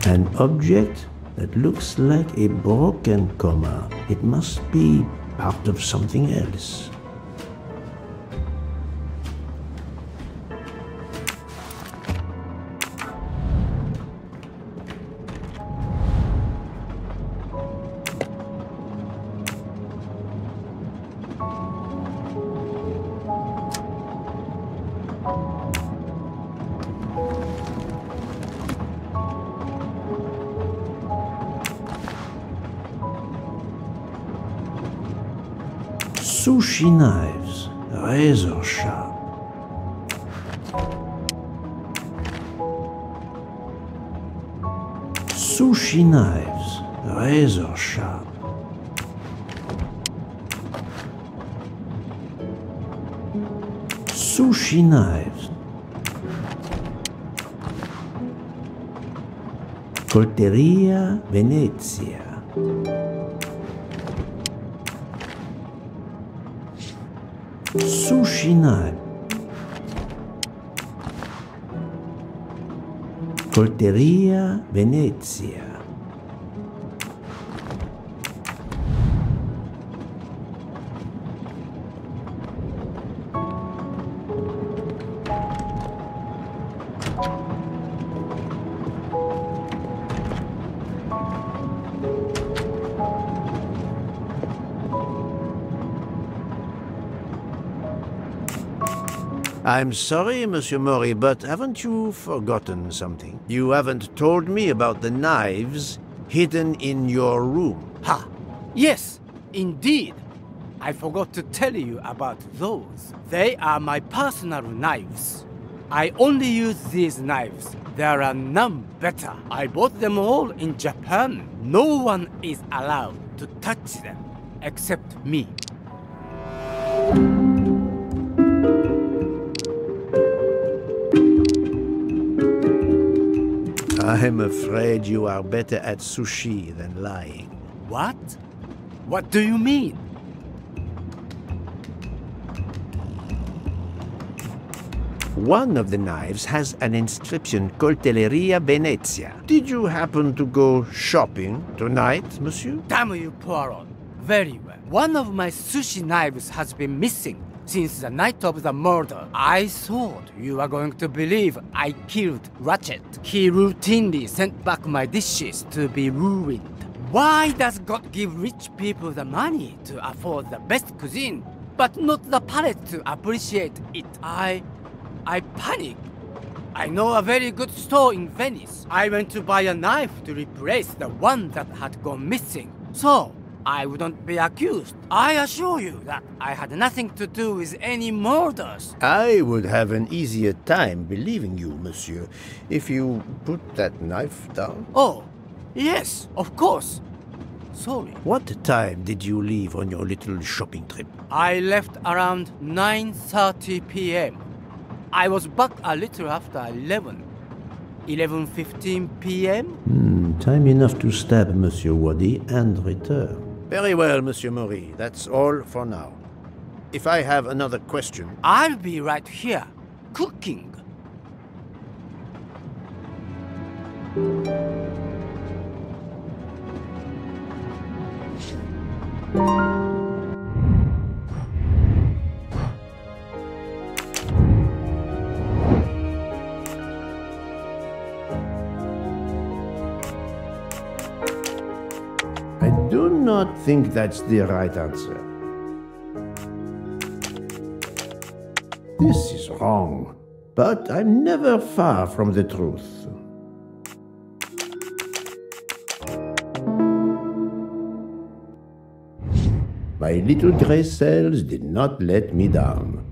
An object that looks like a broken comma. It must be part of something else. Sushi knives, razor sharp. Sushi knives, razor sharp. Sushi knives. Colteria Venezia. Sushi knife. Colteria Venezia. I'm sorry, Monsieur Mori, but haven't you forgotten something? You haven't told me about the knives hidden in your room. Ha! Yes, indeed. I forgot to tell you about those. They are my personal knives. I only use these knives. There are none better. I bought them all in Japan. No one is allowed to touch them except me. I'm afraid you are better at sushi than lying. What? What do you mean? One of the knives has an inscription, Coltelleria Venezia. Did you happen to go shopping tonight, monsieur? Damn you, Poirot. Very well. One of my sushi knives has been missing since the night of the murder. I thought you were going to believe I killed Ratchet. He routinely sent back my dishes to be ruined. Why does God give rich people the money to afford the best cuisine, but not the palate to appreciate it? I panicked. I know a very good store in Venice. I went to buy a knife to replace the one that had gone missing, so I wouldn't be accused. I assure you that I had nothing to do with any murders. I would have an easier time believing you, monsieur, if you put that knife down. Oh, yes, of course. Sorry. What time did you leave on your little shopping trip? I left around 9:30 p.m. I was back a little after 11. 11:15 p.m.? Time enough to stab Monsieur Waddy and return. Very well, Monsieur Maury. That's all for now. If I have another question... I'll be right here, cooking. I do not think that's the right answer. This is wrong, but I'm never far from the truth. My little gray cells did not let me down.